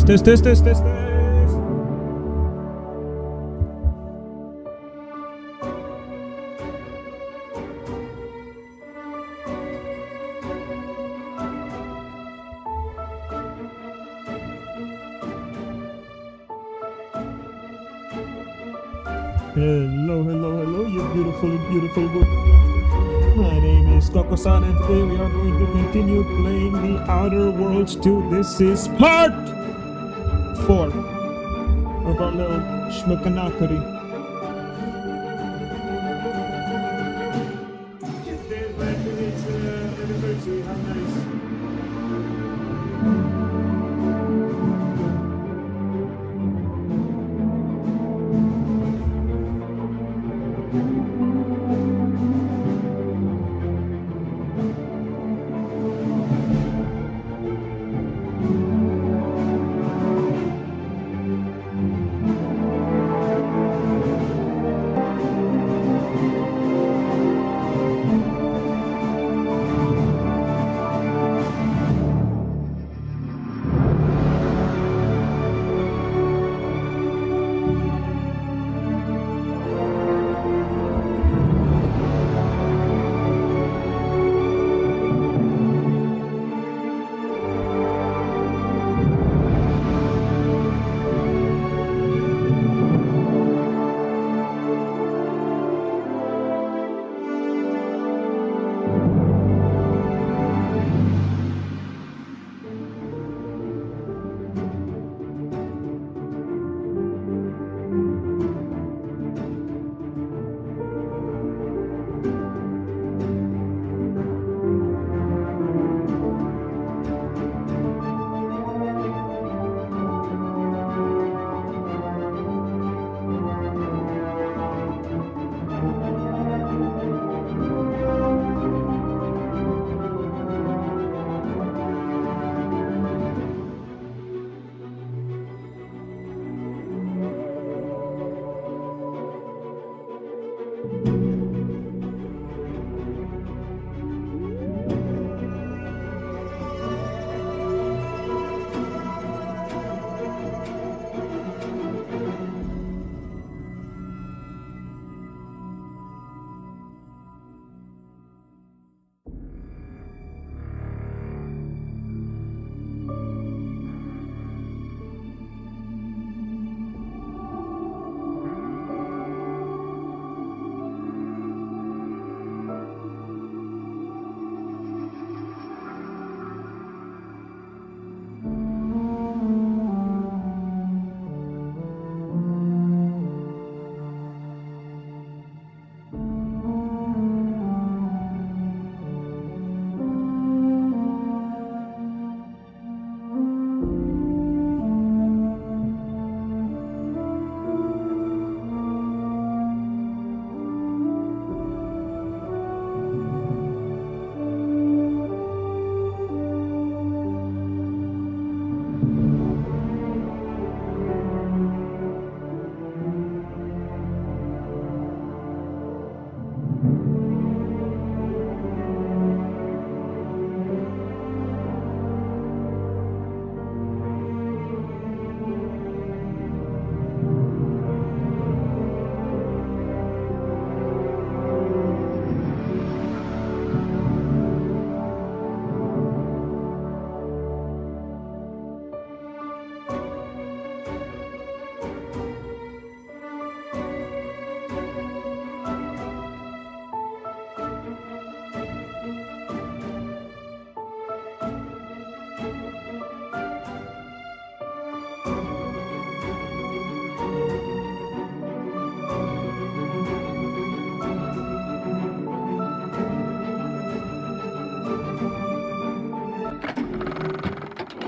Test. Hello, you beautiful good. My name is KoKoSaan, and today we are going to continue playing the Outer Worlds 2. This is part 4 of our little schmuckanakari. Anniversary, how nice.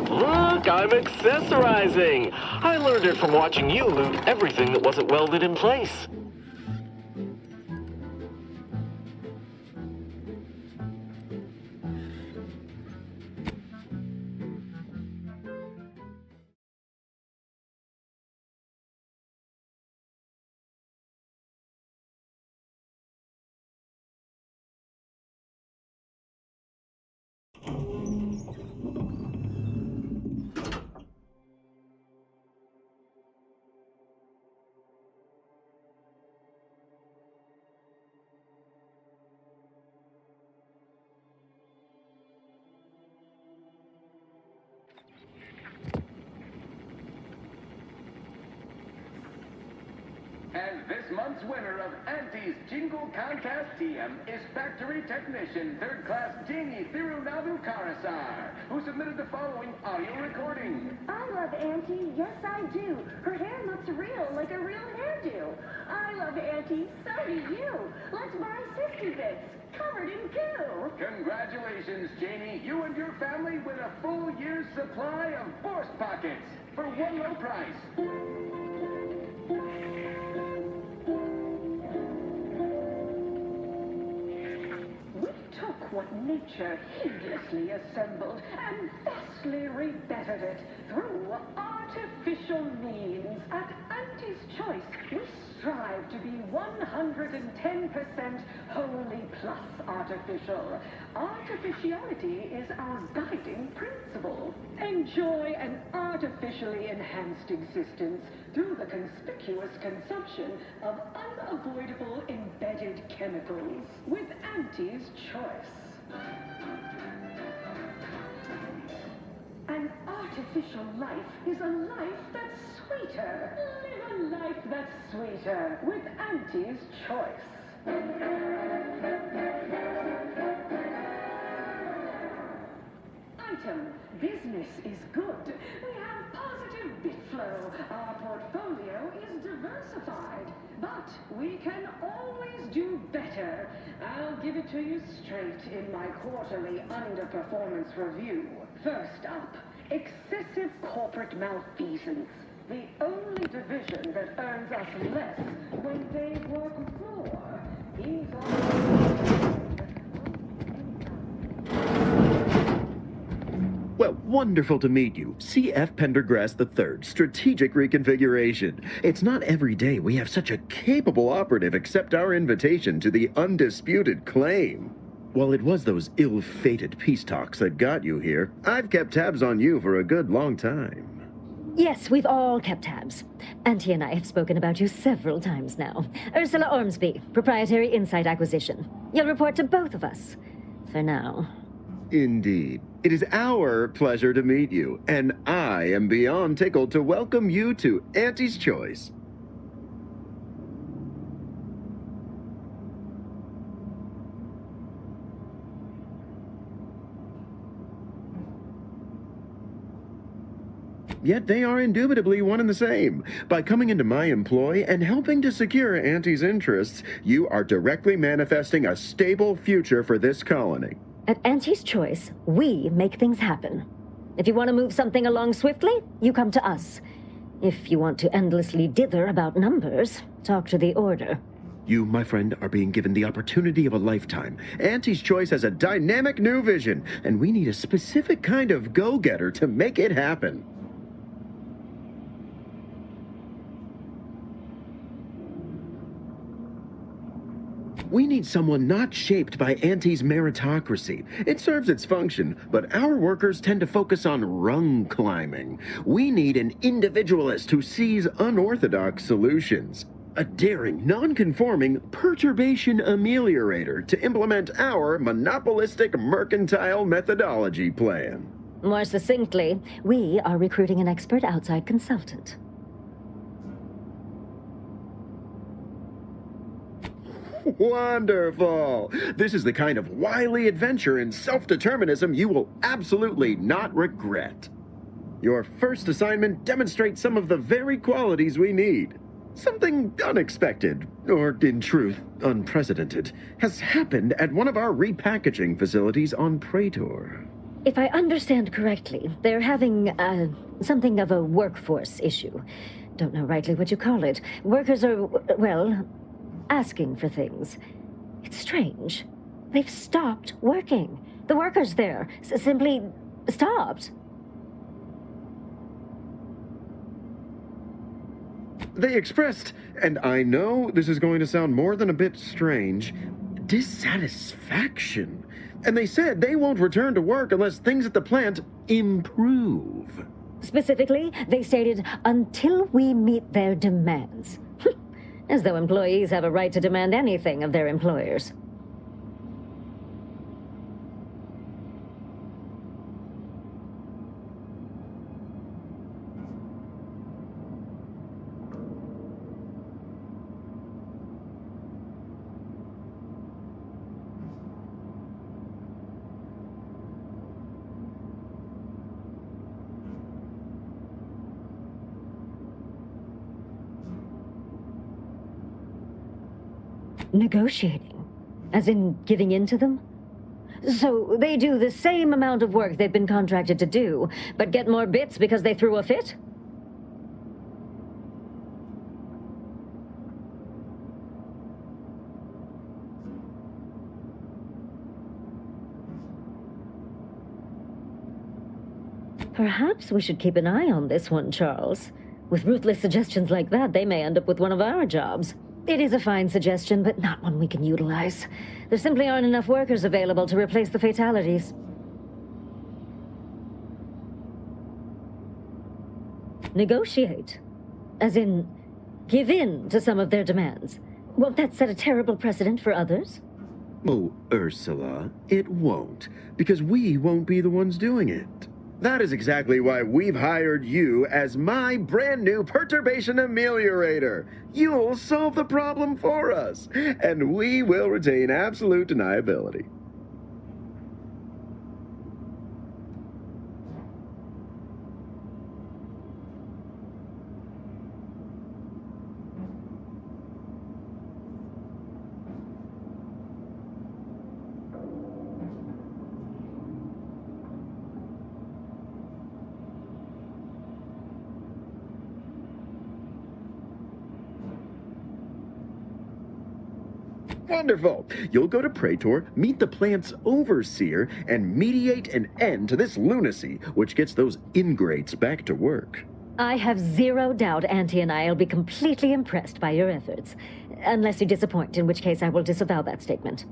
Look, I'm accessorizing. I learned it from watching you loot everything that wasn't welded in place. month's winner of Auntie's Jingle Contest TM is Factory Technician 3rd Class Janie KoKoSaan, who submitted the following audio recording. I love Auntie, yes I do. Her hair looks real, like a real hairdo. I love Auntie, so do you. Let's buy 60 bits, covered in goo. Congratulations, Janie. You and your family win a full year's supply of Force Pockets for one low price. We took what nature heedlessly assembled and vastly rebettered it through artificial means. At Auntie's Choice, we strive to be 110% wholly plus artificial. Artificiality is our guiding principle. Enjoy an artificially enhanced existence through the conspicuous consumption of unavoidable embedded chemicals with Auntie's Choice. An artificial life is a life that's sweeter. Live a life that's sweeter with Auntie's Choice. Item, business is good. We have positive bit flow. Our portfolio is diversified. But we can always do better. I'll give it to you straight in my quarterly underperformance review. First up, excessive corporate malfeasance. The only division that earns us less when they work more. He's on. Well, wonderful to meet you. C.F. Pendergrass III, Strategic Reconfiguration. It's not every day we have such a capable operative accept our invitation to the undisputed claim. While it was those ill-fated peace talks that got you here, I've kept tabs on you for a good long time. Yes, we've all kept tabs. Auntie and I have spoken about you several times now. Ursula Ormsby, Proprietary Insight Acquisition. You'll report to both of us. For now. Indeed. It is our pleasure to meet you, and I am beyond tickled to welcome you to Auntie's Choice. Yet they are indubitably one and the same. By coming into my employ and helping to secure Auntie's interests, you are directly manifesting a stable future for this colony. At Auntie's Choice, we make things happen. If you want to move something along swiftly, you come to us. If you want to endlessly dither about numbers, talk to the Order. You, my friend, are being given the opportunity of a lifetime. Auntie's Choice has a dynamic new vision, and we need a specific kind of go-getter to make it happen. We need someone not shaped by Auntie's meritocracy. It serves its function, but our workers tend to focus on rung climbing. We need an individualist who sees unorthodox solutions. A daring, non-conforming perturbation ameliorator to implement our monopolistic mercantile methodology plan. More succinctly, we are recruiting an expert outside consultant. Wonderful! This is the kind of wily adventure and self-determinism you will absolutely not regret. Your first assignment demonstrates some of the very qualities we need. Something unexpected, or in truth, unprecedented, has happened at one of our repackaging facilities on Praetor. If I understand correctly, they're having, something of a workforce issue. Don't know rightly what you call it. Workers are, well, asking for things. It's strange. They've stopped working. The workers there simply stopped. They expressed, and I know this is going to sound more than a bit strange, dissatisfaction. And they said they won't return to work unless things at the plant improve. Specifically, they stated, until we meet their demands. As though employees have a right to demand anything of their employers. Negotiating? As in giving in to them? So they do the same amount of work they've been contracted to do, but get more bits because they threw a fit? Perhaps we should keep an eye on this one, Charles. With ruthless suggestions like that, they may end up with one of our jobs. It is a fine suggestion, but not one we can utilize. There simply aren't enough workers available to replace the fatalities. Negotiate. As in, give in to some of their demands. Won't that set a terrible precedent for others? Oh, Ursula, it won't, because we won't be the ones doing it. That is exactly why we've hired you as my brand new perturbation ameliorator. You'll solve the problem for us, and we will retain absolute deniability. Wonderful! You'll go to Praetor, meet the plant's overseer, and mediate an end to this lunacy, which gets those ingrates back to work. I have zero doubt Auntie and I will be completely impressed by your efforts. Unless you disappoint, in which case I will disavow that statement.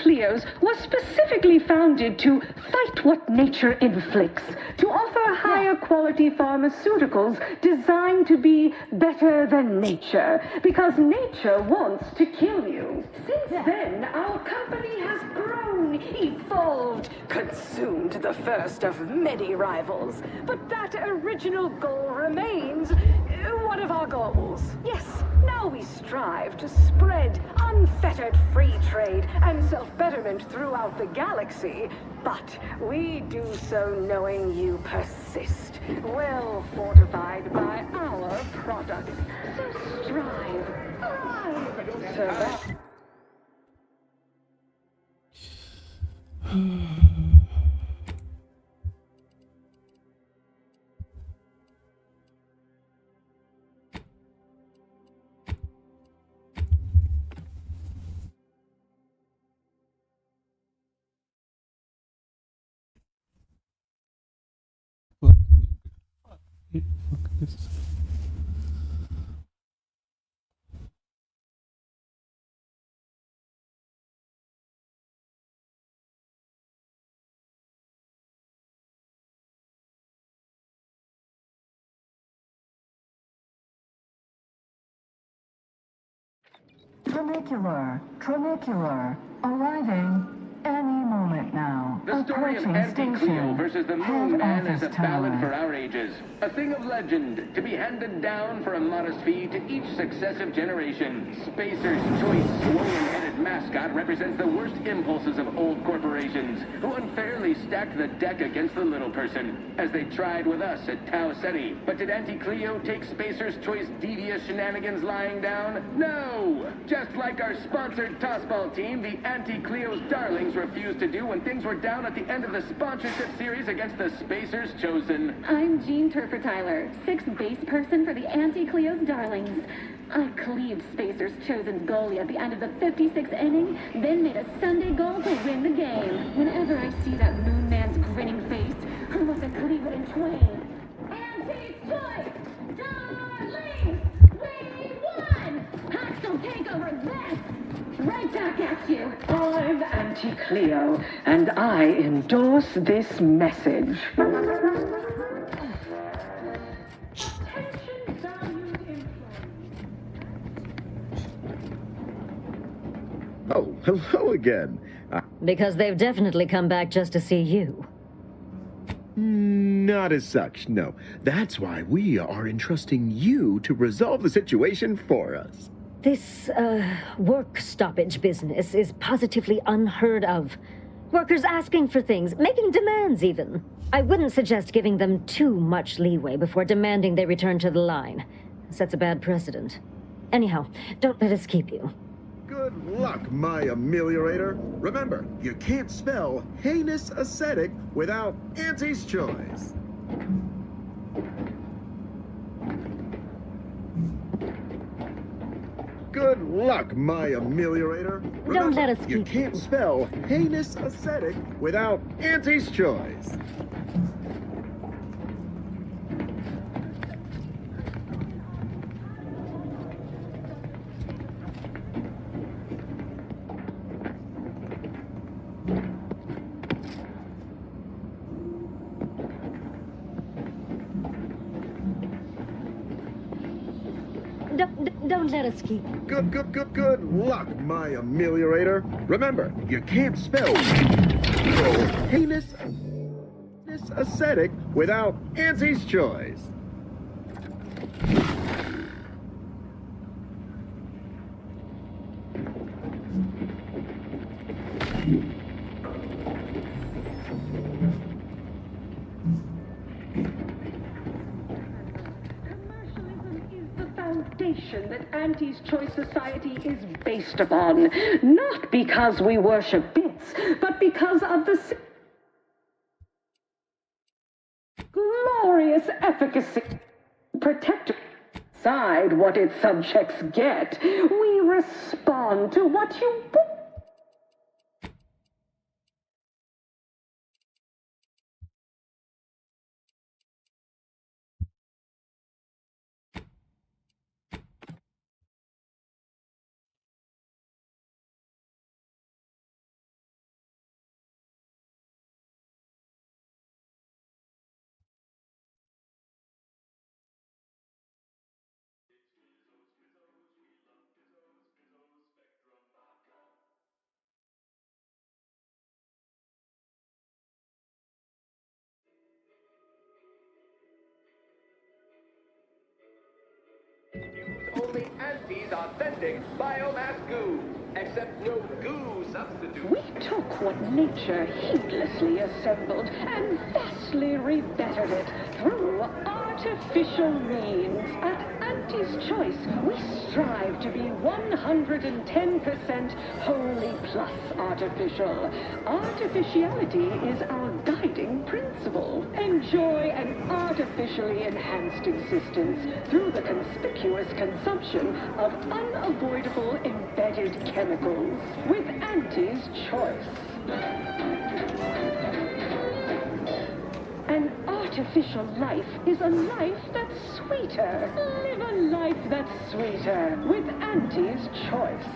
Anti-Cleos was specifically founded to fight what nature inflicts, to offer higher quality pharmaceuticals designed to be better than nature, because nature wants to kill you. Since then, our company has grown, evolved, consumed the first of many rivals. But that original goal remains one of our goals. Yes, now we strive to spread unfettered free trade and self-betterment throughout the galaxy. But we do so knowing you persist, well fortified by our products. So strive, thrive, survive. Fuck this. Tronicular, arriving any moment now. The story of Anti-Cleo versus the Moon Man is a ballad for our ages. A thing of legend to be handed down for a modest fee to each successive generation. Spacer's choice swollen-headed mascot represents the worst impulses of old corporations, who unfairly stacked the deck against the little person, as they tried with us at Tau Ceti. But did Anti-Cleo take Spacer's choice devious shenanigans lying down? No! Just like our sponsored tossball team, the Anti-Cleo's darlings refused to do when things were down at the end of the sponsorship series against the Spacer's Chosen. I'm Jean Turfer Tyler, sixth base person for the Anti-Cleo's Darlings. I cleaved Spacer's Chosen's goalie at the end of the 56th inning, then made a Sunday goal to win the game. Whenever I see that Moon Man's grinning face, I want to cleave it in twain. Anti-Choice! Darlings! We won! Hostile takeover this! Right back at you! I'm Anti-Cleo, and I endorse this message. Attention valued employees. Oh, hello again. Because they've definitely come back just to see you. Not as such, no. That's why we are entrusting you to resolve the situation for us. This, work stoppage business is positively unheard of. Workers asking for things, making demands even. I wouldn't suggest giving them too much leeway before demanding they return to the line. Sets a bad precedent. Anyhow, don't let us keep you. Good luck, my ameliorator. Remember, you can't spell heinous ascetic without Auntie's choice. Good luck, my ameliorator. Remember, Don't let us you keep can't spell heinous ascetic without Auntie's choice. Don't let us keep. Good luck, my ameliorator. Remember, you can't spell heinous ascetic without Auntie's choice. That Auntie's Choice Society is based upon, not because we worship bits, but because of the glorious efficacy. Protect decide what its subjects get. We respond to what you ANTI's authentic biomass goo. Except no goo substitute. We took what nature heedlessly assembled and vastly rebettered it through artificial means. At Auntie's Choice, we strive to be 110% wholly plus artificial. Artificiality is our guiding principle. Enjoy an artificially enhanced existence through the conspicuous consumption of unavoidable embedded chemicals with Auntie's Choice. An artificial life is a life that's sweeter. Live a life that's sweeter with Auntie's Choice.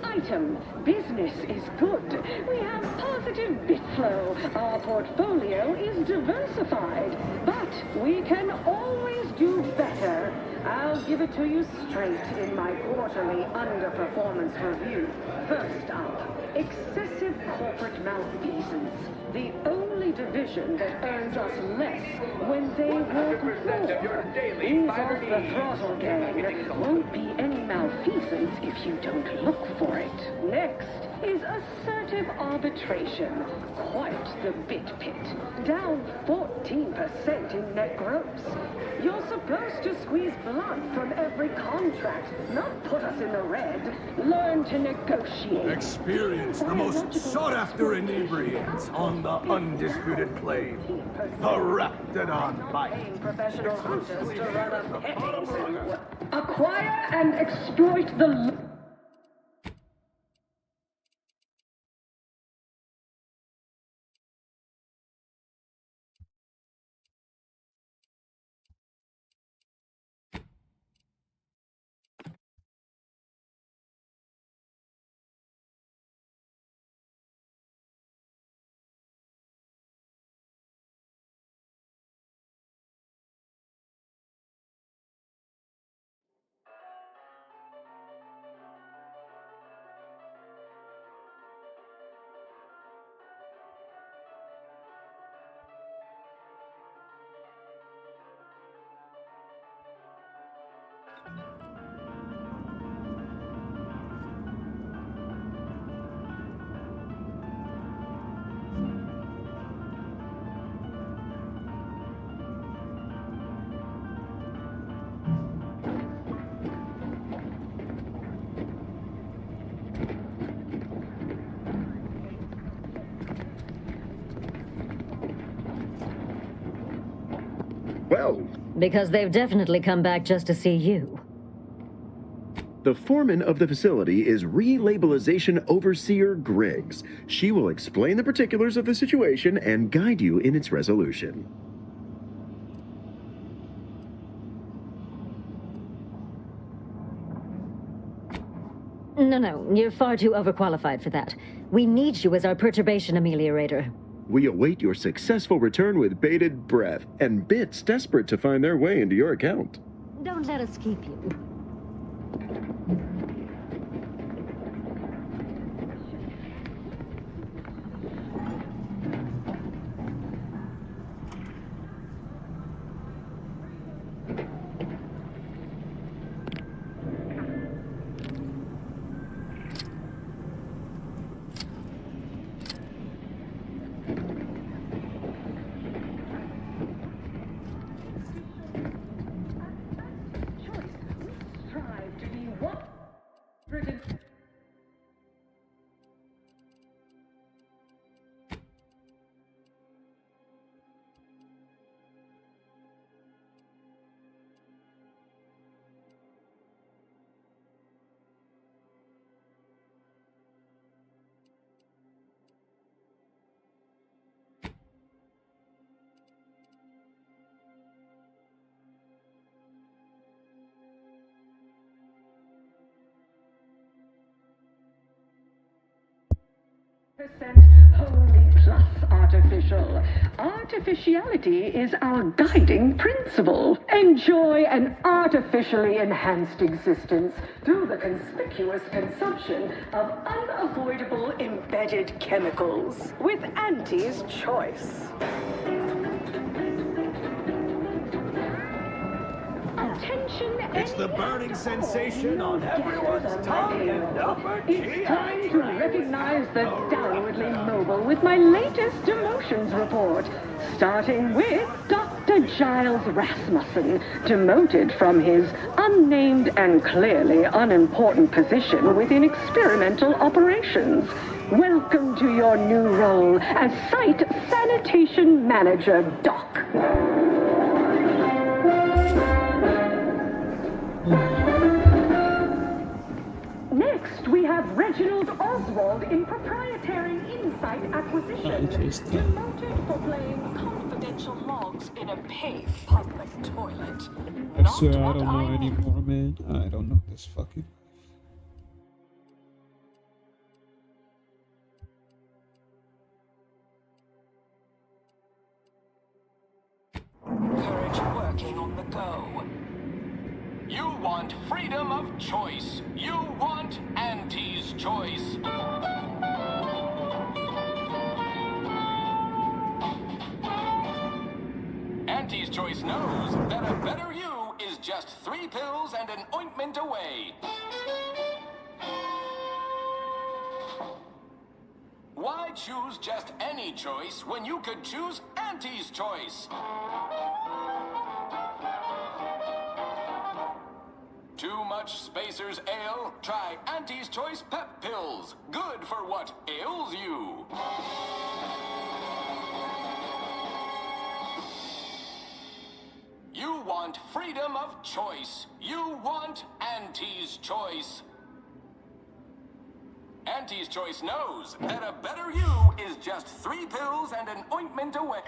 Item, business is good. We have positive bit flow. Our portfolio is diversified. But we can always do better. I'll give it to you straight in my quarterly underperformance review. First up, excessive corporate malfeasance. The only division that earns us less when they work more. Ease off the throttle, gang. Won't be any malfeasance if you don't look for it. Next is assertive arbitration. Quite the bit pit. Down 14% in net gross. You're supposed to squeeze blood from every contract, not put us in the red. Learn to negotiate. Experience the most sought-after inebriants on the undisputed claim. The Raptidon Bite. Professional hunters to run a petting zoo. Acquire and exploit the... Well, Because they've definitely come back just to see you. the foreman of the facility is Relabelization Overseer Griggs. She will explain the particulars of the situation and guide you in its resolution. No, you're far too overqualified for that. We need you as our perturbation ameliorator. We await your successful return with bated breath and bits desperate to find their way into your account. Don't let us keep you. Strive to be 100. Wholly plus artificial. Artificiality is our guiding principle. Enjoy an artificially enhanced existence through the conspicuous consumption of unavoidable embedded chemicals with Auntie's Choice. Attention It's the burning sensation on everyone's tongue and upper It's time GI to recognize the downwardly mobile with my latest emotions report. Starting with Dr. Giles Rasmussen, demoted from his unnamed and clearly unimportant position within experimental operations. Welcome to your new role as Site Sanitation Manager, Doc. Next, we have Reginald Oswald in Proprietary Insight Acquisition, demoted for playing confidential logs in a paid public toilet. I swear I don't know anymore, man. I don't know this fucking. Courage working on the go. You want freedom of choice. You want Auntie's choice. Auntie's choice knows that a better you is just 3 pills and an ointment away. Why choose just any choice when you could choose Auntie's choice? Too much Spacer's ale? Try Auntie's Choice Pep Pills. Good for what ails you. You want freedom of choice. You want Auntie's Choice. Auntie's Choice knows that a better you is just 3 pills and an ointment away.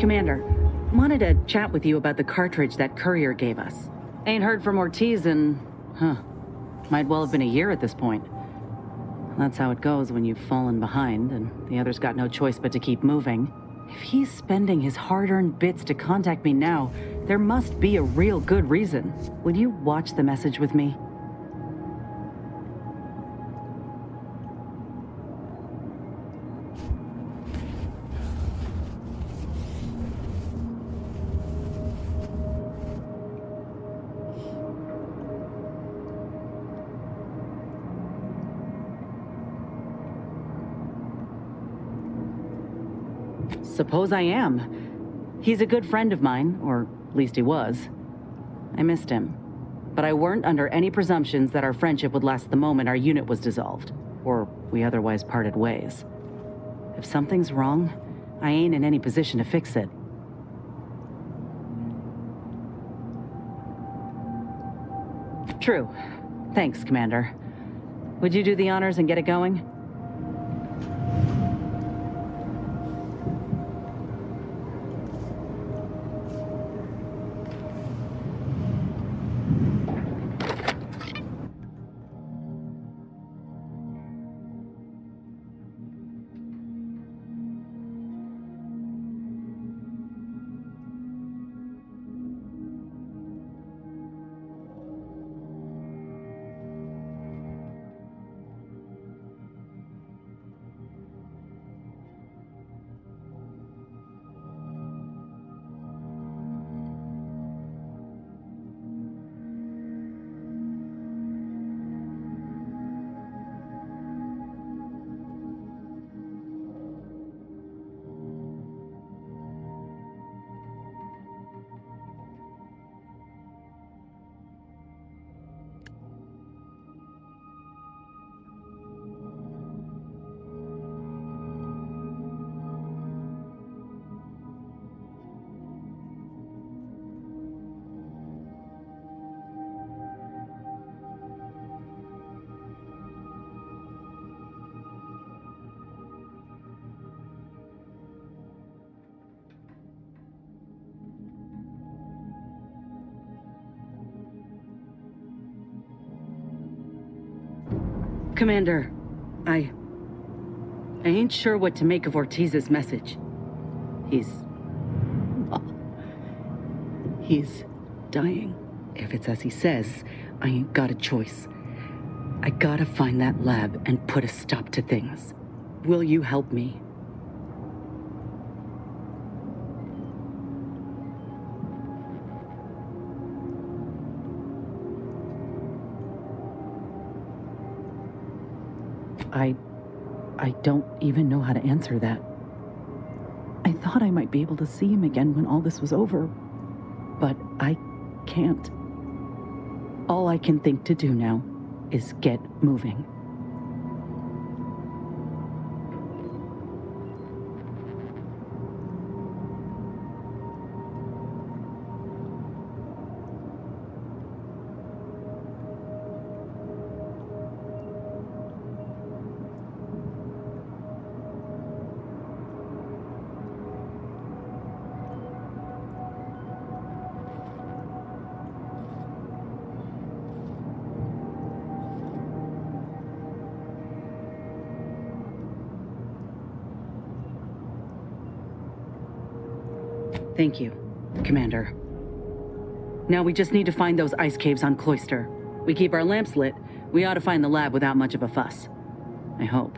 Commander, wanted to chat with you about the cartridge that courier gave us. Ain't heard from Ortiz in... might well have been a year at this point. That's how it goes when you've fallen behind, and the other's got no choice but to keep moving. If he's spending his hard-earned bits to contact me now, there must be a real good reason. Would you watch the message with me? Suppose I am. He's a good friend of mine, or at least he was. I missed him. But I weren't under any presumptions that our friendship would last the moment our unit was dissolved, or we otherwise parted ways. If something's wrong, I ain't in any position to fix it. True. Thanks, Commander. Would you do the honors and get it going? Commander, I ain't sure what to make of Ortiz's message. He's dying. If it's as he says, I ain't got a choice. I gotta find that lab and put a stop to things. Will you help me? I don't even know how to answer that. I thought I might be able to see him again when all this was over, but I can't. All I can think to do now is get moving. Thank you, Commander. Now we just need to find those ice caves on Cloister. We keep our lamps lit, we ought to find the lab without much of a fuss. I hope.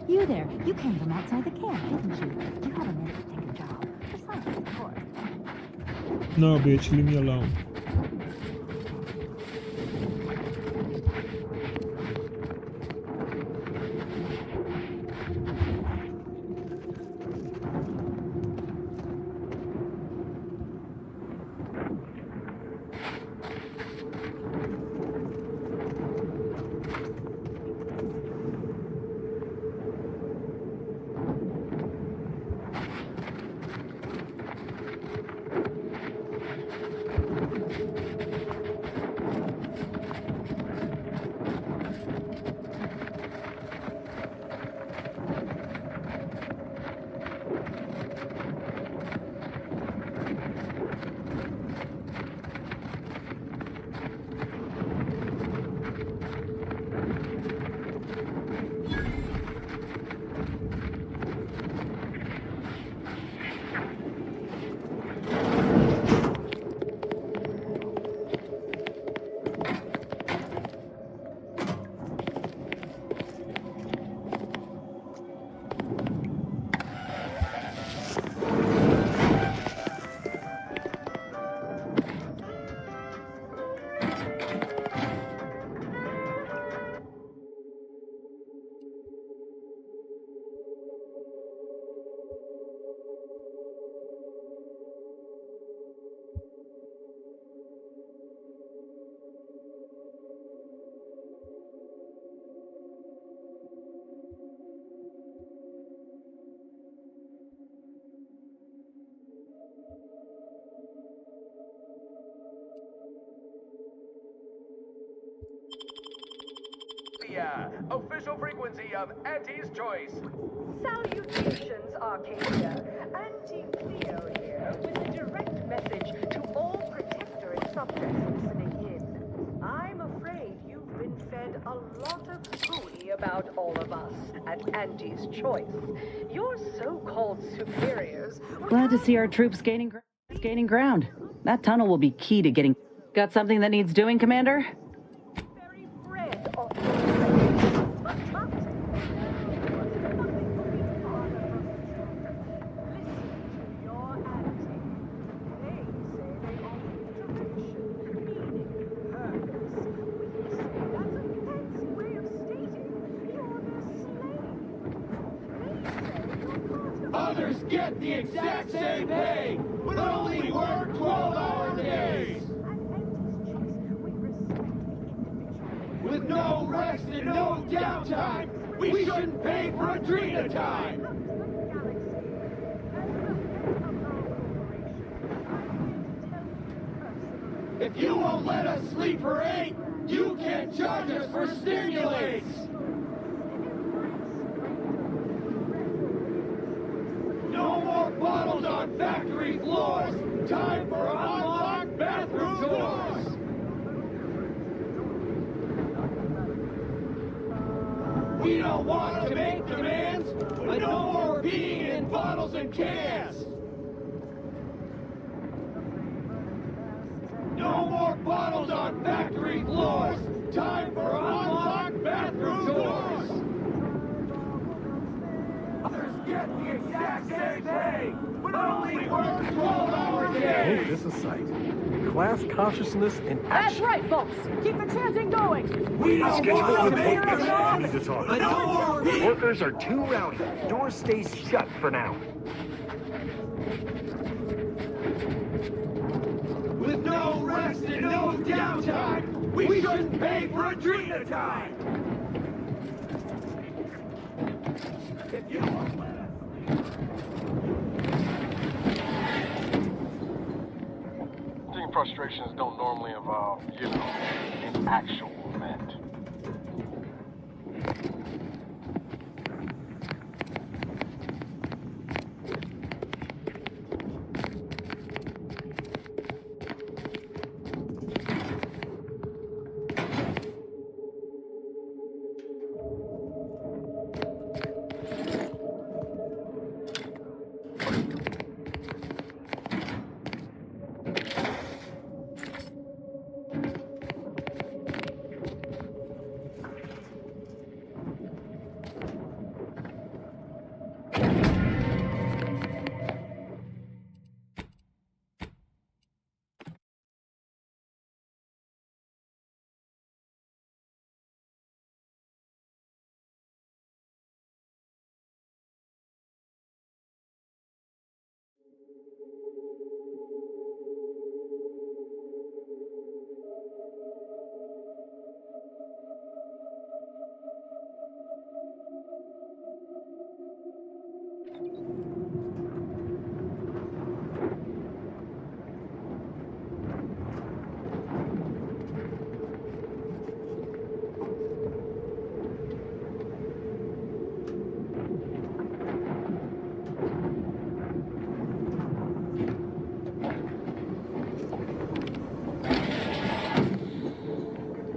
You there, you came from outside the camp, didn't you? You have a minute to take a job. For science, of course. No, bitch, leave me alone. Official frequency of Auntie's Choice. Salutations, Arcadia. Auntie Cleo here with a direct message to all Protectorate subjects listening in. I'm afraid you've been fed a lot of hooey about all of us at Auntie's Choice. Your so-called superiors... Glad to see our troops gaining ground. That tunnel will be key to getting... Got something that needs doing, Commander? very bread of Others get the exact same pay, but only work 12-hour days. With no rest and no downtime, We shouldn't pay for a Drina time! If you won't let us sleep for 8, you can't charge us for stimulates! No more bottles on factory floors! Time for unlocked bathroom doors! We don't want to make demands, but no more peeing in bottles and cans! No more bottles on factory floors! Time for unlocked bathroom doors! Others get the exact same thing, but only work 12-hour days! Oh, this is sight. Class consciousness in action. That's right, folks! Keep the chanting going! We don't want to make We need to talk. but no more peeing! Workers are too rowdy. Door stays shut for now. With no rest and no downtime, we shouldn't pay for a Drina time! If you won't let us Team frustrations don't normally involve, an actual event.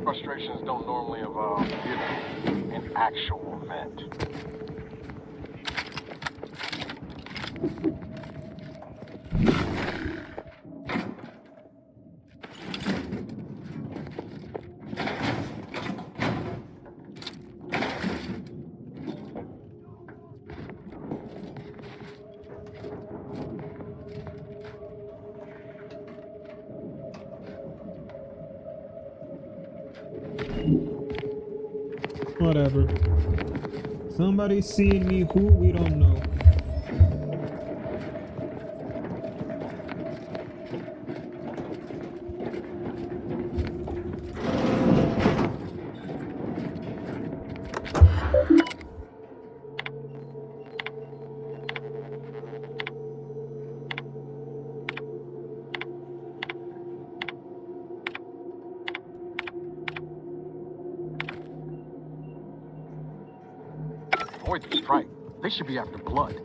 Frustrations don't normally involve, an actual event. Whatever. Somebody seeing me who we don't know. Avoid the strike. They should be after blood.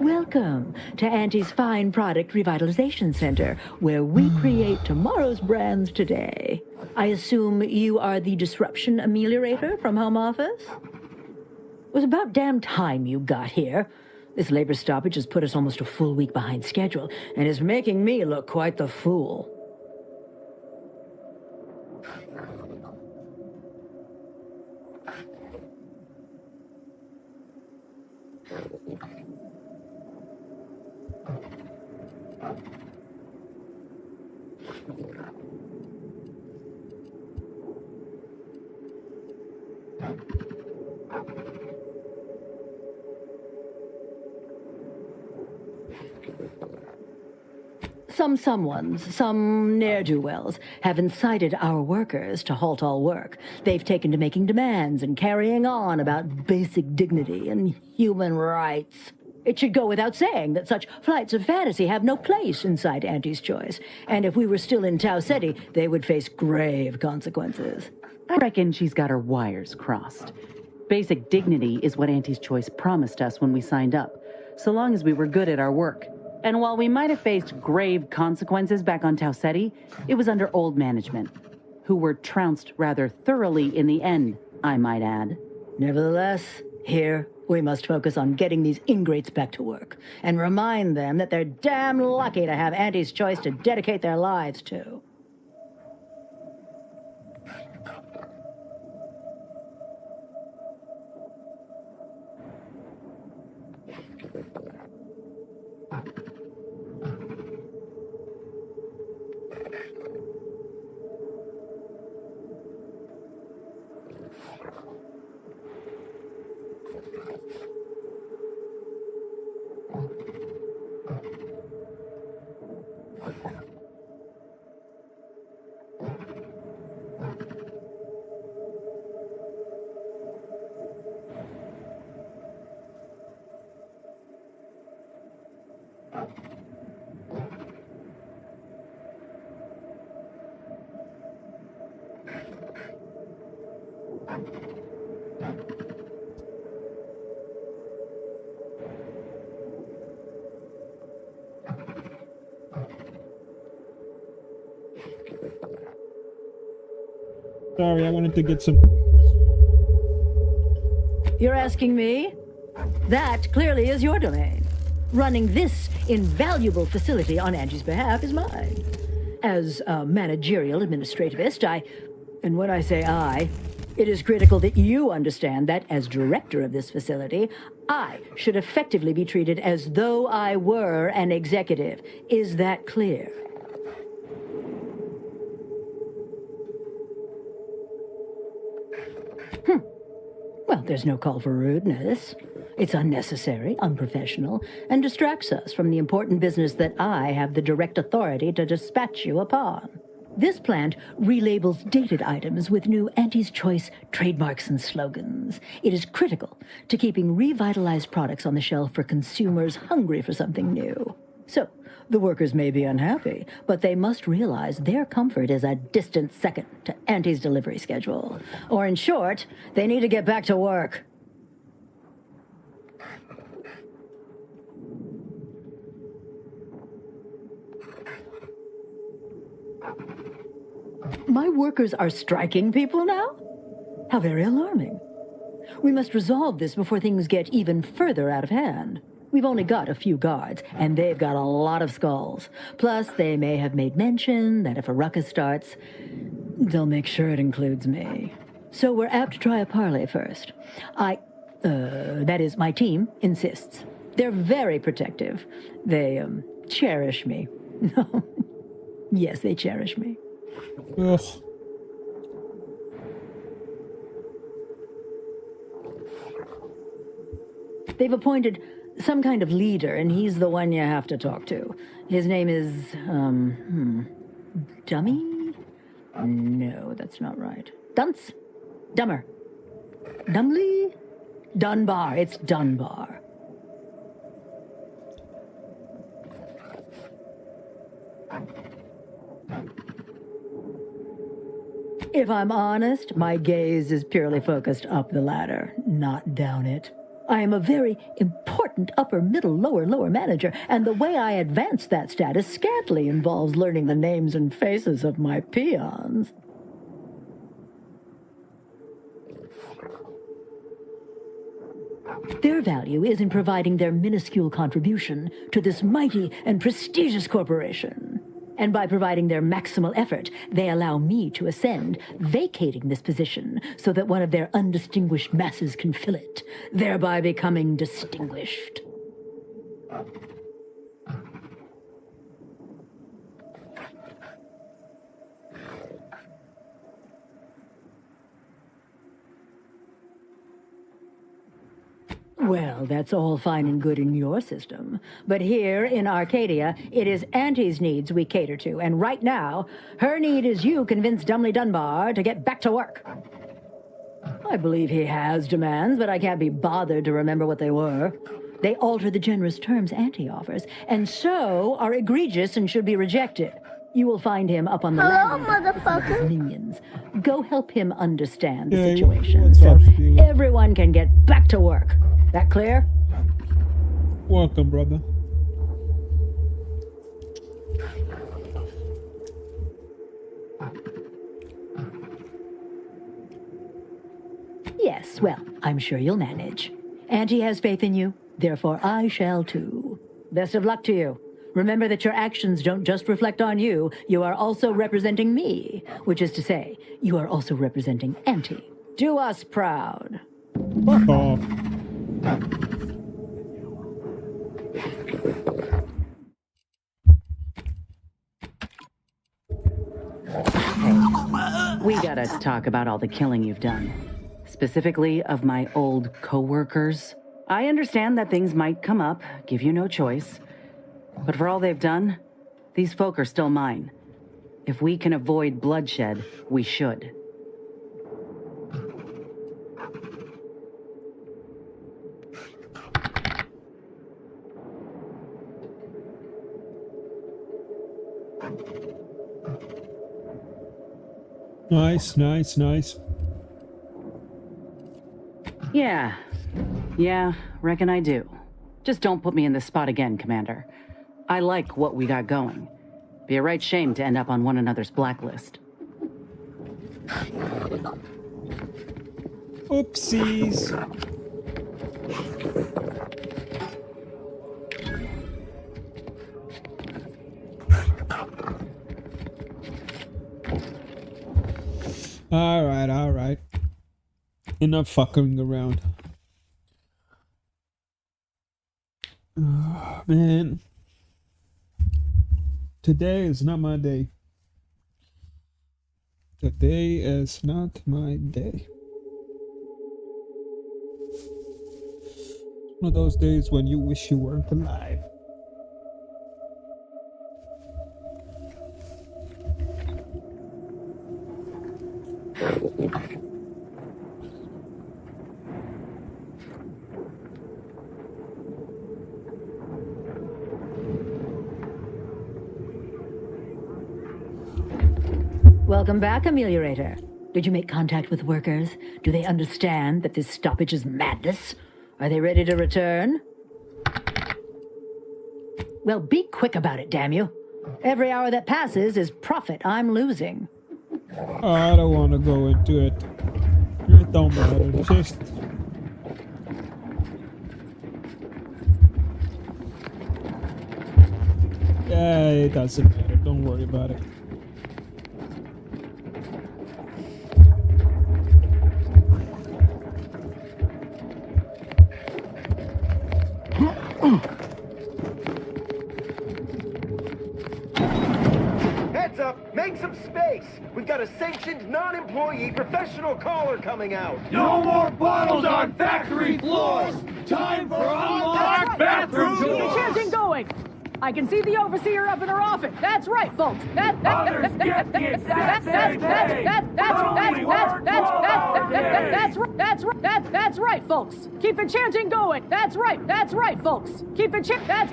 Welcome to Auntie's Fine Product Revitalization Center, where we create tomorrow's brands today. I assume you are the disruption ameliorator from home office? It was about damn time you got here. This labor stoppage has put us almost a full week behind schedule, and is making me look quite the fool. Some ne'er-do-wells, have incited our workers to halt all work. They've taken to making demands and carrying on about basic dignity and human rights. It should go without saying that such flights of fantasy have no place inside Auntie's Choice. And if we were still in Tau Ceti, they would face grave consequences. I reckon she's got her wires crossed. Basic dignity is what Auntie's Choice promised us when we signed up, so long as we were good at our work. And while we might have faced grave consequences back on Tau Ceti, it was under old management, who were trounced rather thoroughly in the end, I might add. Nevertheless, here we must focus on getting these ingrates back to work, and remind them that they're damn lucky to have Auntie's Choice to dedicate their lives to. Sorry, I wanted to get some... You're asking me? That clearly is your domain. Running this invaluable facility on Angie's behalf is mine. As a managerial administrativist, and when I say I, it is critical that you understand that as director of this facility, I should effectively be treated as though I were an executive. Is that clear? Well, there's no call for rudeness. It's unnecessary, unprofessional, and distracts us from the important business that I have the direct authority to dispatch you upon. This plant relabels dated items with new Auntie's Choice trademarks and slogans. It is critical to keeping revitalized products on the shelf for consumers hungry for something new. So, the workers may be unhappy, but they must realize their comfort is a distant second to Auntie's delivery schedule. Or in short, they need to get back to work. My workers are striking people now? How very alarming. We must resolve this before things get even further out of hand. We've only got a few guards, and they've got a lot of skulls. Plus, they may have made mention that if a ruckus starts, they'll make sure it includes me. So we're apt to try a parley first. That is, my team insists. They're very protective. They, cherish me. Yes, they cherish me. Ugh. They've appointed some kind of leader, and he's the one you have to talk to. His name is, Dummy? No, that's not right. Dunce? Dummer. Dumley? Dunbar. It's Dunbar. If I'm honest, my gaze is purely focused up the ladder, not down it. I am a very important upper, middle, lower manager, and the way I advance that status scantly involves learning the names and faces of my peons. Their value is in providing their minuscule contribution to this mighty and prestigious corporation. And by providing their maximal effort, they allow me to ascend, vacating this position so that one of their undistinguished masses can fill it, thereby becoming distinguished. Well, that's all fine and good in your system. But here in Arcadia, it is Auntie's needs we cater to, and right now, her need is you convince Dumley Dunbar to get back to work. I believe he has demands, but I can't be bothered to remember what they were. They alter the generous terms Auntie offers, and so are egregious and should be rejected. You will find him up on the Hello, landing with his minions. Go help him understand the Yeah, situation what's so up, Steven? everyone can get back to work. That clear? Welcome, brother. Yes, well, I'm sure you'll manage. Auntie has faith in you, therefore I shall too. Best of luck to you. Remember that your actions don't just reflect on you, you are also representing me, which is to say, you are also representing Auntie. Do us proud. Fuck off. We gotta talk about all the killing you've done. Specifically of my old co-workers. I understand that things might come up, give you no choice. But for all they've done, these folk are still mine. If we can avoid bloodshed, we should. Nice, nice, nice. Yeah, reckon I do. Just don't put me in this spot again, Commander. I like what we got going. Be a right shame to end up on one another's blacklist. Oopsies. All right. Enough fucking around. Oh, man. Today is not my day. Today is not my day. One of those days when you wish you weren't alive. Welcome back, Ameliorator. Did you make contact with workers? Do they understand that this stoppage is madness? Are they ready to return? Well, be quick about it, damn you. Every hour that passes is profit I'm losing. I don't want to go into it. It don't matter. Just... yeah, it doesn't matter. Don't worry about it. Heads up! Make some space! We've got a sanctioned, non-employee professional caller coming out! No more bottles on factory floors! Time for unlocked bathroom Keep the doors! chanting going! I can see the overseer up in her office. That's right, folks. That's right, folks. Keep the chanting going. That's right, folks. Keep the chant. That's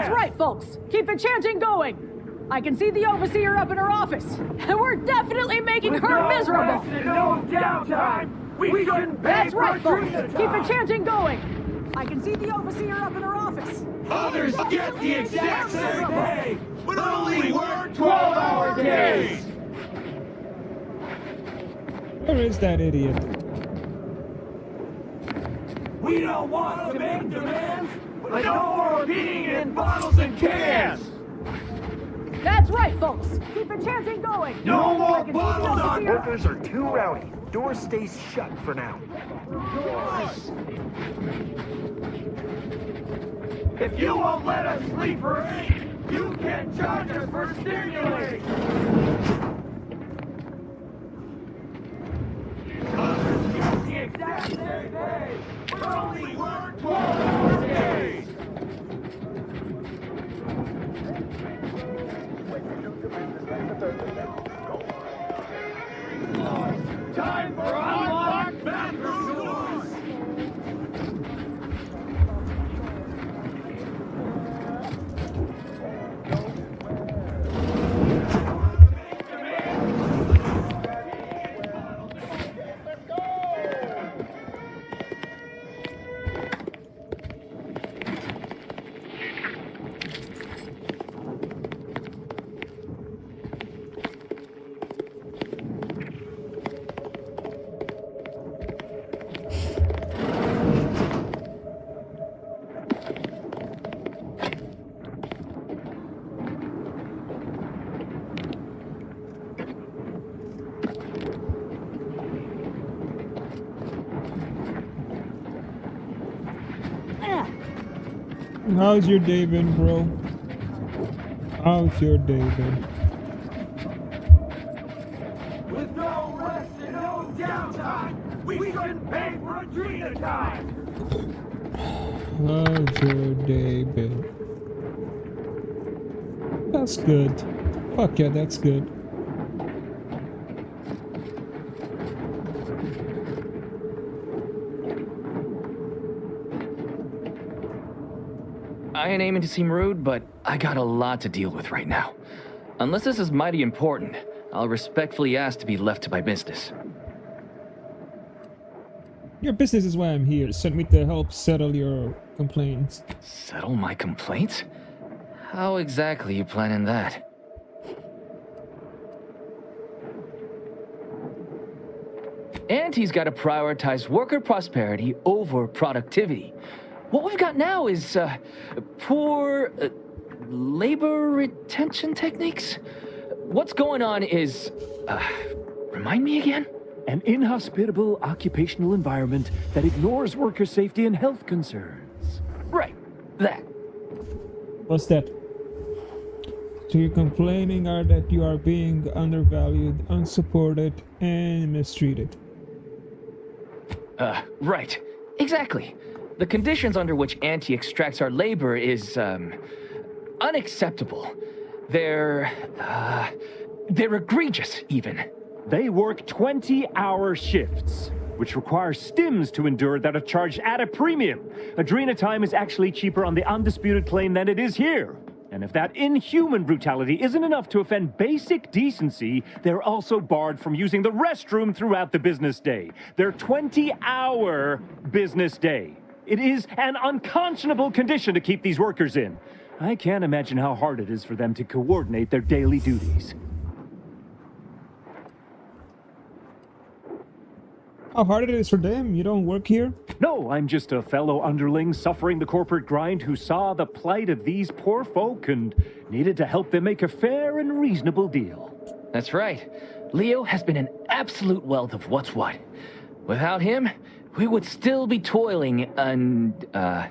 right, folks. Keep the chanting going. I can see the overseer up in her office, and we're definitely making her miserable. No downtime! We shouldn't pay That's right, for folks. treatment Keep time. the chanting going. I can see the overseer up in her office. Others get the exact same pay, but only work 12-hour days! Where is that idiot? We don't want to make demands, but no more repeating in bottles and cans! That's right, folks. Keep the chanting going. No more I can see the bottles on overseer- Workers are too rowdy. Door stays shut for now. If you won't let us sleep or eat, you can charge us for stimulating! How's your day been, bro? How's your day been? With no rest and no downtime, we couldn't pay for Adrena time! How's your day been? That's good. Fuck yeah, that's good. I ain't aiming to seem rude, but I got a lot to deal with right now. Unless this is mighty important, I'll respectfully ask to be left to my business. Your business is why I'm here. Sent me to help settle your complaints. Settle my complaints? How exactly you planning that? Auntie's got to prioritize worker prosperity over productivity. What we've got now is poor labor retention techniques. What's going on is, remind me again? An inhospitable occupational environment that ignores worker safety and health concerns. Right, that. What's that? So you're complaining are that you are being undervalued, unsupported, and mistreated. Right. Exactly. The conditions under which Auntie extracts our labor is, unacceptable. They're egregious, even. They work 20-hour shifts, which require stims to endure that are charged at a premium. Adrena time is actually cheaper on the undisputed claim than it is here. And if that inhuman brutality isn't enough to offend basic decency, they're also barred from using the restroom throughout the business day. Their 20-hour business day. It is an unconscionable condition to keep these workers in. I can't imagine how hard it is for them to coordinate their daily duties. How hard it is for them? You don't work here? No, I'm just a fellow underling suffering the corporate grind who saw the plight of these poor folk and needed to help them make a fair and reasonable deal. That's right. Leo has been an absolute wealth of what's what. Without him, we would still be toiling under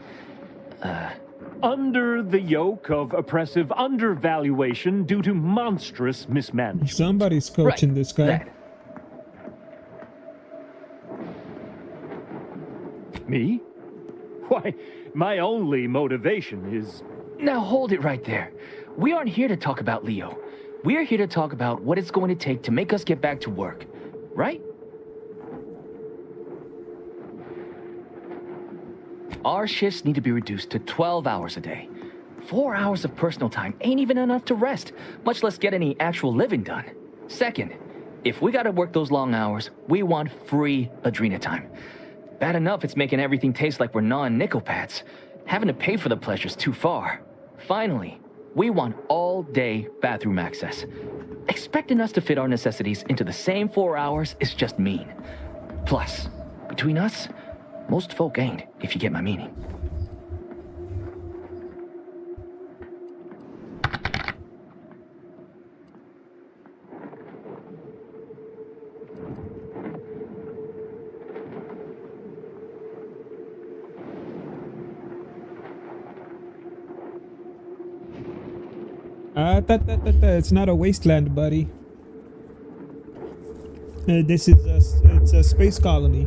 the yoke of oppressive undervaluation due to monstrous mismanagement. Somebody's coaching right, this guy. That. Me? Why, my only motivation is... Now hold it right there. We aren't here to talk about Leo. We're here to talk about what it's going to take to make us get back to work. Right? Our shifts need to be reduced to 12 hours a day. 4 hours of personal time ain't even enough to rest, much less get any actual living done. Second, if we gotta work those long hours, we want free Adrena time. Bad enough it's making everything taste like we're gnawing nickel pads. Having to pay for the pleasure's too far. Finally, we want all-day bathroom access. Expecting us to fit our necessities into the same 4 hours is just mean. Plus, between us, most folk ain't, if you get my meaning. It's not a wasteland, buddy. This is it's a space colony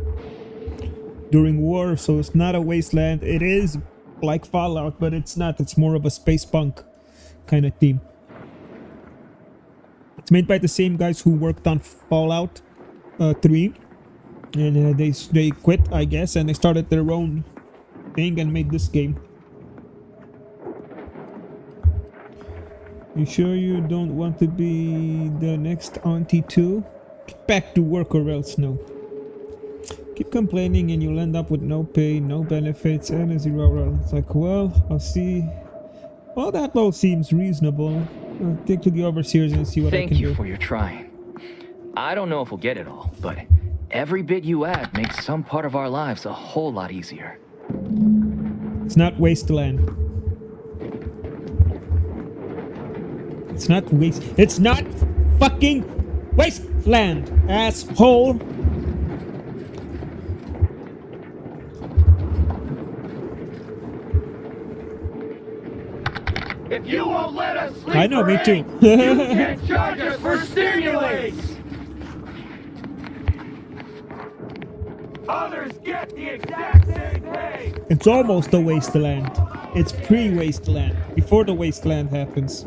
during war, so it's not a wasteland. It is like Fallout, but it's not. It's more of a space punk kind of theme. It's made by the same guys who worked on Fallout 3, and they quit, I guess, and they started their own thing and made this game. You sure you don't want to be the next auntie too? Get back to work or else no. Keep complaining and you'll end up with no pay, no benefits, and a zero. It's like, well, I'll see. Well, that all seems reasonable. I'll take to the overseers and see what I can do. Thank you for your trying. I don't know if we'll get it all, but every bit you add makes some part of our lives a whole lot easier. It's not wasteland. It's not waste. It's not fucking wasteland, asshole. I know, me too. You can't charge us for stimulates! Others get the exact same pay! It's almost a wasteland. It's pre-wasteland, before the wasteland happens.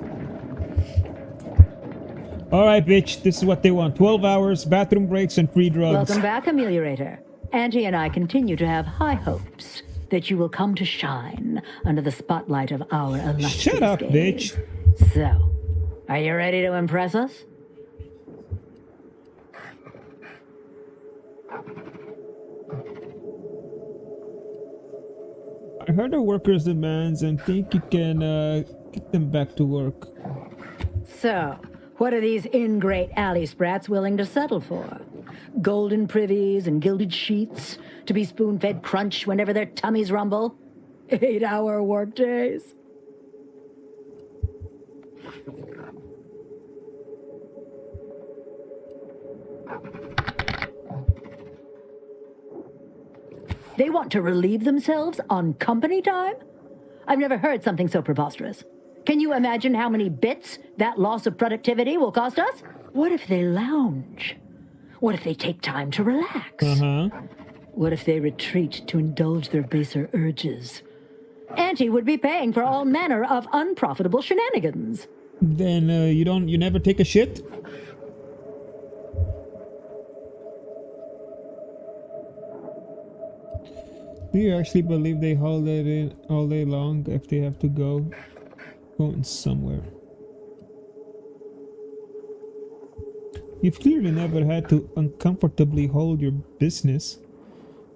Alright, bitch, this is what they want. 12 hours, bathroom breaks, and free drugs. Welcome back, Ameliorator. Auntie and I continue to have high hopes that you will come to shine under the spotlight of our illustrious Shut up, gaze. bitch. So, are you ready to impress us? I heard the workers' demands and think you can get them back to work. So, what are these ingrate alley sprats willing to settle for? Golden privies and gilded sheets to be spoon-fed crunch whenever their tummies rumble? 8-hour workdays? They want to relieve themselves on company time? I've never heard something so preposterous. Can you imagine how many bits that loss of productivity will cost us? What if they lounge? What if they take time to relax? What if they retreat to indulge their baser urges? Auntie would be paying for all manner of unprofitable shenanigans. Then you never take a shit? Do you actually believe they hold it in all day long if they have to going somewhere? You've clearly never had to uncomfortably hold your business.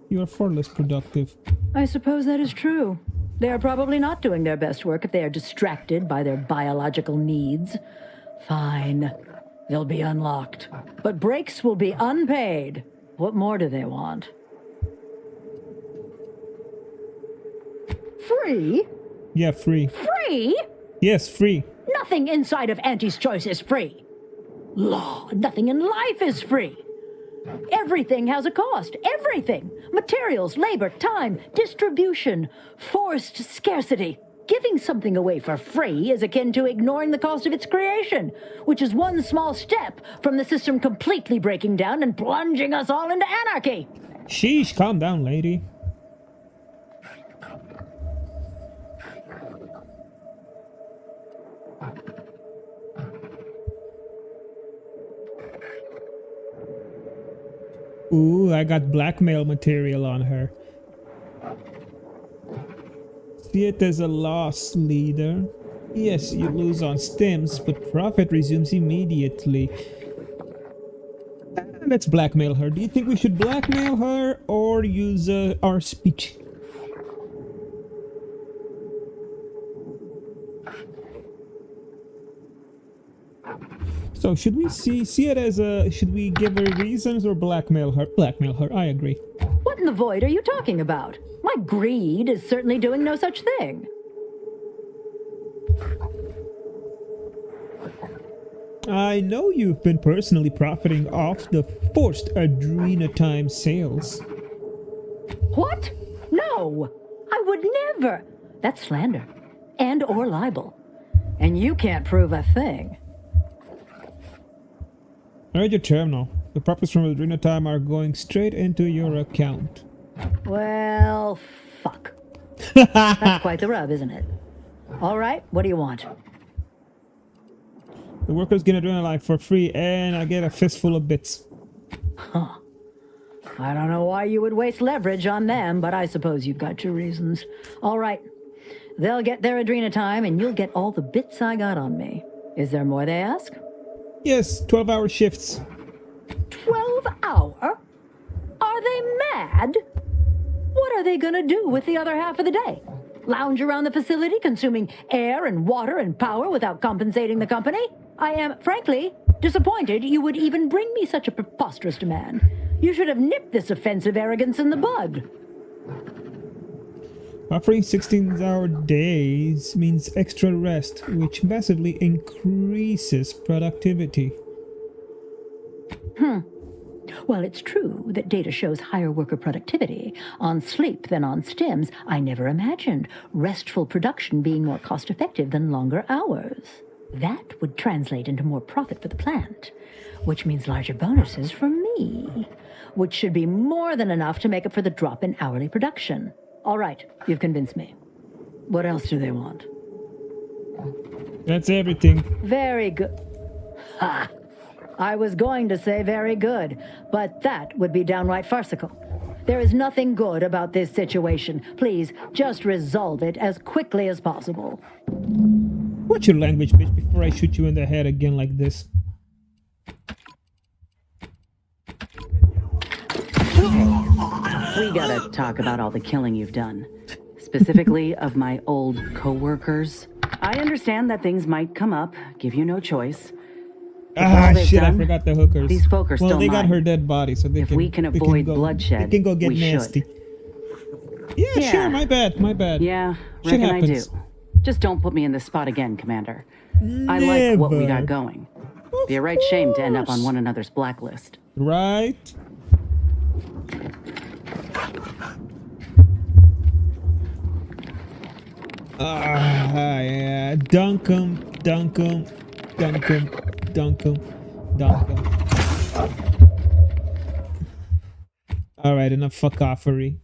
You are far less productive. I suppose that is true. They are probably not doing their best work if they are distracted by their biological needs. Fine. They'll be unlocked. But breaks will be unpaid. What more do they want? Free? Yeah, free. Free? Yes, free. Nothing inside of Auntie's Choice is free. Law, nothing in life is free. Everything has a cost. Everything. Materials, labor, time, distribution, forced scarcity. Giving something away for free is akin to ignoring the cost of its creation, which is one small step from the system completely breaking down and plunging us all into anarchy. Sheesh, calm down, lady. Ooh, I got blackmail material on her. See it as a loss, leader. Yes, you lose on stims, but profit resumes immediately. Let's blackmail her. Do you think we should blackmail her or use our speech? So should we see it as should we give her reasons or blackmail her? Blackmail her, I agree. What in the void are you talking about? My greed is certainly doing no such thing. I know you've been personally profiting off the forced Adrena time sales. What? No! I would never! That's slander. And or libel. And you can't prove a thing. I read your terminal. The profits from Adrena time are going straight into your account. Well, fuck. That's quite the rub, isn't it? All right, what do you want? The workers get adrenaline for free, and I get a fistful of bits. Huh. I don't know why you would waste leverage on them, but I suppose you've got your reasons. All right. They'll get their Adrena time, and you'll get all the bits I got on me. Is there more they ask? Yes, 12-hour shifts. 12 hour? Are they mad? What are they gonna do with the other half of the day? Lounge around the facility consuming air and water and power without compensating the company? I am, frankly, disappointed you would even bring me such a preposterous demand. You should have nipped this offensive arrogance in the bud. Offering 16-hour days means extra rest, which massively increases productivity. Well, it's true that data shows higher worker productivity on sleep than on stims. I never imagined restful production being more cost-effective than longer hours. That would translate into more profit for the plant, which means larger bonuses for me, which should be more than enough to make up for the drop in hourly production. All right, you've convinced me. What else do they want? That's everything. Very good. Ha! I was going to say very good, but that would be downright farcical. There is nothing good about this situation. Please, just resolve it as quickly as possible. Watch your language, bitch, before I shoot you in the head again like this. We gotta talk about all the killing you've done. Specifically of my old co-workers. I understand that things might come up, give you no choice. Ah, shit, I forgot the hookers. These folk are well, still they got mine. her dead body, so If we can avoid bloodshed, they can go get we nasty. should. Yeah, sure, my bad. Yeah, Shit reckon I do. happens. Just don't put me in this spot again, Commander. I like what we got going. Be a right shame to end up on one another's blacklist. Right? Yeah. Dunk 'em, dunk 'em, dunk 'em, dunk 'em, dunk 'em. Alright, enough fuckoffery.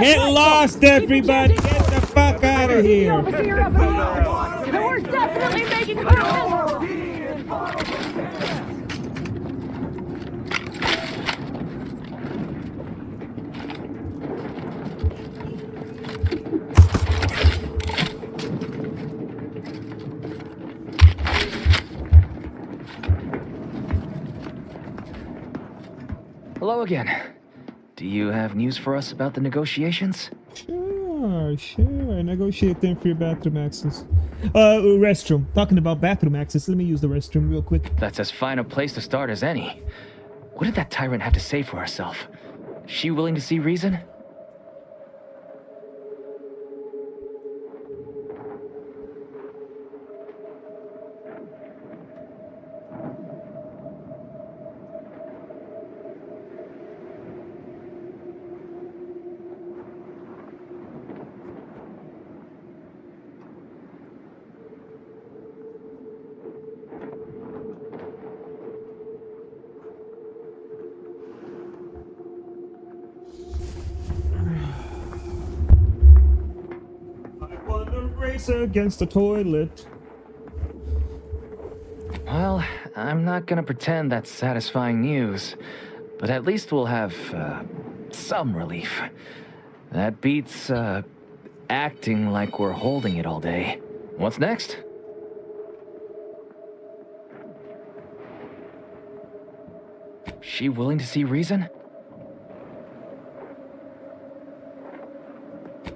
Get lost, everybody! Get the fuck out of here! We're definitely making her miserable! Hello again. Do you have news for us about the negotiations? Sure. Negotiate them for your bathroom access. Restroom. Talking about bathroom access, let me use the restroom real quick. That's as fine a place to start as any. What did that tyrant have to say for herself? She willing to see reason? Against the toilet. Well, I'm not gonna pretend that's satisfying news, but at least we'll have, some relief. That beats, acting like we're holding it all day. What's next? She willing to see reason?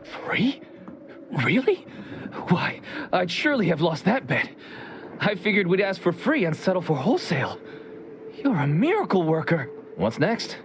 Free? Really? Why, I'd surely have lost that bet. I figured we'd ask for free and settle for wholesale. You're a miracle worker. What's next?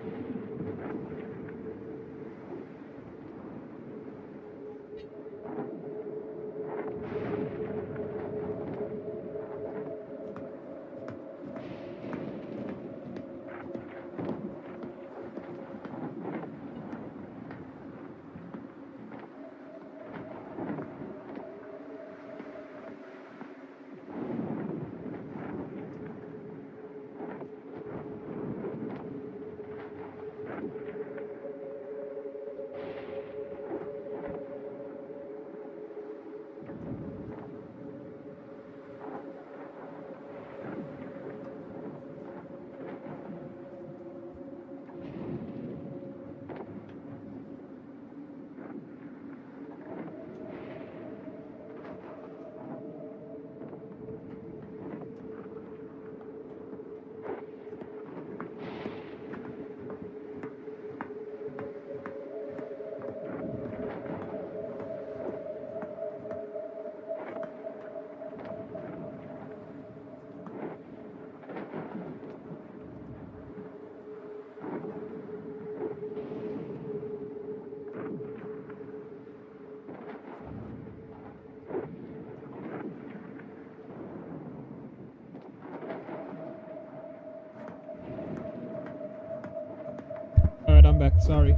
I'm back. Sorry.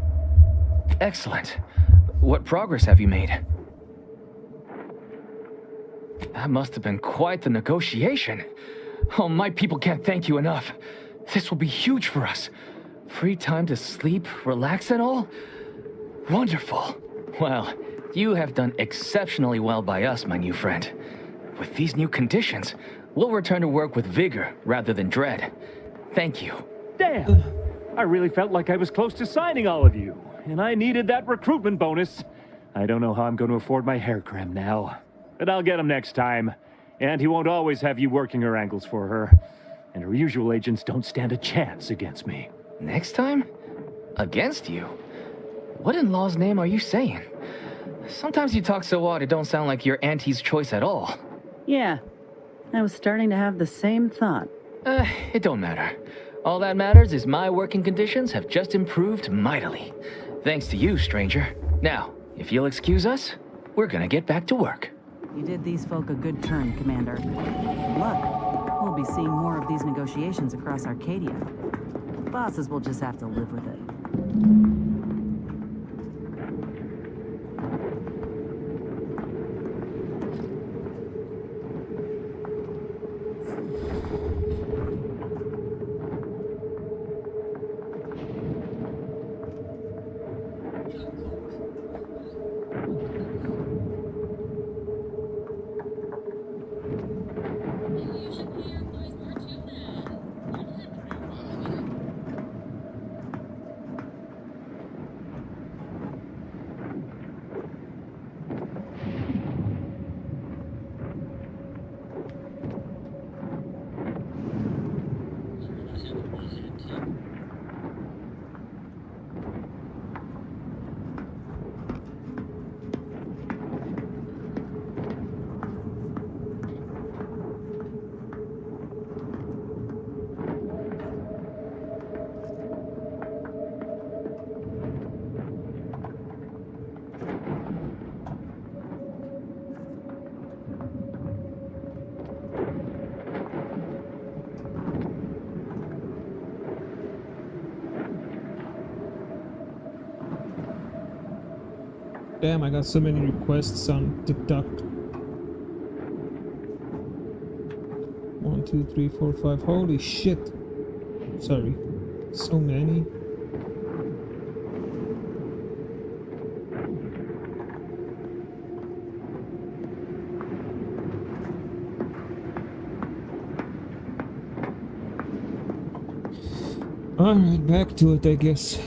Excellent. What progress have you made? That must have been quite the negotiation. Oh, my people can't thank you enough. This will be huge for us. Free time to sleep, relax and all? Wonderful. Well, you have done exceptionally well by us, my new friend. With these new conditions, we'll return to work with vigor rather than dread. Thank you. Damn! I really felt like I was close to signing all of you, and I needed that recruitment bonus. I don't know how I'm going to afford my hair cream now, but I'll get him next time. And he won't always have you working her angles for her. And her usual agents don't stand a chance against me. Next time? Against you? What in law's name are you saying? Sometimes you talk so odd it don't sound like you're Auntie's choice at all. Yeah, I was starting to have the same thought. It don't matter. All that matters is my working conditions have just improved mightily. Thanks to you, stranger. Now, if you'll excuse us, we're gonna get back to work. You did these folk a good turn, Commander. Look, we'll be seeing more of these negotiations across Arcadia. Bosses will just have to live with it. Damn, I got so many requests on TikTok. 1, 2, 3, 4, 5. Holy shit. Sorry. So many. Alright, back to it, I guess.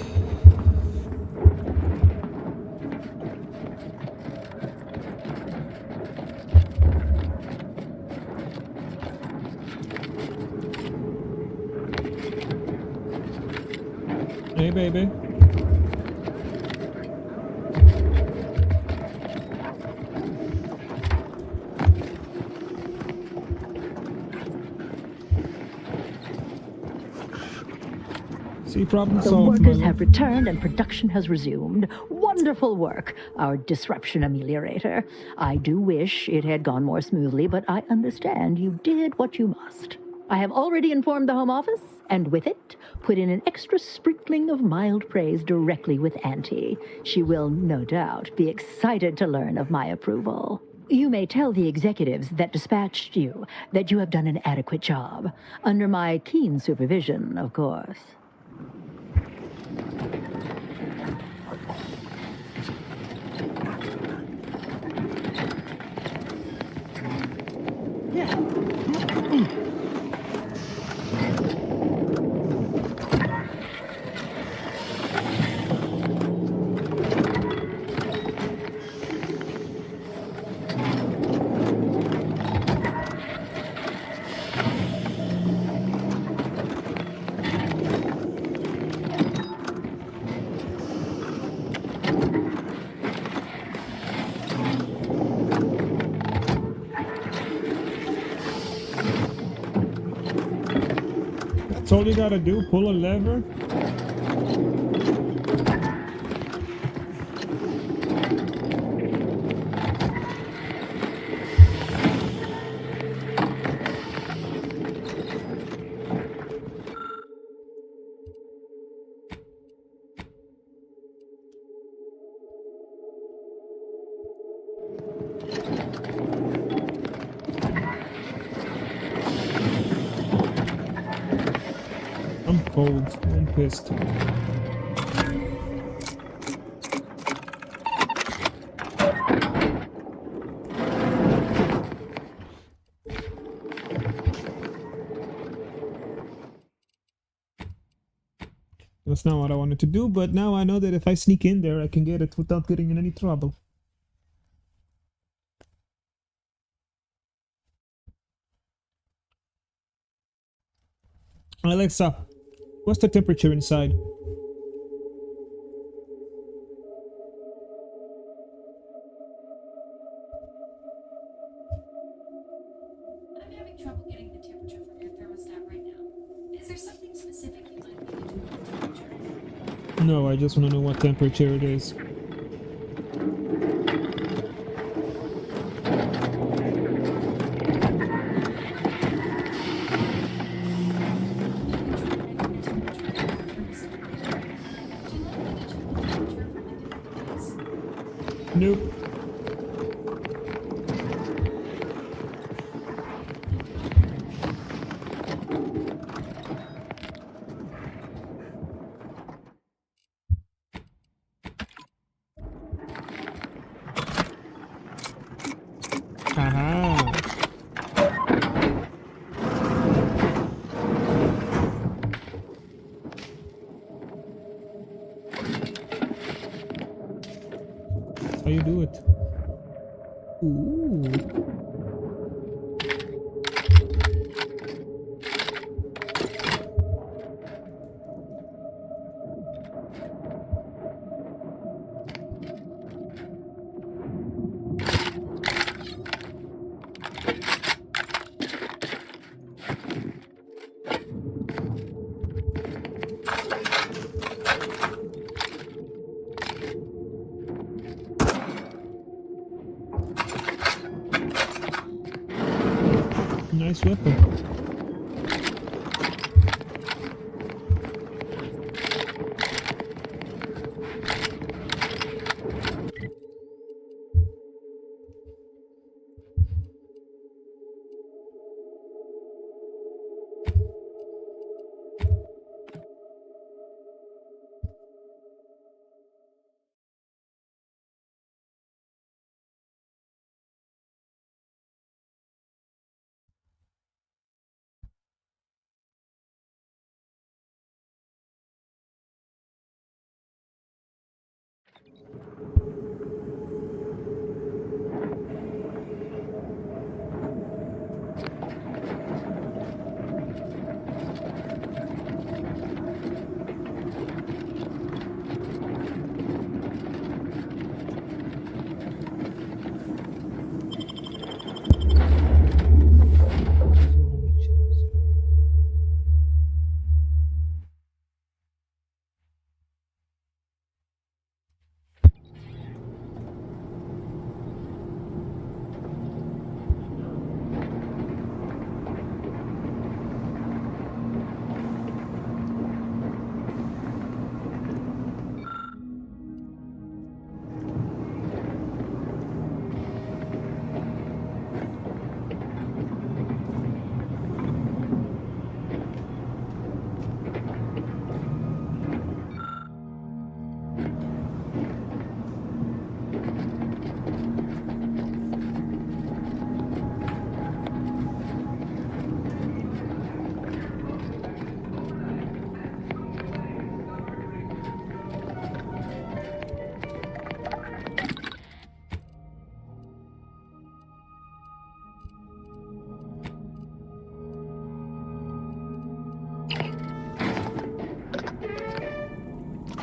Hey, baby. See, problem The solved. workers have returned and production has resumed. Wonderful work, our disruption ameliorator. I do wish it had gone more smoothly, but I understand you did what you must. I have already informed the Home Office, and with it, put in an extra sprinkling of mild praise directly with Auntie. She will, no doubt, be excited to learn of my approval. You may tell the executives that dispatched you that you have done an adequate job. Under my keen supervision, of course. That's all you gotta do, pull a lever. cold. I'm pissed. That's not what I wanted to do, but now I know that if I sneak in there, I can get it without getting in any trouble. Alexa, what's the temperature inside? I'm having trouble getting the temperature from your thermostat right now. Is there something specific you'd like me to do with the temperature? No, I just want to know what temperature it is. Nope. Aha. How you do it? Ooh. Nice weapon.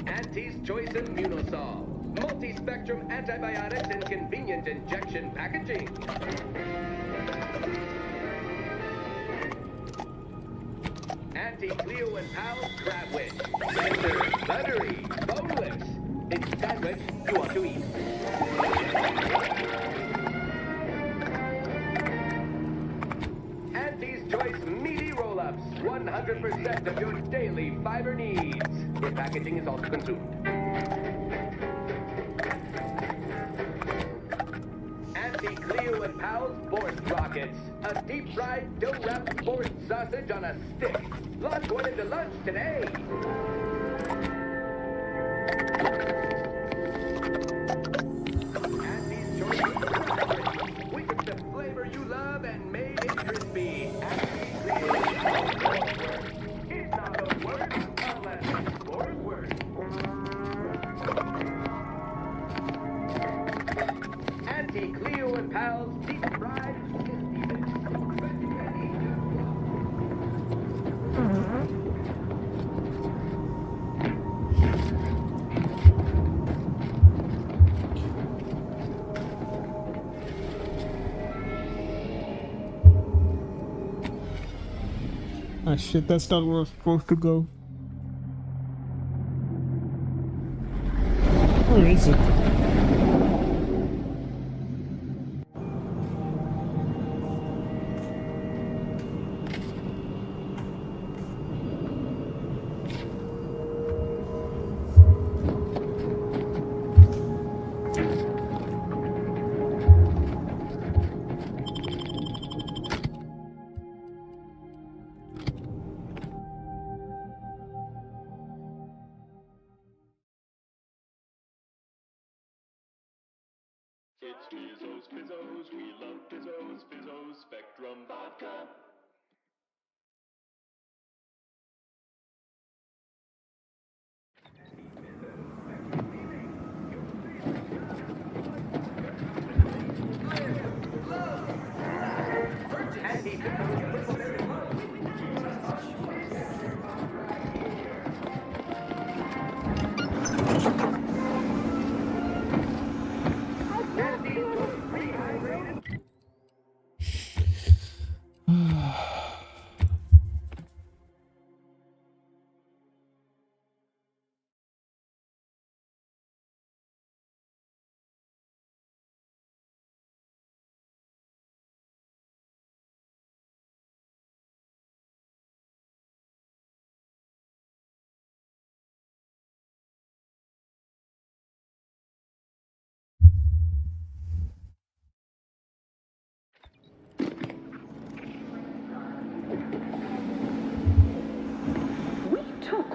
Auntie's Choice Immunosol. Multi-spectrum antibiotics in convenient injection packaging. Auntie Cleo and Pal's Crabwich. Tender, buttery, boneless. It's sandwich you want to eat. Auntie's Choice Meaty Roll-Ups. 100% of your daily fiber needs. If packaging is also consumed. Auntie Cleo and Pal's Borscht rockets. A deep-fried, dough-wrapped board sausage on a stick. Lot going into lunch today. Andy's choice of preference. We took the flavor you love and made it crispy. Andy's created it's not a word unless it's for word. Auntie Cleo and pals deep-fried Ah shit, that's not where we're supposed to go. Where is it? It's Fizzos, Fizzos, we love Fizzos, Fizzos, Spectrum Vodka.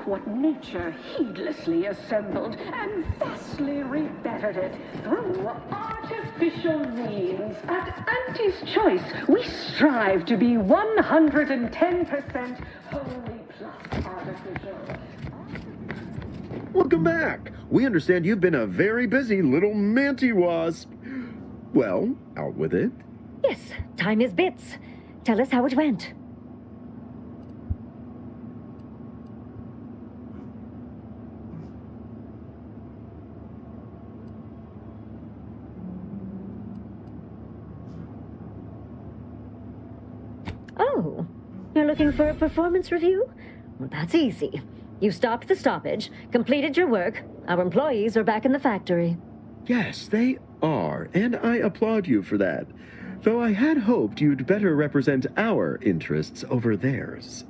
What nature heedlessly assembled and thusly rebettered it through artificial means. At Auntie's Choice, we strive to be 110% wholly plus artificial. Welcome back. We understand you've been a very busy little manty wasp. Well, out with it. Yes, time is bits. Tell us how it went. Oh, you're looking for a performance review? Well, that's easy. You stopped the stoppage, completed your work. Our employees are back in the factory. Yes, they are, and I applaud you for that. Though I had hoped you'd better represent our interests over theirs.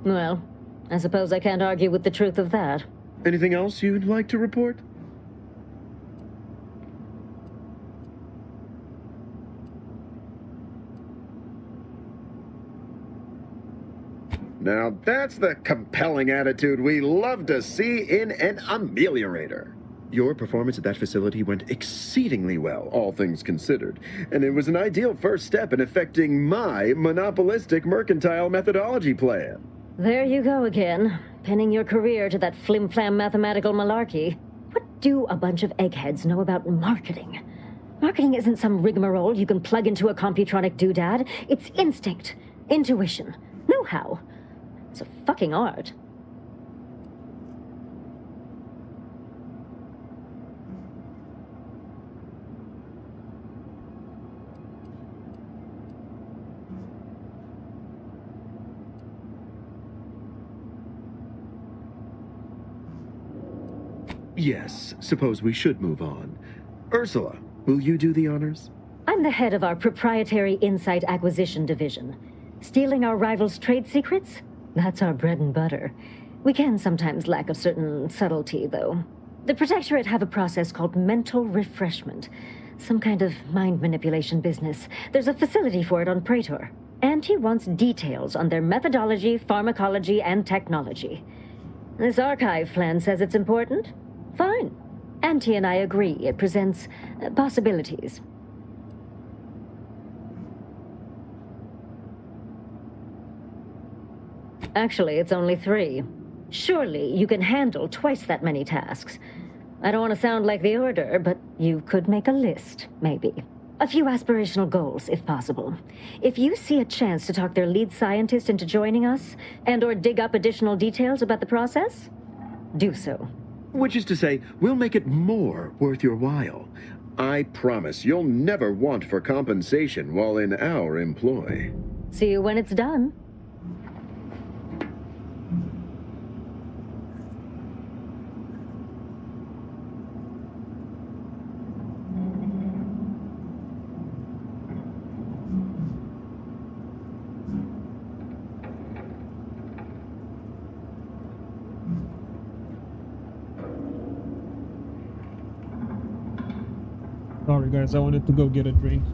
Well, I suppose I can't argue with the truth of that. Anything else you'd like to report? Now that's the compelling attitude we love to see in an ameliorator. Your performance at that facility went exceedingly well, all things considered, and it was an ideal first step in effecting my monopolistic mercantile methodology plan. There you go again, pinning your career to that flim-flam mathematical malarkey. What do a bunch of eggheads know about marketing? Marketing isn't some rigmarole you can plug into a computronic doodad. It's instinct, intuition, know-how. It's a fucking art. Yes, suppose we should move on. Ursula, will you do the honors? I'm the head of our proprietary insight acquisition division. Stealing our rivals' trade secrets? That's our bread and butter. We can sometimes lack a certain subtlety, though. The Protectorate have a process called mental refreshment. Some kind of mind manipulation business. There's a facility for it on Praetor. And he wants details on their methodology, pharmacology, and technology. This archive plan says it's important? Fine. Auntie and I agree it presents possibilities. Actually, it's only 3. Surely you can handle twice that many tasks. I don't want to sound like the Order, but you could make a list, maybe. A few aspirational goals, if possible. If you see a chance to talk their lead scientist into joining us, and/or dig up additional details about the process, do so. Which is to say, we'll make it more worth your while. I promise you'll never want for compensation while in our employ. See you when it's done. Sorry guys, I wanted to go get a drink.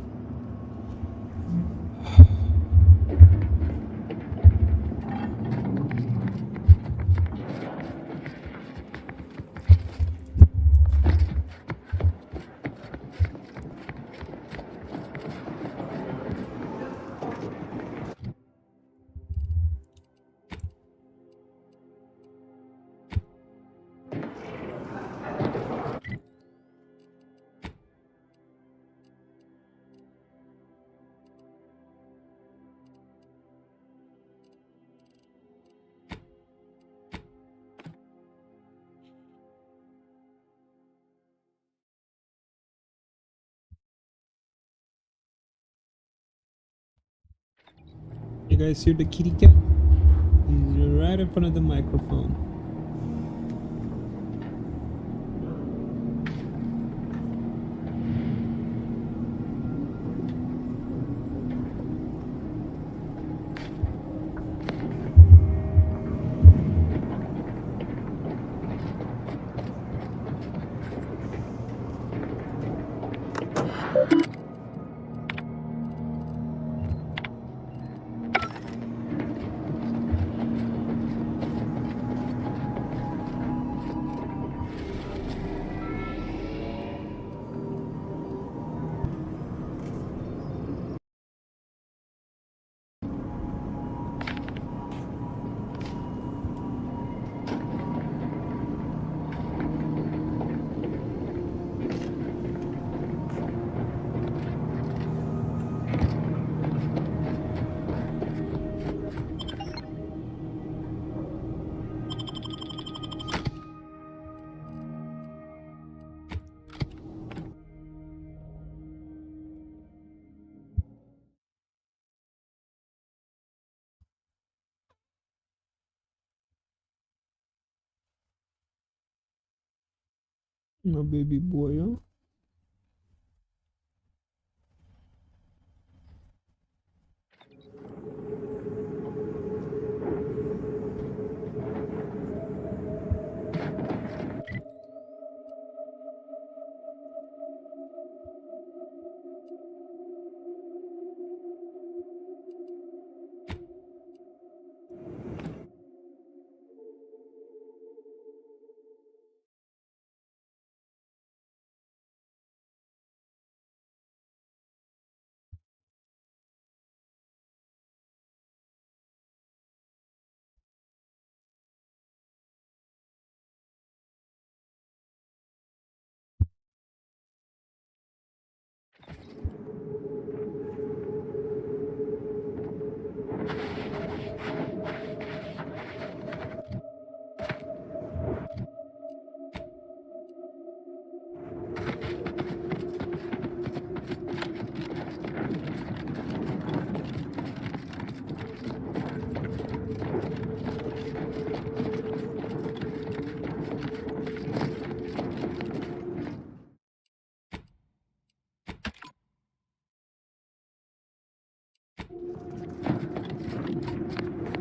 You guys hear the kitty cat? He's right in front of the microphone. My baby boy, huh?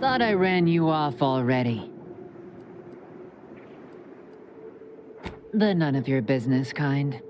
Thought I ran you off already. The none of your business kind.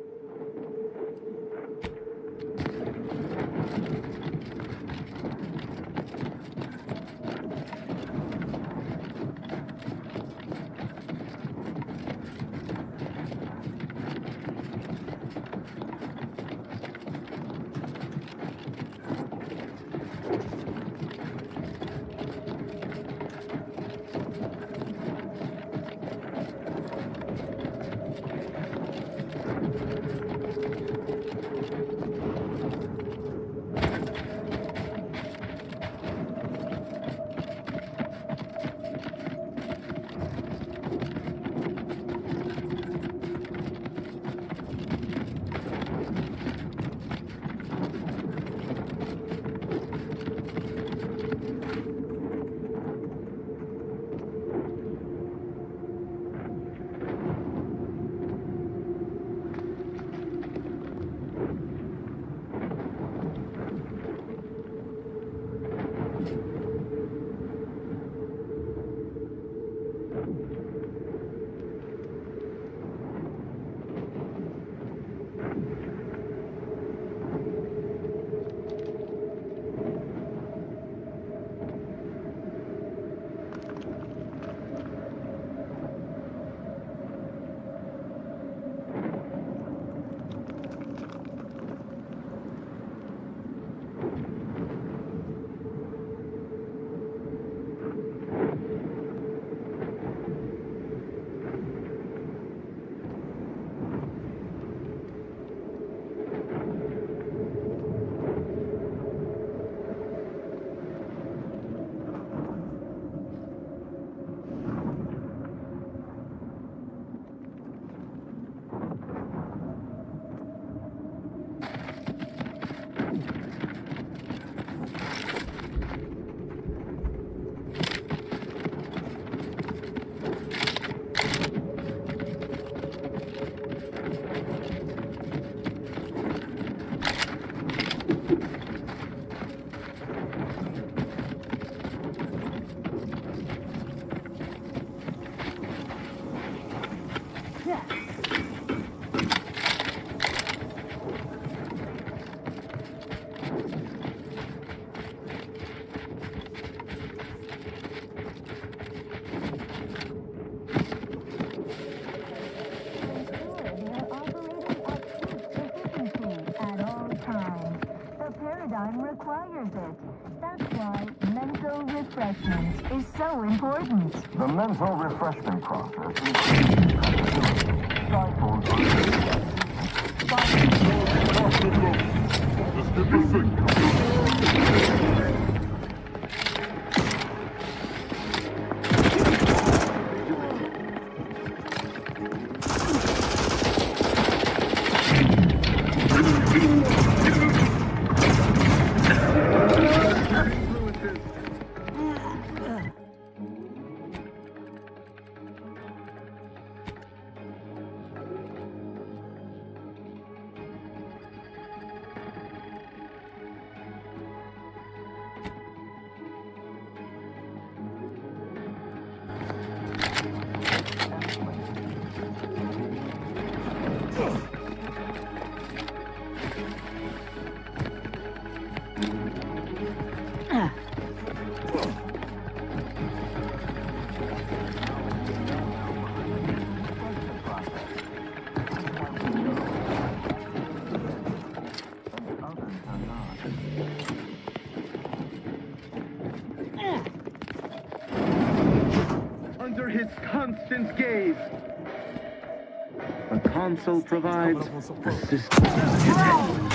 requires it. That's why mental refreshment is so important. The mental refreshment process under his constant gaze. The console provides the system.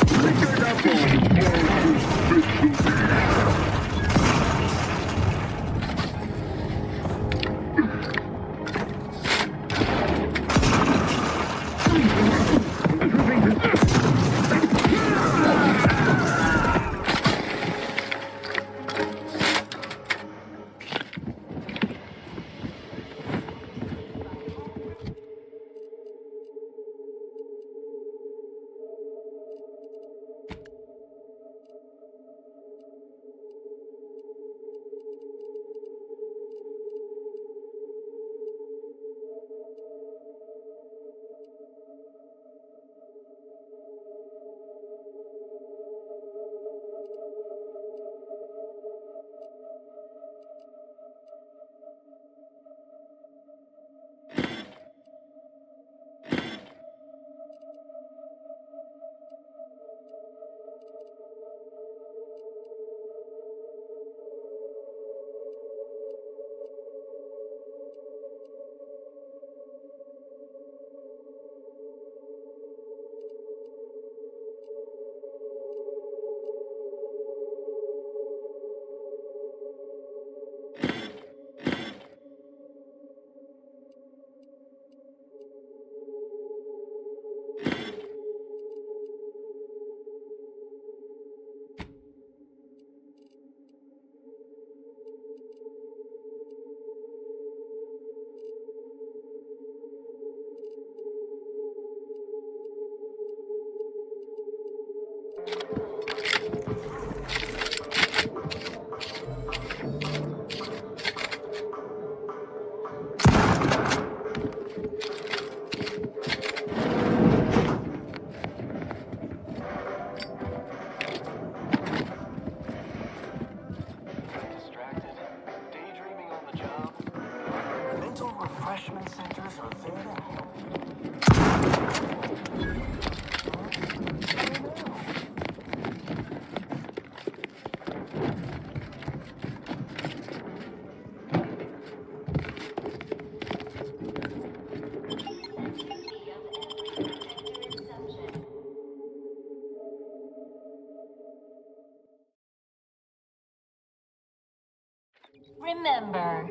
Remember,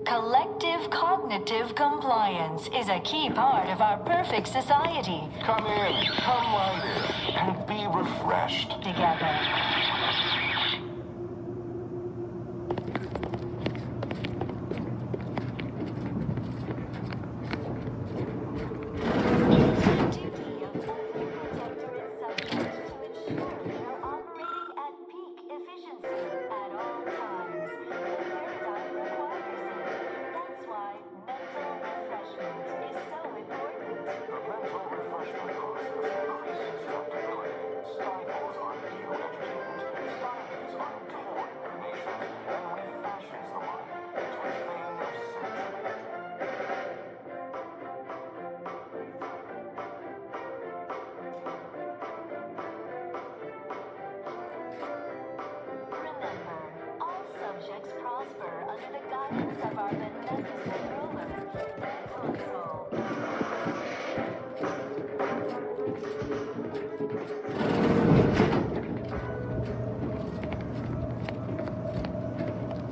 collective cognitive compliance is a key part of our perfect society. Come in, come right in, and be refreshed. Together.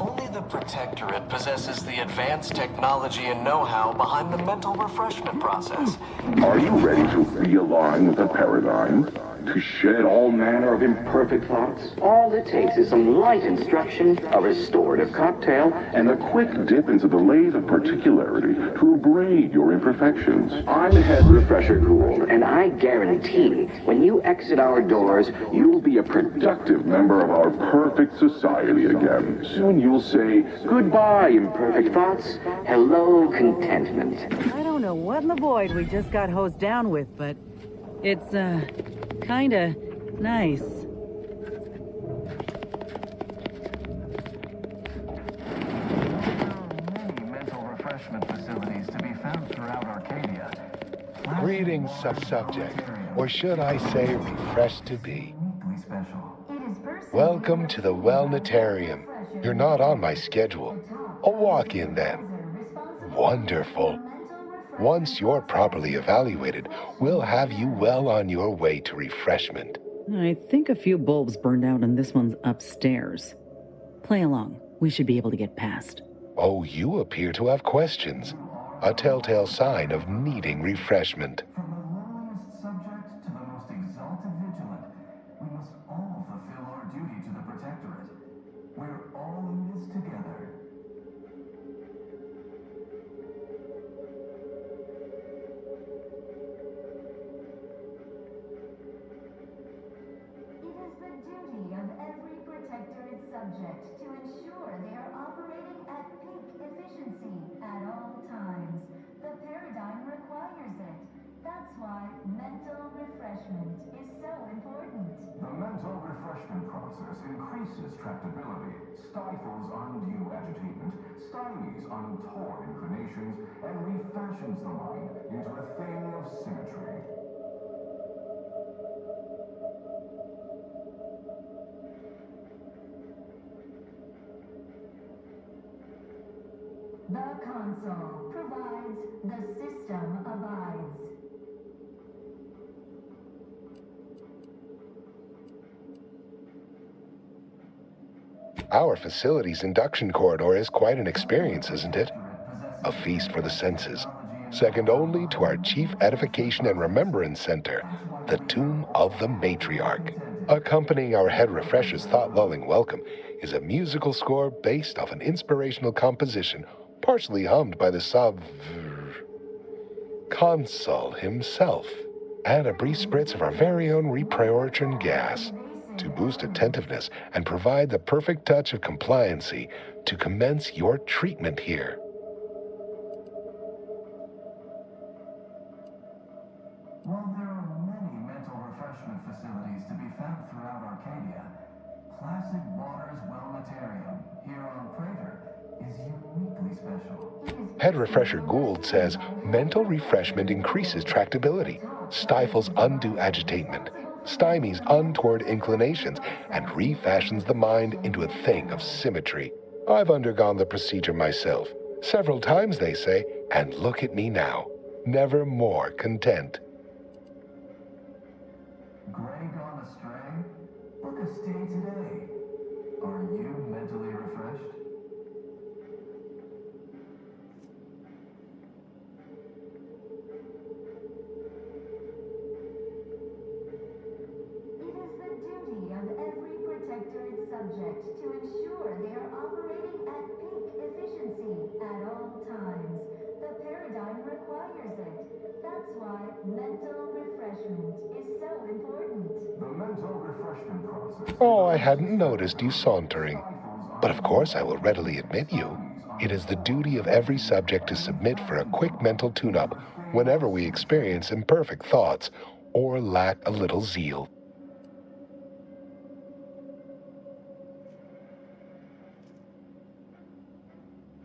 Only the Protectorate possesses the advanced technology and know-how behind the mental refreshment process. Are you ready to realign with the paradigm? To shed all manner of imperfect thoughts? All it takes is some light instruction, a restorative cocktail, And a quick dip into the lathe of particularity to abrade your imperfections. I'm Head Refresher Gould, and I guarantee when you exit our doors, you'll be a Productive member of our perfect society again. Soon you'll say, goodbye, imperfect thoughts. Hello, contentment. I don't know what in the void we just got hosed down with, but it's, kinda nice. Many mental refreshment facilities to be found throughout Arcadia. Greetings, sub-subject, or should I say refreshed to be. Welcome to the Wellnetarium. You're not on my schedule. A walk-in then. Wonderful. Once you're properly evaluated, we'll have you well on your way to refreshment. I think a few bulbs burned out and this one's upstairs. Play along. We should be able to get past. Oh, you appear to have questions. A telltale sign of needing refreshment. From the lowliest subject to the most exalted vigilant, we must all fulfill our duty to the Protectorate. We're all in this together. It is the duty of every Protectorate subject to ensure they are operating at peak efficiency at all times. The paradigm requires it. That's why mental refreshment is so important. The mental refreshment process increases tractability, stifles undue agitation, stymies untoward inclinations, and refashions the mind into a thing of symmetry. The console provides, the system abides. Our facility's induction corridor is quite an experience, isn't it? A feast for the senses, second only to our Chief Edification and Remembrance Center, the Tomb of the Matriarch. Accompanying our Head Refresher's thought-lulling welcome is a musical score based off an inspirational composition partially hummed by the Consul himself, and a brief spritz of our very own reprioritron gas to boost attentiveness and provide the perfect touch of compliancy to commence your treatment here. While there are many mental refreshment facilities to be found throughout Arcadia, Classic Waters Wellnetarium here on Prater is uniquely special. Head Refresher Gould says mental refreshment increases tractability, stifles undue agitation, stymies untoward inclinations, and refashions the mind into a thing of symmetry. I've undergone the procedure myself, several times they say, and look at me now, never more content. Grey gone astray? Book a stay today. Are you mentally refreshed? ensure they are operating at peak efficiency at all times. The paradigm requires it. That's why mental refreshment is so important. The mental refreshment process. Oh, I hadn't noticed you sauntering. But of course I will readily admit you. It is the duty of every subject to submit for a quick mental tune-up whenever we experience imperfect thoughts or lack a little zeal.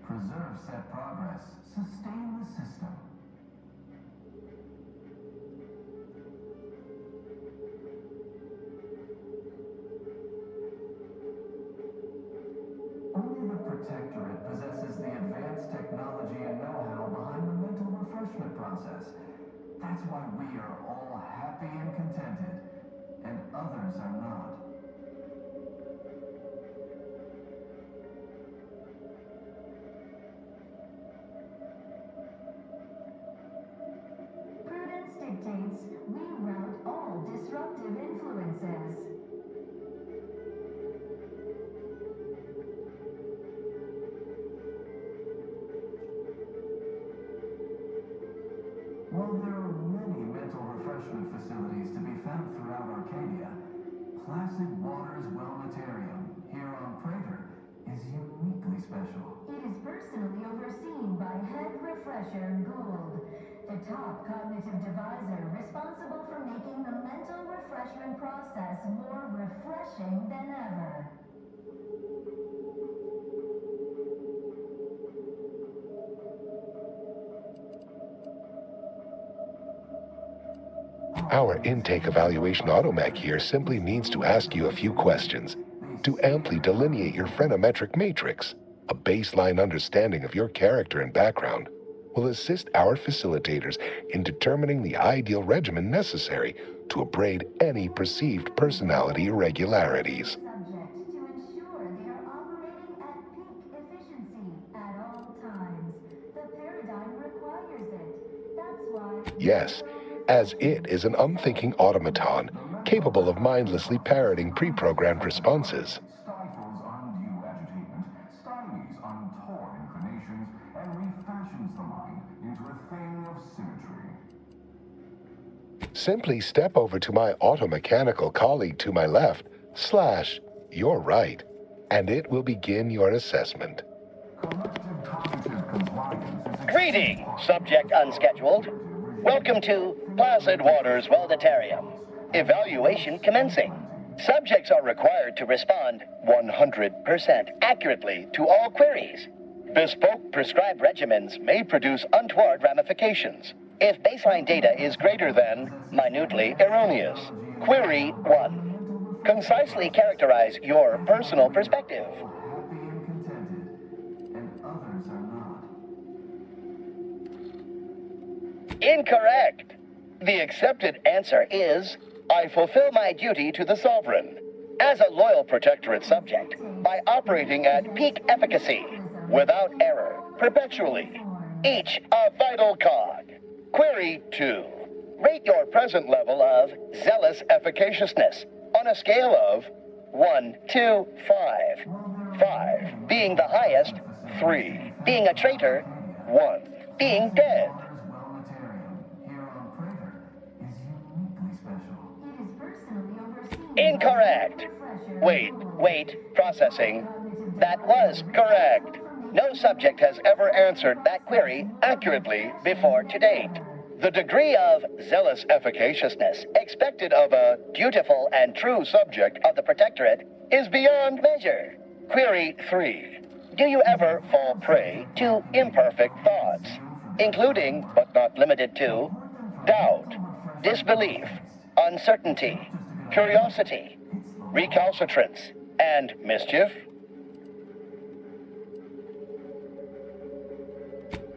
Preserve set progress. Sustain the system. Only the Protectorate possesses the advanced technology and know-how behind the mental refreshment process. That's why we are all happy and contented, and others are not. Prudence dictates we rout all disruptive influences. While there are many mental refreshment facilities to be found throughout Arcadia, Placid Waters Wellnetarium here on Prater is uniquely special. It is personally overseen by Head Refresher Gould, the top cognitive deviser responsible for making the mental refreshment process more refreshing than ever. Our intake evaluation automech here simply needs to ask you a few questions to amply delineate your phreноmetric matrix. A baseline understanding of your character and background will assist our facilitators in determining the ideal regimen necessary to abrade any perceived personality irregularities. Subject to ensure they are operating at peak efficiency at all times. The paradigm requires it. That's why... Yes, as it is an unthinking automaton capable of mindlessly parroting pre-programmed responses. Stifles undue agitation, stymies untoward inclinations, and refashions the mind into a thing of symmetry. Simply step over to my automechanical colleague to my left, / your right, and it will begin your assessment. Collective cognitive compliance is... Greetings, subject unscheduled. Welcome to Placid Waters Wellnetarium. Evaluation commencing. Subjects are required to respond 100% accurately to all queries. Bespoke prescribed regimens may produce untoward ramifications if baseline data is greater than minutely erroneous. Query 1. Concisely characterize your personal perspective. Happy and contented, and others are not. Incorrect. The accepted answer is, I fulfill my duty to the Sovereign as a loyal Protectorate subject by operating at peak efficacy, without error, perpetually. Each a vital cog. Query 2. Rate your present level of zealous efficaciousness on a scale of 1 to 5. 5 being the highest, 3 being a traitor, 1 being dead. Incorrect. Wait, processing. That was correct. No subject has ever answered that query accurately before to date. The degree of zealous efficaciousness expected of a dutiful and true subject of the Protectorate is beyond measure. Query 3. Do you ever fall prey to imperfect thoughts, including, but not limited to, doubt, disbelief, uncertainty, curiosity, recalcitrance, and mischief?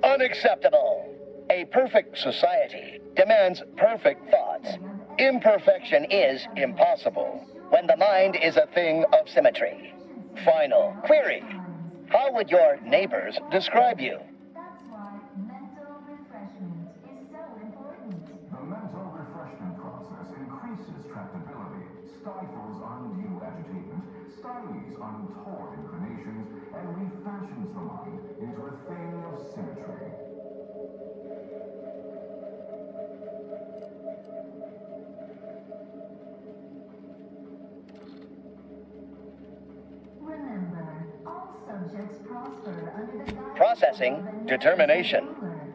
Unacceptable. A perfect society demands perfect thoughts. Imperfection is impossible when the mind is a thing of symmetry. Final query. How would your neighbors describe you? That's why mental refreshment is so important. The mental refreshment process increases tractability, stifles undue agitation, stymies untoward inclinations and refashions the mind into a thing of symmetry. Remember, all subjects prosper under the guidance Processing determination.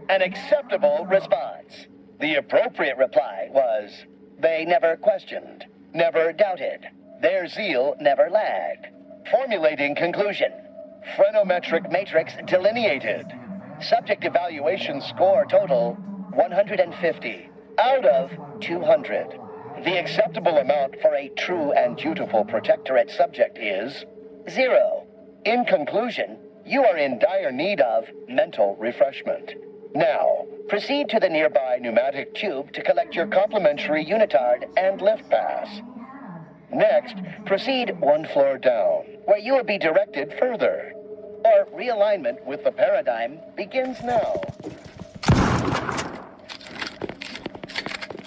An acceptable response. The appropriate reply was, they never questioned, never doubted. Their zeal never lagged. Formulating conclusion. Phrenometric matrix delineated. Subject evaluation score total 150 out of 200. The acceptable amount for a true and dutiful protectorate subject is 0. In conclusion, you are in dire need of mental refreshment. Now, proceed to the nearby pneumatic tube to collect your complimentary unitard and lift pass. Next, proceed one floor down, where you will be directed further. Or realignment with the paradigm begins now.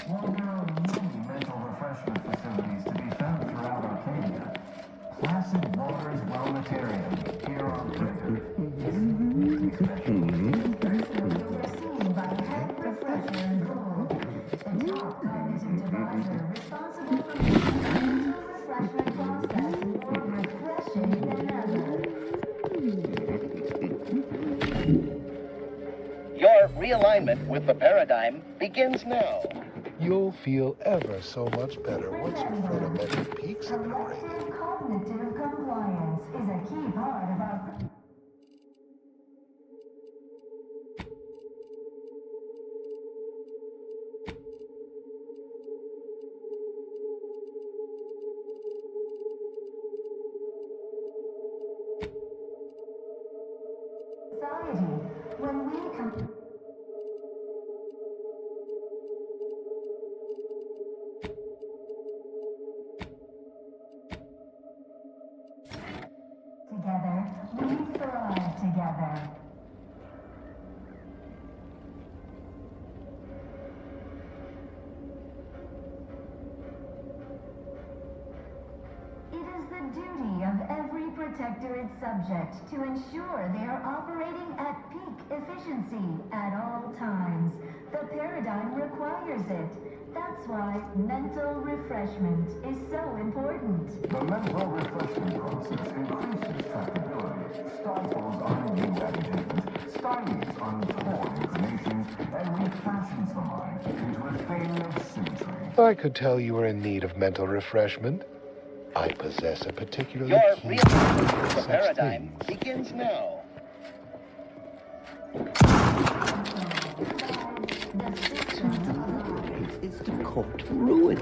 While there are many mental refreshment facilities to be found throughout Arcadia, Placid Waters Wellnetarian here on Twitter overseen by head refresher and gold, the top cognitive divisor responsible for making the mental refreshment process more refreshing than ever. Your realignment with the paradigm begins now. You'll feel ever so much better once your phrenometric peaks have been raised. Collective cognitive compliance is a key part of our... society. When we come... Together, we thrive together. It is the duty of every protectorate subject to ensure they are operating at peak efficiency at all times. The paradigm requires it. That's why mental refreshment is so important. The mental refreshment process increases tractability, stifles undue agitation, stymies untorn inclinations, and refashions the mind into a thing of symmetry. I could tell you were in need of mental refreshment. I possess a particularly Your keen realignment with the such paradigm things. begins now. Is the court ruined?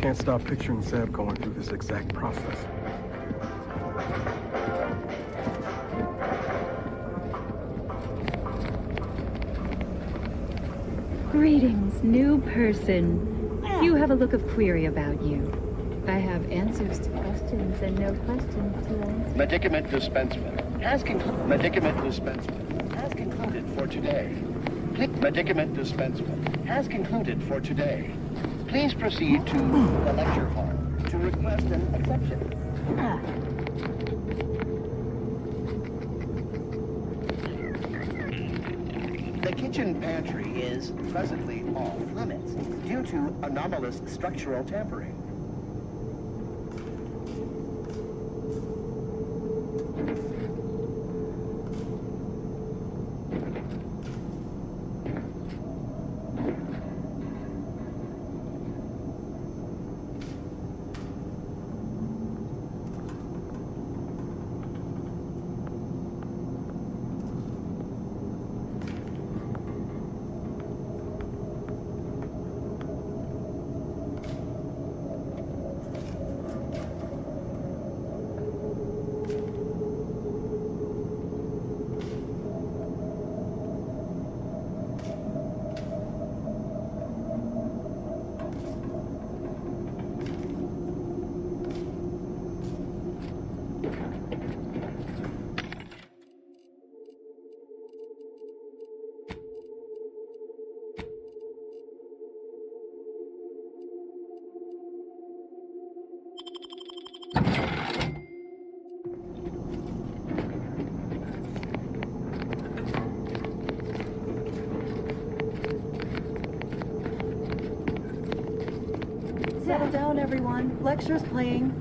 Can't stop picturing Zeb going through this exact process. Greetings, new person. You have a look of query about you. I have answers to questions and no questions to answer. Medicament dispensement has concluded for today. Medicament dispensement has concluded for today. Please proceed to the lecture hall to request an exception. The kitchen pantry is presently off limits due to anomalous structural tampering. Settle down, everyone. Lecture's playing.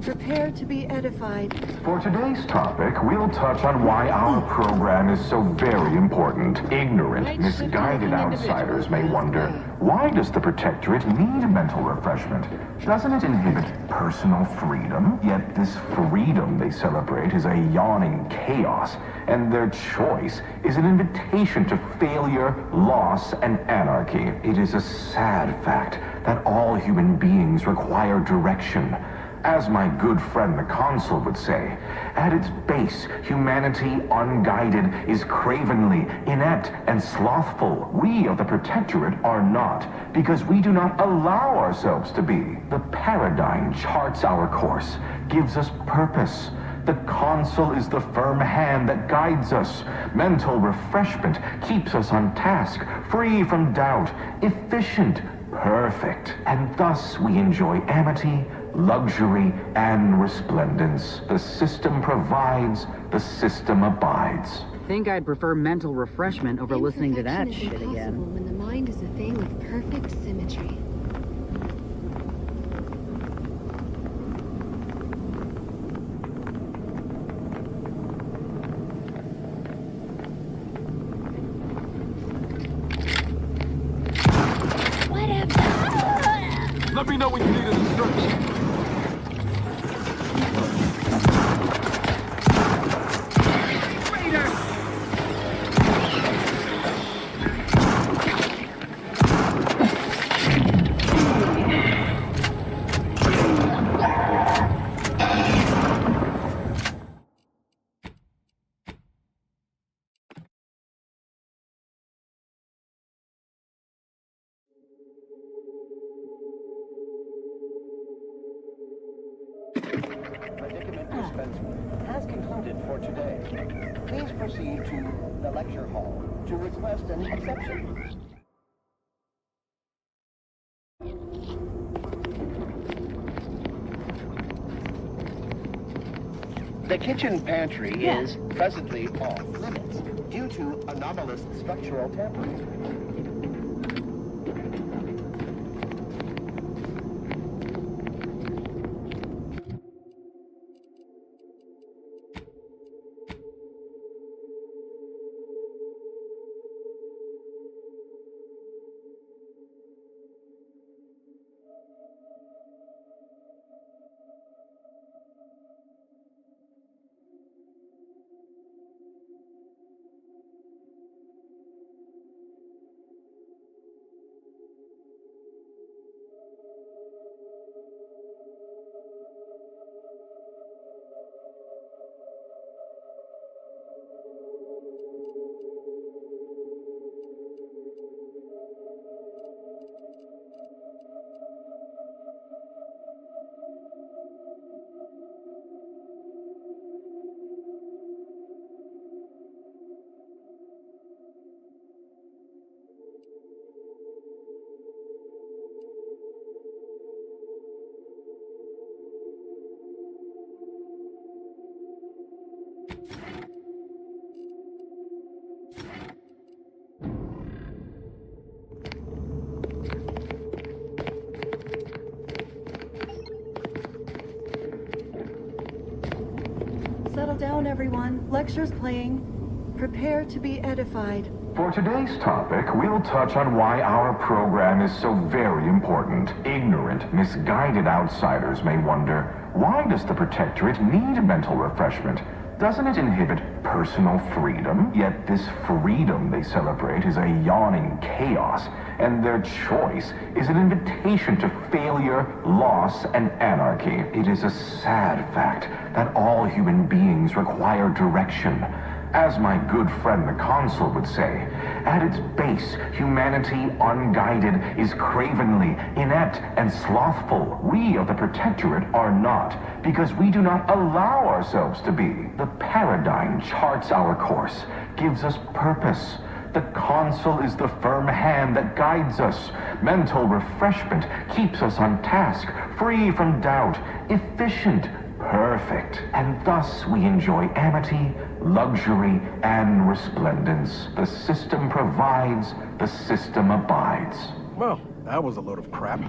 Prepare to be edified. For today's topic, we'll touch on why our program is so very important. Ignorant, misguided outsiders may wonder, why does the Protectorate need mental refreshment? Doesn't it inhibit personal freedom? Yet this freedom they celebrate is a yawning chaos, and their choice is an invitation to failure, loss, and anarchy. It is a sad fact that all human beings require direction. As my good friend the Consul would say, at its base, humanity unguided is cravenly, inept, and slothful. We of the Protectorate are not, because we do not allow ourselves to be. The paradigm charts our course, gives us purpose. The Consul is the firm hand that guides us. Mental refreshment keeps us on task, free from doubt, efficient, perfect. And thus we enjoy amity, luxury, and resplendence. The system provides, the system abides. Think I'd prefer mental refreshment over listening to that shit again. When the mind is a thing with perfect symmetry. Let me know when you need an instruction. Has concluded for today. Please proceed to the lecture hall to request an exception. The kitchen pantry is presently off limits due to anomalous structural tampering. Settle down, everyone. Lecture's playing. Prepare to be edified. For today's topic, we'll touch on why our program is so very important. Ignorant, misguided outsiders may wonder, why does the Protectorate need mental refreshment? Doesn't it inhibit personal freedom? Yet this freedom they celebrate is a yawning chaos, and their choice is an invitation to failure, loss, and anarchy. It is a sad fact that all human beings require direction. As my good friend the Consul would say, at its base, humanity unguided is cravenly, inept, and slothful. We of the Protectorate are not, because we do not allow ourselves to be. The paradigm charts our course, gives us purpose. The Consul is the firm hand that guides us. Mental refreshment keeps us on task, free from doubt, efficient, perfect. And thus we enjoy amity, luxury, and resplendence. The system provides, the system abides. Well, that was a load of crap.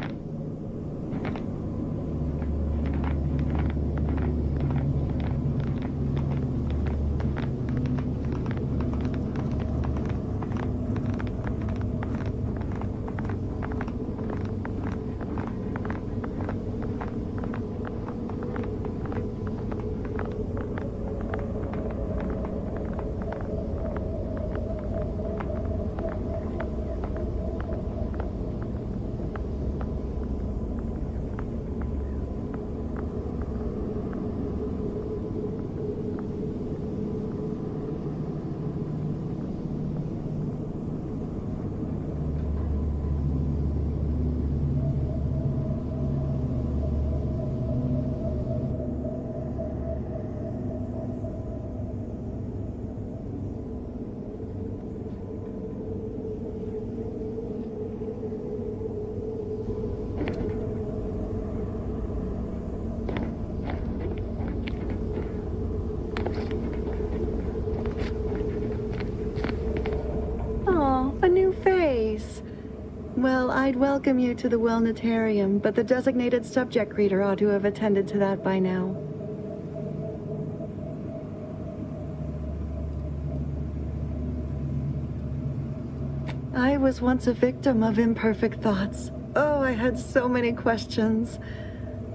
A new face. Well, I'd welcome you to the Wellnetarium, but the designated subject reader ought to have attended to that by now. I was once a victim of imperfect thoughts. Oh, I had so many questions.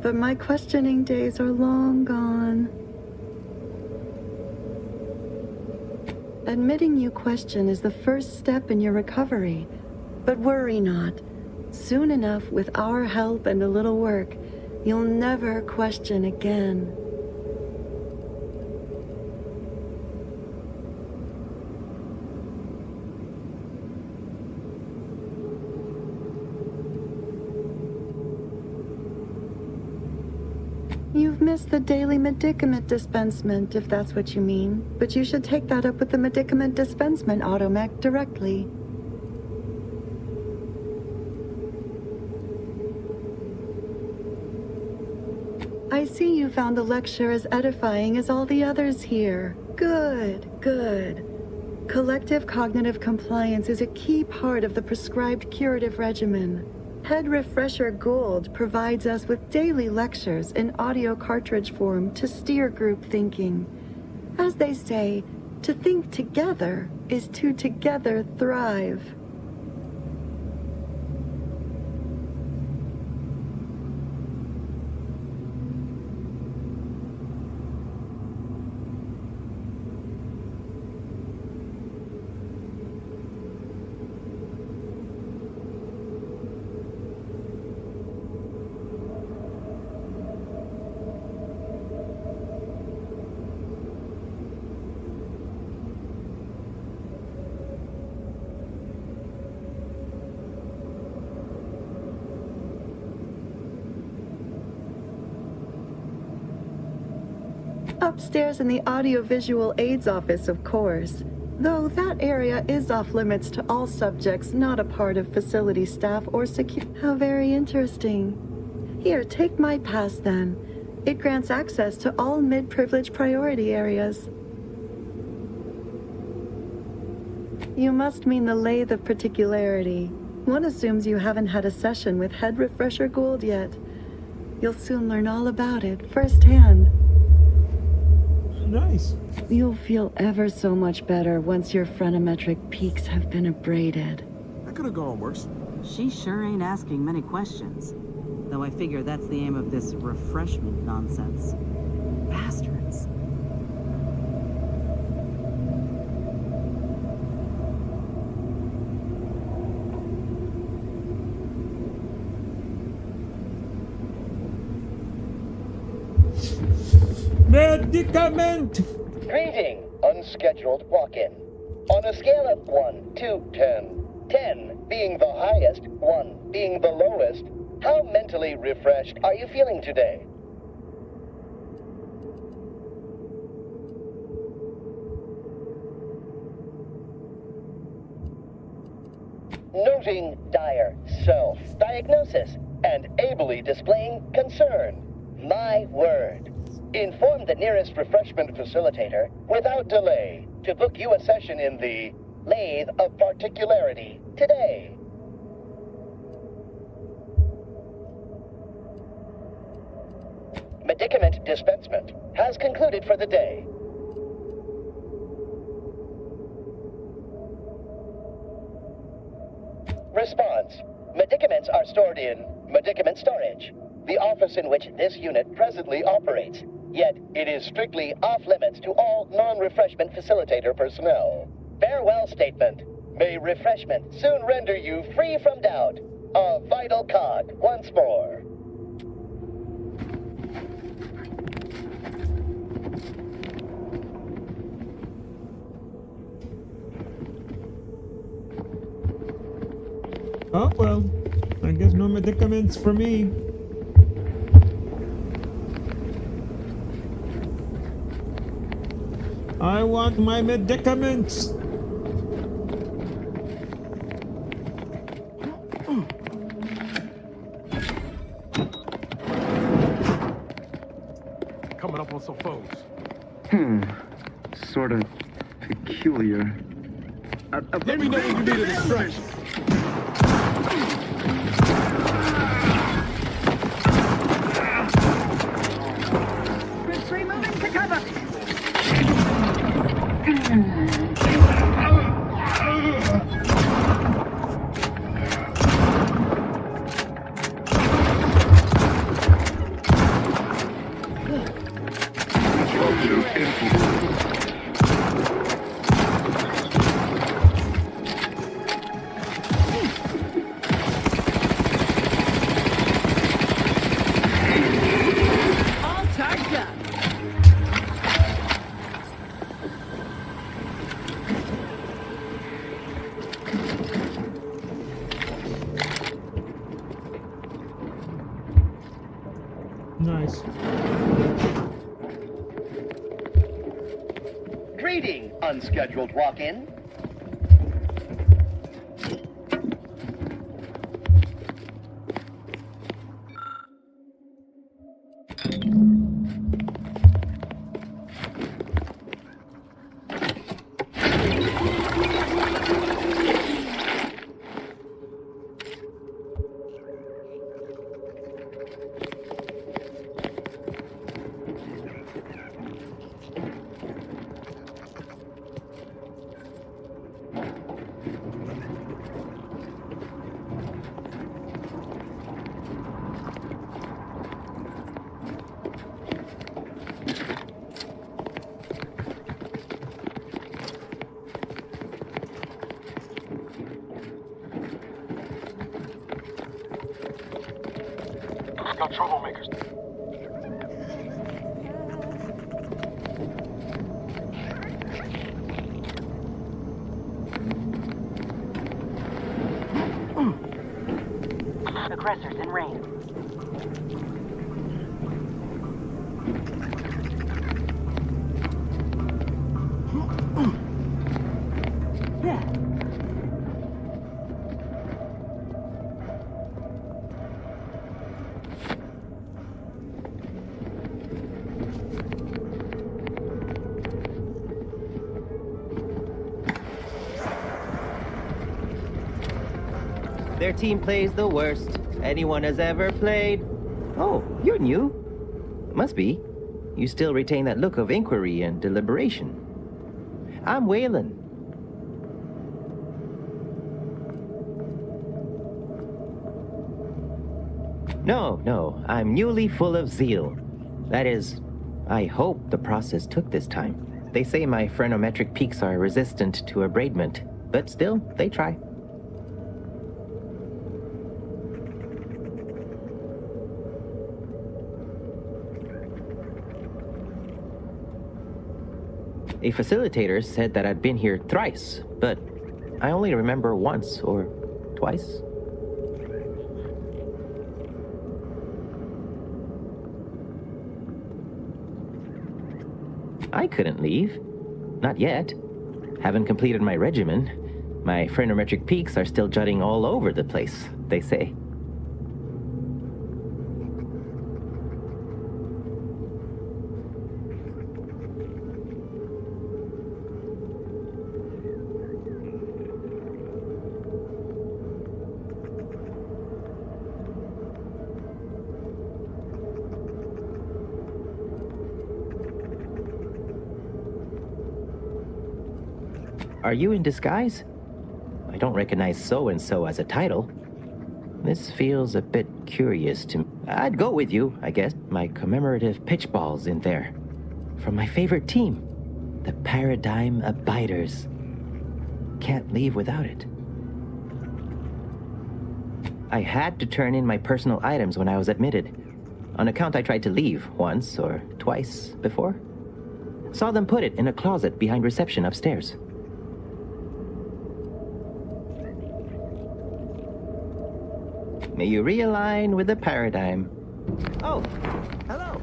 But my questioning days are long gone. Admitting you question is the first step in your recovery. But worry not. Soon enough, with our help and a little work, you'll never question again. You've missed the daily medicament dispensement, if that's what you mean. But you should take that up with the medicament dispensement automech directly. I see you found the lecture as edifying as all the others here. Good, good. Collective cognitive compliance is a key part of the prescribed curative regimen. Head Refresher Gould provides us with daily lectures in audio cartridge form to steer group thinking. As they say, to think together is to together thrive. Upstairs in the audiovisual aids office, of course. Though that area is off limits to all subjects not a part of facility staff or security. How very interesting. Here, take my pass then. It grants access to all mid-privilege priority areas. You must mean the lathe of particularity. One assumes you haven't had a session with Head Refresher Gould yet. You'll soon learn all about it firsthand. Nice. You'll feel ever so much better once your phreноmetric peaks have been abraded. That could have gone worse. She sure ain't asking many questions. Though I figure that's the aim of this refreshment nonsense. Bastards. Medicament! Greeting, unscheduled walk-in. On a scale of 1 to 10, 10 being the highest, 1 being the lowest, how mentally refreshed are you feeling today? Noting dire self-diagnosis and ably displaying concern. My word. Inform the nearest refreshment facilitator without delay to book you a session in the Lathe of Particularity today. Medicament dispensement has concluded for the day. Response. Medicaments are stored in medicament storage, the office in which this unit presently operates. Yet, it is strictly off-limits to all non-refreshment facilitator personnel. Farewell statement. May refreshment soon render you free from doubt. A vital cog once more. Oh, well. I guess no medicaments for me. I want my medicaments! Coming up on some foes. Sort of peculiar. Let me know when you need a distraction. Retreat moving to cover. Nice. Greeting, unscheduled walk-in. Got troublemakers. Aggressors in range. Their team plays the worst anyone has ever played. Oh, you're new. Must be. You still retain that look of inquiry and deliberation. I'm Waylon. No, I'm newly full of zeal. That is, I hope the process took this time. They say my phrenometric peaks are resistant to abradement, but still, they try. A facilitator said that I'd been here thrice, but I only remember once or twice. I couldn't leave. Not yet. Haven't completed my regimen. My phrenometric peaks are still jutting all over the place, they say. Are you in disguise? I don't recognize so-and-so as a title. This feels a bit curious to me. I'd go with you, I guess. My commemorative pitch ball's in there. From my favorite team, the Paradigm Abiders. Can't leave without it. I had to turn in my personal items when I was admitted. On account I tried to leave once or twice before. Saw them put it in a closet behind reception upstairs. May you realign with the paradigm. Oh, hello.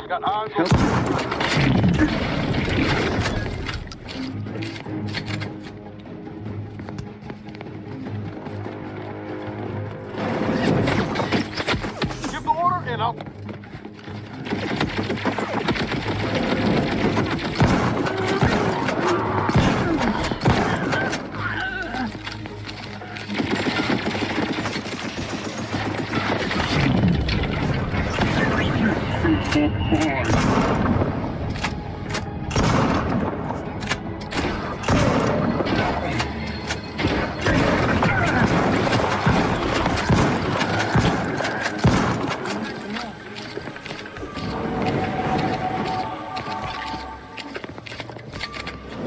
Got eyes on... Give the order and I'll...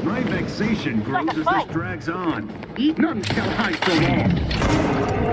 My vexation grows as this drags on. None shall hide so long.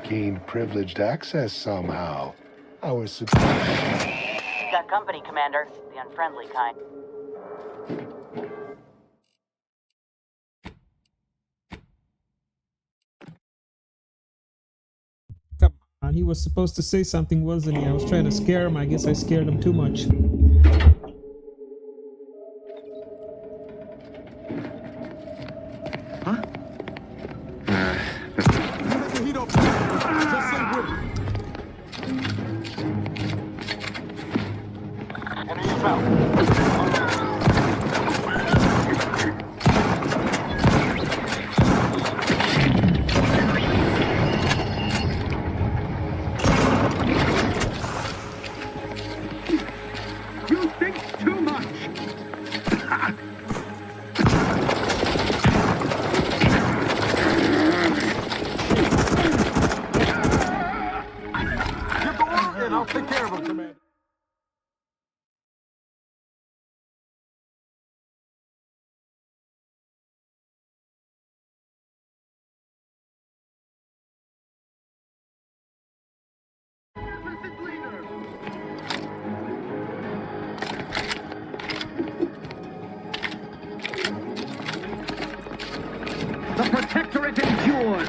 gained privileged access somehow. I was supposed. You got company, Commander. The unfriendly kind. Come on, he was supposed to say something, wasn't he? I was trying to scare him. I guess I scared him too much. You think too much! Give the order and I'll take care of him, Commander. The Protectorate endures!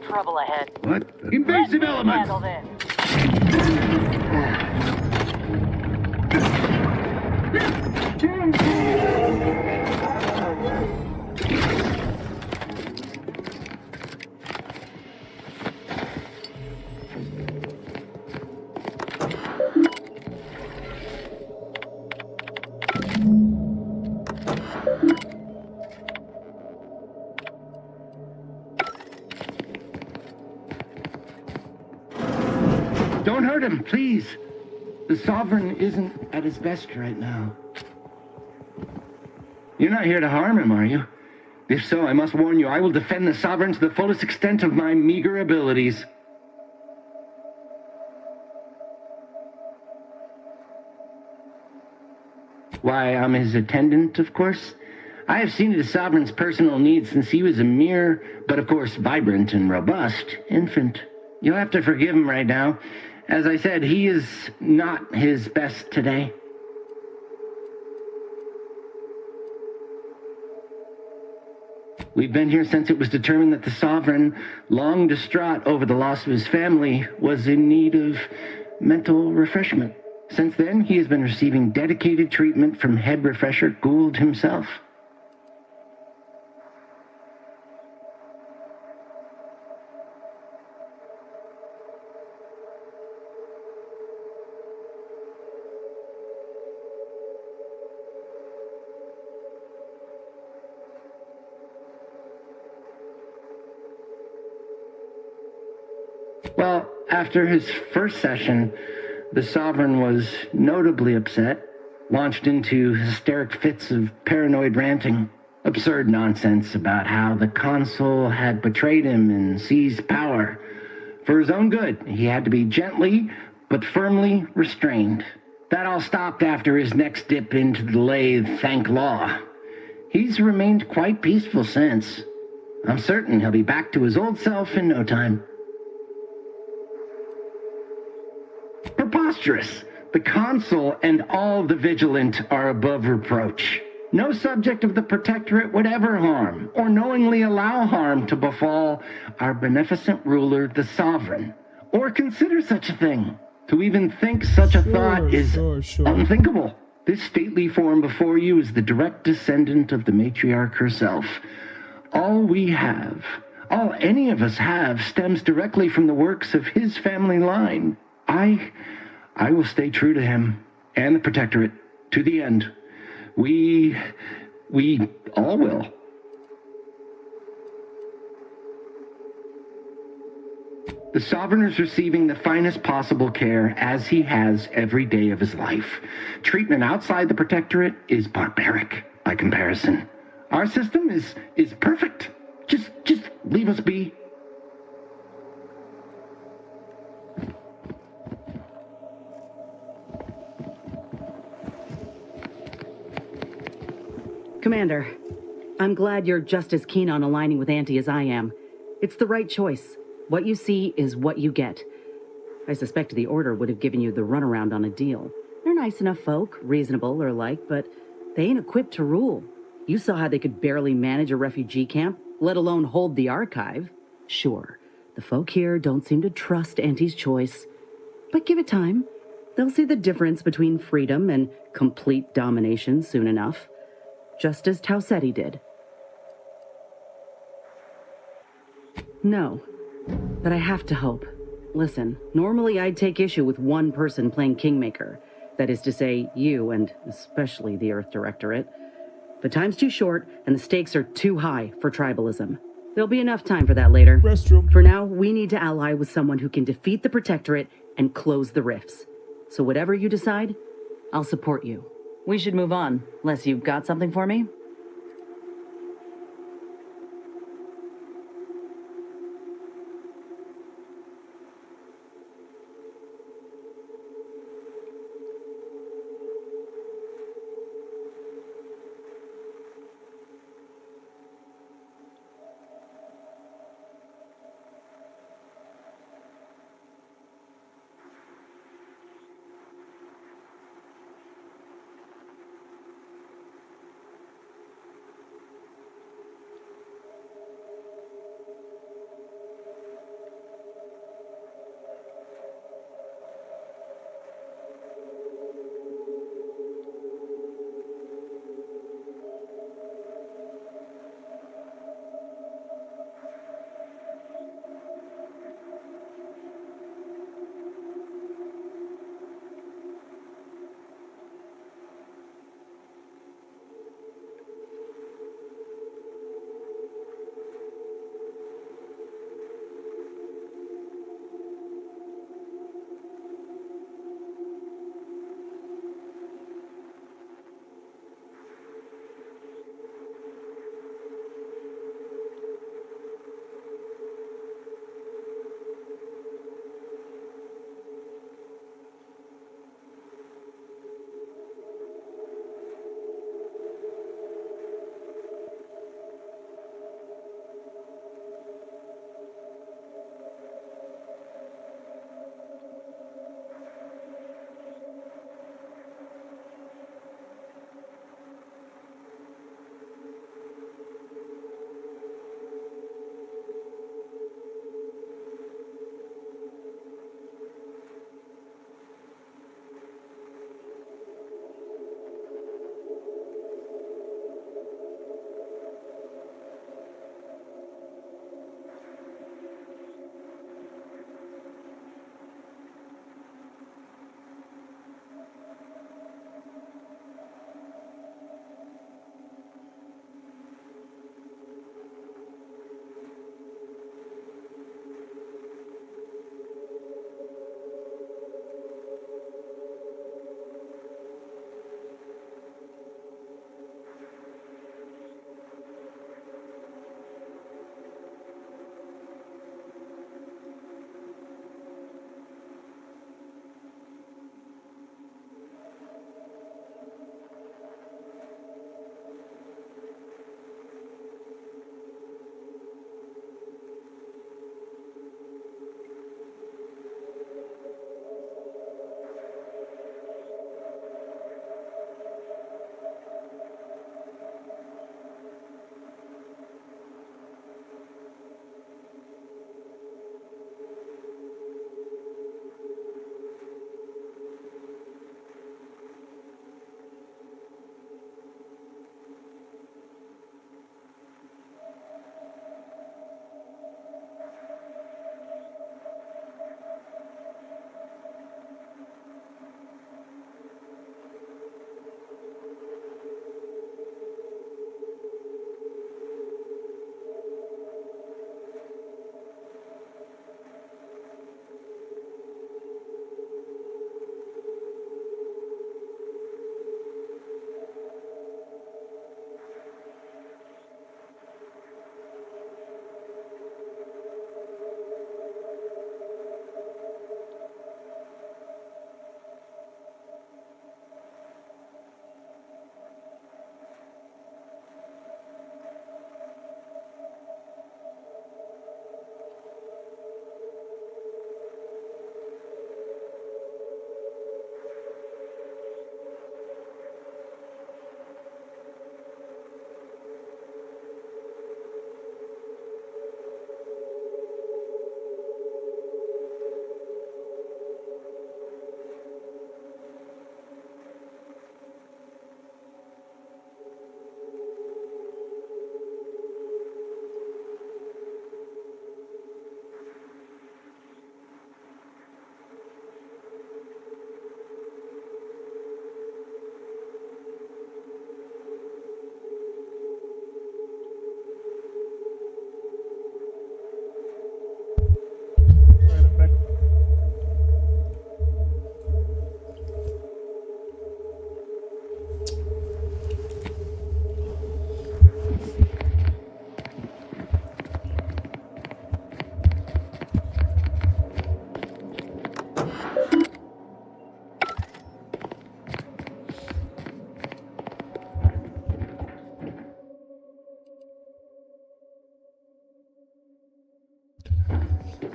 Trouble ahead. What? Invasive elements! Handle this. hurt him, please. The Sovereign isn't at his best right now. You're not here to harm him, are you? If so, I must warn you, I will defend the Sovereign to the fullest extent of my meager abilities. Why, I'm his attendant, of course. I have seen to the Sovereign's personal needs since he was a mere, but of course vibrant and robust, infant. You'll have to forgive him right now. As I said, he is not his best today. We've been here since it was determined that the Sovereign, long distraught over the loss of his family, was in need of mental refreshment. Since then, he has been receiving dedicated treatment from head refresher Gould himself. Well, after his first session, the Sovereign was notably upset, launched into hysteric fits of paranoid ranting, absurd nonsense about how the Consul had betrayed him and seized power. For his own good, he had to be gently but firmly restrained. That all stopped after his next dip into the lathe, thank law. He's remained quite peaceful since. I'm certain he'll be back to his old self in no time. Preposterous! The Consul and all the Vigilant are above reproach. No subject of the Protectorate would ever harm, or knowingly allow harm to befall our beneficent ruler, the Sovereign, or consider such a thing. To even think such a thought is unthinkable. This stately form before you is the direct descendant of the matriarch herself. All we have, all any of us have, stems directly from the works of his family line. I will stay true to him and the Protectorate to the end. We all will. The Sovereign is receiving the finest possible care, as he has every day of his life. Treatment outside the Protectorate is barbaric by comparison. Our system is perfect. Just leave us be. Commander, I'm glad you're just as keen on aligning with Auntie as I am. It's the right choice. What you see is what you get. I suspect the Order would have given you the runaround on a deal. They're nice enough folk, reasonable or like, but they ain't equipped to rule. You saw how they could barely manage a refugee camp, let alone hold the archive. Sure, the folk here don't seem to trust Auntie's choice, but give it time. They'll see the difference between freedom and complete domination soon enough. Just as Tausetti did. No, but I have to hope. Listen, normally I'd take issue with one person playing Kingmaker. That is to say, you and especially the Earth Directorate. But time's too short and the stakes are too high for tribalism. There'll be enough time for that later. Restroom. For now, we need to ally with someone who can defeat the Protectorate and close the rifts. So whatever you decide, I'll support you. We should move on, unless you've got something for me.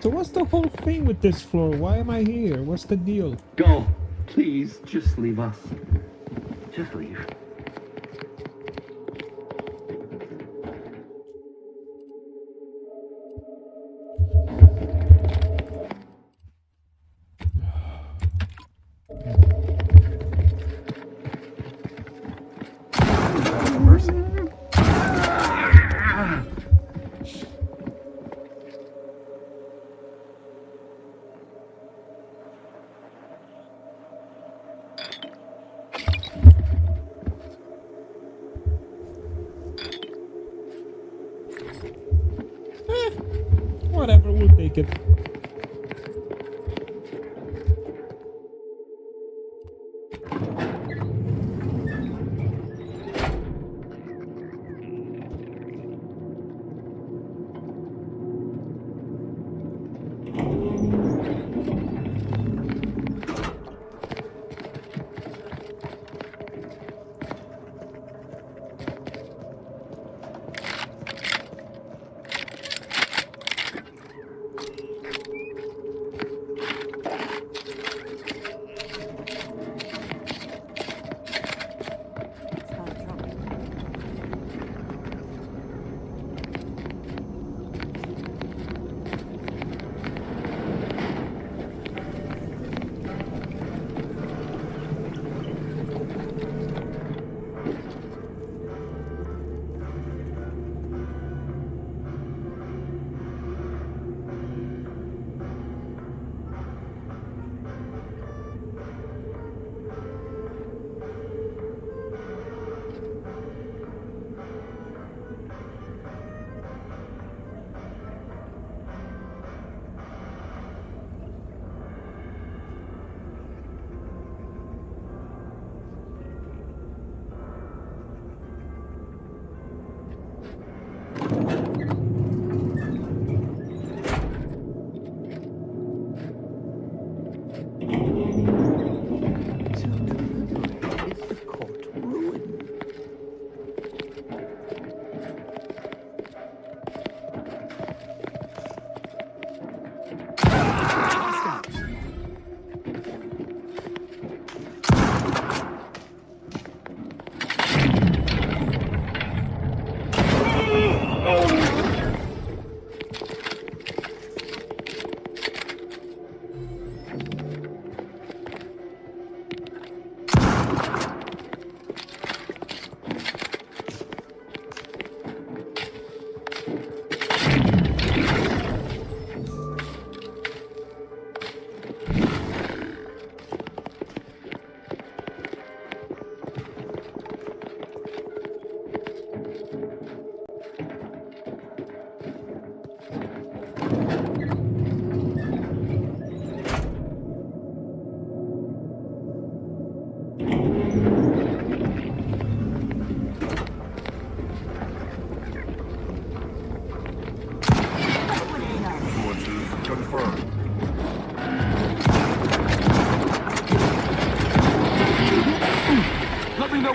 So what's the whole thing with this floor? Why am I here? What's the deal? Go. Please, just leave us. Just leave. Whatever, we'll take it.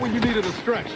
when you needed a stretch.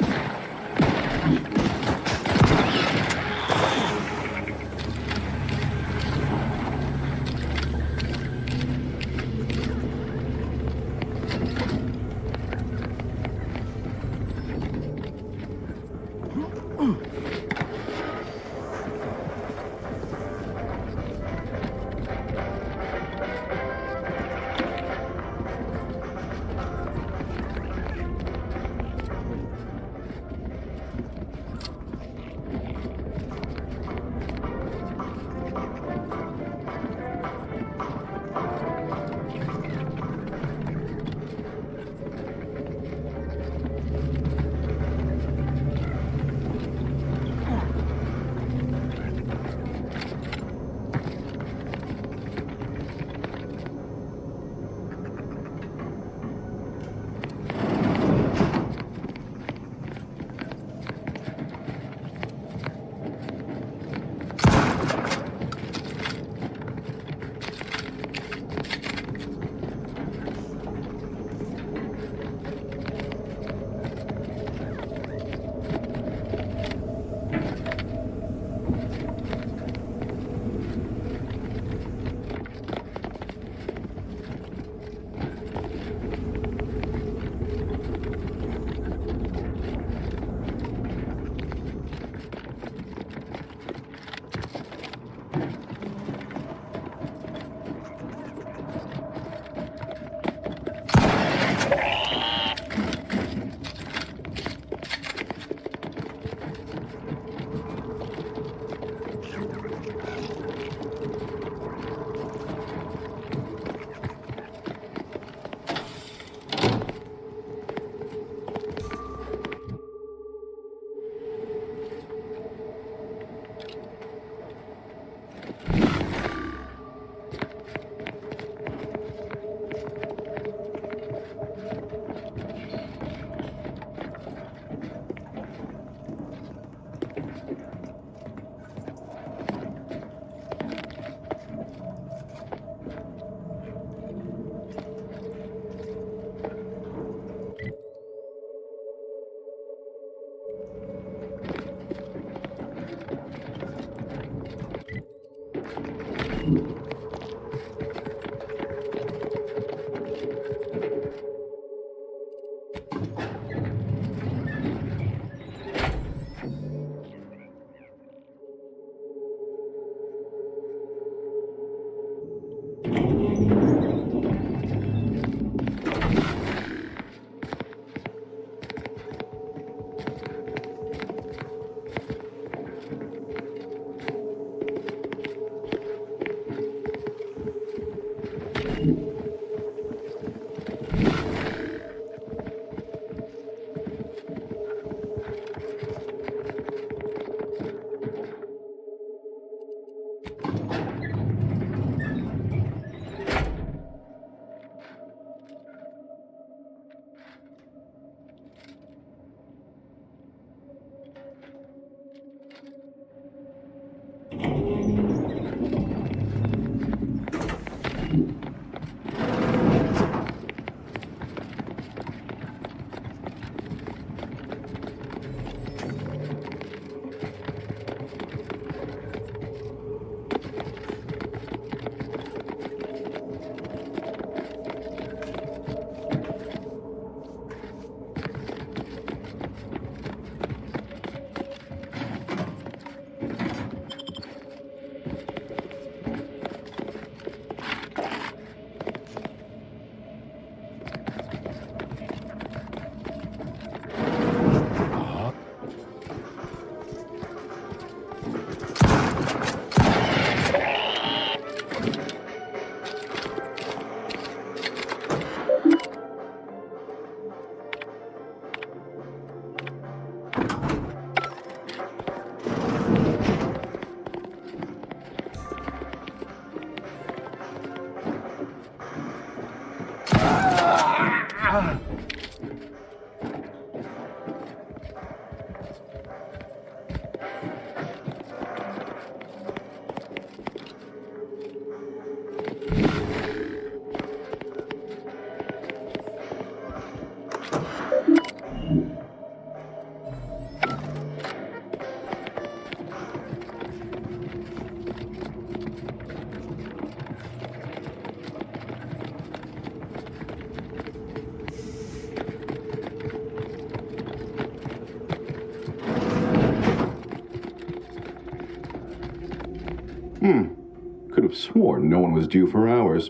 Could have sworn no one was due for hours.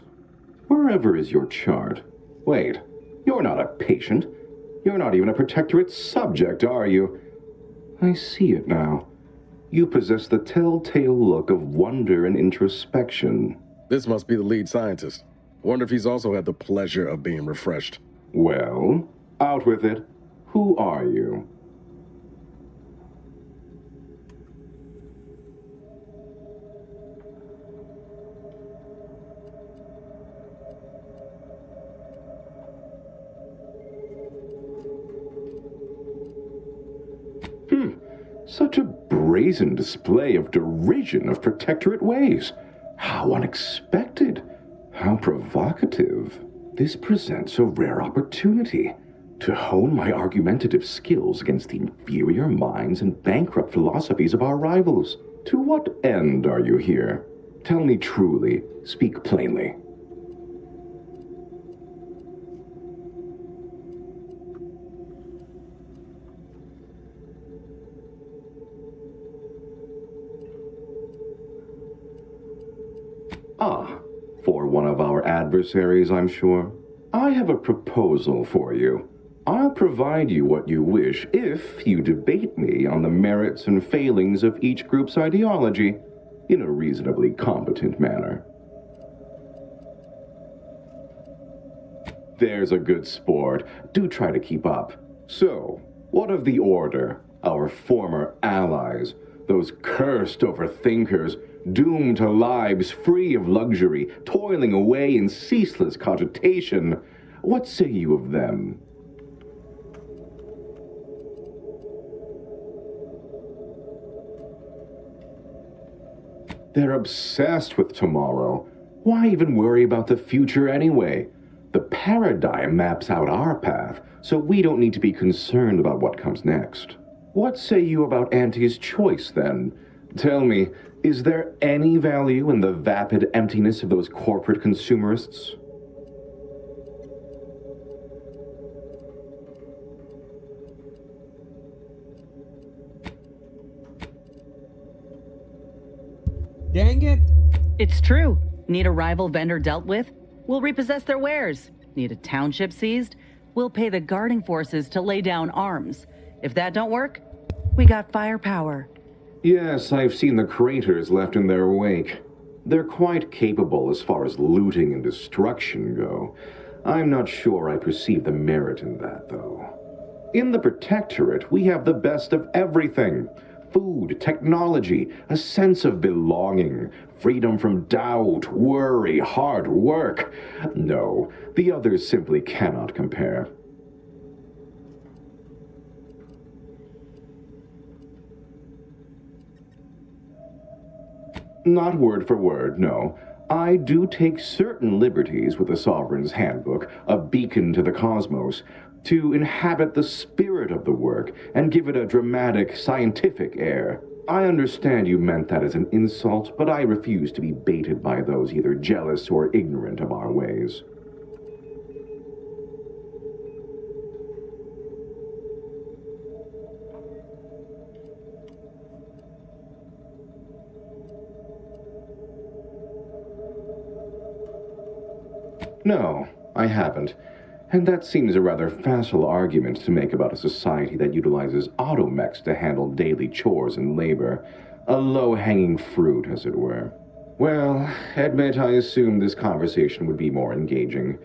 Wherever is your chart? Wait, you're not a patient. You're not even a protectorate subject, are you? I see it now. You possess the telltale look of wonder and introspection. This must be the lead scientist. Wonder if he's also had the pleasure of being refreshed. Well, out with it. Who are you? Such a brazen display of derision of protectorate ways. How unexpected. How provocative. This presents a rare opportunity to hone my argumentative skills against the inferior minds and bankrupt philosophies of our rivals. To what end are you here? Tell me truly. Speak plainly. Ah, for one of our adversaries, I'm sure. I have a proposal for you. I'll provide you what you wish if you debate me on the merits and failings of each group's ideology in a reasonably competent manner. There's a good sport. Do try to keep up. So, what of the Order, our former allies, those cursed overthinkers, doomed to lives free of luxury, toiling away in ceaseless cogitation? What say you of them? They're obsessed with tomorrow. Why even worry about the future anyway? The paradigm maps out our path, so we don't need to be concerned about what comes next. What say you about Auntie's choice, then? Tell me, is there any value in the vapid emptiness of those corporate consumerists? Dang it! It's true. Need a rival vendor dealt with? We'll repossess their wares. Need a township seized? We'll pay the guarding forces to lay down arms. If that don't work, we got firepower. Yes, I've seen the craters left in their wake. They're quite capable as far as looting and destruction go. I'm not sure I perceive the merit in that, though. In the Protectorate, we have the best of everything. Food, technology, a sense of belonging, freedom from doubt, worry, hard work. No, the others simply cannot compare. Not word for word, no. I do take certain liberties with the Sovereign's Handbook, a beacon to the cosmos, to inhabit the spirit of the work and give it a dramatic, scientific air. I understand you meant that as an insult, but I refuse to be baited by those either jealous or ignorant of our ways. No, I haven't. And that seems a rather facile argument to make about a society that utilizes automechs to handle daily chores and labor. A low-hanging fruit, as it were. Well, admit I assumed this conversation would be more engaging.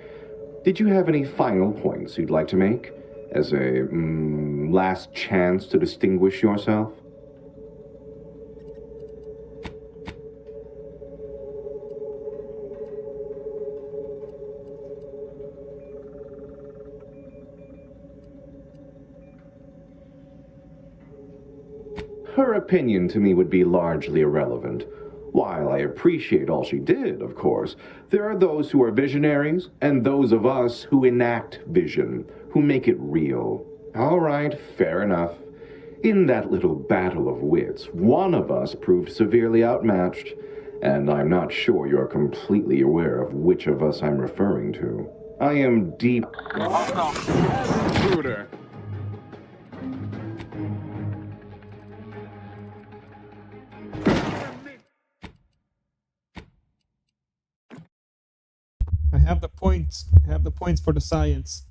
Did you have any final points you'd like to make? As a, last chance to distinguish yourself? Her opinion to me would be largely irrelevant. While I appreciate all she did, of course, there are those who are visionaries, and those of us who enact vision, who make it real. All right, fair enough. In that little battle of wits, one of us proved severely outmatched, and I'm not sure you're completely aware of which of us I'm referring to. I am deep... Intruder. I have the points for the science.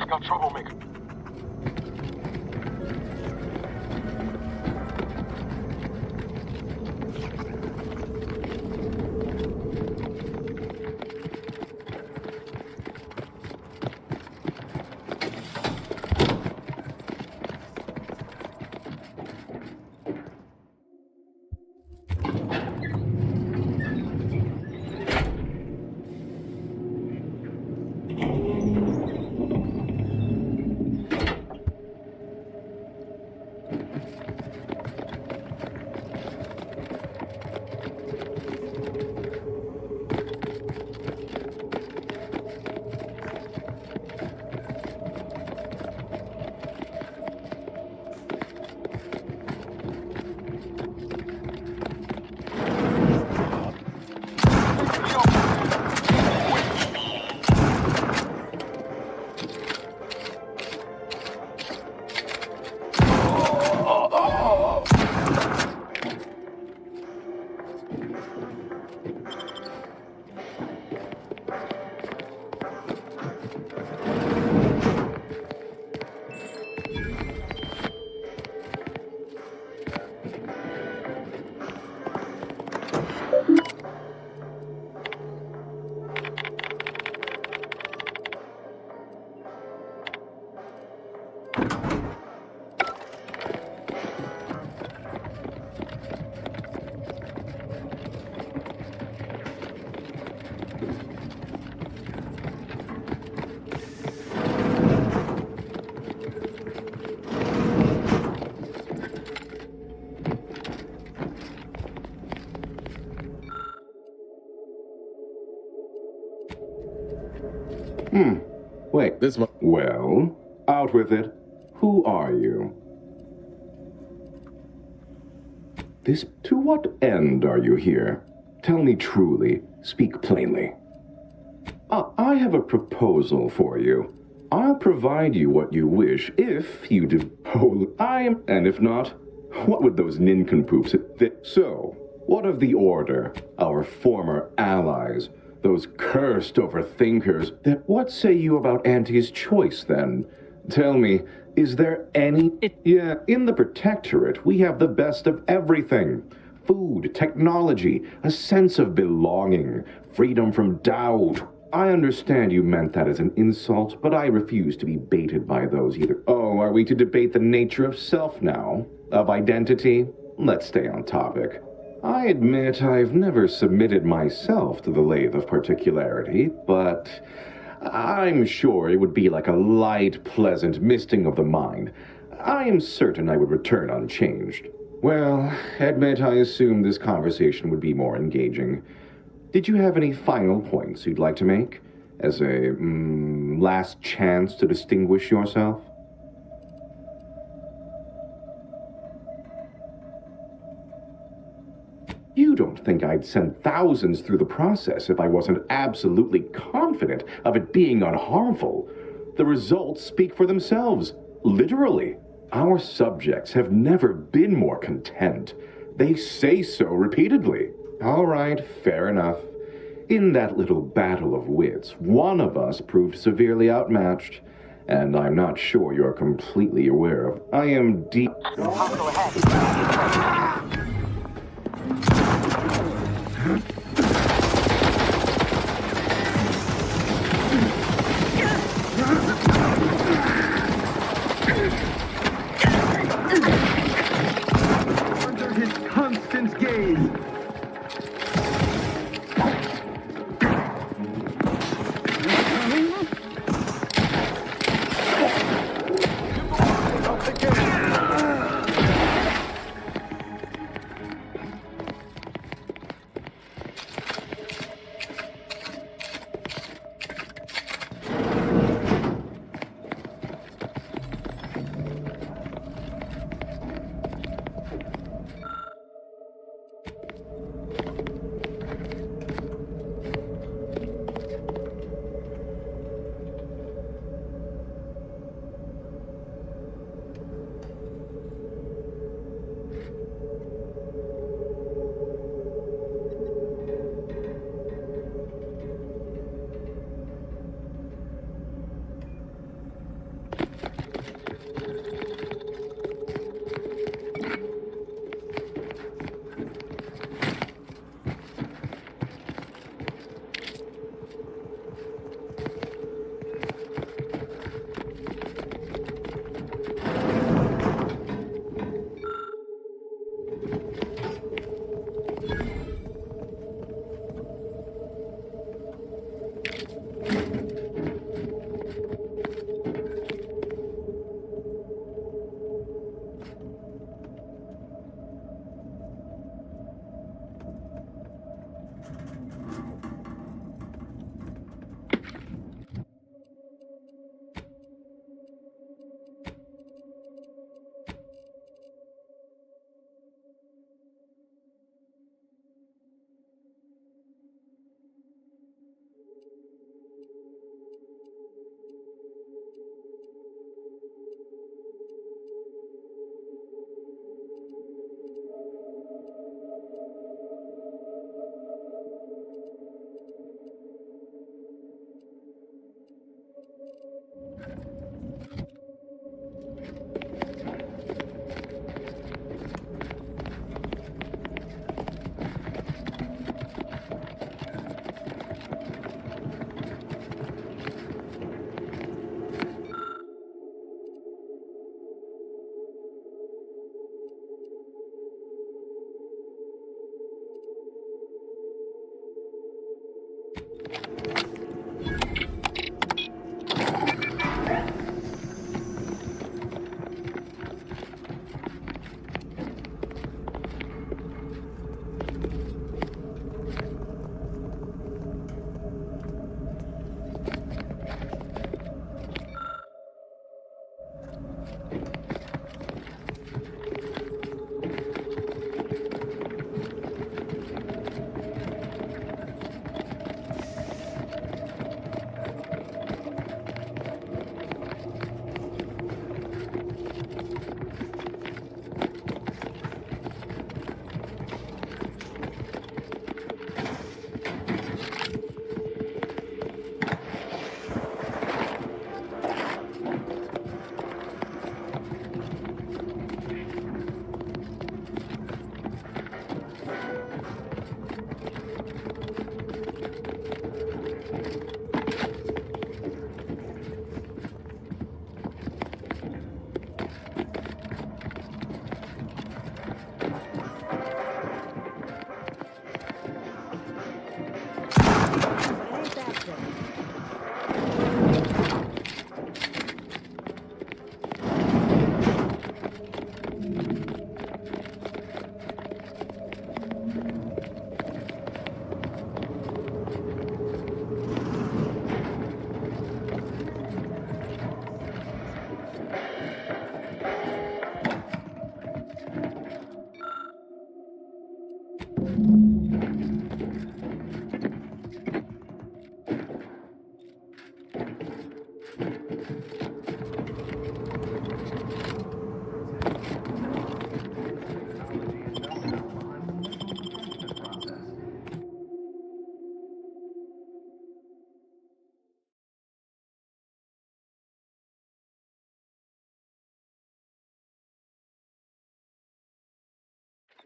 Got troublemaker. Wait, this one. Well, out with it. Who are you? To what end are you here? Tell me truly. Speak plainly. I have a proposal for you. I'll provide you what you wish if you depose. And if not, what would those nincompoops So, what of the Order, our former allies, those cursed overthinkers? What say you about Auntie's choice, then? Tell me, is there any... Yeah, in the Protectorate, we have the best of everything. Food, technology, a sense of belonging, freedom from doubt. I understand you meant that as an insult, but I refuse to be baited by those either. Oh, are we to debate the nature of self now? Of identity? Let's stay on topic. I admit I've never submitted myself to the lathe of particularity, but I'm sure it would be like a light, pleasant misting of the mind. I am certain I would return unchanged. Well, admit I assumed this conversation would be more engaging. Did you have any final points you'd like to make? As a, last chance to distinguish yourself? You don't think I'd send thousands through the process if I wasn't absolutely confident of it being unharmful. The results speak for themselves, literally. Our subjects have never been more content. They say so repeatedly. All right, fair enough. In that little battle of wits, one of us proved severely outmatched, and I'm not sure you're completely aware of. I am deep... Hostile ahead. Under his constant gaze.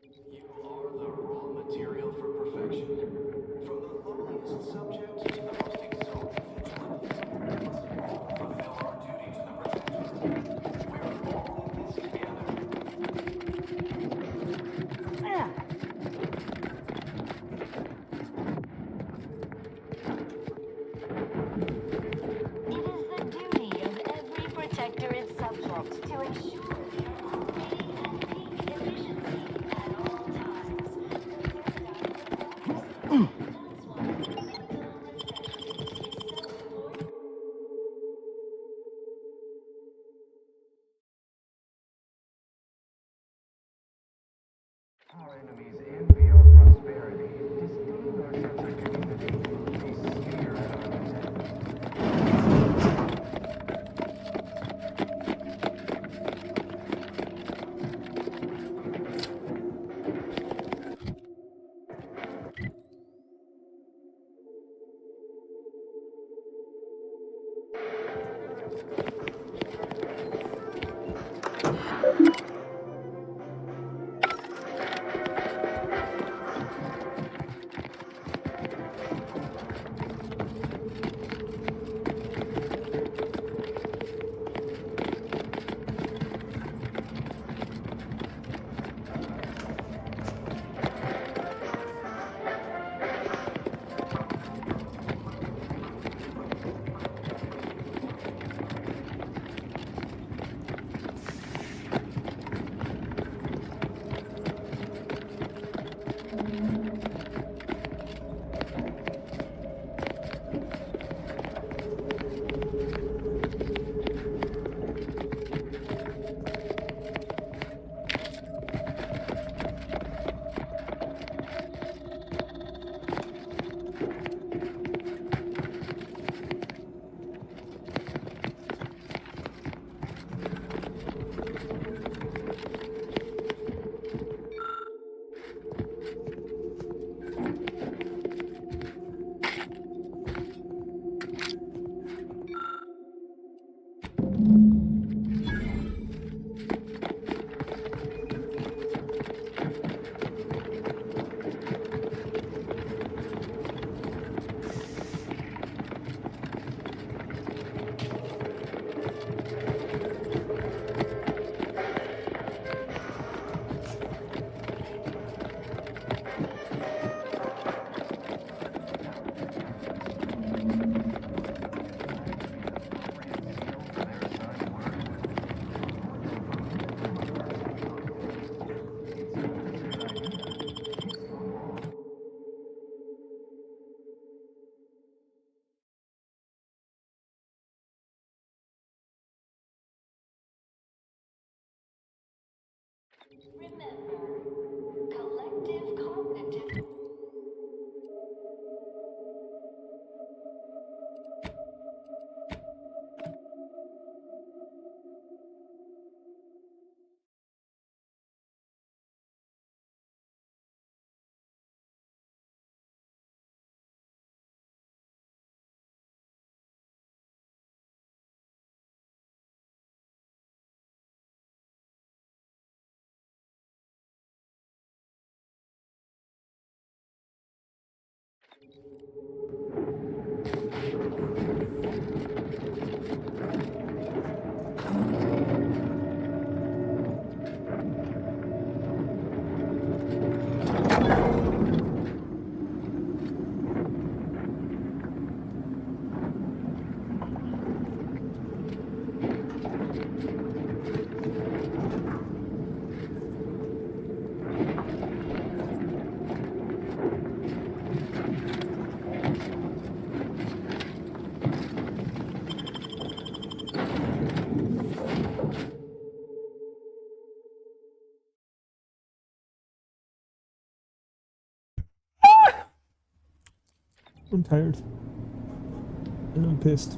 You are the raw material for perfection. From the lowliest subject to the most exalted vigilante. Fulfill our duty to the Protectorate. We're all in this together. It is the duty of every Protectorate subject to ensure they are operating at peak efficiency at all times. That's why mental refreshment is so important. Our enemies envy our prosperity, disdain our sense of community. They sneer at our intent. Remember, collective cognitive. I'm tired. And I'm pissed.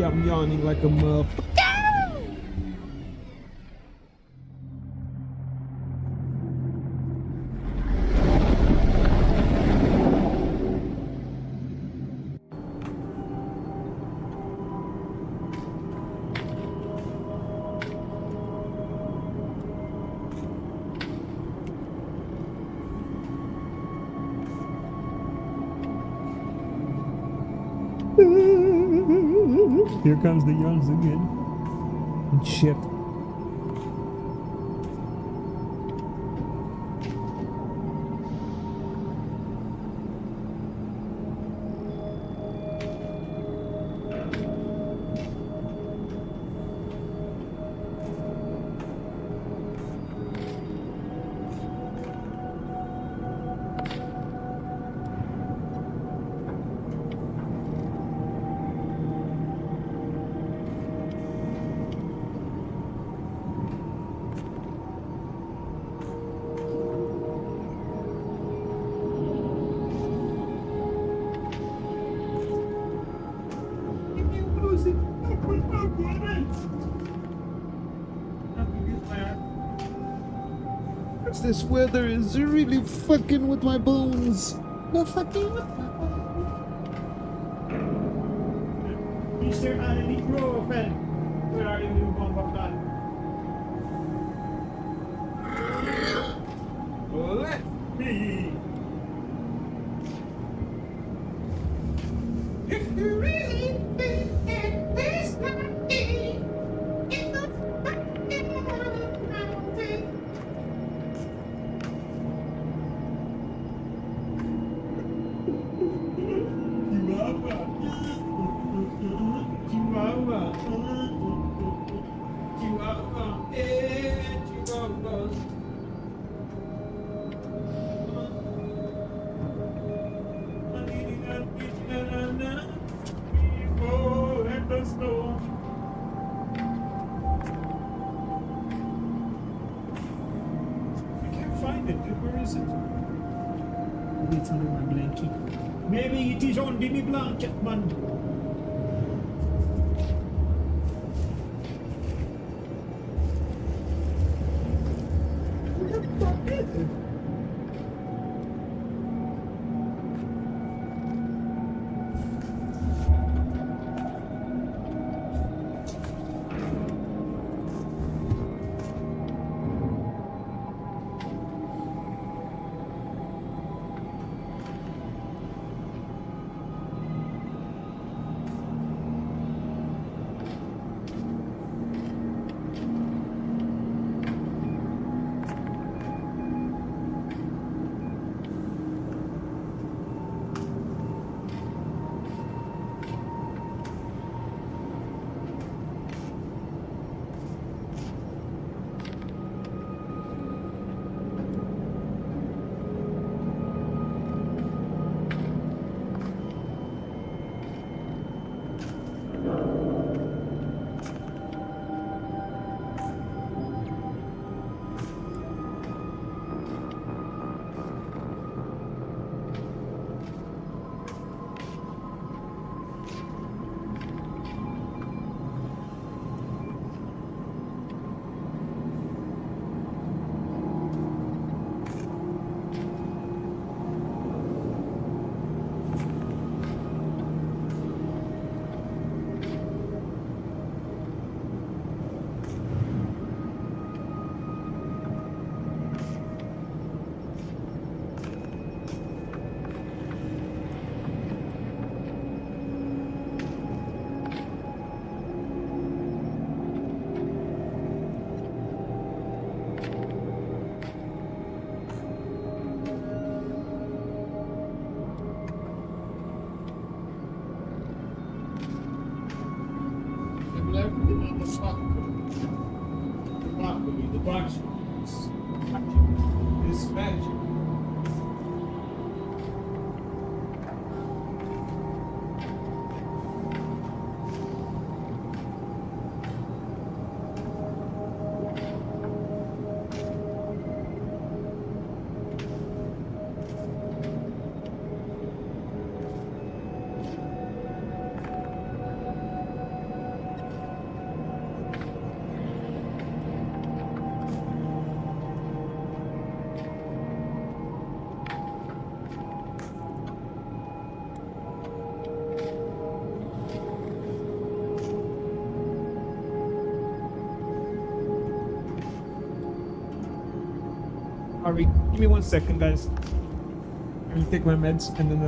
I'm yawning like a motherfucker. Here comes the yawns again. Shit. This weather is really fucking with my bones. No fucking with my bones. Mr. Ibuprofen. Where are you, motherfucker? Let's see. If you really think that this might be, it's a fucking mountain. Maybe it is on the blanket, man. Alright, give me 1 second, guys. Let me take my meds and then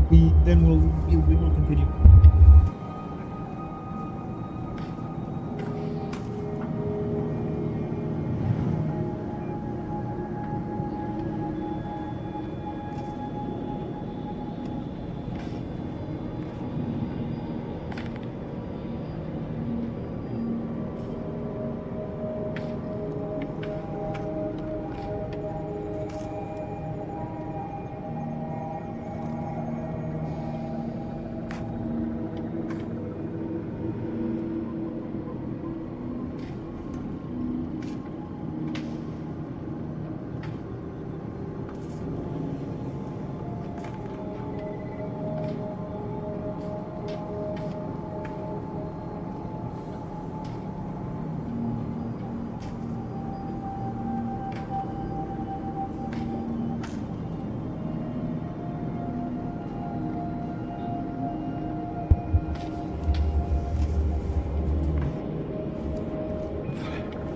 we will continue.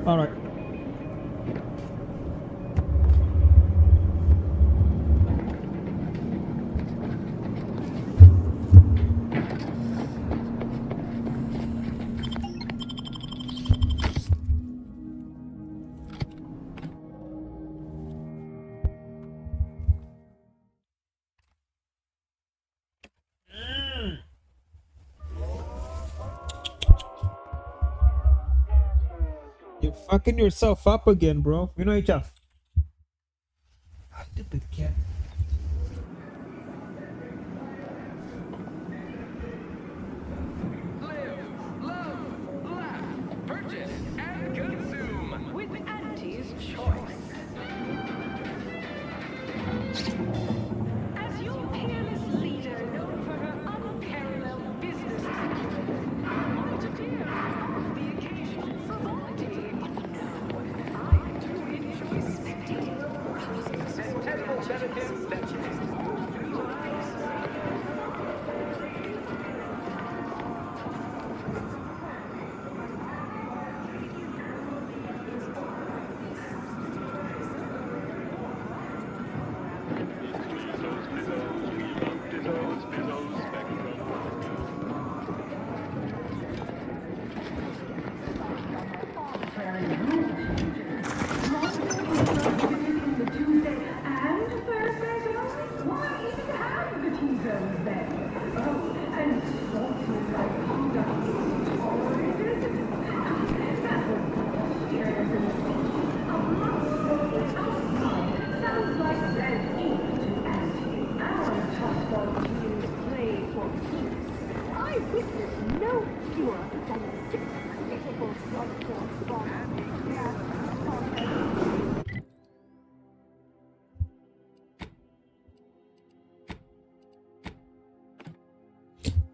All right. You're fucking yourself up again, bro. You know each other. Stupid cat. Purchase and consume with Auntie's Choice. As your peerless leader, known for her unparalleled business acumen, I to fear of the occasional frivolity. I do enjoy spectating the process and terrible benefits that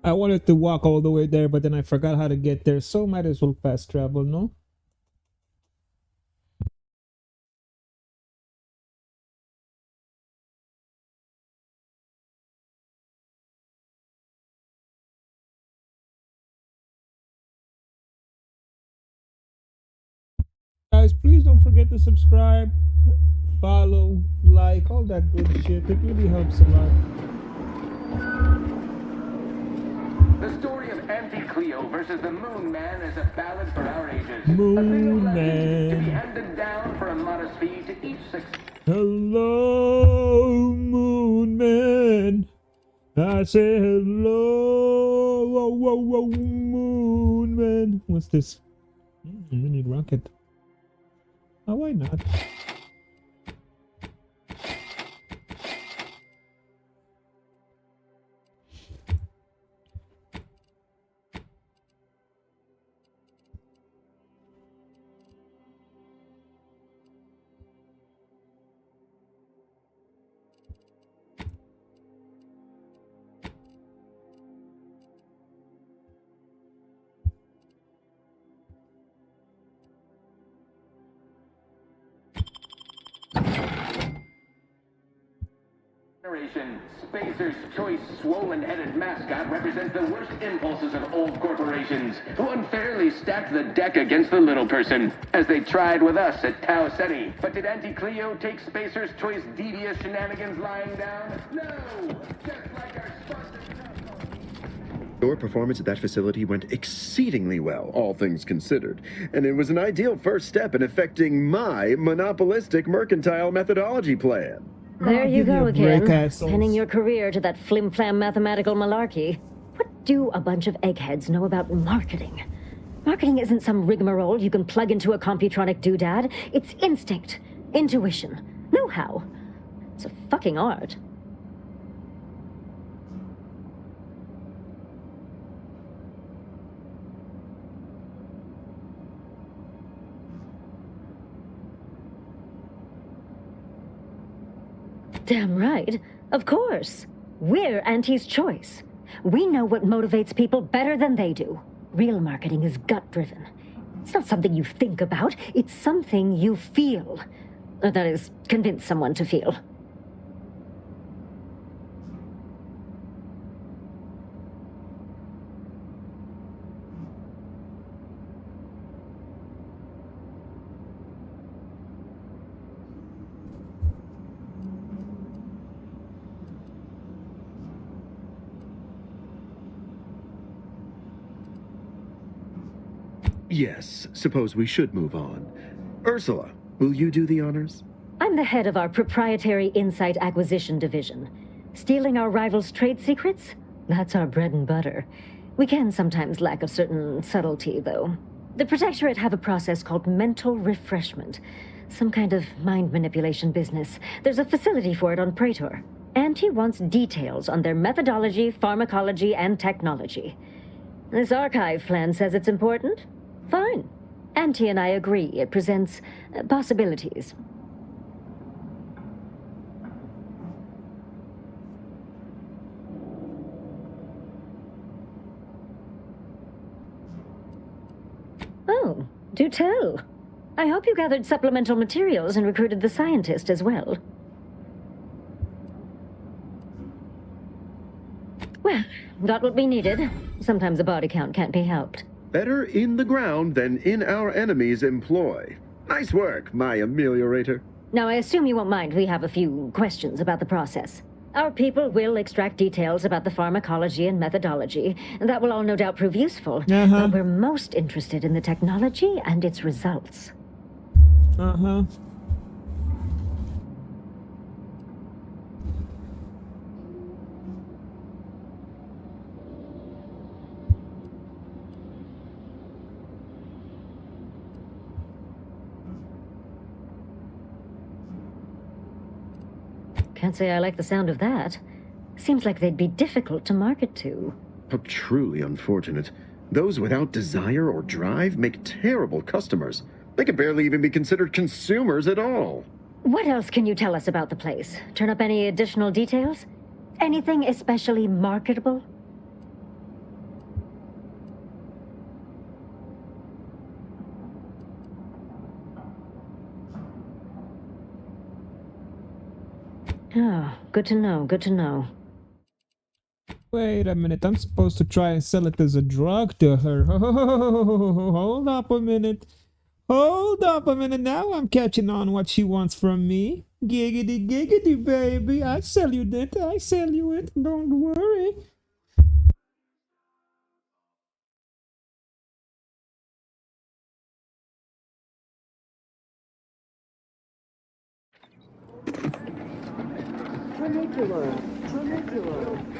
I wanted to walk all the way there, but then I forgot how to get there, so might as well fast travel, no? Guys, please don't forget to subscribe, follow, like, all that good shit. It really helps a lot. The story of Auntie Cleo versus the Moon Man is a ballad for our ages. Moon to be Man. handed down for a modest fee to each Hello, Moon Man. I say hello, whoa, whoa, whoa, Moon Man. What's this? We need rocket. Oh, why not? Generation, Spacer's Choice swollen-headed mascot represents the worst impulses of old corporations, who unfairly stacked the deck against the little person, as they tried with us at Tau Ceti. But did Auntie Cleo take Spacer's Choice devious shenanigans lying down? No! Just like our Your performance at that facility went exceedingly well, all things considered, and it was an ideal first step in effecting my monopolistic mercantile methodology plan. There you give me go a break, again, assholes. pinning your career to that flim-flam mathematical malarkey. What do a bunch of eggheads know about marketing? Marketing isn't some rigmarole you can plug into a computronic doodad. It's instinct, intuition, know-how. It's a fucking art. Damn right. Of course. We're Auntie's choice. We know what motivates people better than they do. Real marketing is gut-driven. It's not something you think about, it's something you feel. Or that is, convince someone to feel. Yes, suppose we should move on. Ursula, will you do the honors? I'm the head of our proprietary insight acquisition division. Stealing our rivals' trade secrets? That's our bread and butter. We can sometimes lack a certain subtlety, though. The Protectorate have a process called mental refreshment. Some kind of mind manipulation business. There's a facility for it on Praetor. Auntie wants details on their methodology, pharmacology, and technology. This archive plan says it's important. Fine. Auntie and I agree it presents possibilities. Oh, do tell. I hope you gathered supplemental materials and recruited the scientist as well. Well, got what we needed. Sometimes a body count can't be helped. Better in the ground than in our enemy's employ. Nice work, my ameliorator. Now, I assume you won't mind we have a few questions about the process. Our people will extract details about the pharmacology and methodology. That will all no doubt prove useful. But we're most interested in the technology and its results. Can't say I like the sound of that. Seems like they'd be difficult to market to. How truly unfortunate. Those without desire or drive make terrible customers. They could barely even be considered consumers at all. What else can you tell us about the place? Turn up any additional details? Anything especially marketable? Oh, good to know, good to know. Wait a minute, I'm supposed to try and sell it as a drug to her. Hold up a minute. Hold up a minute, now I'm catching on what she wants from me. Giggity giggity, baby. I sell you that, I sell you it, don't worry. Funicular,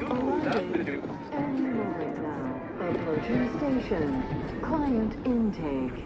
arriving any moment now. Approaching station. Client intake.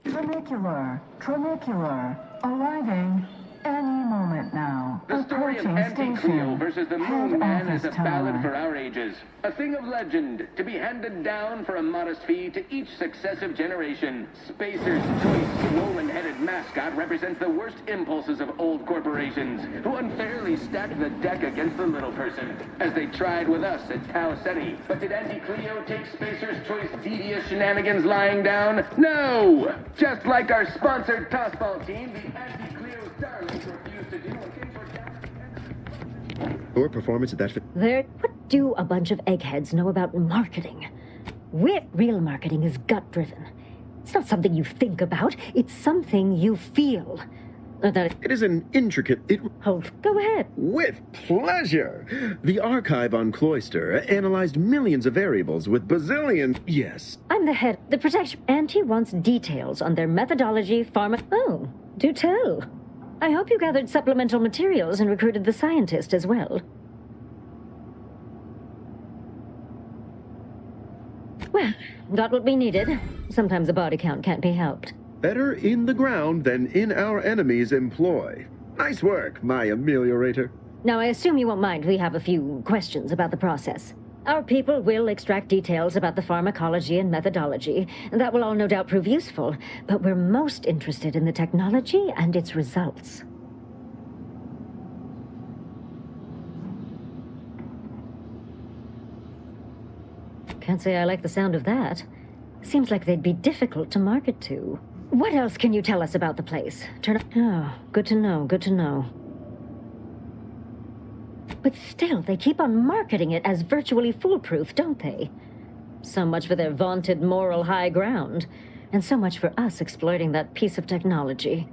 Trinicular, Arriving any moment now. The story of Approaching Anti-Cleo station. versus the Head Moon Man office is a tower. ballad for our ages. A thing of legend, to be handed down for a modest fee to each successive generation. Spacer's choice swollen-headed mascot represents the worst impulses of old corporations, who unfairly stacked the deck against the little person, as they tried with us at Tau Ceti. But did Anti-Cleo take Spacer's choice devious shenanigans lying down? No! Just like our sponsored tossball team, the Anti-Cleo Starlings refused to do what things were down. Your performance at that... What do a bunch of eggheads know about marketing? Real marketing is gut-driven. It's not something you think about, it's something you feel. It is an intricate... Go ahead. With pleasure! The archive on Cloister analyzed millions of variables with bazillions... Yes. I'm the head. The protection... Auntie wants details on their methodology, Oh, do tell. I hope you gathered supplemental materials and recruited the scientist as well. Well, got what we needed. Sometimes a body count can't be helped. Better in the ground than in our enemy's employ. Nice work, my ameliorator. Now, I assume you won't mind we have a few questions about the process. Our people will extract details about the pharmacology and methodology, and that will all no doubt prove useful, but we're most interested in the technology and its results. Can't say I like the sound of that. Seems like they'd be difficult to market to. What else can you tell us about the place? Oh, good to know, good to know. But still, they keep on marketing it as virtually foolproof, don't they? So much for their vaunted moral high ground, and so much for us exploiting that piece of technology.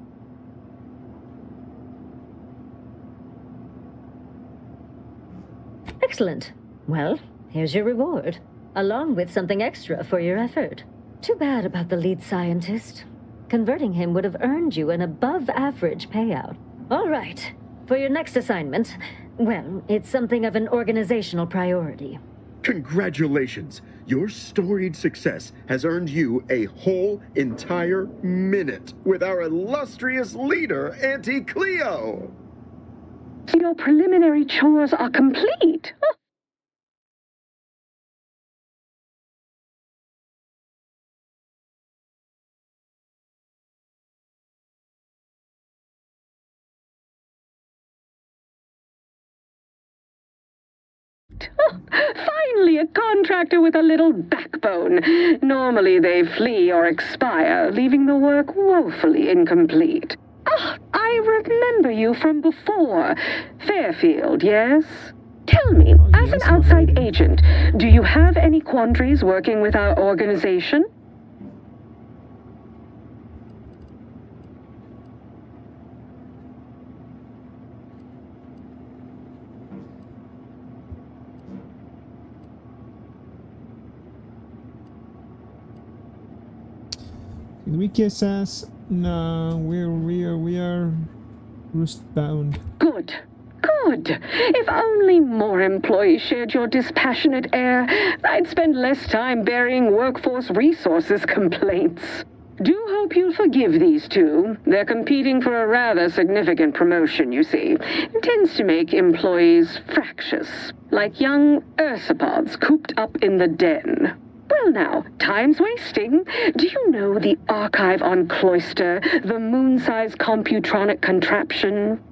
Excellent. Well, here's your reward, along with something extra for your effort. Too bad about the lead scientist. Converting him would have earned you an above-average payout. All right. For your next assignment, well, it's something of an organizational priority. Congratulations! Your storied success has earned you a whole entire minute with our illustrious leader, Anti-Cleo! Your preliminary chores are complete. Finally, a contractor with a little backbone. Normally they flee or expire, leaving the work woefully incomplete. Ah, I remember you from before. Fairfield, yes? Tell me, as an outside agent, do you have any quandaries working with our organization? Can we kiss ass? No, we are roost bound. Good. Good. If only more employees shared your dispassionate air, I'd spend less time burying workforce resources complaints. Do hope you'll forgive these two. They're competing for a rather significant promotion, you see. It tends to make employees fractious, like young ursopods cooped up in the den. Well now, time's wasting. Do you know the archive on Cloister, the moon-sized computronic contraption?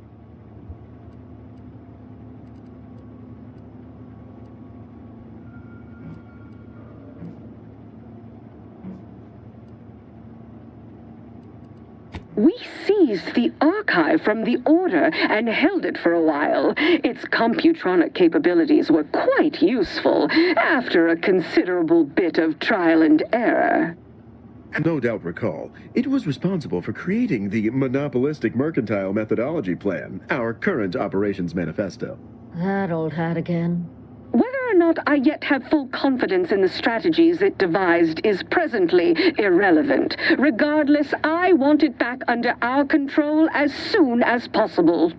We seized the archive from the Order and held it for a while. Its computronic capabilities were quite useful after a considerable bit of trial and error. No doubt recall, it was responsible for creating the monopolistic mercantile methodology plan, our current operations manifesto. That old hat again. Whether or not I yet have full confidence in the strategies it devised is presently irrelevant. Regardless, I want it back under our control as soon as possible.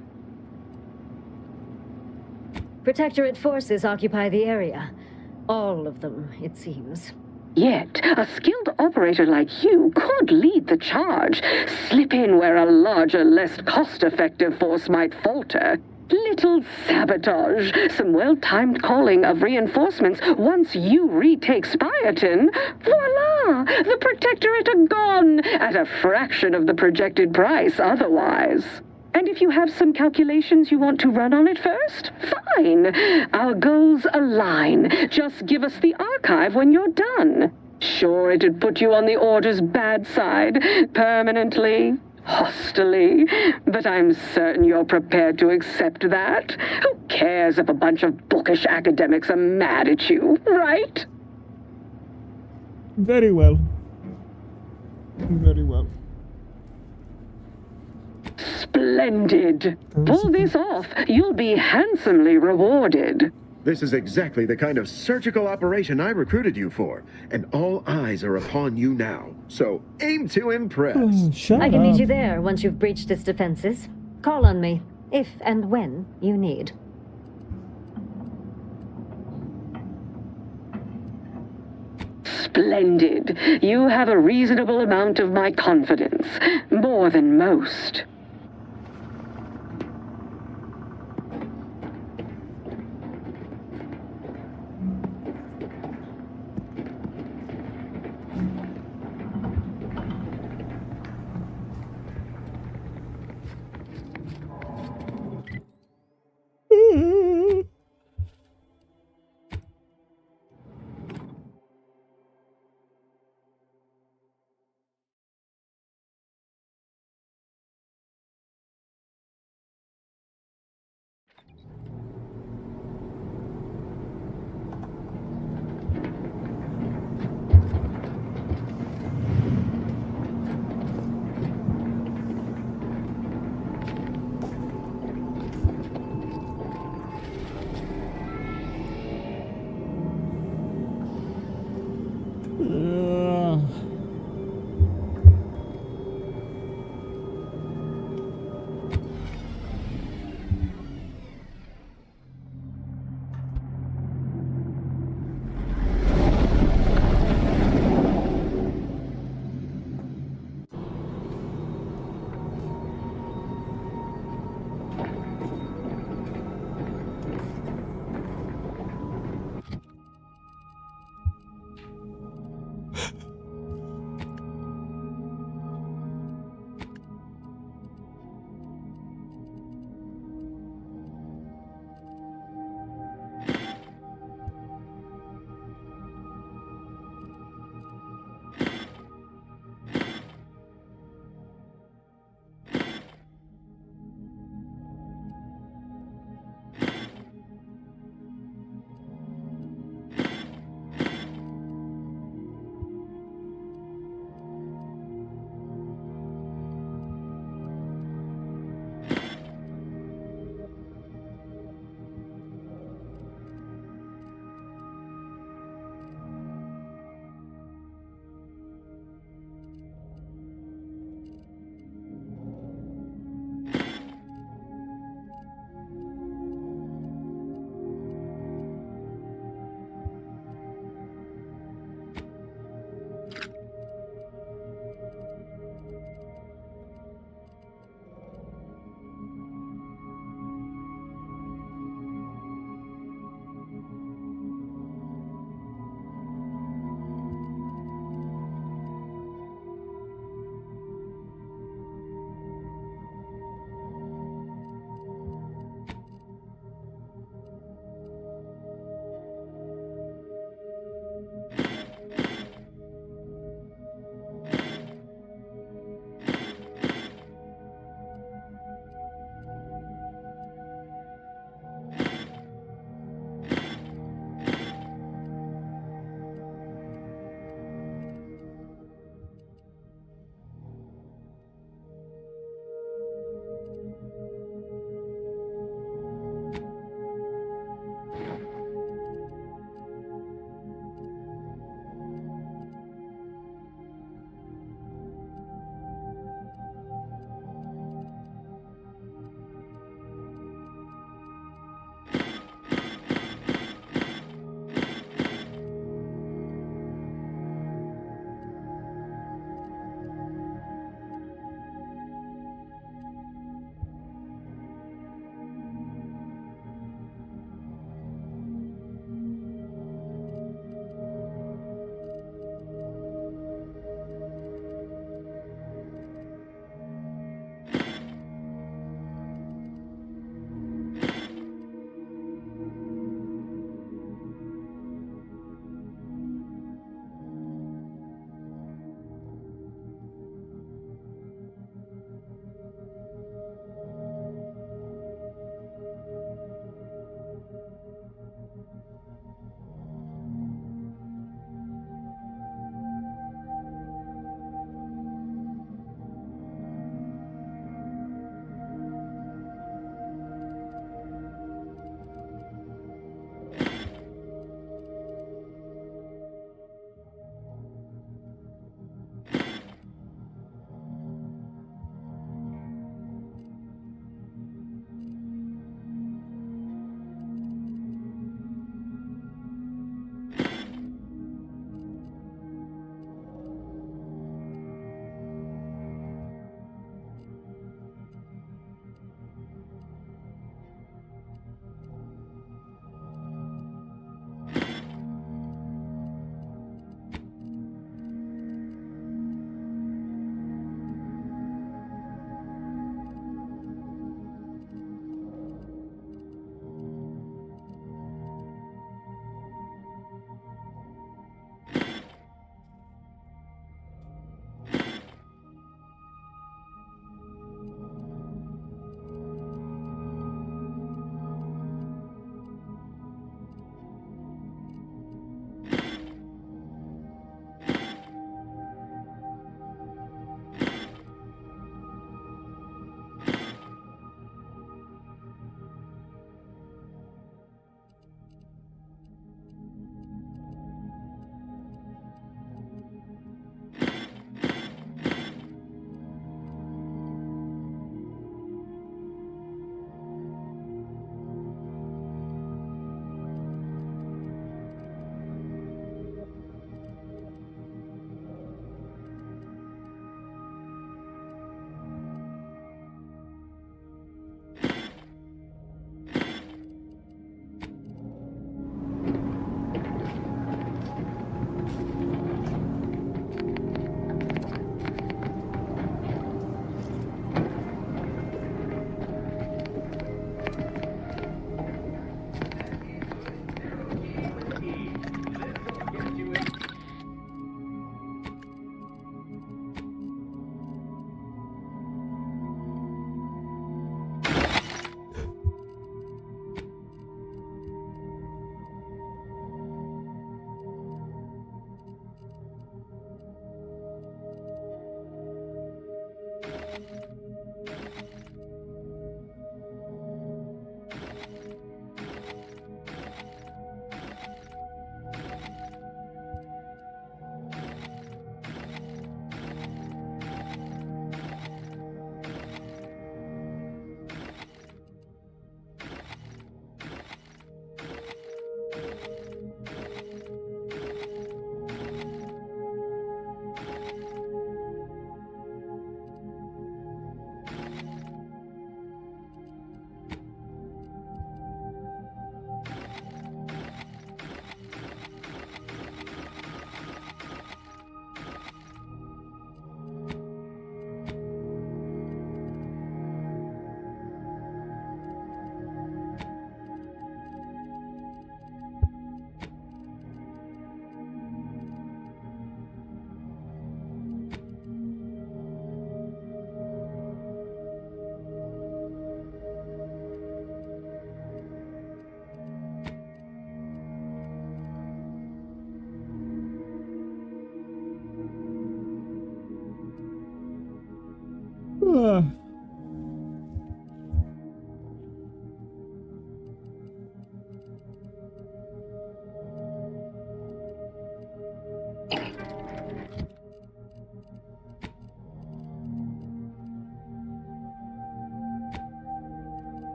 Protectorate forces occupy the area. All of them, it seems. Yet, a skilled operator like you could lead the charge, slip in where a larger, less cost-effective force might falter. Little sabotage, some well-timed calling of reinforcements once you retake Spiraton. Voila! The Protectorate are gone, at a fraction of the projected price otherwise. And if you have some calculations you want to run on it first, fine. Our goals align. Just give us the archive when you're done. Sure, it'd put you on the Order's bad side, permanently, hostilely, but I'm certain you're prepared to accept that. Who cares if a bunch of bookish academics are mad at you, right? Very well. Very well. Splendid. Pull this off. You'll be handsomely rewarded. This is exactly the kind of surgical operation I recruited you for, and all eyes are upon you now. So aim to impress. I can meet you there once you've breached its defenses. Call on me, if and when you need. Splendid. You have a reasonable amount of my confidence. More than most.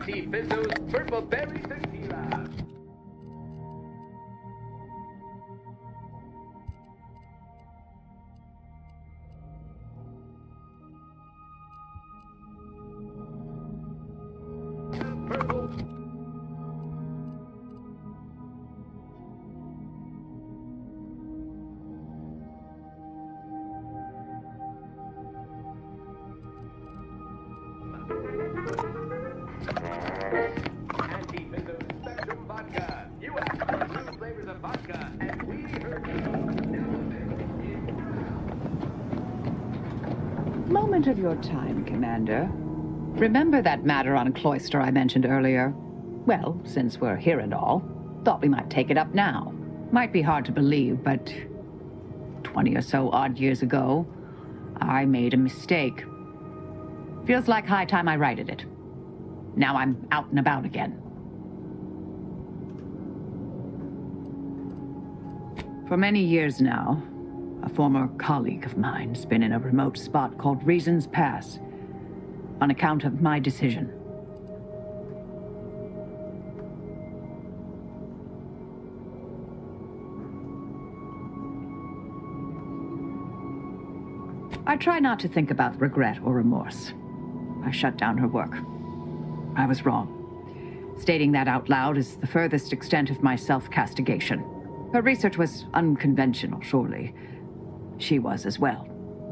Auntie Fizzo's Purple Berry Tequila. Auntie Fizzo's Spectrum Vodka. You asked for new flavors of vodka, and we heard you. Moment of your time, Commander. Remember that matter on Cloister I mentioned earlier? Well, since we're here and all, thought we might take it up now. Might be hard to believe, but 20 or so odd years ago, I made a mistake. Feels like high time I righted it. Now I'm out and about again. For many years now, a former colleague of mine's been in a remote spot called Reasons Pass, on account of my decision. I try not to think about regret or remorse. I shut down her work. I was wrong. Stating that out loud is the furthest extent of my self-castigation. Her research was unconventional, surely. She was as well.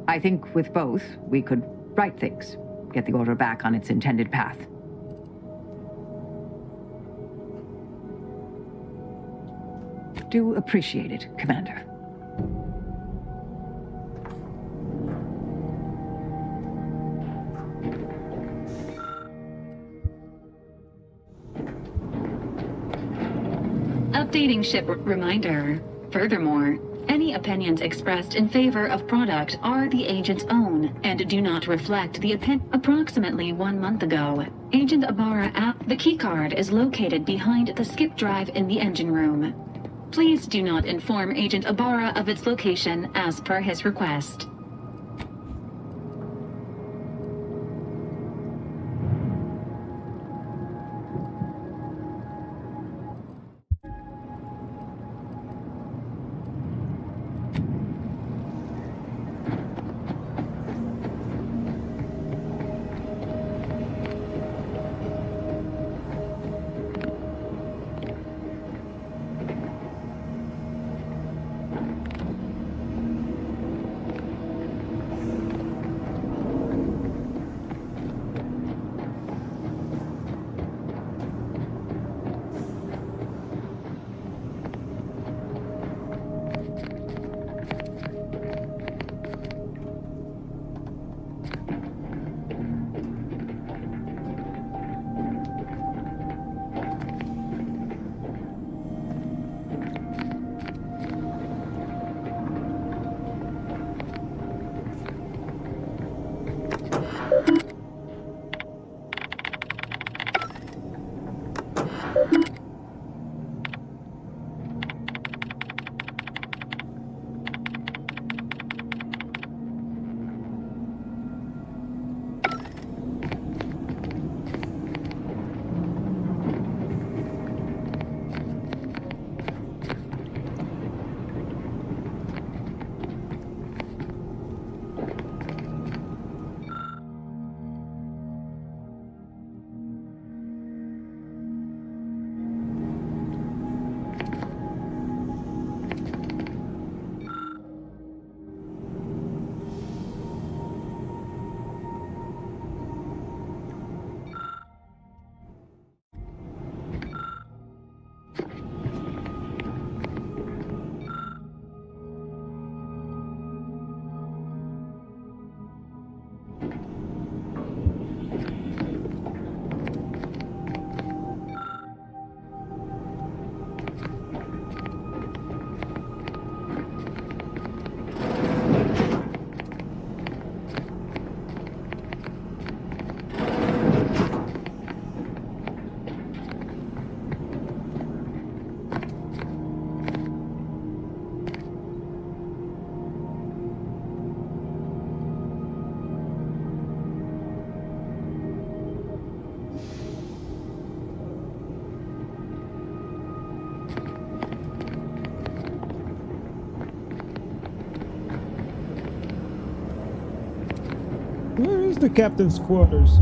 I think with both, we could right things, get the order back on its intended path. Do appreciate it, Commander. Updating ship reminder. Furthermore, any opinions expressed in favor of product are the agent's own and do not reflect the approximately 1 month ago. Agent Ibarra the keycard is located behind the skip drive in the engine room. Please do not inform Agent Ibarra of its location as per his request. Where's the captain's quarters?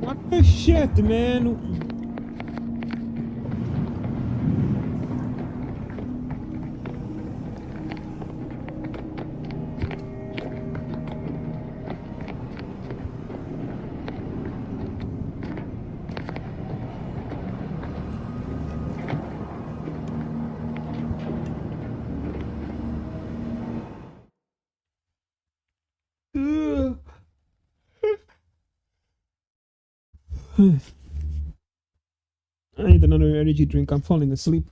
What the shit, man? I need another energy drink. I'm falling asleep.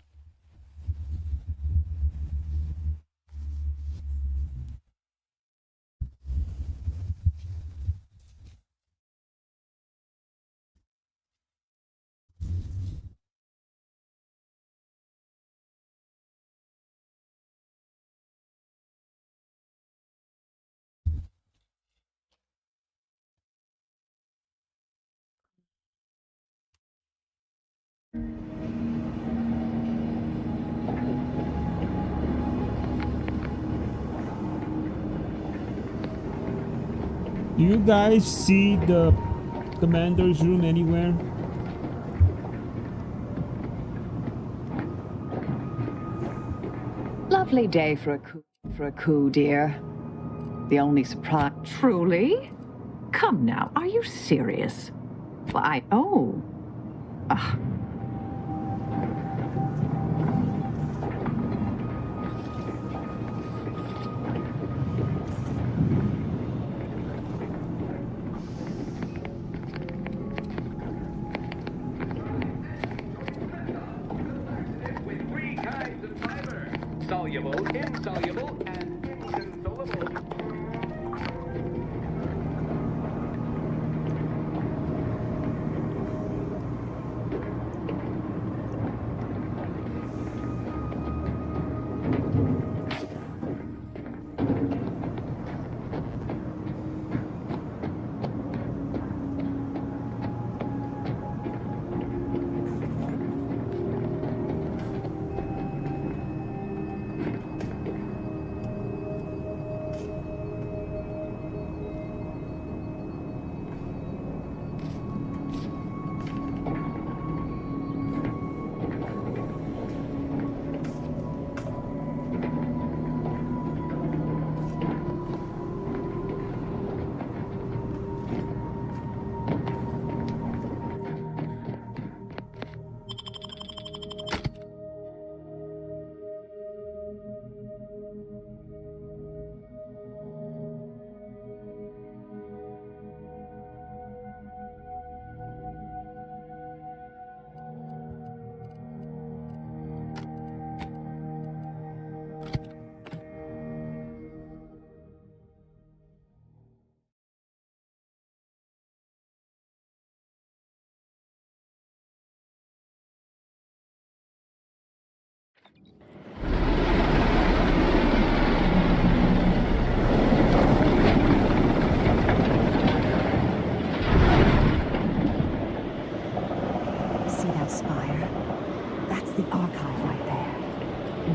You guys see the commander's room anywhere? Lovely day for a coup, dear. The only surprise... Truly? Come now, are you serious? Why, oh. Ugh. Soluble, insoluble, and inconsolable.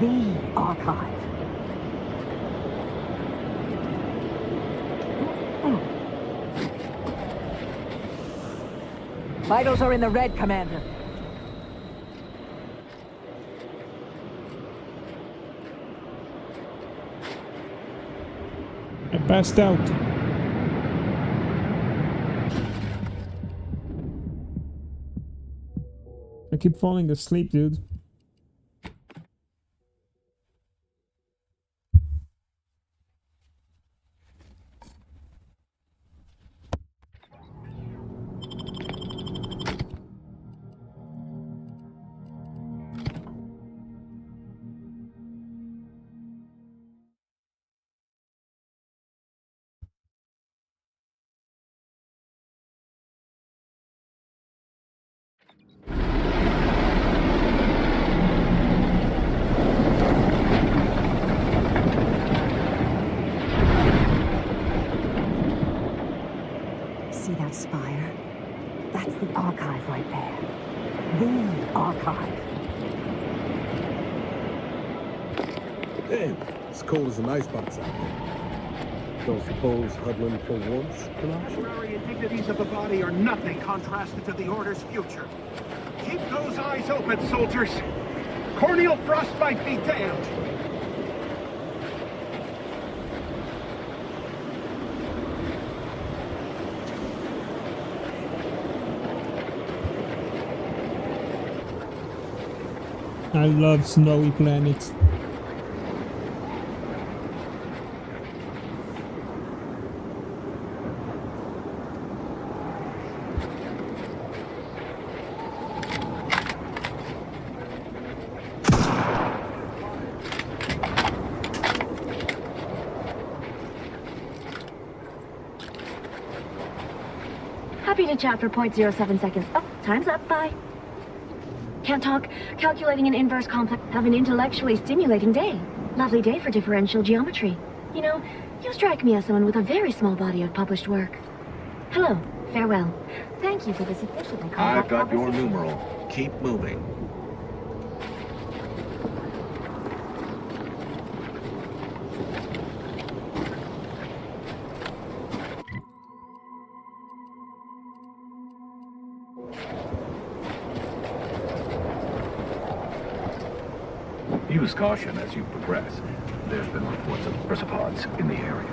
The archive. Vitals are in the red, Commander. I passed out. I keep falling asleep, dude. See that spire? That's the archive right there. The archive. Damn, it's cold as an icebox out there. Don't suppose huddling for warmth an option? Temporary indignities of the body are nothing contrasted to the Order's future. Keep those eyes open, soldiers. Corneal frostbite be damned. I love snowy planets. Happy to chat for 0.07 seconds. Oh, time's up. Bye. Can't talk. Calculating an inverse complex. Have an intellectually stimulating day. Lovely day for differential geometry. You know, you strike me as someone with a very small body of published work. Hello. Farewell. Thank you for this efficiently I've compact got your conversation. numeral. Keep moving. Use caution as you progress. There's been reports of persopods in the area.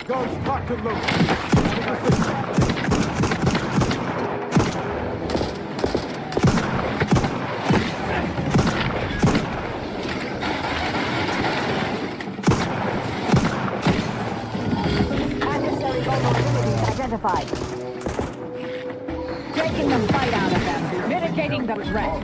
Ghost, talk to Luke. Adversary vulnerabilities identified. Taking the fight out of them. Mitigating the threat.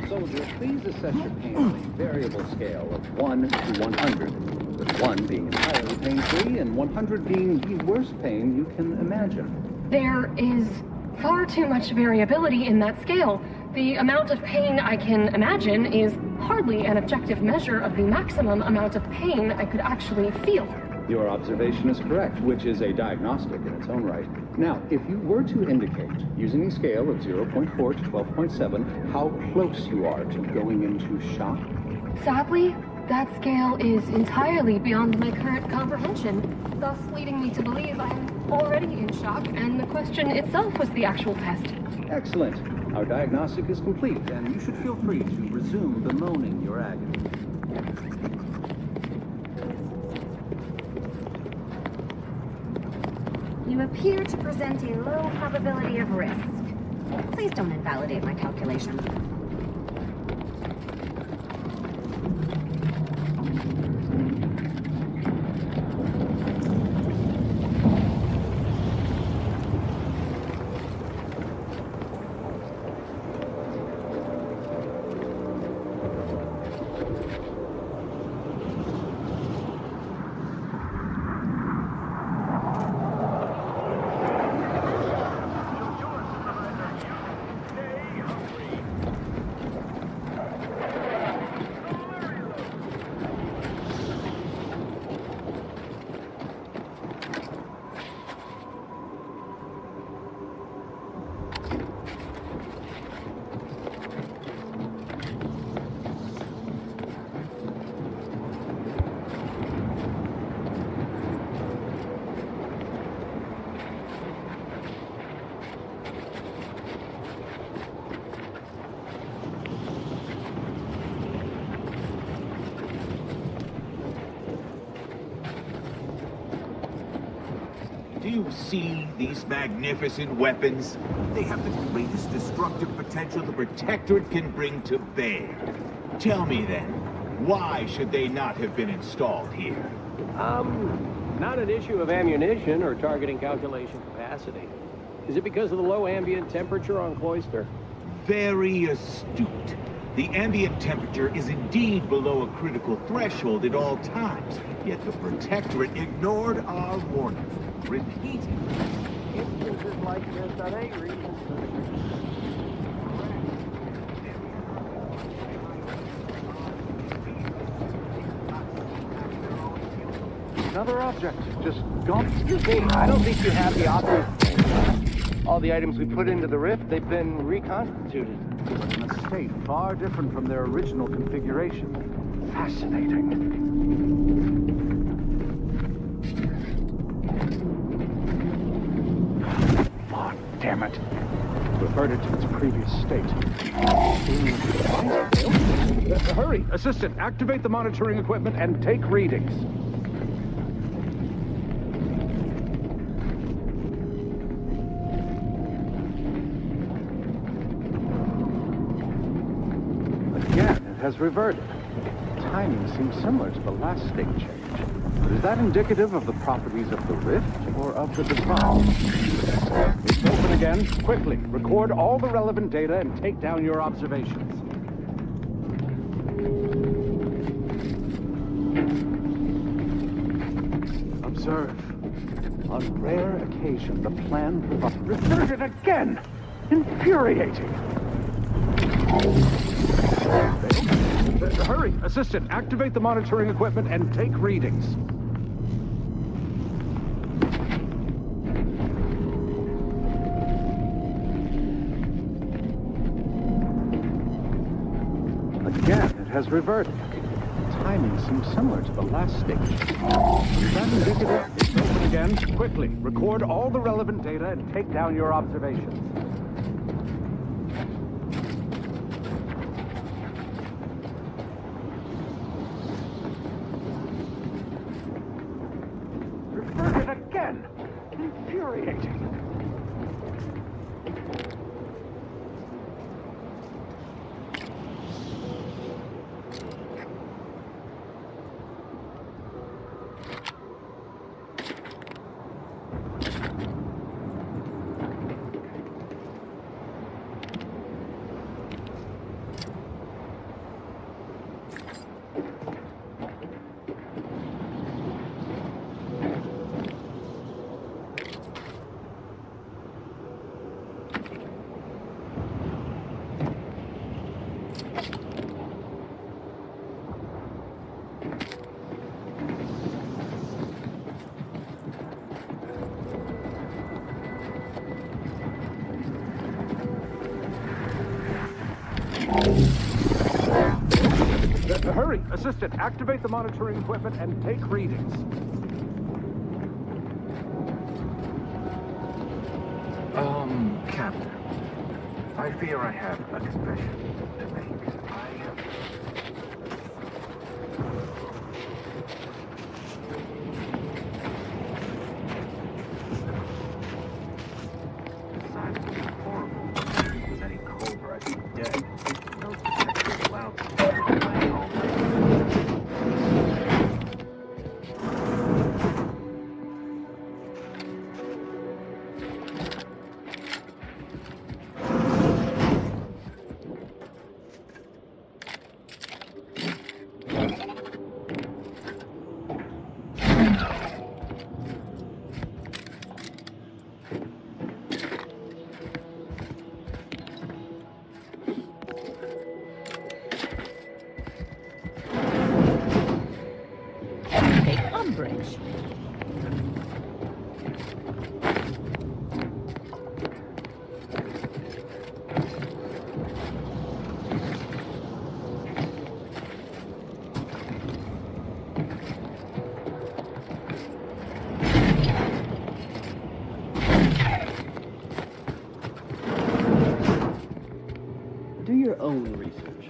Soldier, please assess your pain on a variable scale of 1 to 100, with 1 being entirely pain-free and 100 being the worst pain you can imagine. There is far too much variability in that scale. The amount of pain I can imagine is hardly an objective measure of the maximum amount of pain I could actually feel. Your observation is correct, which is a diagnostic in its own right. Now, if you were to indicate, using a scale of 0.4 to 12.7, how close you are to going into shock? Sadly, that scale is entirely beyond my current comprehension, thus leading me to believe I'm already in shock, and the question itself was the actual test. Excellent. Our diagnostic is complete, and you should feel free to resume bemoaning your agony. You appear to present a low probability of risk. Please don't invalidate my calculation. Do you see these magnificent weapons? They have the greatest destructive potential the Protectorate can bring to bear. Tell me then, why should they not have been installed here? Not an issue of ammunition or targeting calculation capacity. Is it because of the low ambient temperature on Cloister? Very astute. The ambient temperature is indeed below a critical threshold at all times, yet the Protectorate ignored our warning. Repeatedly. Instances like this are a reason. Another object, just gone. Excuse me, I don't think you have the options. All the items we put into the rift, they've been reconstituted. In a state far different from their original configuration. Fascinating. Oh, damn it. Reverted to its previous state. Hurry! Assistant, activate the monitoring equipment and take readings. Has reverted. Timing seems similar to the last state change. But is that indicative of the properties of the rift or of the divine? It's open again. Quickly, record all the relevant data and take down your observations. Observe. On rare occasion, the plan reverted again! Infuriating! Hurry! Assistant, activate the monitoring equipment and take readings. Again, it has reverted. Timing seems similar to the last stage. Is that indicative? It's open again. Quickly, record all the relevant data and take down your observations. Infuriating. Hurry! Assistant, activate the monitoring equipment and take readings. Captain, I fear I have a confession to make. The silence was horrible. If it was any colder, I'd be dead. Those detectives loud playing all night. Take umbrage. Do your own research.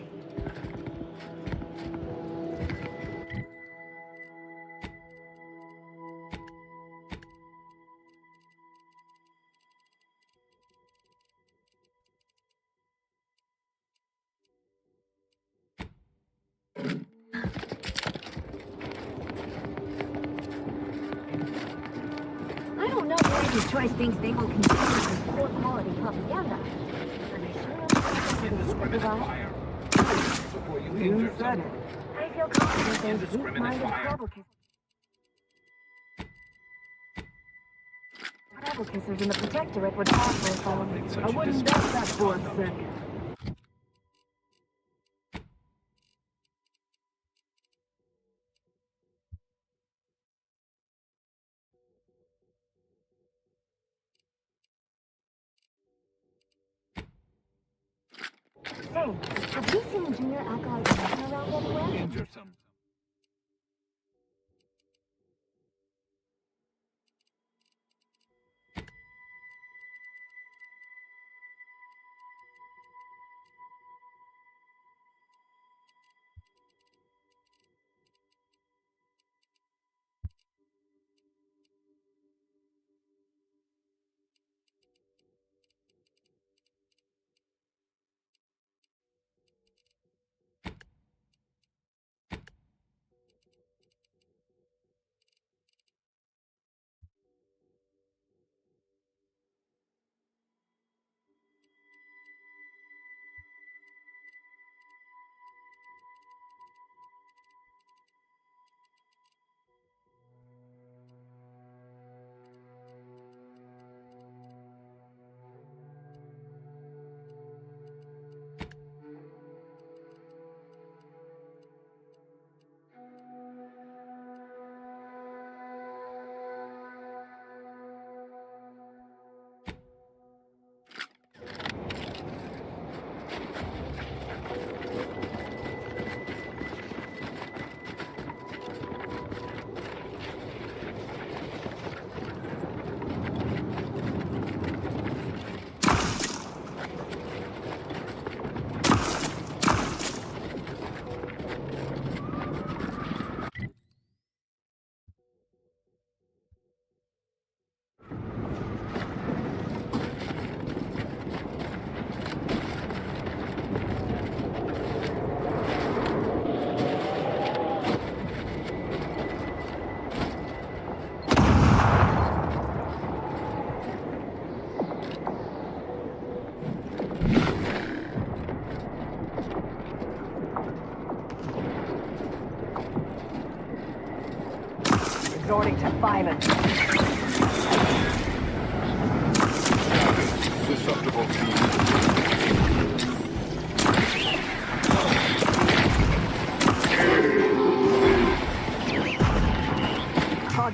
I don't know why this choice thinks they will continue this poor quality propaganda. And I sure don't think fire. Before you injure someone. I feel confident those weak-minded travel kissers in the Protectorate would fall for a phone. I wouldn't bet that for a second. Say, have you seen Junior Acolyte walking around anywhere? Injure someone. Resorting to violence. Susceptible to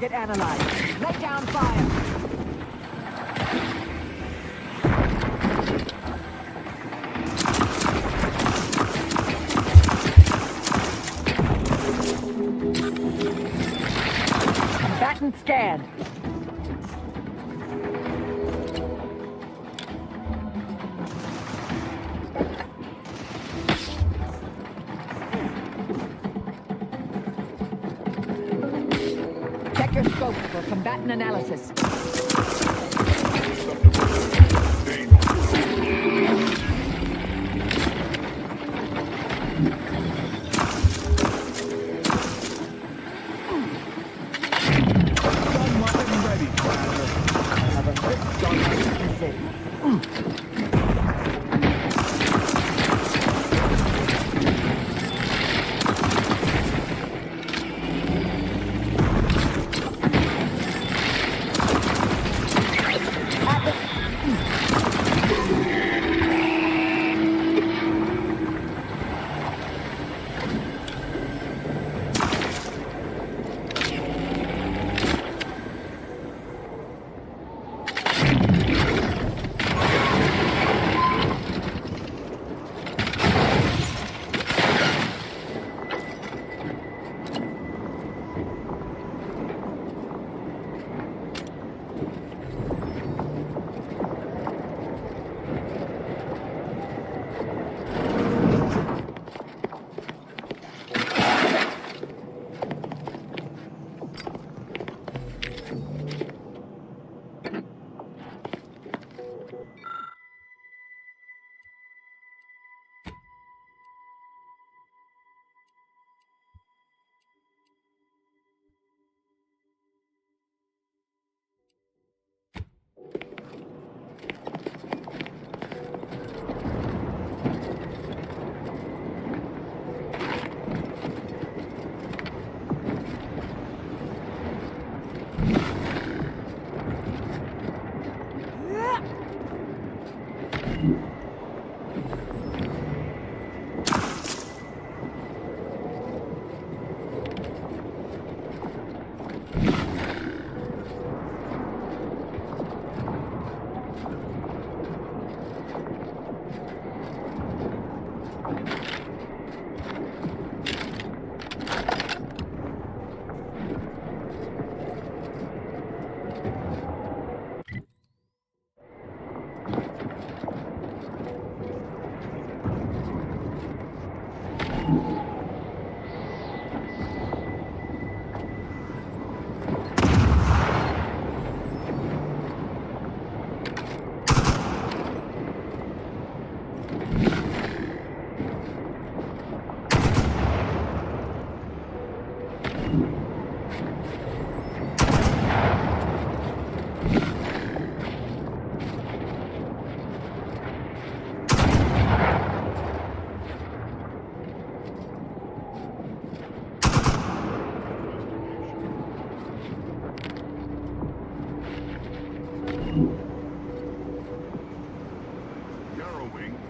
Target analyzed. Lay down fire. Combatant scanned. Check your scope for combatant analysis.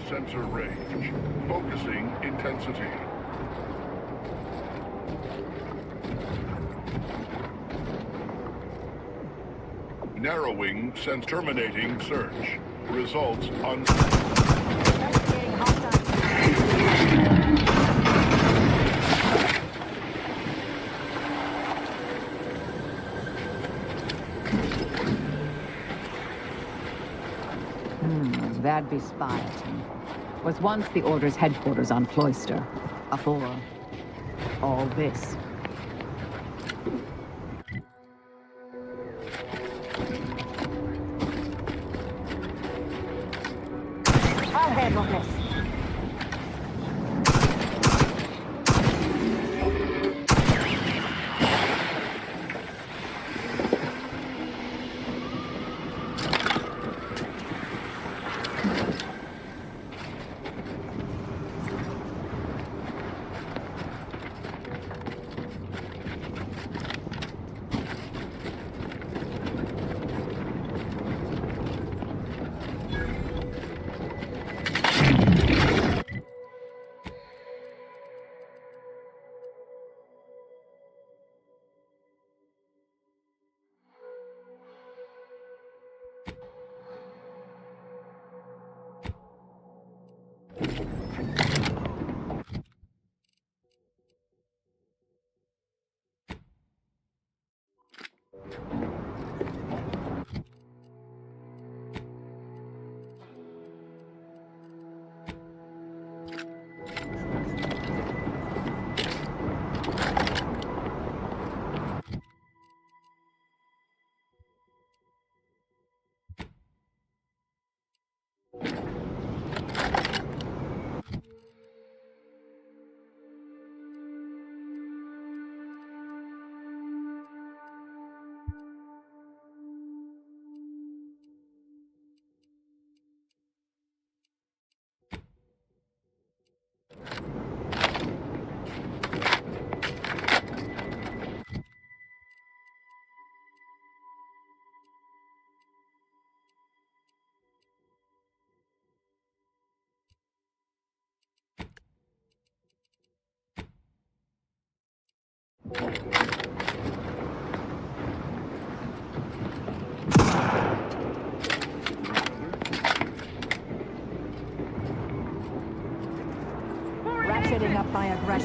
Sensor range. Focusing intensity. Narrowing sense terminating search. Results on... That'd be Spiraton. Was once the Order's headquarters on Cloister. Before all this. I'll handle this.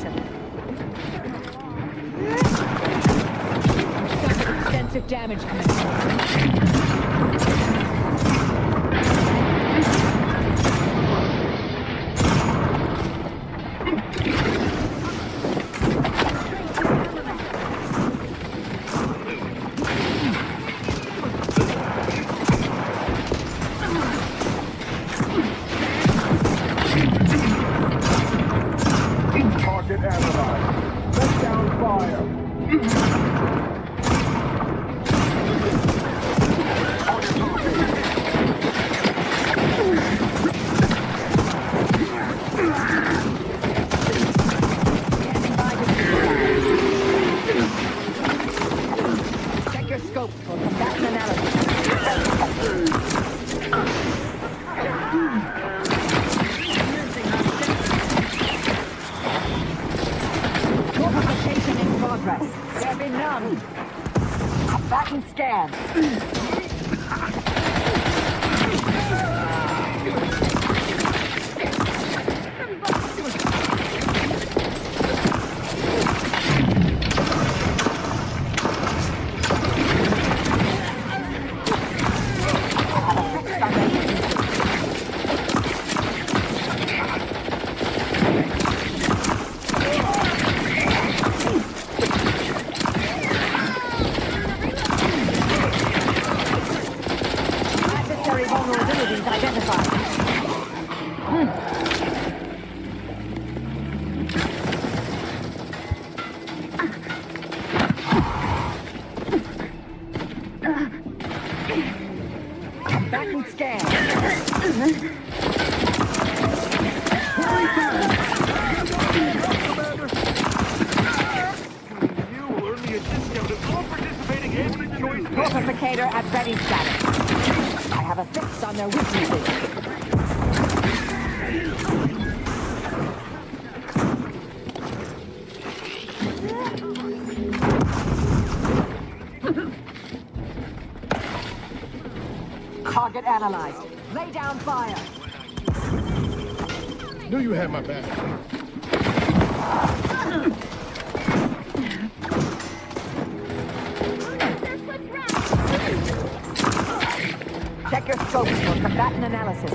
position. Suffered extensive damage, Commander. Target analyzed. Let down fire. Check your scopes for combatant analysis. Fortification in progress. There be none. Combatant scan. Adversary vulnerabilities identified. Combatant scan. Fortificator at ready status. I have a fix on their weaknesses. Target analyzed. Lay down fire. Knew you had my back. Check your scopes for combatant analysis.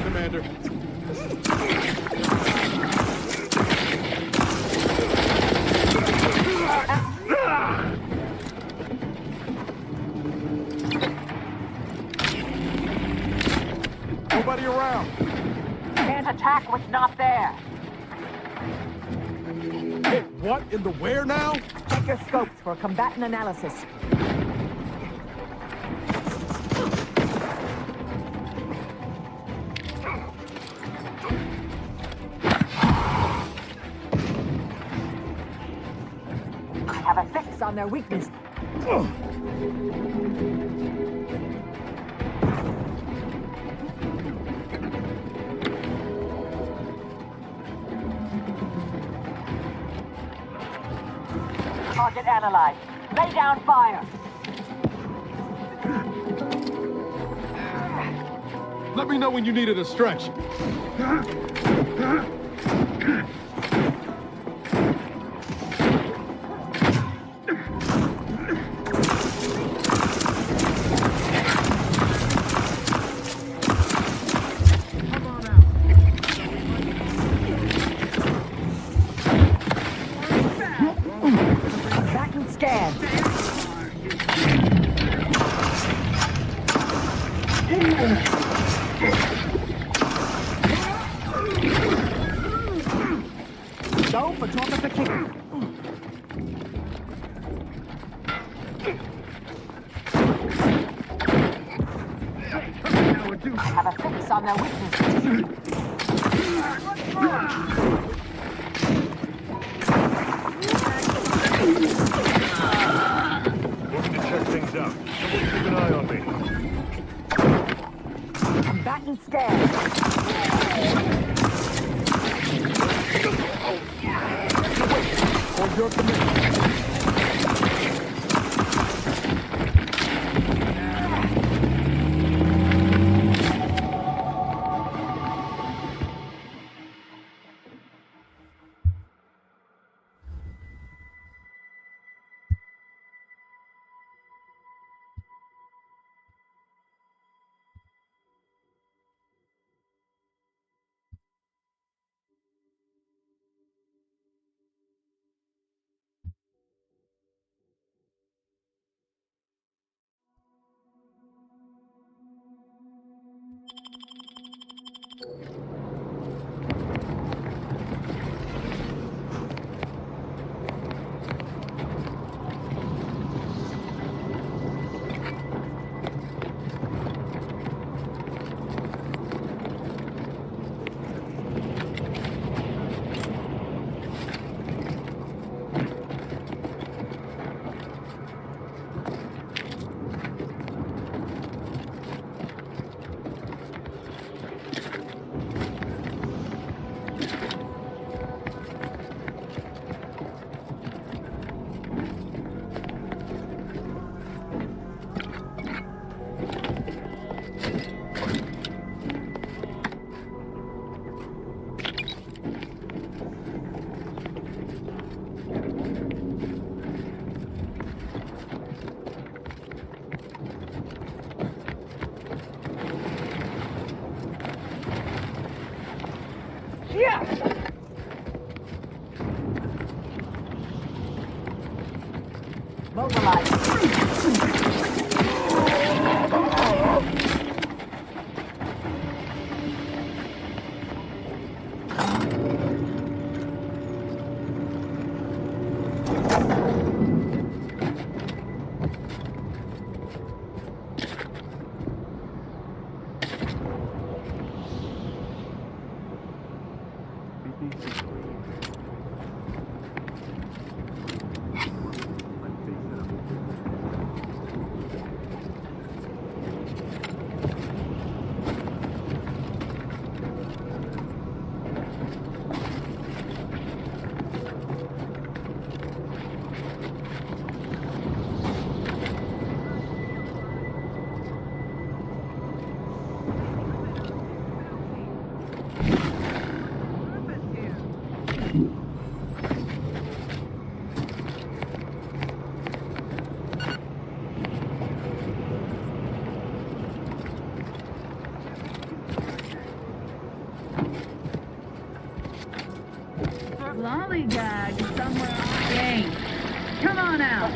Commander. Nobody around. Can't attack what's not there. Hey, what in the where now? Check your scopes for combatant analysis. I have a fix on their weakness. Target analyzed. Lay down fire. Let me know when you needed a stretch. Back and scan. Go for fortification. I have a fix on their weaknesses. Looking to check things out. Someone keep an eye on me. Combatant scan. Hold your commitment. Lollygag somewhere I ain't. Come on out.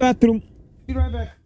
Bathroom. Be right back.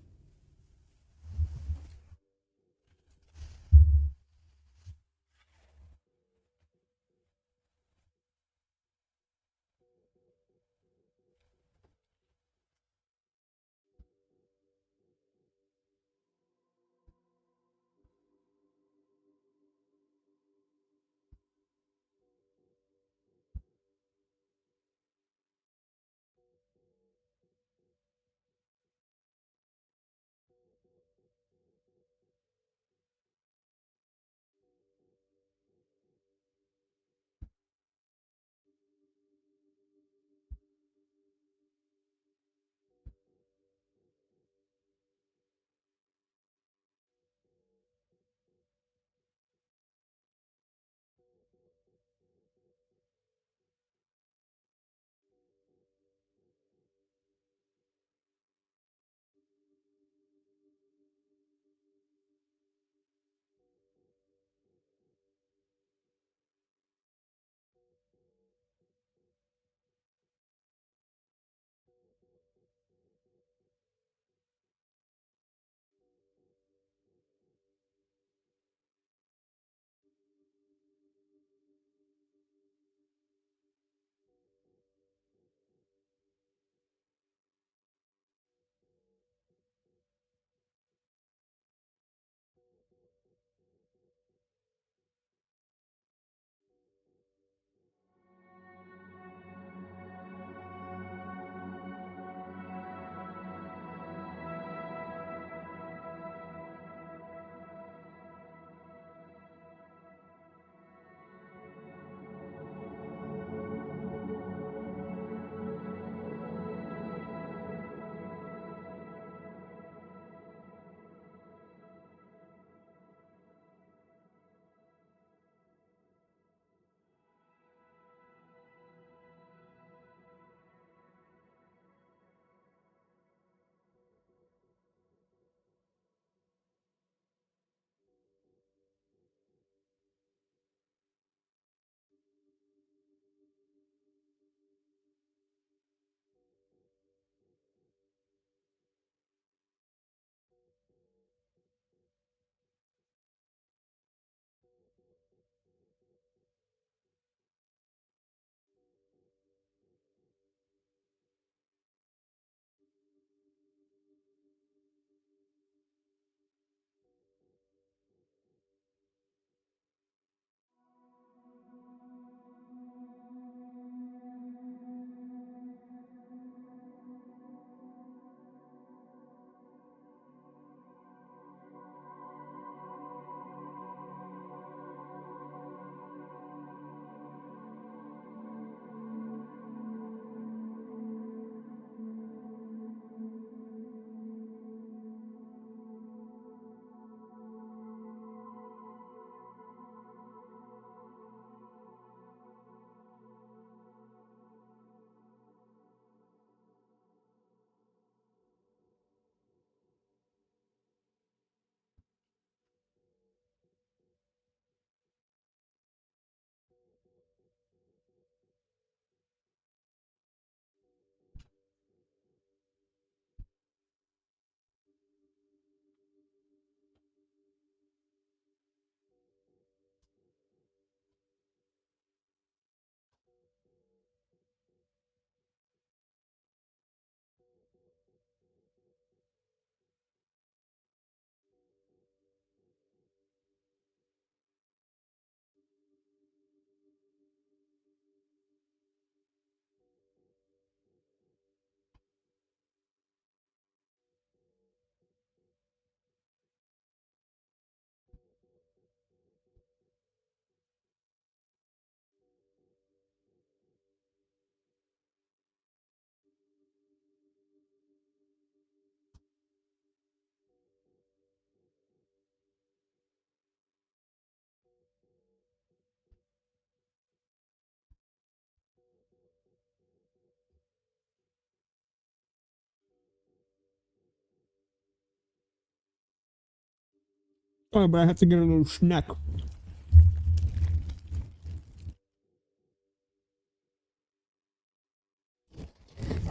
Oh, but I have to get a little snack.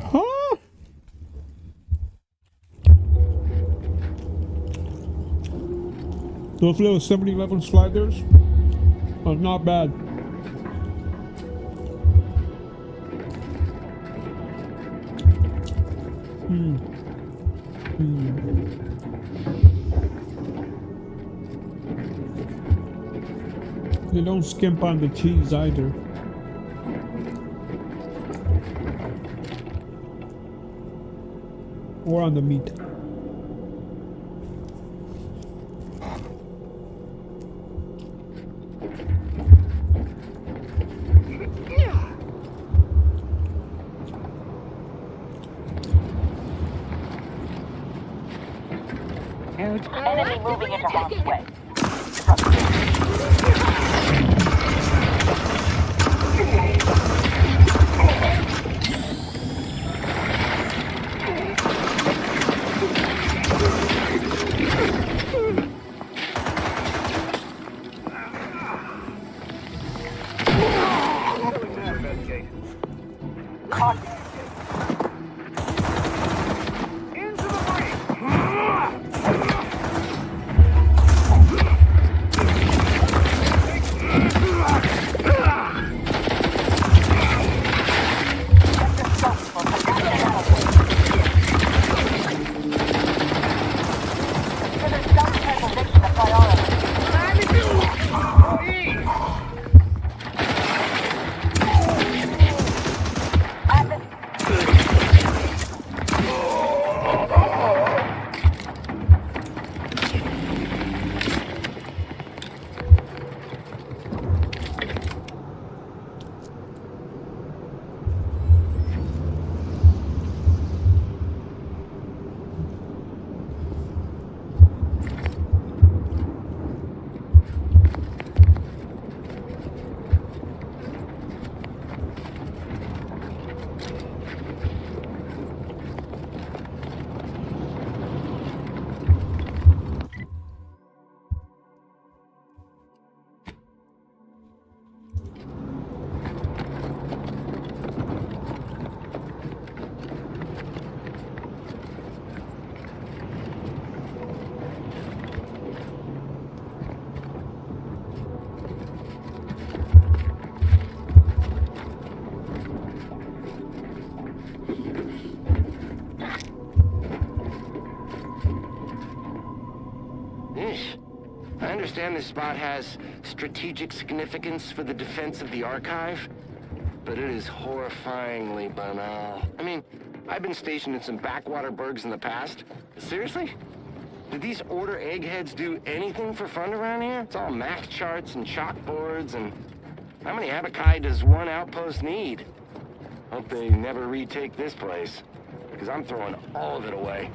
Huh? Those little 7-Eleven sliders are not bad. They don't skimp on the cheese either. Or on the meat. Enemy moving into harm's way. I understand this spot has strategic significance for the defense of the archive, but it is horrifyingly banal. I mean, I've been stationed in some backwater burgs in the past. Seriously? Did these order eggheads do anything for fun around here? It's all max charts and chalkboards, and how many abakai does one outpost need? Hope they never retake this place, because I'm throwing all of it away.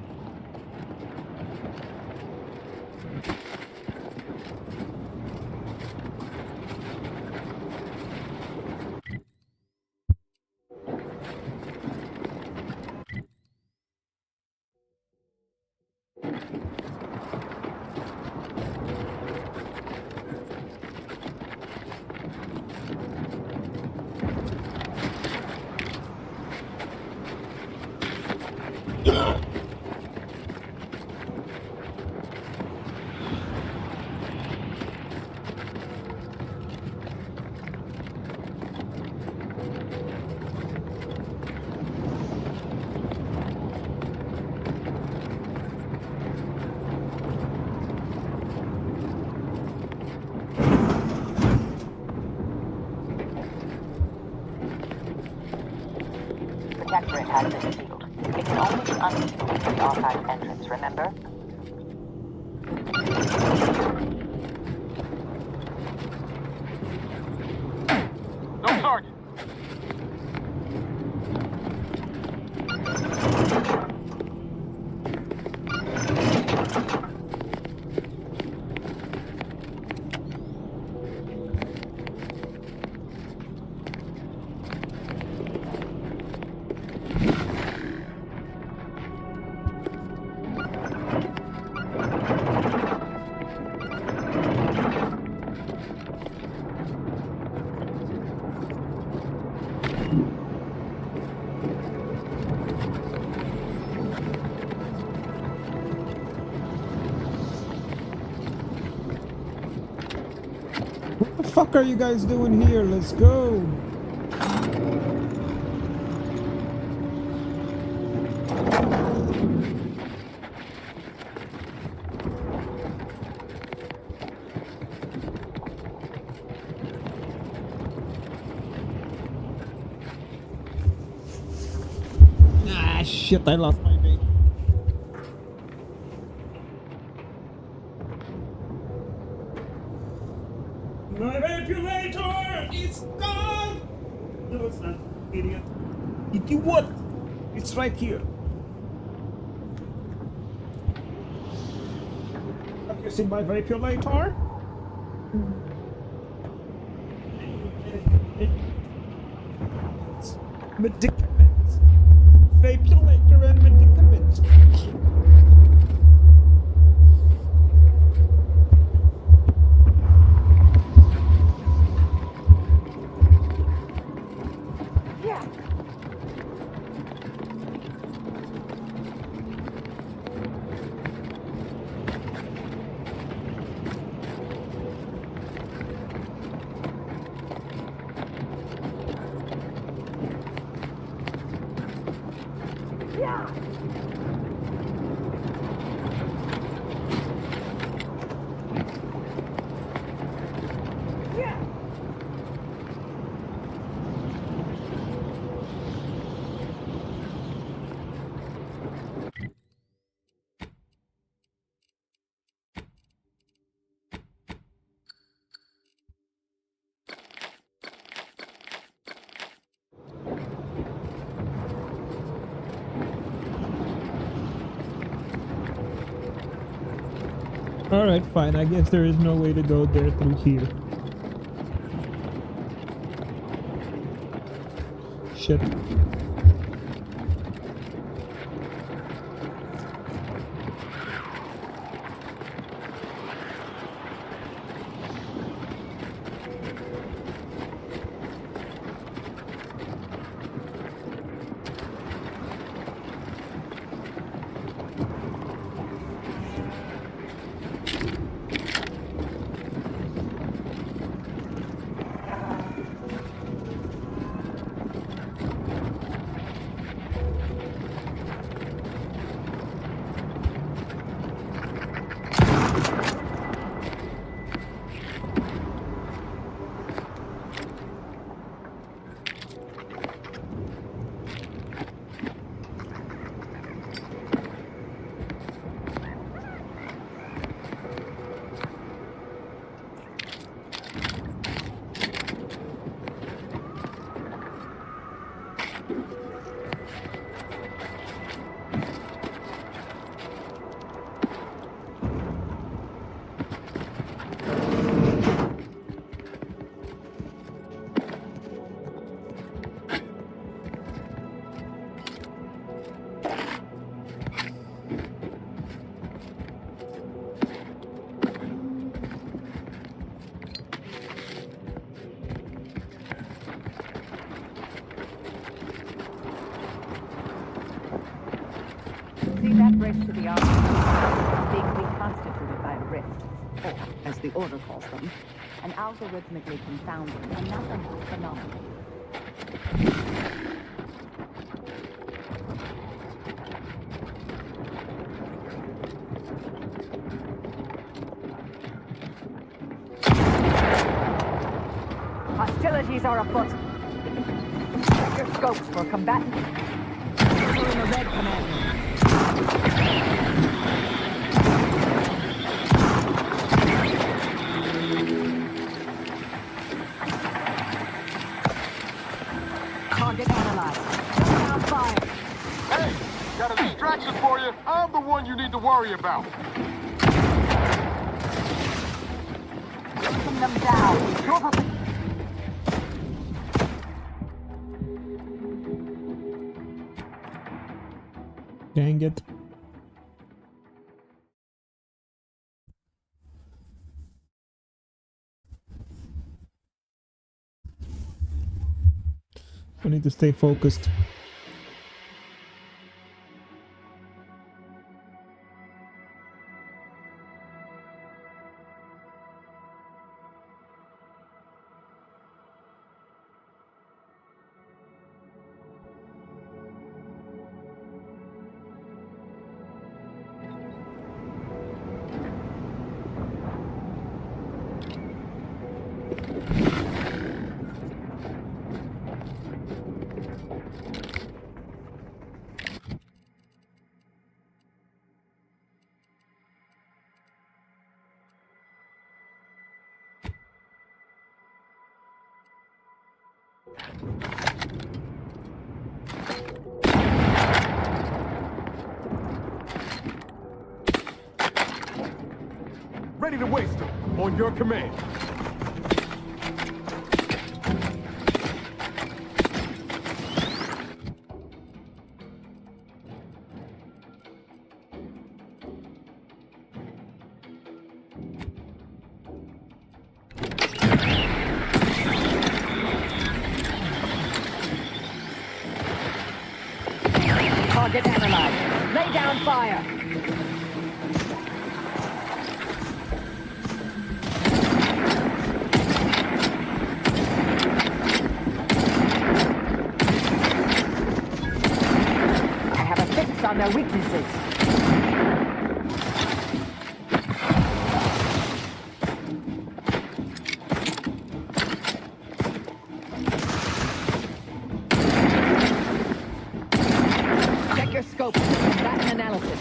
Protectorate has been sealed. It can only be unsealed from the archive entrance, remember? No, Sergeant! What the fuck are you guys doing here? Let's go. Ah, shit, I lost my bait. My manipulator is gone! No, it's not, idiot. You what? It's right here. Have you seen my manipulator? Medicaments. Vapulator and medicaments. Yeah. Yeah. Yeah. Alright, fine. I guess there is no way to go there through here. Shit. See that bridge to the army is being reconstituted by rifts, or, as the Order calls them, an algorithmically confounding and mathematical phenomenon. Hostilities are afoot. Check your scopes for combatants. We're in the red, Commander. Target analyzed. Down fire. Hey, got a distraction for you. I'm the one you need to worry about. Taking them down. Drop up. Dang it. I need to stay focused. Ready to waste them. On your command. Target analyzed. Lay down fire. I have a fix on their weaknesses. Check your scope. That's an analysis.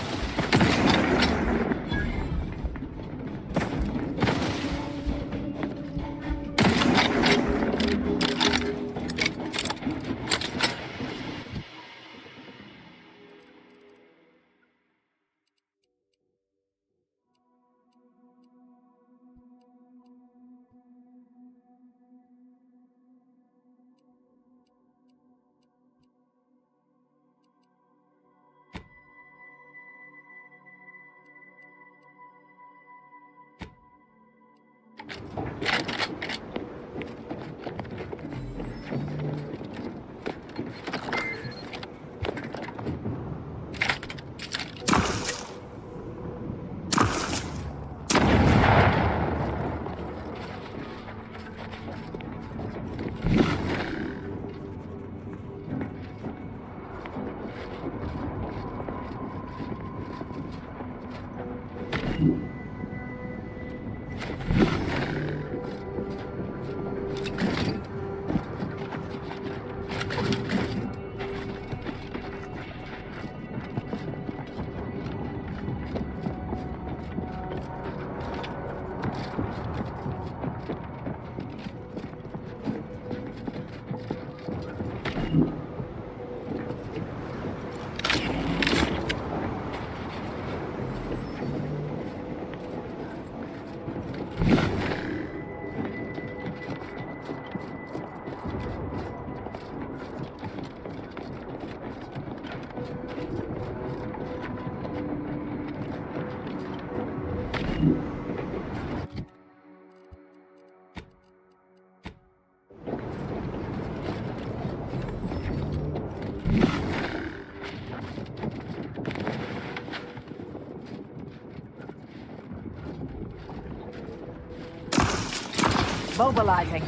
Mobilizing.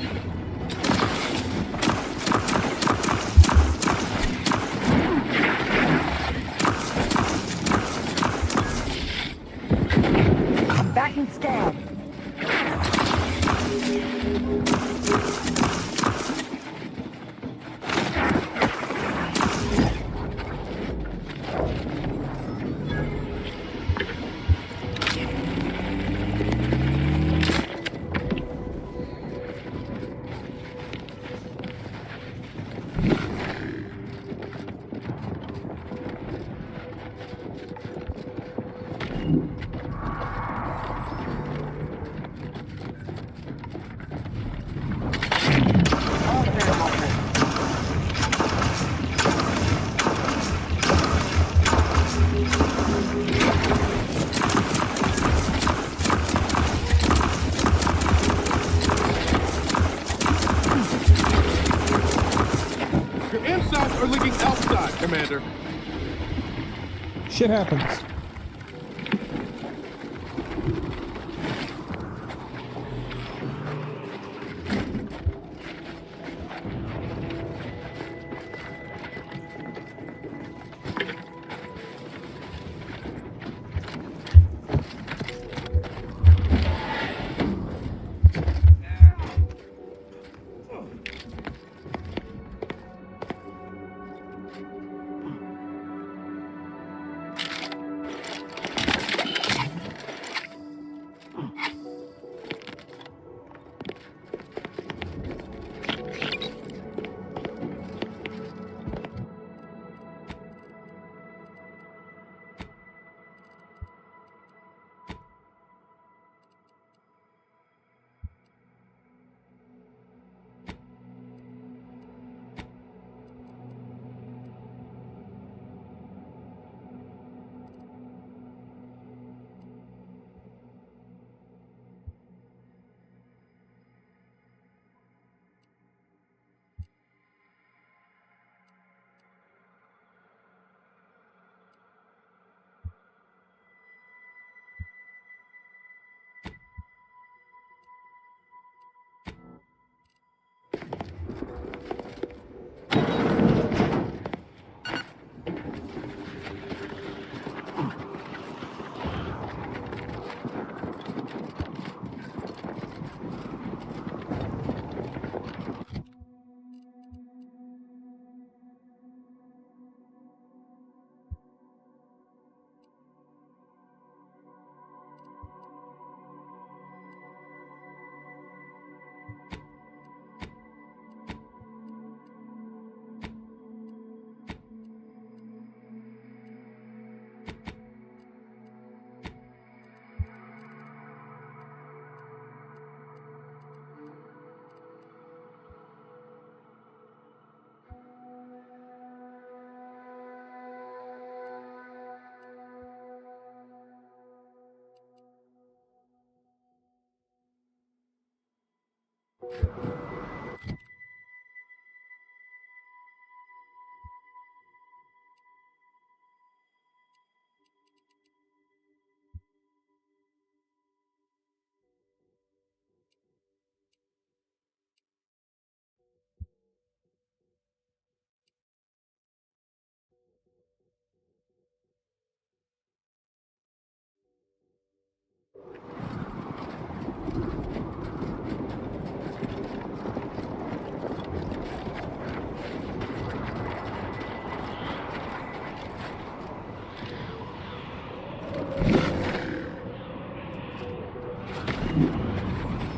I'm back in scale. Your insides are leaking outside, Commander. Shit happens.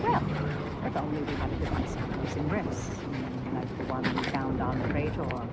Well, if only we had a device for producing rifts, like the one we found on the Praetor.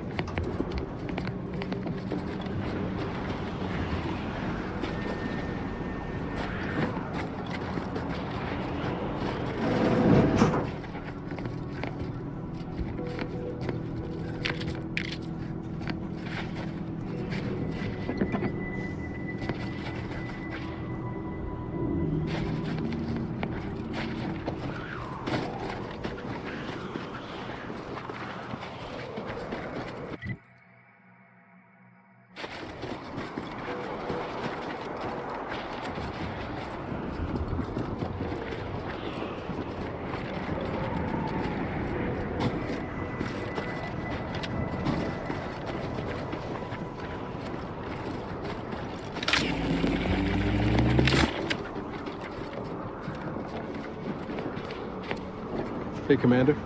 Hey, Commander.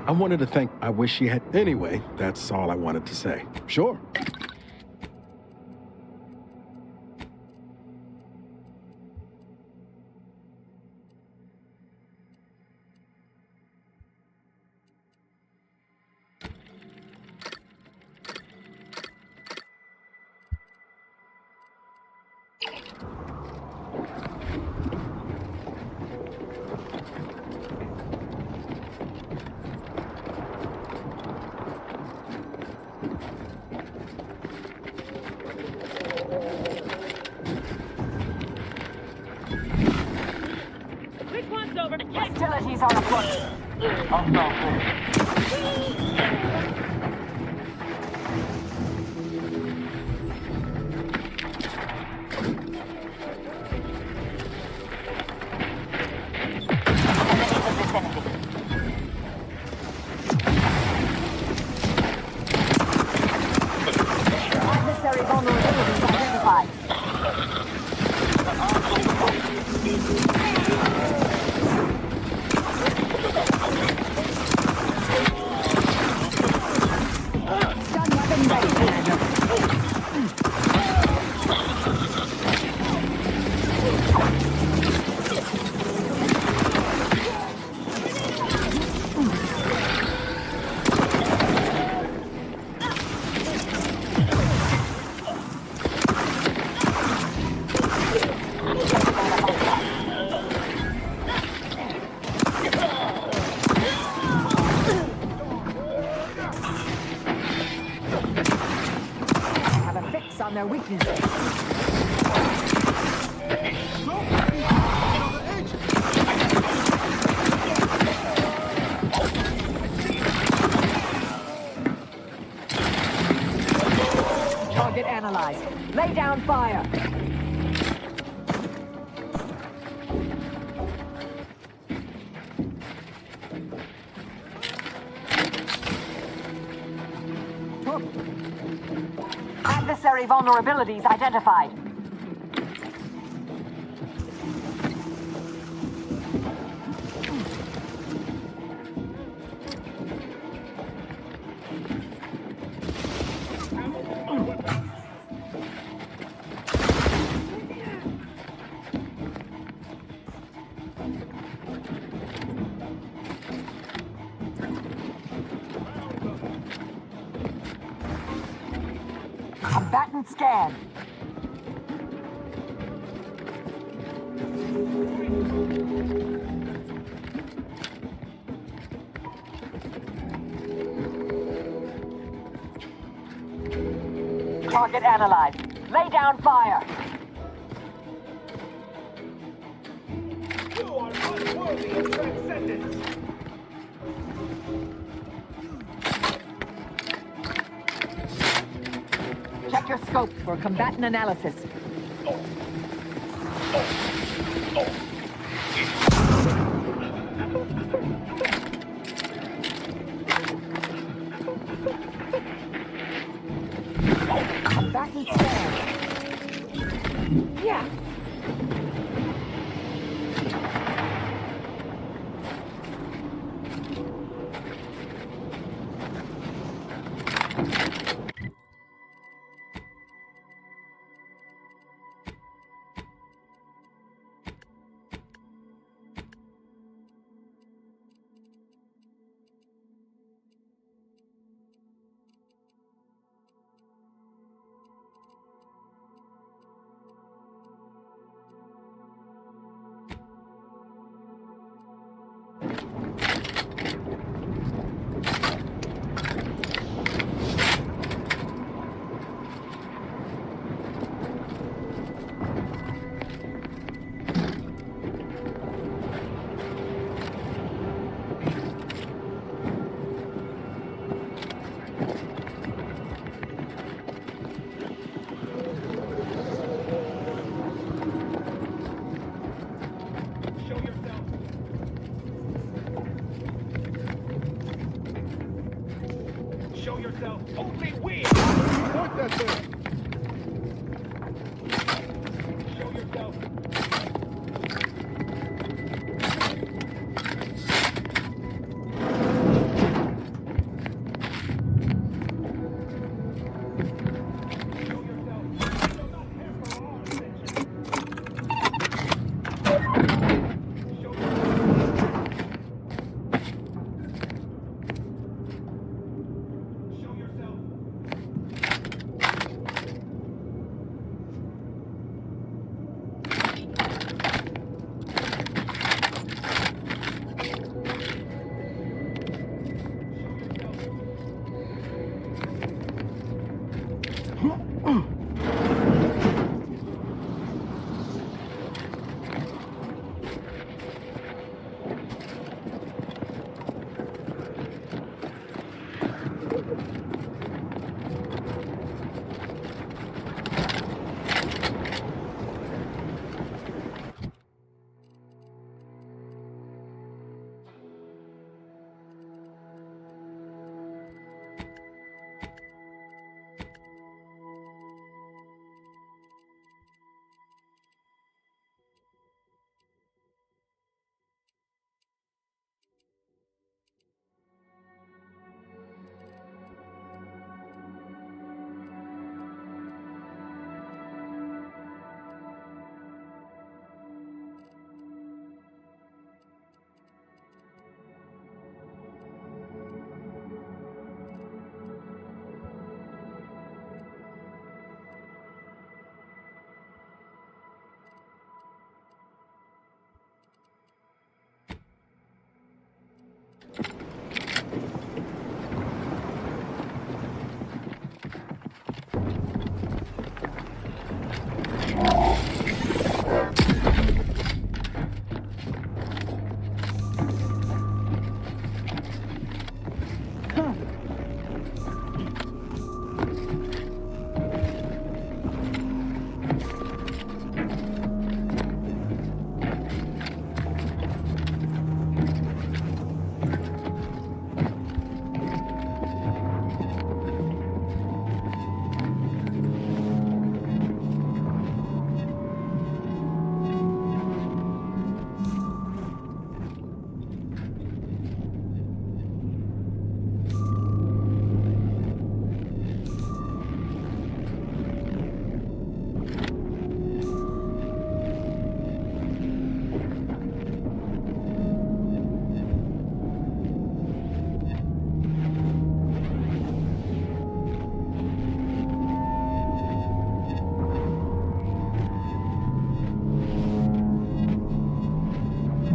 I wanted to thank... I wish she had... Anyway, that's all I wanted to say. Sure. Hostilities are afoot. Adversary vulnerabilities identified. Stun weapon ready, Commander. Have a fix on their weaknesses. Target analyzed. Lay down fire. Adversary vulnerabilities identified. Combatant scan. Target analyzed. Lay down fire. You are unworthy of transcendence. your scope for combatant analysis. Combatant scan. Yeah. Show yourself. Only we. Point that thing. Show yourself.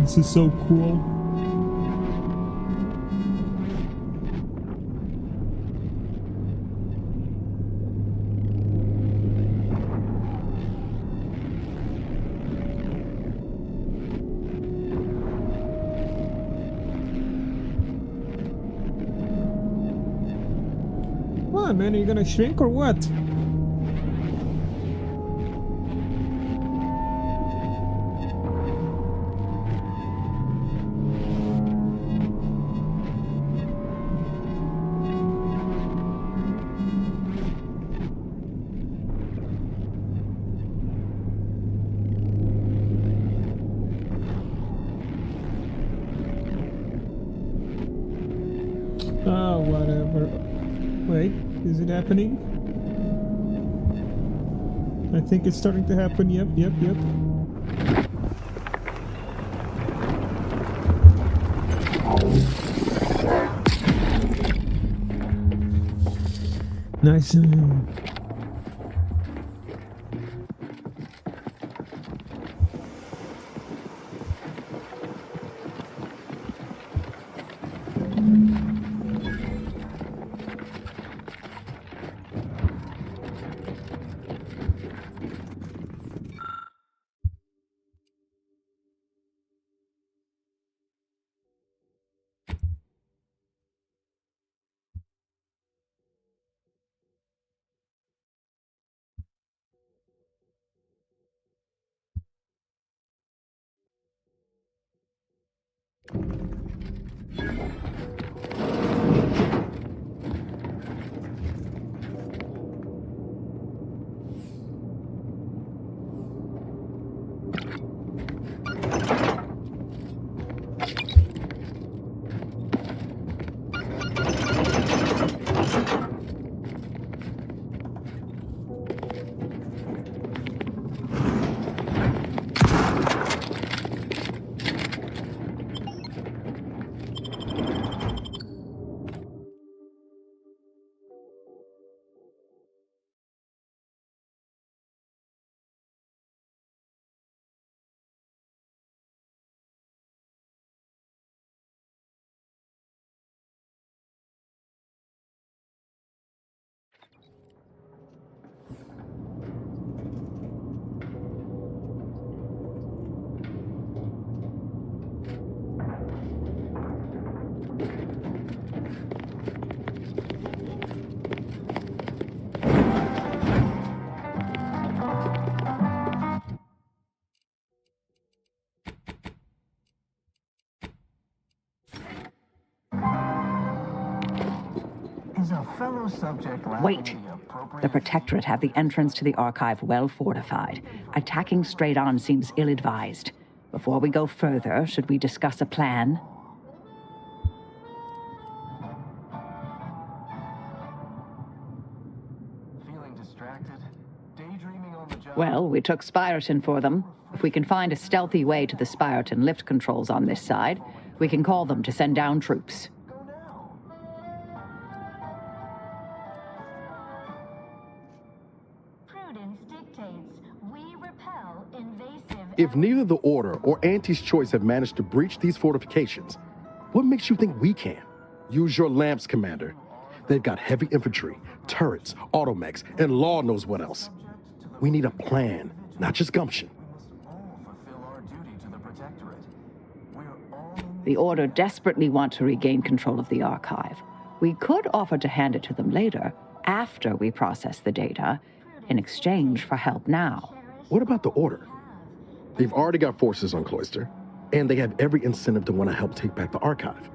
This is so cool. What, man? Are you gonna shrink or what? whatever. Wait, is it happening? I think it's starting to happen. Yep. Nice. Is a fellow subject Wait. The Protectorate have the entrance to the archive well fortified. Attacking straight on seems ill-advised. Before we go further, should we discuss a plan? feeling distracted? Daydreaming on the job? Well, we took Spiraton for them. If we can find a stealthy way to the Spiraton lift controls on this side, we can call them to send down troops. Prudence dictates we repel invasive. If neither the Order or Auntie's Choice have managed to breach these fortifications, what makes you think we can? Use your lamps, Commander. They've got heavy infantry, turrets, automechs, and Law knows what else. We need a plan, not just gumption. The Order desperately want to regain control of the archive. We could offer to hand it to them later, after we process the data, in exchange for help now. What about the Order? They've already got forces on Cloister, and they have every incentive to want to help take back the archive.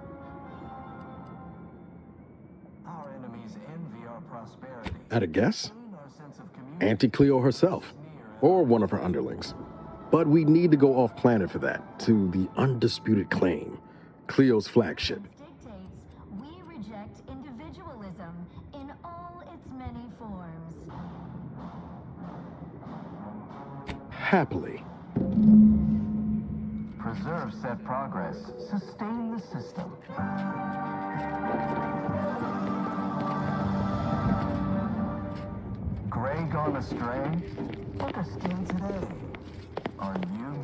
Our enemies envy our prosperity. At a guess? Auntie Cleo herself, or one of her underlings. But we need to go off-planet for that, to the Undisputed Claim, Cleo's flagship. Dictates we reject individualism in all its many forms. Happily. Preserve set progress. Sustain the system. Gray gone astray? Look us still today. Are you?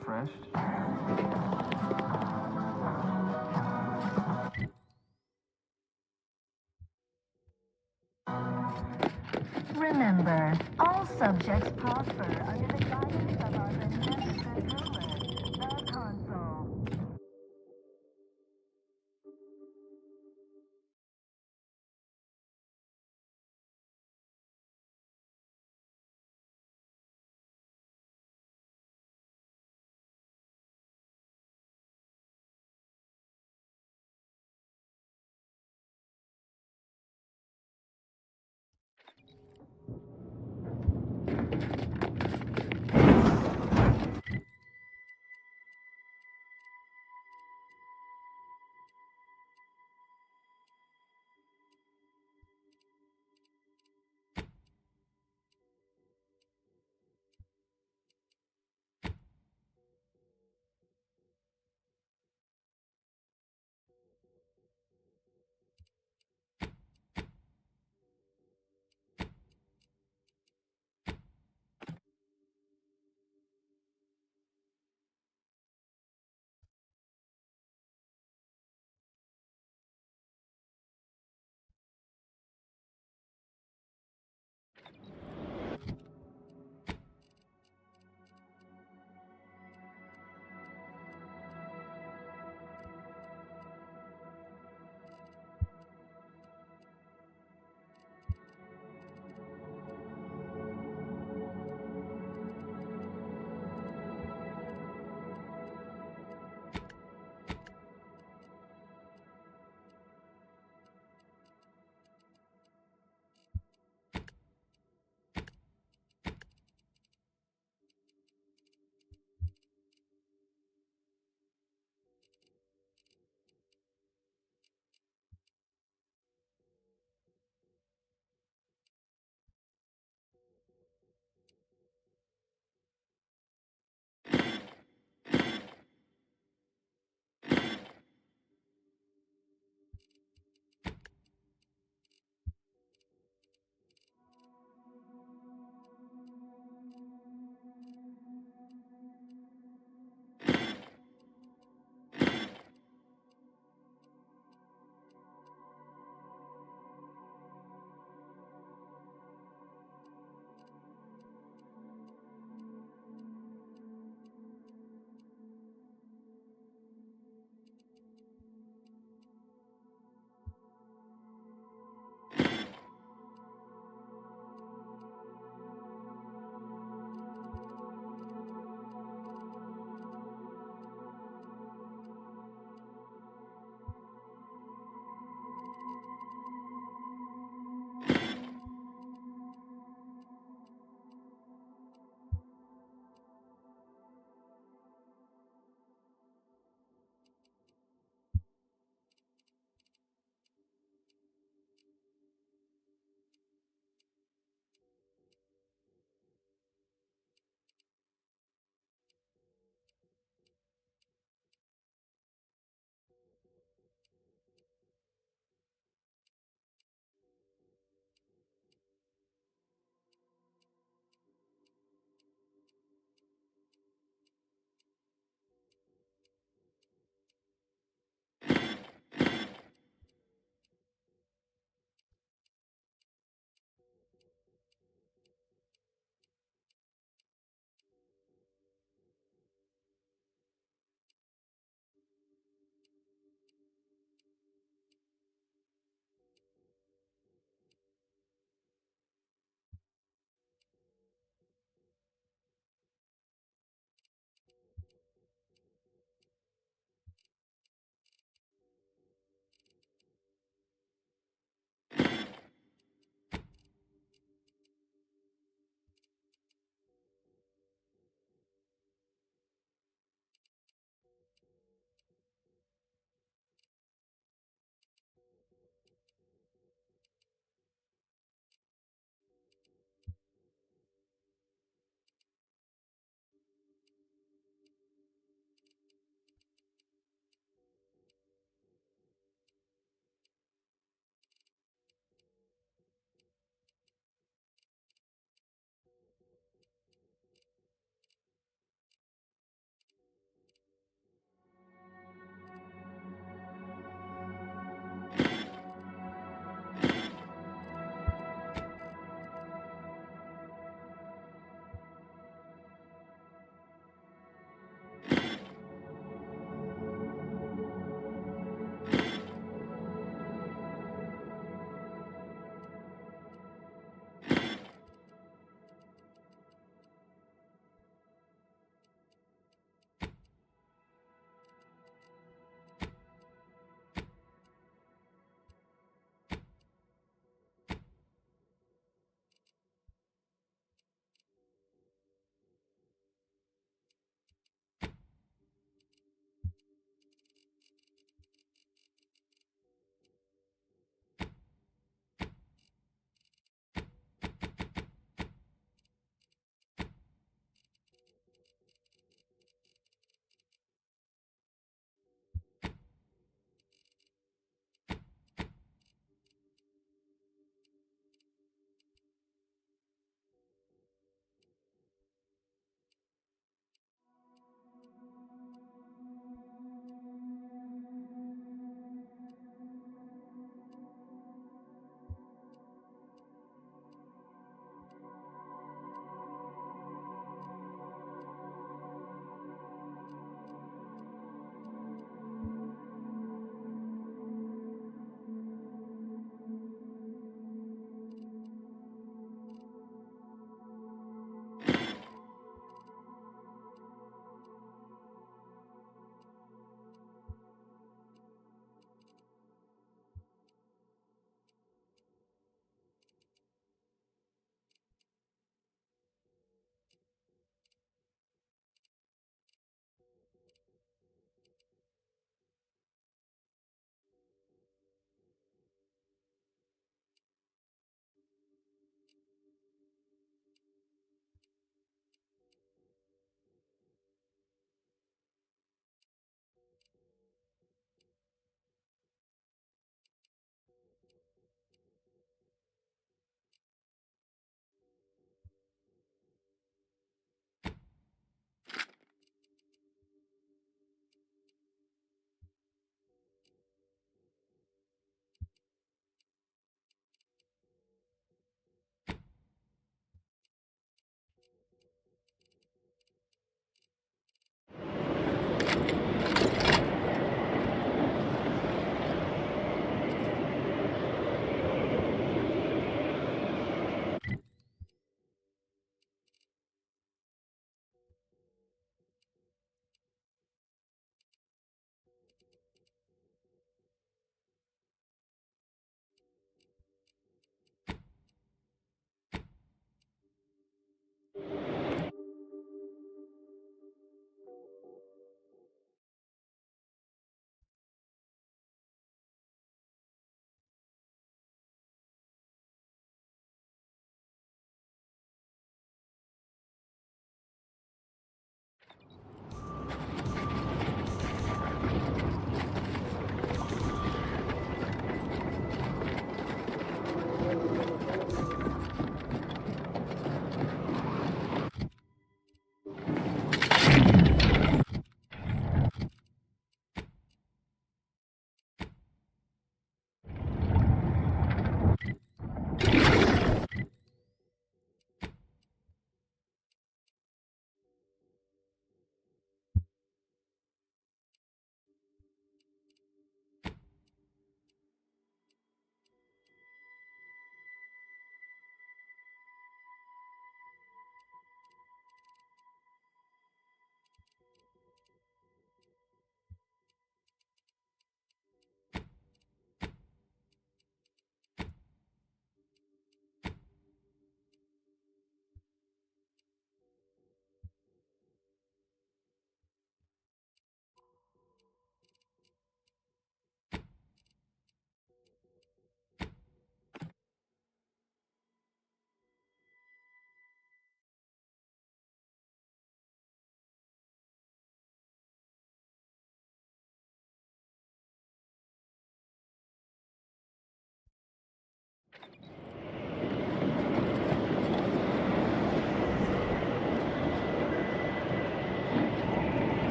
refreshed. Remember, all subjects prosper under the guidance of our beneficent ruler, the Consul.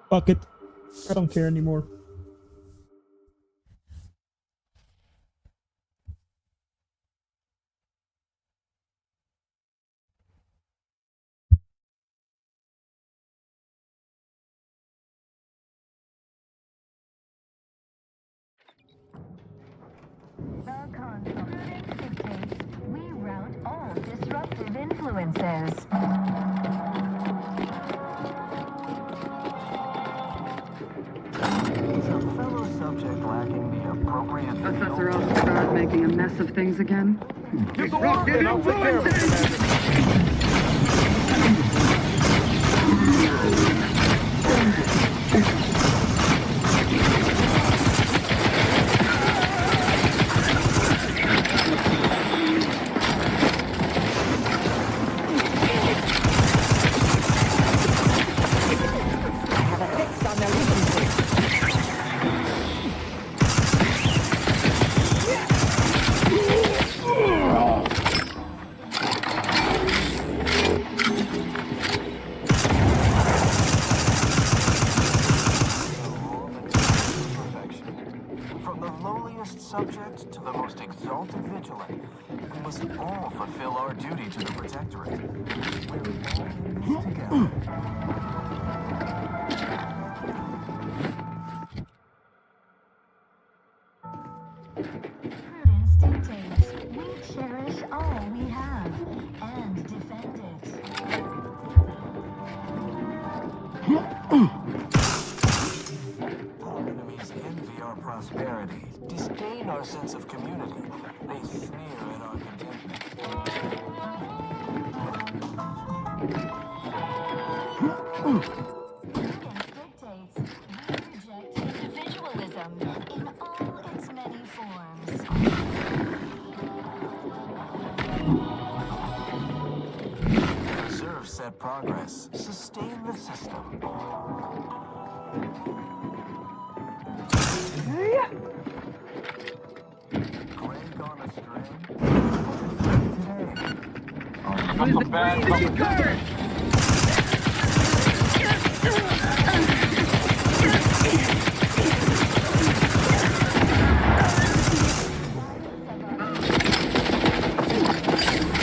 Fuck it. I don't care anymore. The console dictates we route all disruptive influences. Is a fellow subject lacking the appropriate... Professor Obsidian making a mess of things again? Disruptive influences! From the lowliest subject to the most exalted vigilant, we must all fulfill our duty to the Protectorate. We're all in this together. Prudence dictates we cherish all we have and defend it. Our enemies envy our prosperity, disdain our sense of community. They sneer at our contentment. Dictates we reject individualism in all its many forms. Preserve said progress. Sustain the system. Greg on a string.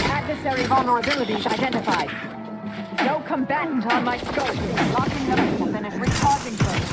Adversary vulnerabilities identified. No combatant on my scope. Locking them up will finish recharging first.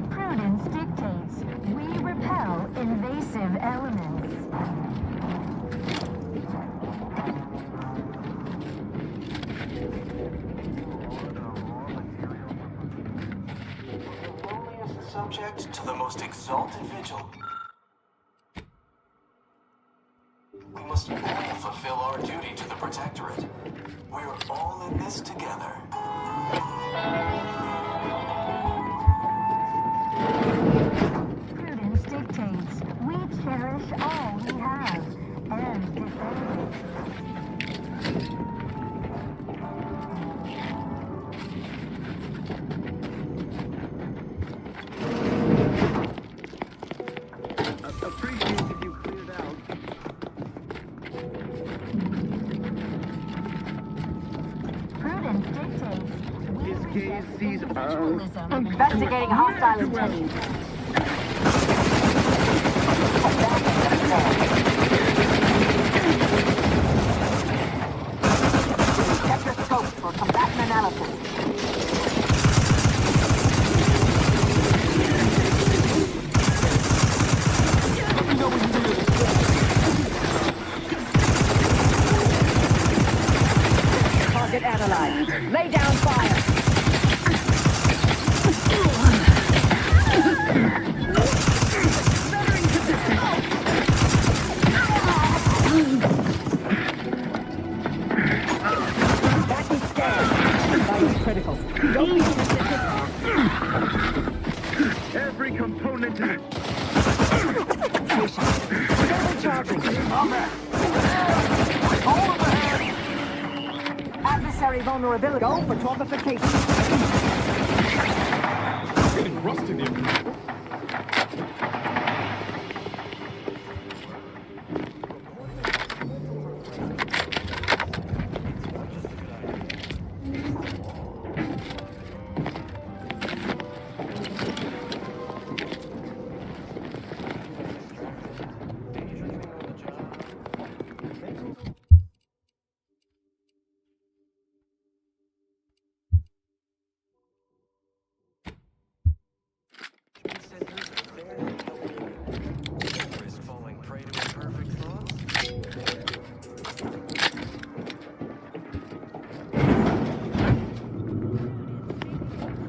Prudence dictates we repel invasive elements. Lowliest subject to the most exalted vigil. We must all fulfill our duty to the Protectorate. We're all in this together. Prudence dictates we cherish all we have and defend it. Appreciate if you cleared out. Prudence dictates we His gaze sees individualism. Investigating hostile intent. Check your scope for combatant analysis. Target analyzed. Lay down fire. That needs scan. Vitals critical. Don't be Every component is... Still recharging. Adversary vulnerability. Go for torpification. Getting rusty there.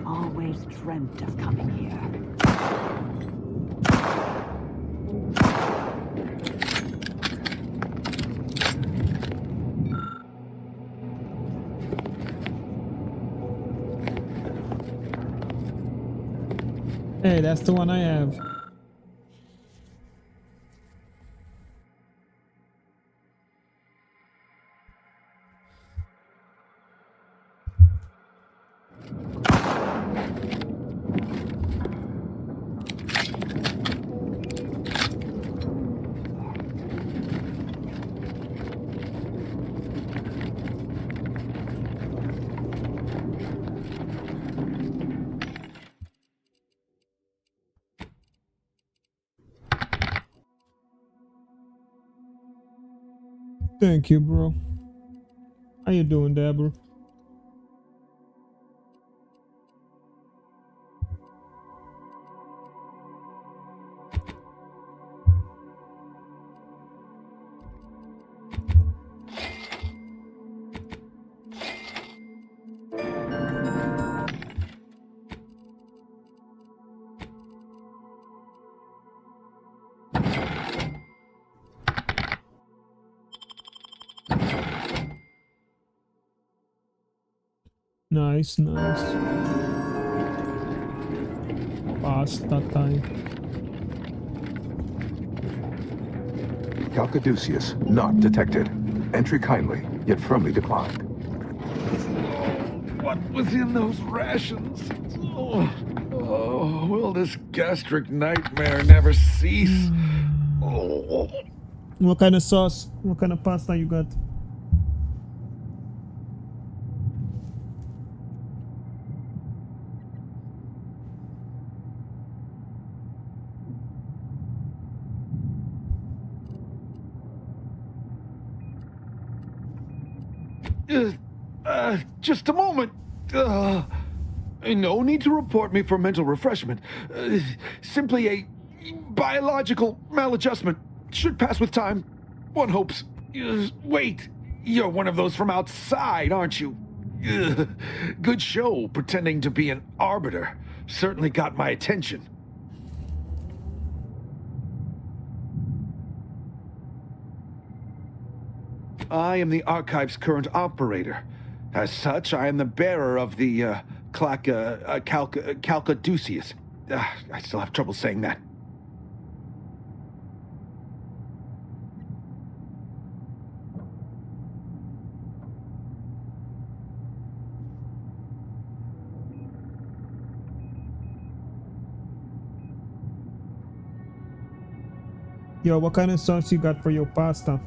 Always dreamt of coming here. Hey, that's the one I have. Thank you, bro. How you doing, Deborah? Nice, nice. Pasta time. KoKoSaan, not detected. Entry kindly, yet firmly declined. What was in those rations? Oh, will this gastric nightmare never cease? Oh. What kind of sauce? What kind of pasta you got? Just a moment. No need to report me for mental refreshment. Simply a biological maladjustment. Should pass with time. One hopes. Wait, you're one of those from outside, aren't you? Good show, pretending to be an arbiter. Certainly got my attention. I am the Archive's current operator. As such, I am the bearer of the KoKoSaan. I still have trouble saying that. Yo, what kind of sauce you got for your pasta?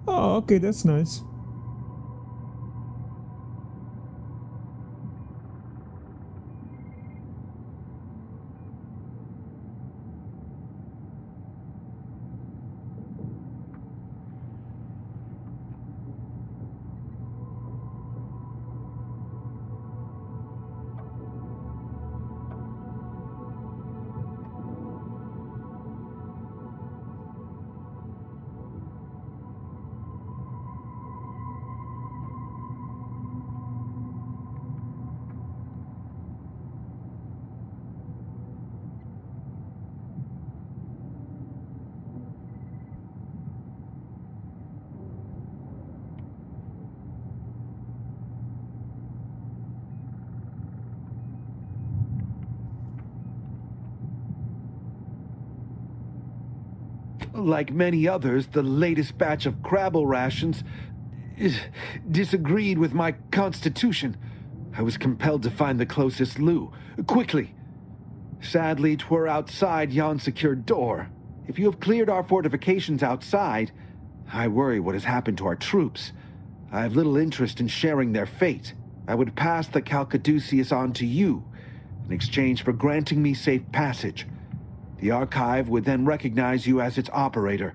Oh, okay, that's nice. Like many others, the latest batch of Crabble rations disagreed with my constitution. I was compelled to find the closest loo, quickly. Sadly, 'twere outside yon secured door. If you have cleared our fortifications outside, I worry what has happened to our troops. I have little interest in sharing their fate. I would pass the KoKoSaan on to you, in exchange for granting me safe passage. The Archive would then recognize you as its operator.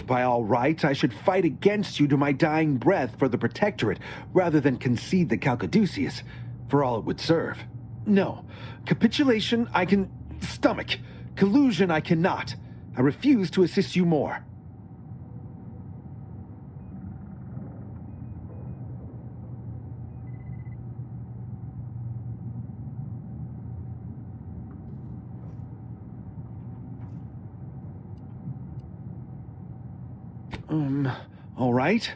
By all rights, I should fight against you to my dying breath for the Protectorate, rather than concede the KoKoSaan, for all it would serve. No. Capitulation I can stomach. Collusion I cannot. I refuse to assist you more. All right.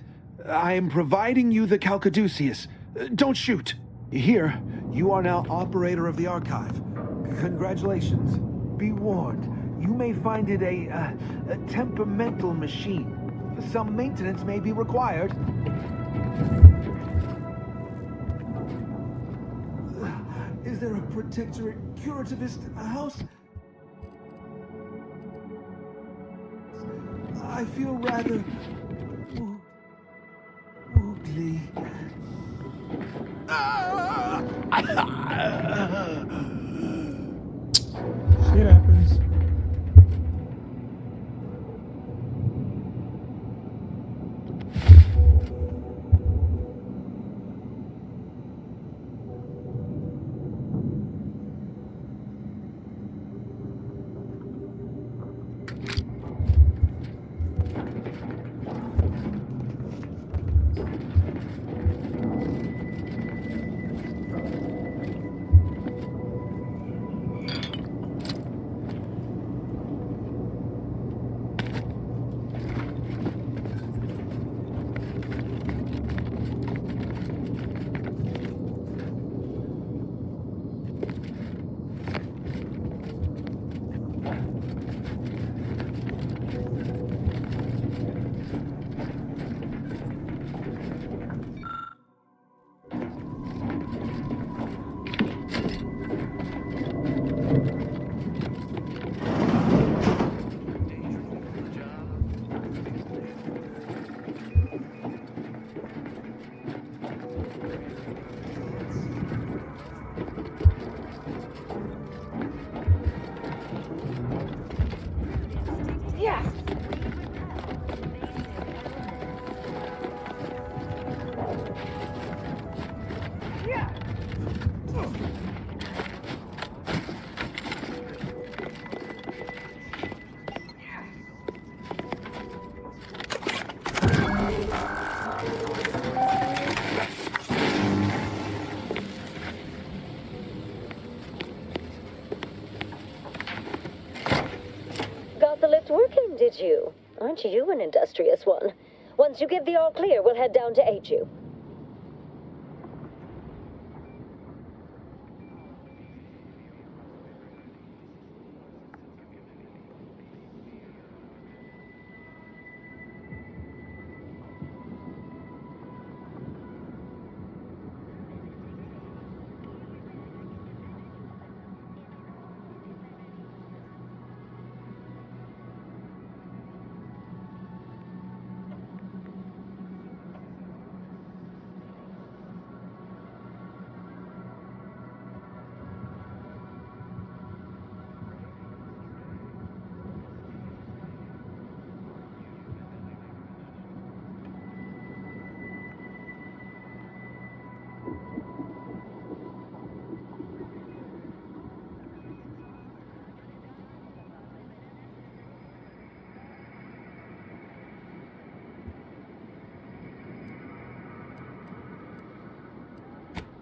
I am providing you the KoKoSaan. Don't shoot. Here, you are now operator of the Archive. Congratulations. Be warned, you may find it a temperamental machine. Some maintenance may be required. Is there a Protectorate curativist in the house? I feel rather woogly. Shit happens. Got the lift working, did you? Aren't you an industrious one? Once you give the all clear, we'll head down to aid you.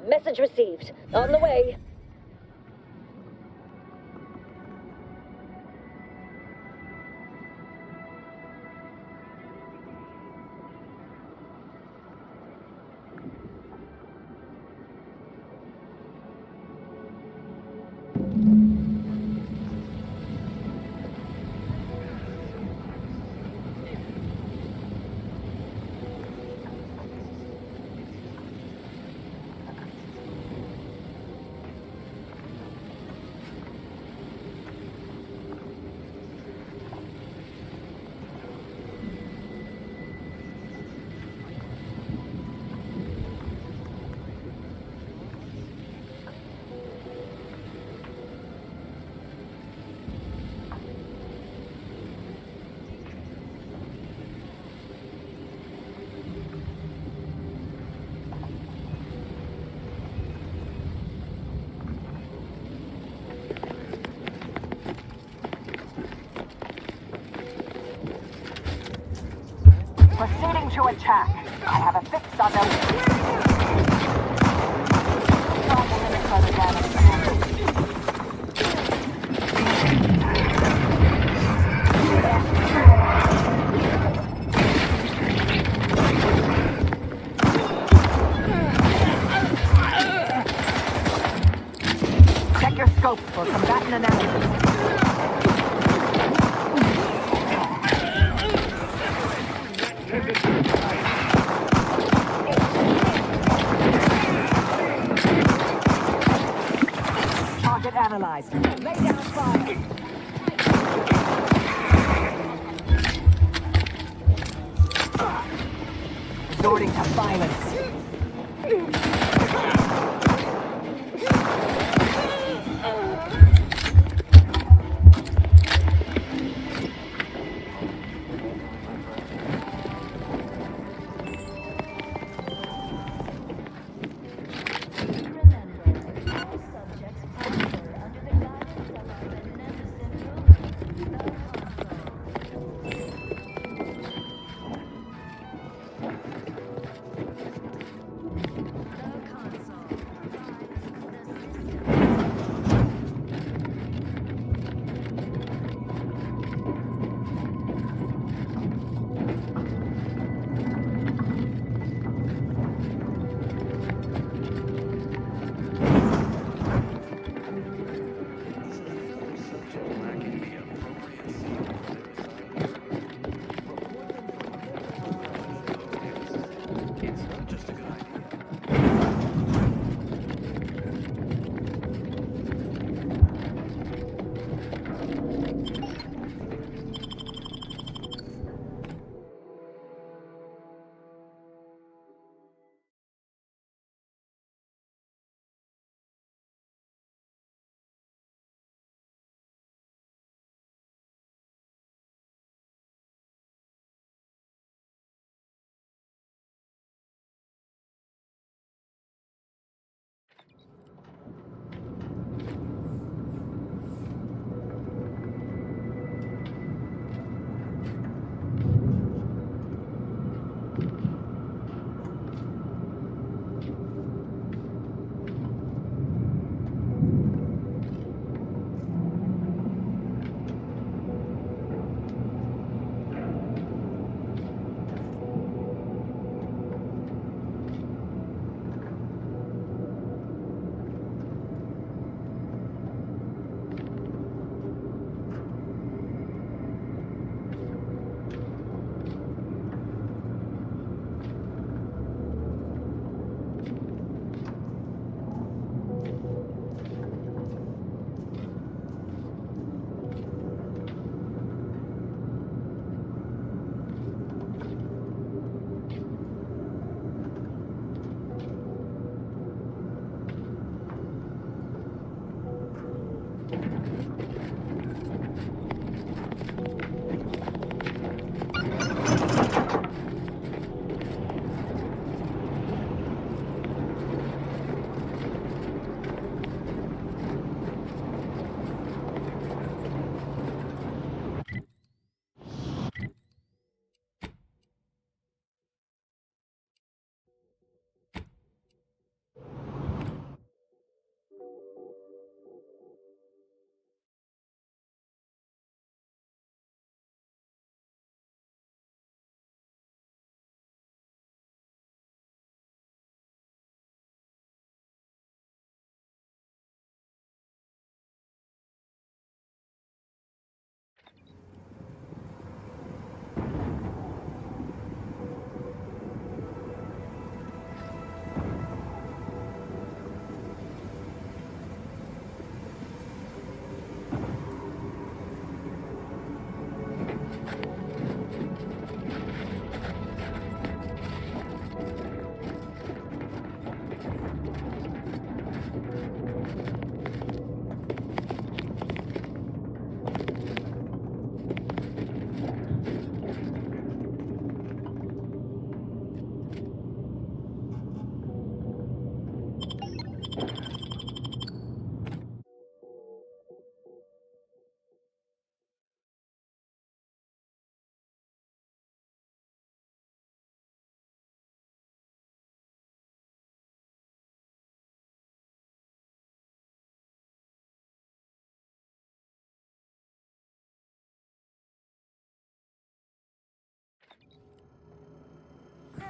Message received. On the way. Proceeding to attack. I have a fix on them. Try to limit further damage. Check your scope for combatant analysis. Target analyzed. Lay down fire. Resorting to violence.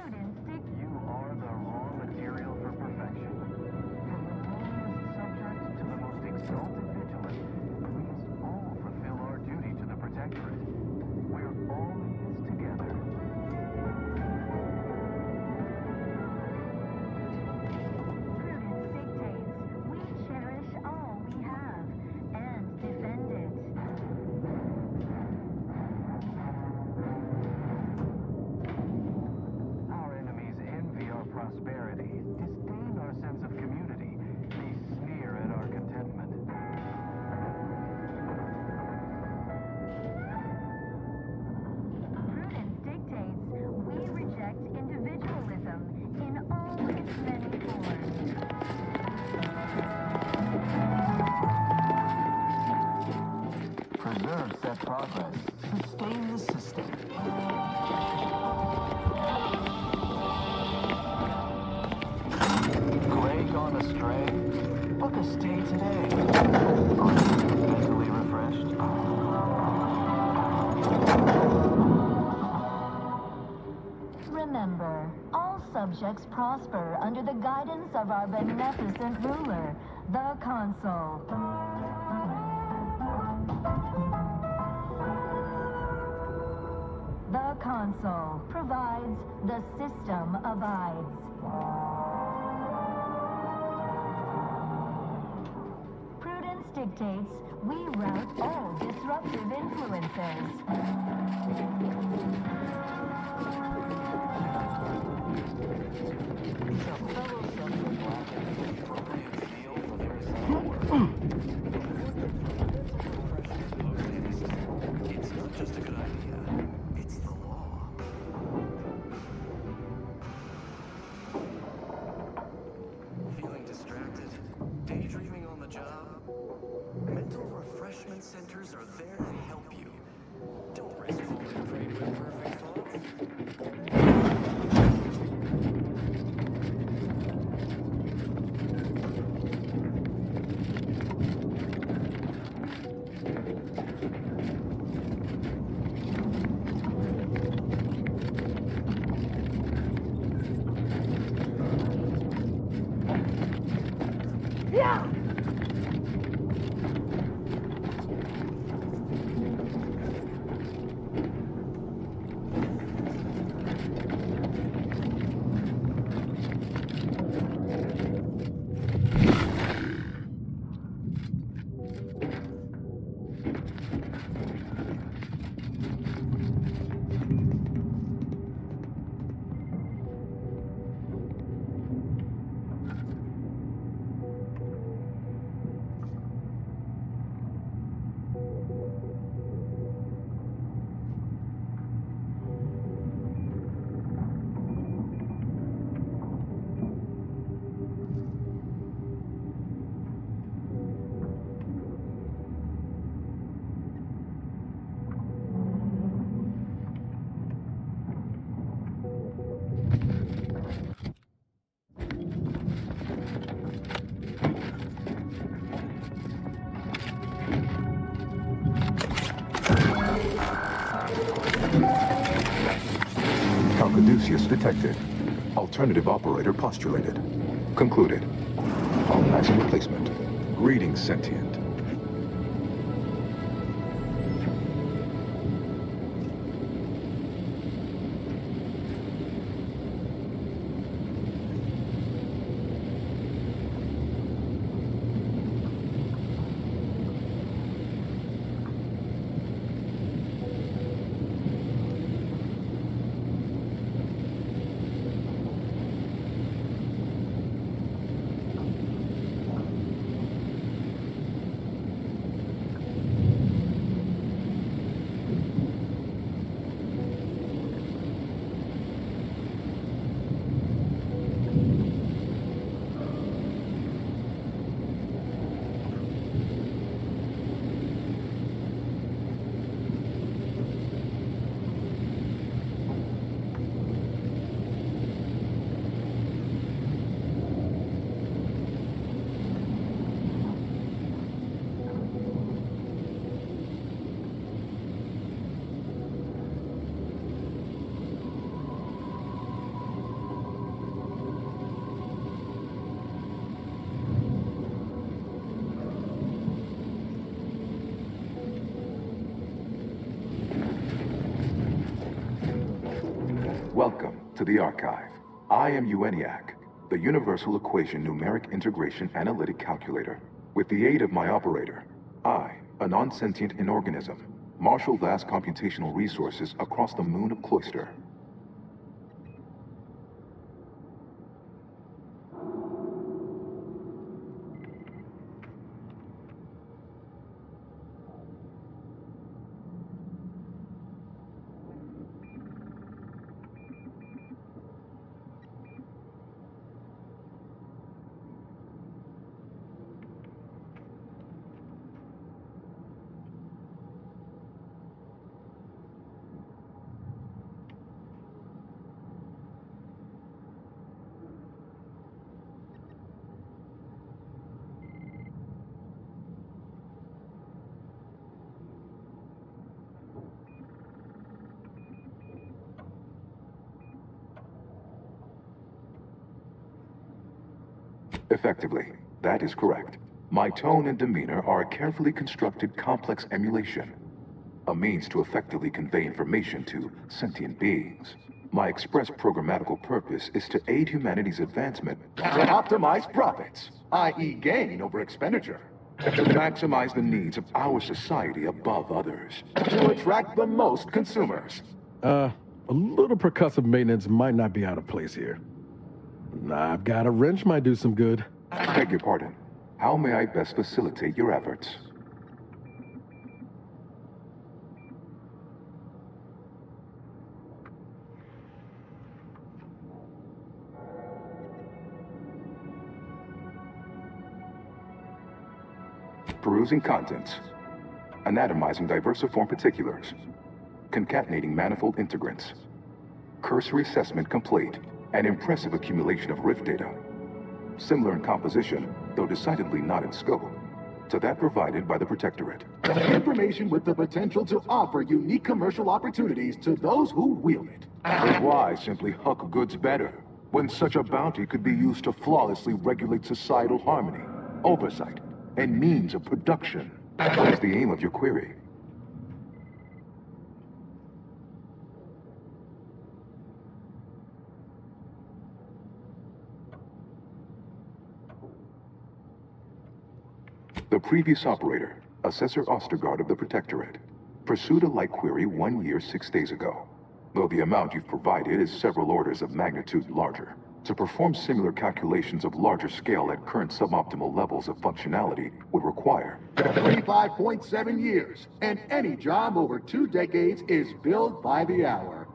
You are the raw material for perfection. From the lowliest subject to the most exalted vigilant, we must all fulfill our duty to the Protectorate. We're all in this together. Prudence dictates we cherish all we have and defend it. Our enemies envy our prosperity, disdain our sense of community. They sneer at our contentment. Prudence dictates we reject individualism in all its many forms. Preserve set progress. Sustain the system. Grey gone astray? Book a stay today. Are you mentally refreshed? Remember, all subjects prosper under the guidance of our beneficent ruler, the Consul. The Consul provides, the system abides. Prudence dictates we rout all disruptive influences. It's not just a good idea, it's the law. Feeling distracted? Daydreaming on the job? Mental refreshment centers are there to help you. Don't risk falling prey to imperfect thoughts. Yeah! Caduceus detected. Alternative operator postulated. Concluded. All match replacement. Greetings, sentient. Welcome to the Archive. I am UENIAC, the Universal Equation Numeric Integration Analytic Calculator. With the aid of my operator, I, a non-sentient inorganism, marshal vast computational resources across the moon of Cloister. Effectively, that is correct. My tone and demeanor are a carefully constructed complex emulation, a means to effectively convey information to sentient beings. My express programmatical purpose is to aid humanity's advancement to optimize profits, i.e. gain over expenditure, to maximize the needs of our society above others, to attract the most consumers. A little percussive maintenance might not be out of place here. I've got a wrench might do some good. Beg your pardon. How may I best facilitate your efforts? Perusing contents. Anatomizing diversiform particulars. Concatenating manifold integrants. Cursory assessment complete. An impressive accumulation of rift data. Similar in composition, though decidedly not in scope, to that provided by the Protectorate. Information with the potential to offer unique commercial opportunities to those who wield it. But why simply huck goods better, when such a bounty could be used to flawlessly regulate societal harmony, oversight, and means of production? What is the aim of your query? The previous operator, Assessor Ostergaard of the Protectorate, pursued a like query 1 year, 6 days ago, though the amount you've provided is several orders of magnitude larger. To perform similar calculations of larger scale at current suboptimal levels of functionality would require 25.7 years, and any job over 2 decades is billed by the hour.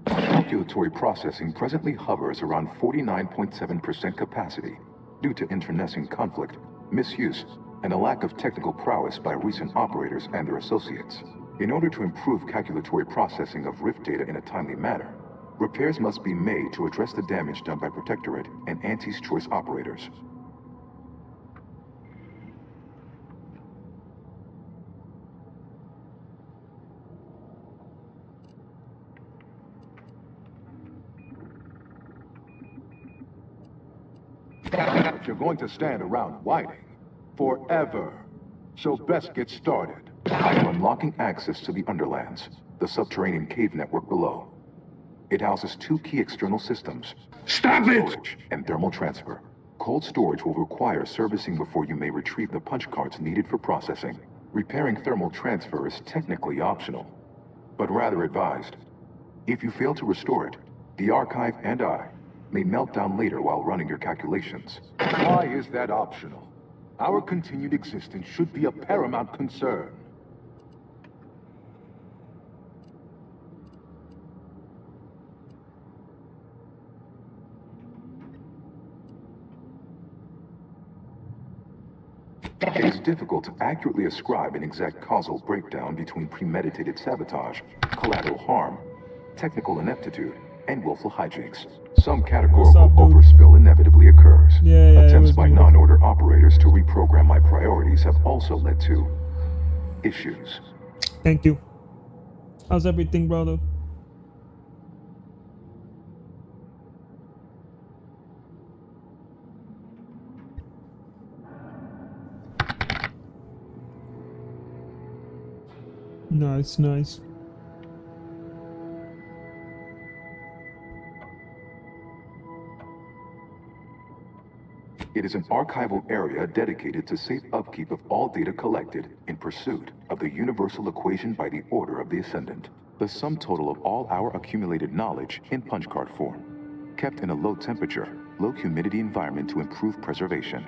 Calculatory processing presently hovers around 49.7% capacity due to internecine conflict, misuse, and a lack of technical prowess by recent operators and their associates. In order to improve calculatory processing of rift data in a timely manner, repairs must be made to address the damage done by Protectorate and Auntie's Choice operators. If you're going to stand around whining forever, so best get started. I am unlocking access to the Underlands, the subterranean cave network below. It houses 2 key external systems. Stop it! Storage and thermal transfer. Cold storage will require servicing before you may retrieve the punch cards needed for processing. Repairing thermal transfer is technically optional, but rather advised. If you fail to restore it, the Archive and I may melt down later while running your calculations. Why is that optional? Our continued existence should be a paramount concern. It is difficult to accurately ascribe an exact causal breakdown between premeditated sabotage, collateral harm, technical ineptitude, and willful hijinks. Some categorical overspill inevitably occurs. Attempts by non-order operators to reprogram my priorities have also led to issues. Thank you. How's everything, brother? Nice, nice. It is an archival area dedicated to safe upkeep of all data collected in pursuit of the universal equation by the order of the Ascendant. The sum total of all our accumulated knowledge in punch card form, kept in a low temperature, low humidity environment to improve preservation.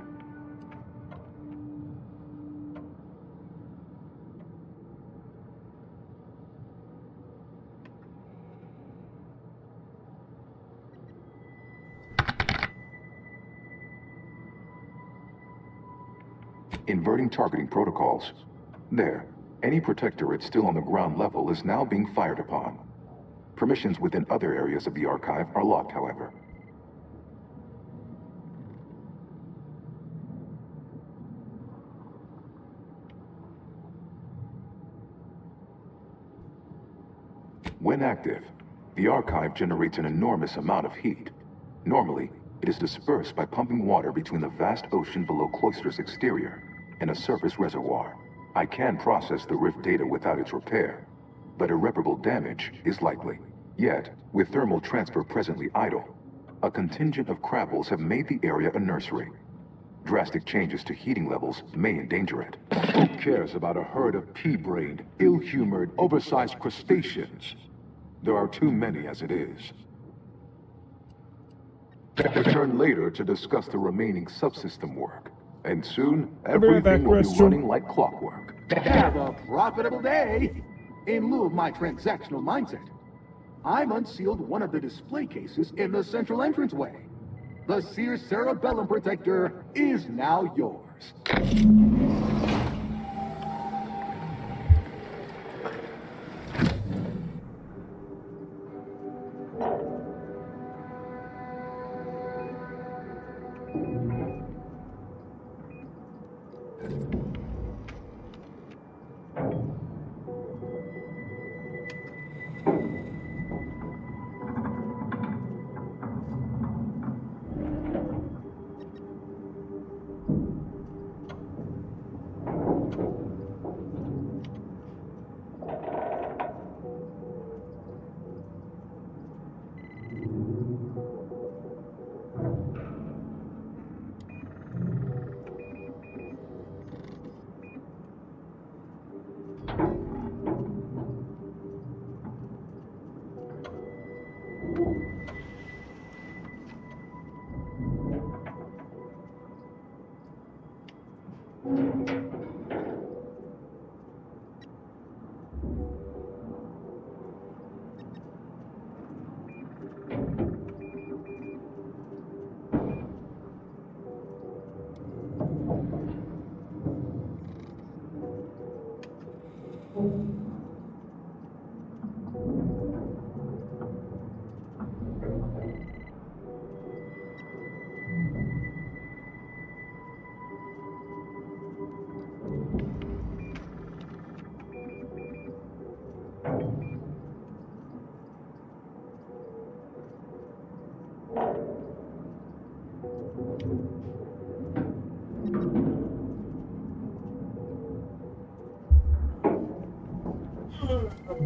Inverting targeting protocols. There, any protectorate still on the ground level is now being fired upon. Permissions within other areas of the archive are locked, however. When active, the archive generates an enormous amount of heat. Normally, it is dispersed by pumping water between the vast ocean below Cloister's exterior and a surface reservoir. I can process the rift data without its repair, but irreparable damage is likely. Yet, with thermal transfer presently idle, a contingent of crabbles have made the area a nursery. Drastic changes to heating levels may endanger it. Who cares about a herd of pea-brained, ill-humored, oversized crustaceans? There are too many as it is. Return later to discuss the remaining subsystem work. And soon, everything will be running like clockwork. Have a profitable day! In lieu of my transactional mindset, I've unsealed one of the display cases in the central entranceway. The Sears Cerebellum Protector is now yours.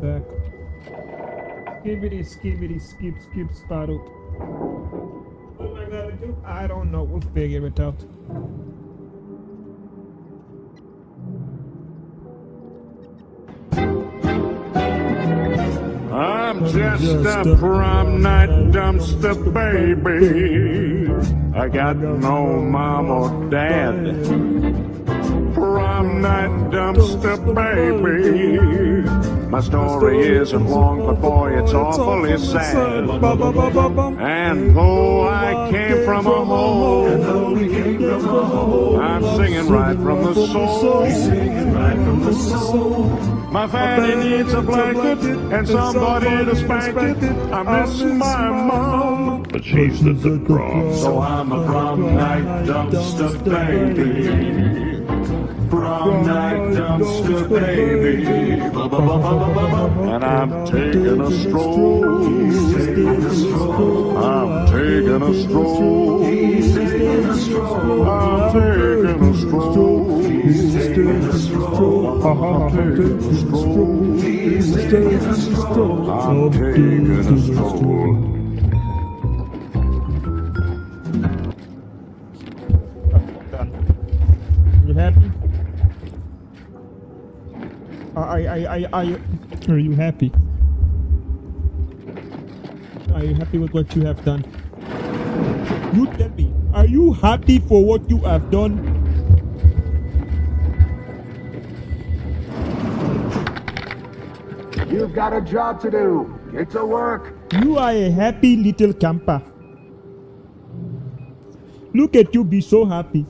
Back. Skibbity, skibbity, skip, startled. What am I gonna do? I don't know. We'll figure it out. I'm just a prom night dumpster baby. I got no mom or dad. Prom night dumpster baby. My story isn't long, but boy, it's awfully sad. And though I came from a home, I'm singing right from the soul. My fatty needs a blanket and somebody to spank it. I miss my mom, but she's at the prom. So I'm a prom night dumpster baby. Prom night dumpster baby. And I'm taking a stroll. I'm taking a stroll. I'm taking a stroll. taking a stroll. I'm taking a stroll. He's taking a stroll. I'm taking a stroll. You happy? Are you happy? Are you happy with what you have done? You tell me, are you happy for what you have done? You've got a job to do. Get to work. You are a happy little camper. Look at you be so happy.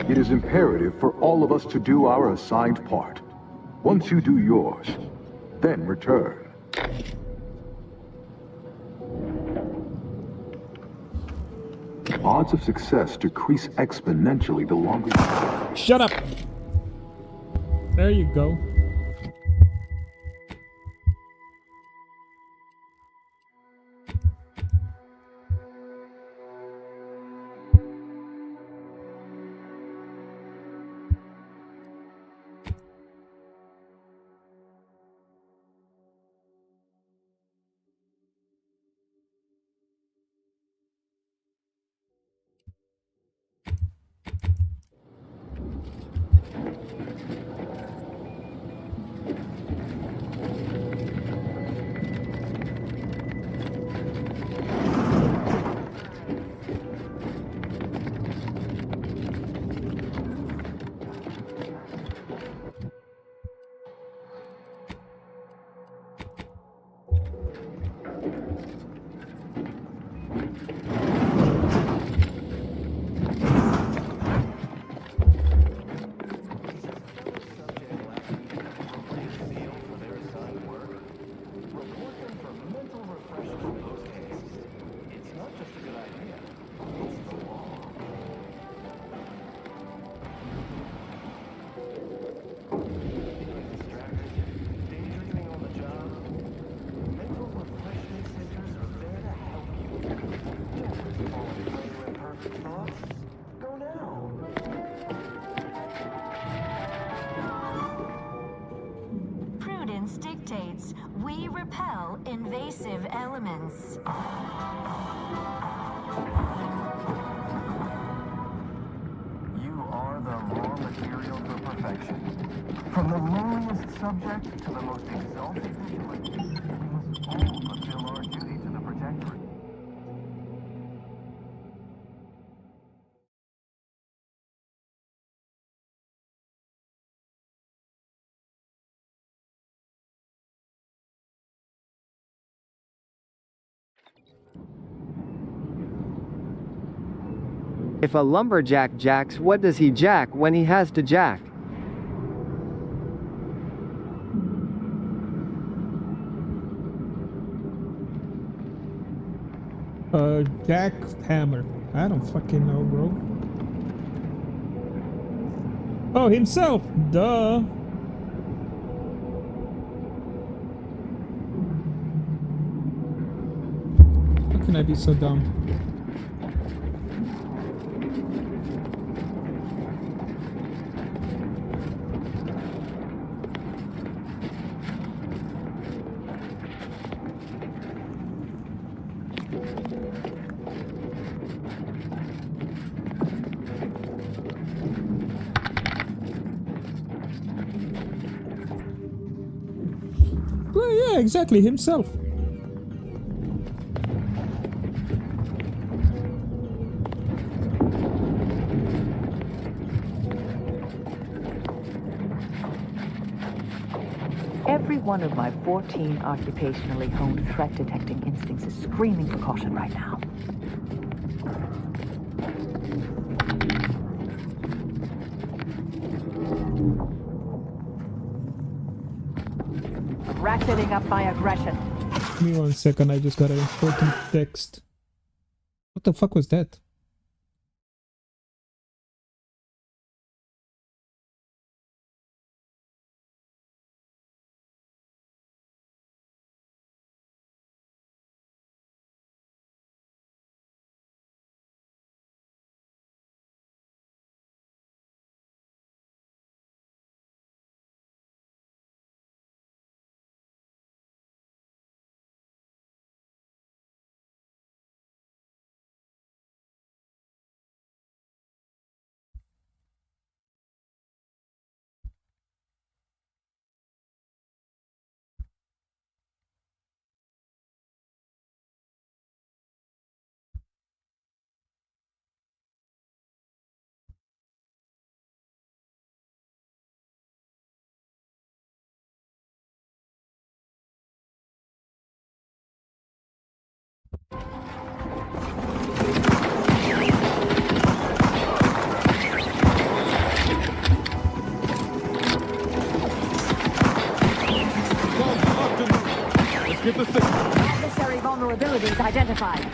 It is imperative for all of us to do our assigned part. Once you do yours, then return. Odds of success decrease exponentially the longer you... Shut up. There you go. Prudence dictates we repel invasive elements. You are the raw material for perfection. From the lowliest subject to the most exalted vigilant, we must all fulfill our duty to the Protectorate. If a lumberjack jacks, what does he jack when he has to jack? Jackhammer. I don't fucking know, bro. Oh, himself. Duh. How can I be so dumb? Well, yeah, exactly, himself. Every one of my 14 occupationally honed threat detecting instincts is screaming for caution right now. Ratcheting up my aggression. Give me 1 second, I just got an important text. What the fuck was that? vulnerabilities identified.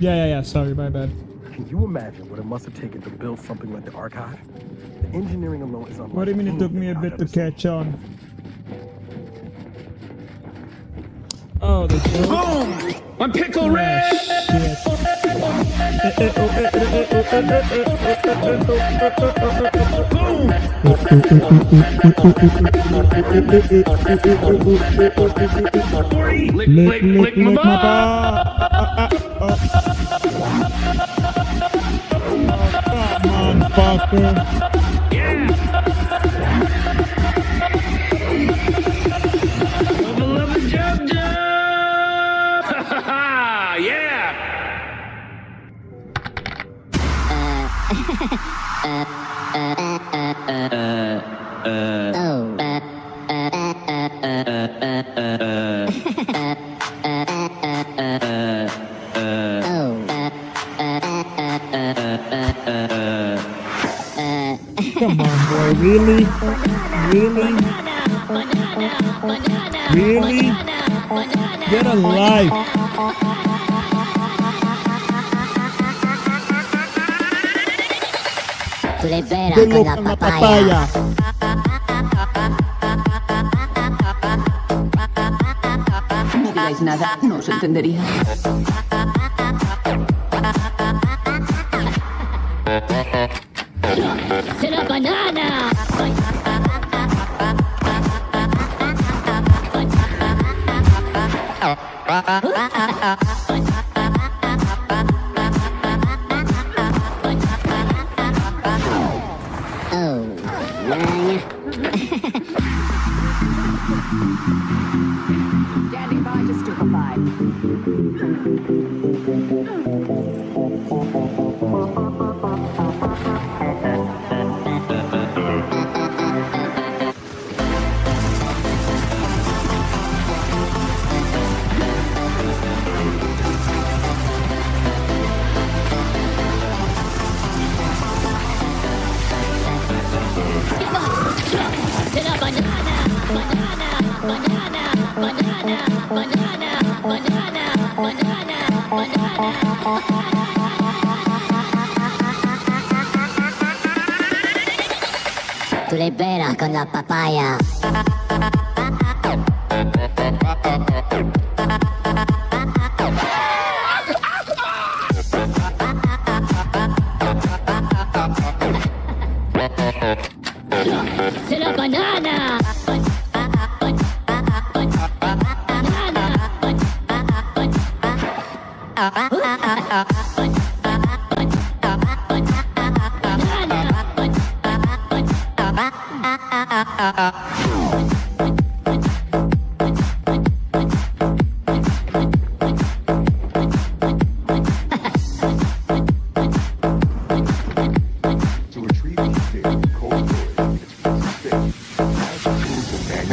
Yeah. Sorry, my bad. Can you imagine what it must have taken to build something like the archive? The engineering alone is unlike What do you mean it took anything me a I've bit ever to seen. catch on? Oh, the joke. Boom! I'm Pickle Red! Lick my butt. Come on, fucker. Come on, boy. Really? Really? Really? Get a life. Dulog ang papaya. No digáis nada, no os entendería. ¡Será banana! Standing by to stupefy. ¡Será banana! ¡Banana! ¡Banana! ¡Banana! ¡Banana! ¡Banana! ¡Banana! ¡Banana! libera con la papaya. C'est la banana.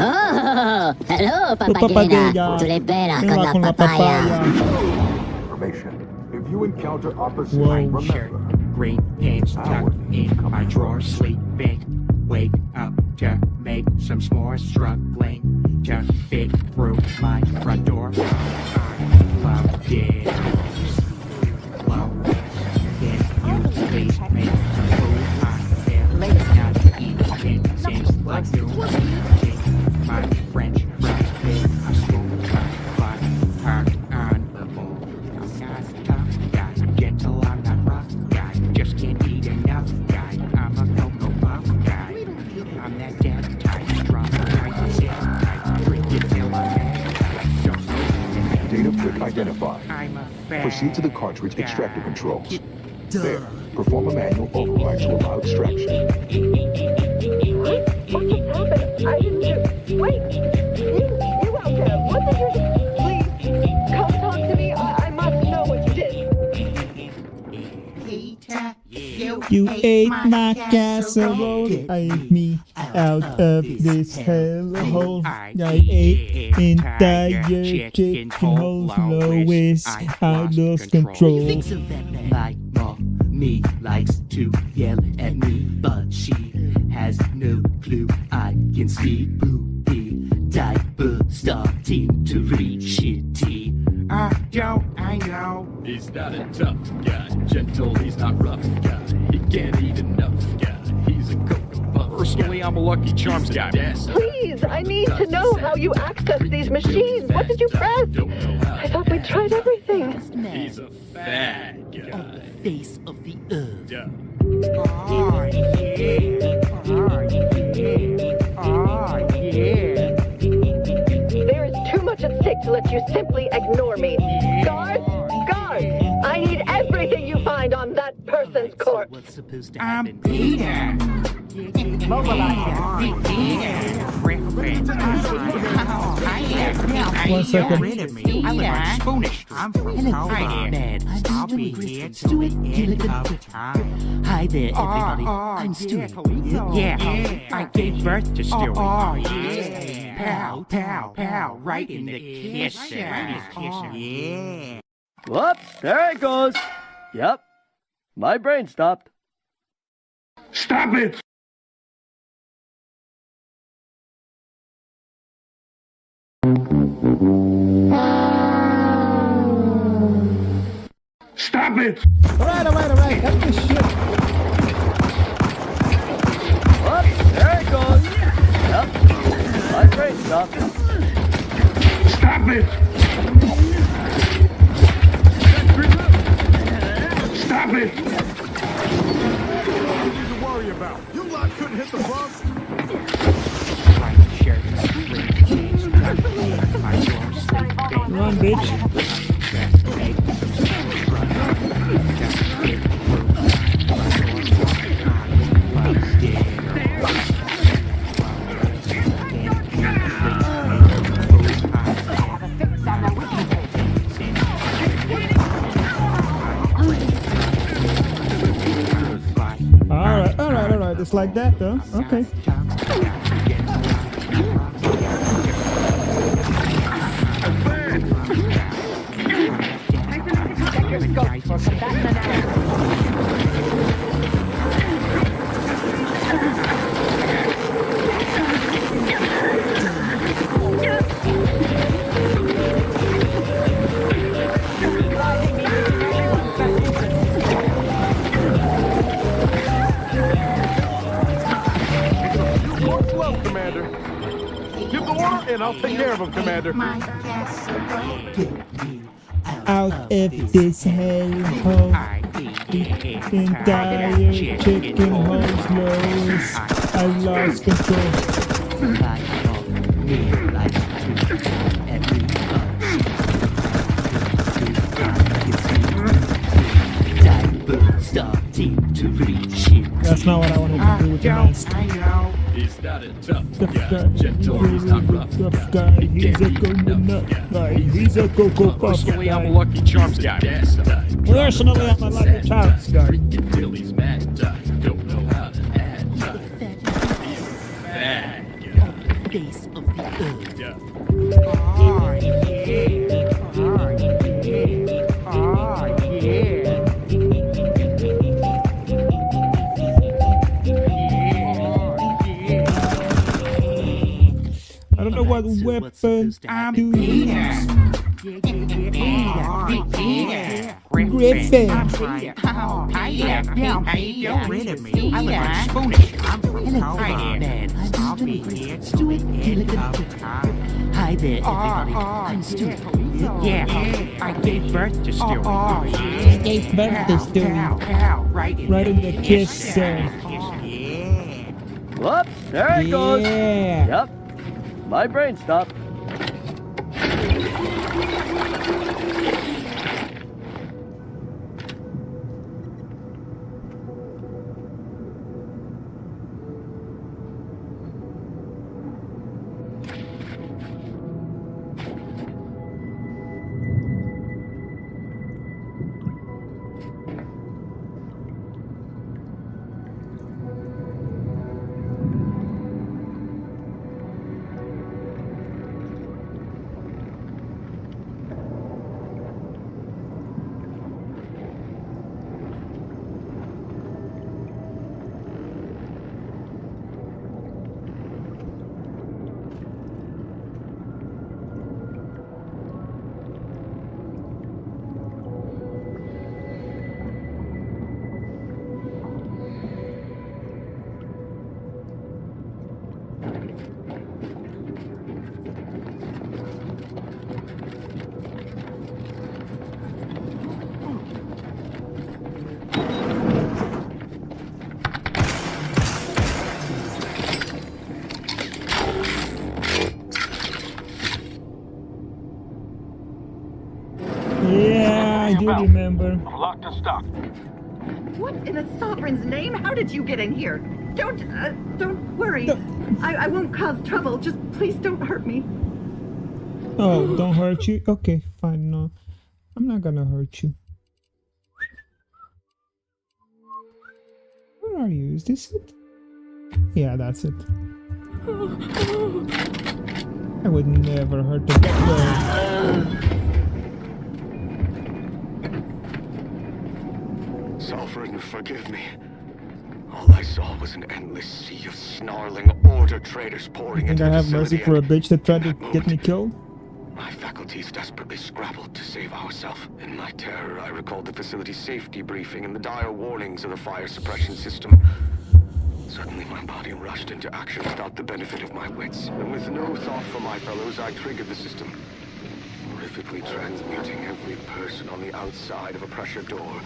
Oh, hello, papagena. Tu libera con la papaya. Information. If you encounter opposite, remember. Green pants tucked in my drawer, sleeping. Wake up to make some s'mores, struggling to fit through my front door. Loved it. Low. Can you please make some food? I have not eaten since like noon. My French fries in a smooth but parked on the bowl. I'm not tough guy, gentle, I'm not rough guy. Just can't eat enough guy. I'm a Cocoa Puff guy. I'm that damn type, drop type, sit type, drink it till I'm mad. Don't smoke. Data flip identified. I'm a fat Proceed to the cartridge extractor controls. Duh. There, perform a manual override to allow extraction. What just happened? I didn't do... Wait! You out there, what did you do? Please, come talk to me. I must know what you did. You ate my casserole, ate me out of this hellhole. I ate entire chicken holes, Lois. I lost control. My mommy likes to yell at me, but she has no clue I can speak. Poopy diaper starting to read shitty. I know. He's not a tough guy, gentle, he's not rough guy. He can't eat enough guy, he's a Cocoa Puff. Personally, I'm a Lucky Charms guy. Please, I need to know how you access these machines. What did you press? I thought we tried everything. He's a fat guy. On the face of the earth. Yeah. Oh, yeah. Oh, yeah. Oh, yeah. There is too much at stake to let you simply ignore me. Guards! Guards! I need everything you find on that person's corpse. What's supposed to happen? Peter! Mobilize. One second. Rid of me. I live on Spooner Street. I'm from Colorado. I'll be here till the end of time. Hi there, everybody. I'm Stewie. Yeah, I gave birth to Stewie. Oh, yeah. Pow, pow, pow. Right in the kisser. Yeah. Whoops, there it goes. Yep, my brain stopped. Stop it! Stop it! Alright. Cut this shit. Whoops, there it goes. Yep, my brain stopped. Stop it! Stop it! What did you worry about? You lot couldn't hit the bus? Run, bitch. Alright. It's like that, though. Okay. and I'll take care of him, Commander. Out of this hellhole, the entire chicken hole's loose. I lost control. That's not what I wanted to do with the mask. He's not a tough Tough guy, guy. gentle, he's not rough Tough guy. He's a coconut guy. He's a Cocoa Puff Personally, I'm a guy. Lucky Charms guy. Personally, I'm a Lucky Charms guy. Freaking till he's mad, don't know how to add time. He's a bad guy. Face of the earth. Yeah. Oh, yeah. Oh, yeah. I don't know what weapon to use. Griffin. Get rid of me. I look like Spoonish. Hi there. I'll be here till the end of time. Hi there, everybody. I'm Stewie. Yeah, I gave birth to Stewie. Gave birth to Stewie. Right in the kiss. Whoops, there it goes. Yeah. Yep. My brain stopped. Yeah, I do remember. Locked and stocked. What in the sovereign's name? How did you get in here? Don't worry. I won't cause trouble. Just please don't hurt me. Oh, don't hurt you? Okay, fine, no. I'm not gonna hurt you. Where are you? Is this it? Yeah, that's it. I would never hurt the girl. Sovereign, forgive me. All I saw was an endless sea of snarling order traders pouring Think into I the have mercy facility, for a bitch that tried to get me killed? my faculties desperately scrabbled to save ourselves. In my terror, I recalled the facility's safety briefing and the dire warnings of the fire suppression system. Suddenly, my body rushed into action without the benefit of my wits. And with no thought for my fellows, I triggered the system, horrifically transmuting every person on the outside of a pressure door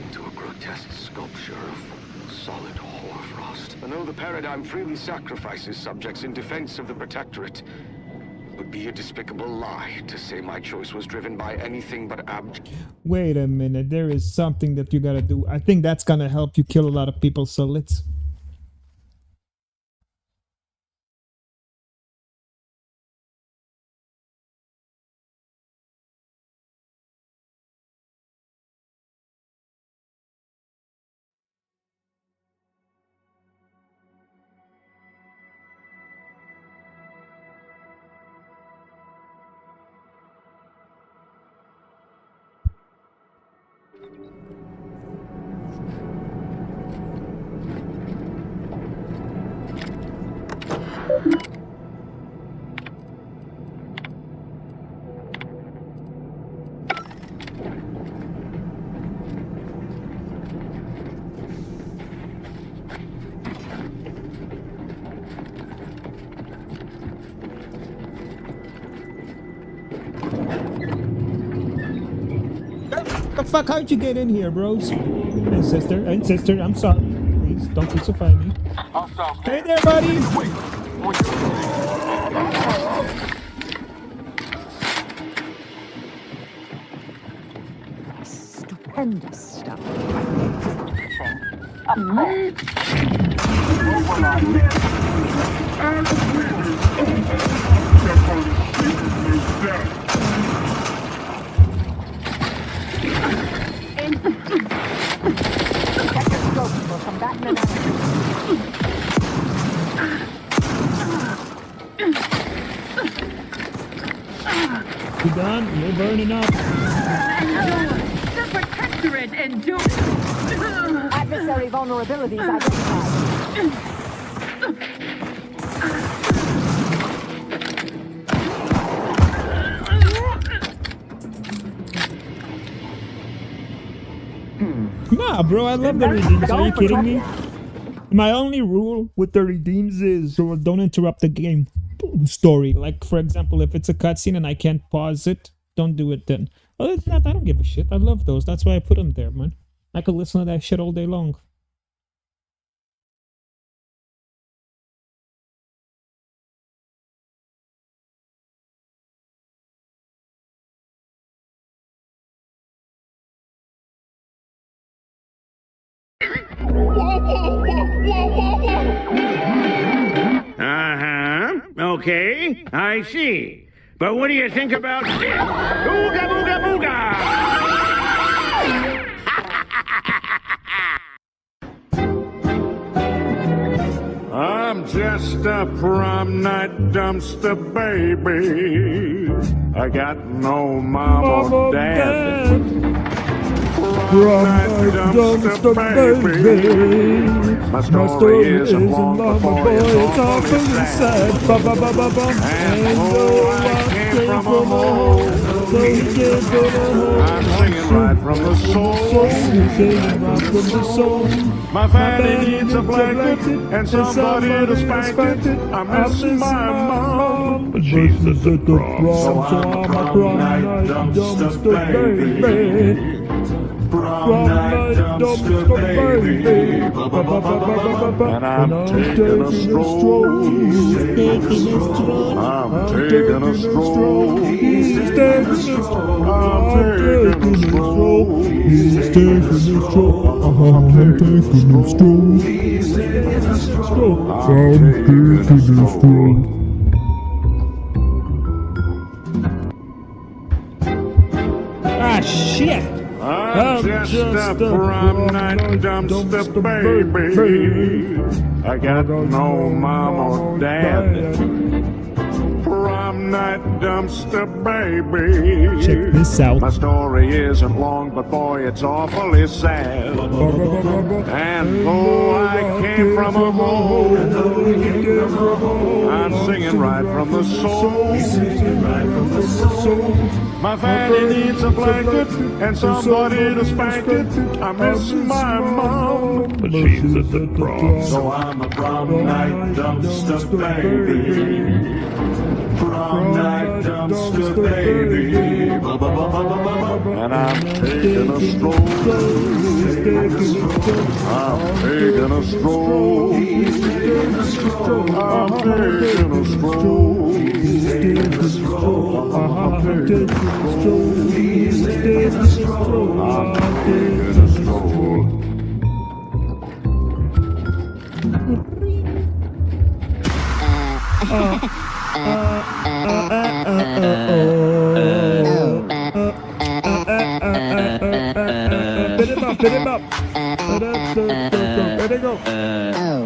into a grotesque sculpture of solid hoarfrost. And though the paradigm freely sacrifices subjects in defense of the Protectorate, it would be a despicable lie to say my choice was driven by anything but abject. Wait a minute, there is something that you gotta do. I think that's gonna help you kill a lot of people, so let's... the fuck? How'd you get in here, bros? Hey, sister, I'm sorry. Please, don't crucify me. Hey there, buddy! Stupendous stuff. You done? You're burning up. The protectorate endures. Adversary vulnerabilities identified. Nah, bro, I love the redeems. Are you kidding me? My only rule with the redeems is don't interrupt the game story. Like, for example, if it's a cutscene and I can't pause it, don't do it then. Other than that, I don't give a shit. I love those. That's why I put them there, man. I could listen to that shit all day long. Uh-huh. Okay, I see. But what do you think about this? Ooga booga booga! I'm just a prom night dumpster baby. I got no mom or dad. Prom night dumpster baby. My story isn't long, but boy, it's awfully sad. And though I came from a home, I'm singing right from the soul. My family needs a blanket and somebody to spank it. I miss my mom, but she's at the prom, so I'm a prom night dumpster baby. Prom night dumpster baby. And I'm taking a stroll. I'm taking a stroll. He's taking a stroll. I'm taking a stroll. He's taking a stroll. I'm taking a stroll. He's taking a stroll. I'm taking a stroll. Ah, shit! I'm just a prom night dumpster baby. I got no mom or dad. Prom night dumpster baby. Check this out. My story isn't long, but boy, it's awfully sad. And though I came from a home, I'm singing right from the soul. My family needs a blanket and somebody to spank it. I miss my mom, but she's at the prom, so I'm a prom night dumpster baby. Prom night dumpster baby. And I'm taking a stroll. I'm taking a stroll. I'm taking a stroll. I'm taking a stroll. Put him up. There they go. Here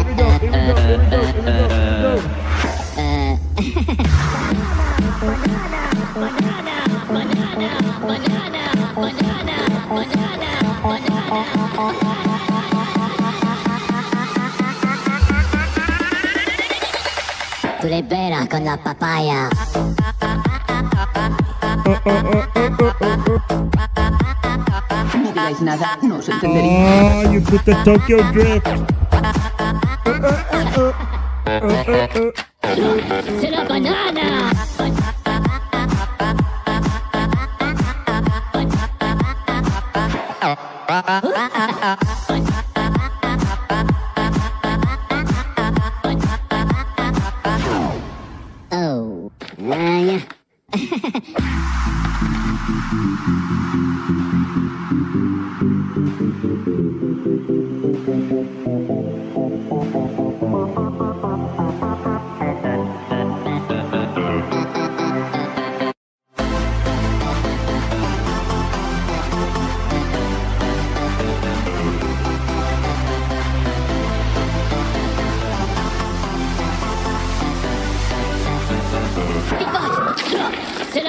we go. Tu le pera con la papaya. No digáis nada, no os entendería. Oh, you put the Tokyo Drift. C'est la banana.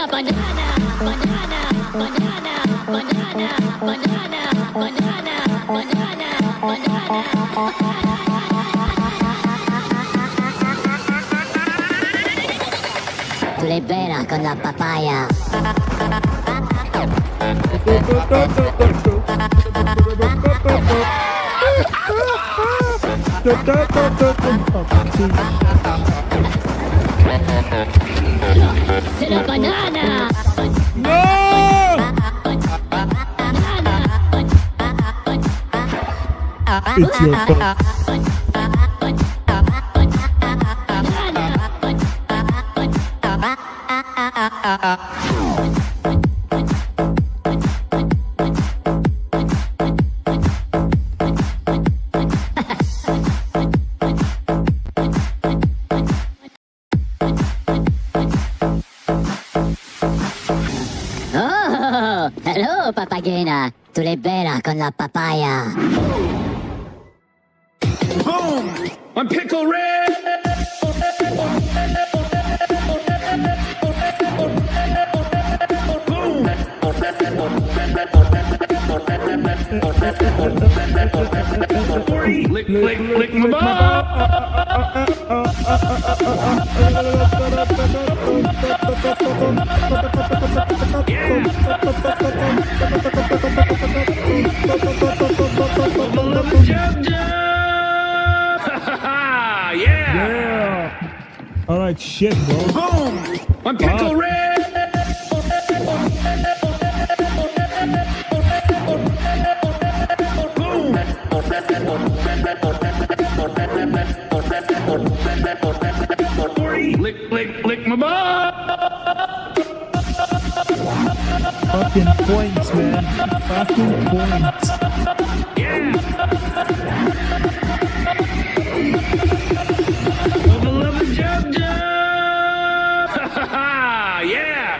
Sila banana, banana, banana, banana, banana, banana, banana, Tu le bella con la papaya. C'est la banana. No! It's your fault. Oh, hello, papagena. Tu le bella con la papaya. Boom! I'm Pickle Red! Boom! Lick, lick, lick my Yeah! Alright, shit, bro. Boom! I'm Pickle Red! Boom! Lick, lick, lick my butt! Fucking points, man. Fucking points. Yeah! Love, love, jump, jump! Yeah!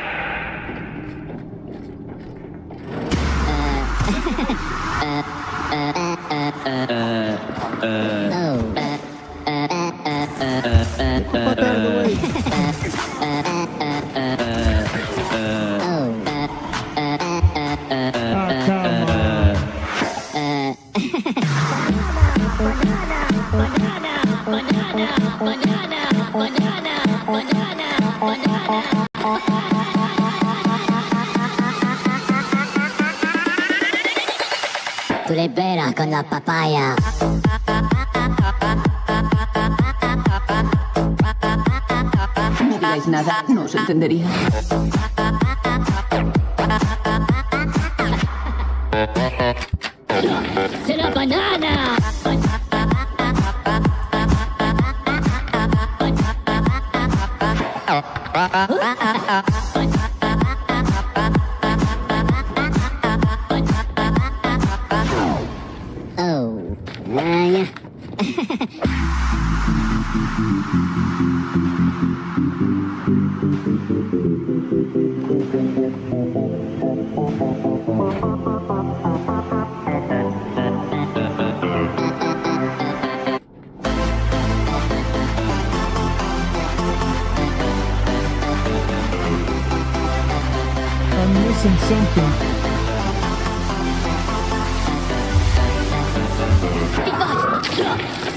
Tu le bella con la papaya. No digáis nada, no os entendería. C'est la banana. Oh, yeah. I'm missing something.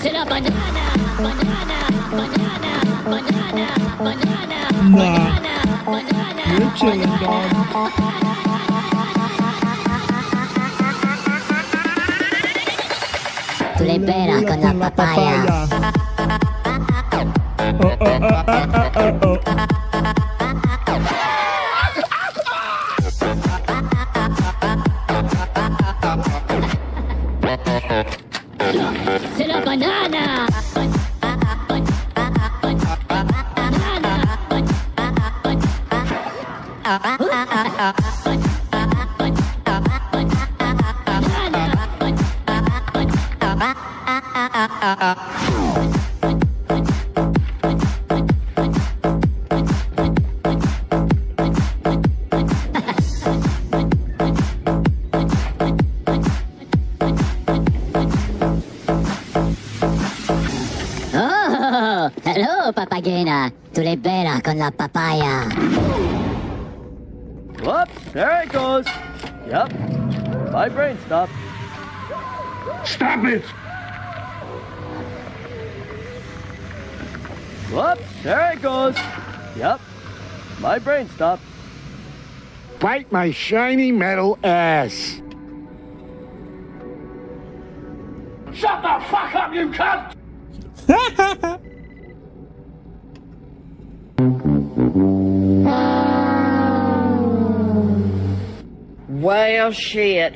C'est la banana, banana, banana, banana, banana, Nah. banana, You're chilling, dog. Tu le bella con la papaya. Oh. C'est la banana. Oh, hello, papagena. Tu le bella con la papaya. Whoops, there it goes. Yep, my brain stopped. Stop it! Whoops, there it goes. Yep, my brain stopped. Bite my shiny metal ass. Shut the fuck up, you cunt! Well, shit.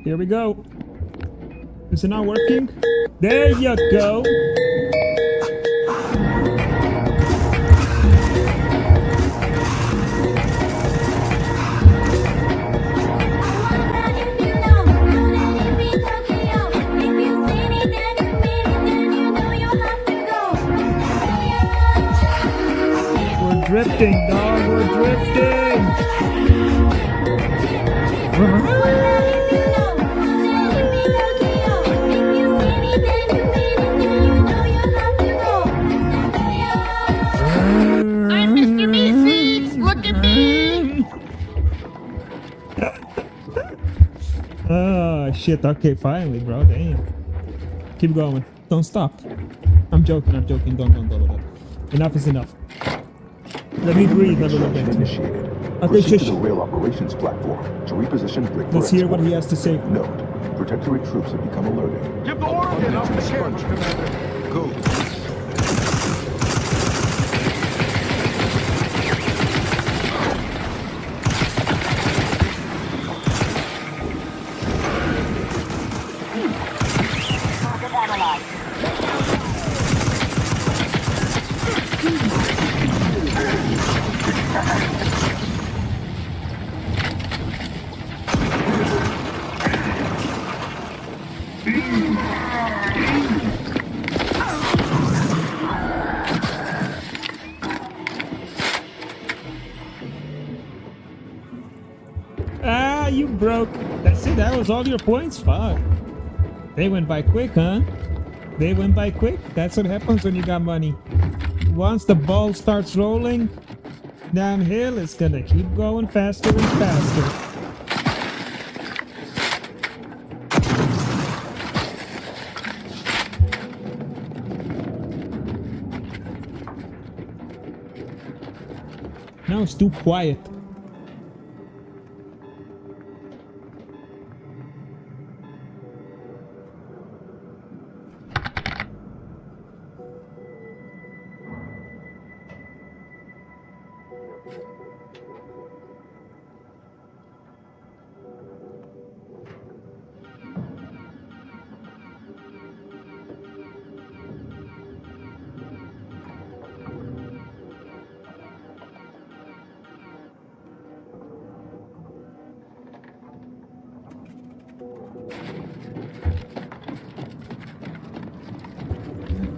Here we go. Is it not working? There you go. We're drifting, dog. We're drifting. I'm Mr. Meeseeks! Look at me! Oh, shit. Okay, finally, bro. Damn. Keep going. Don't stop. I'm joking. Don't. Enough is enough. Let me breathe a little bit. Initiated. Okay, Proceed to shush. the rail operations platform to reposition brick for Let's hear what export. he has to say. Note, protectorate troops have become alerted. Give the order and I'll begin, Commander. Go. Ah, you broke. That's it. That was all your points? Fuck. They went by quick, huh? They went by quick. That's what happens when you got money. Once the ball starts rolling downhill, it's gonna keep going faster and faster. Now it's too quiet.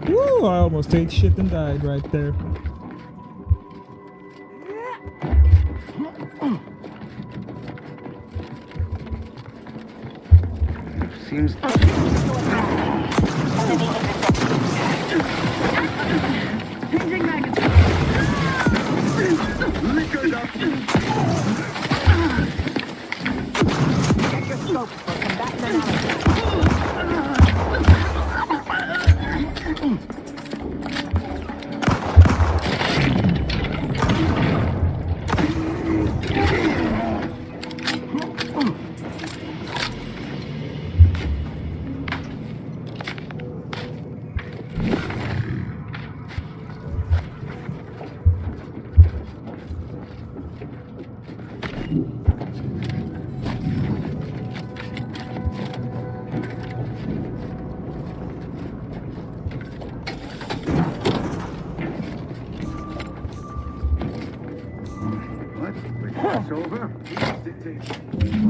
Woo, I almost ate shit and died right there. Seems...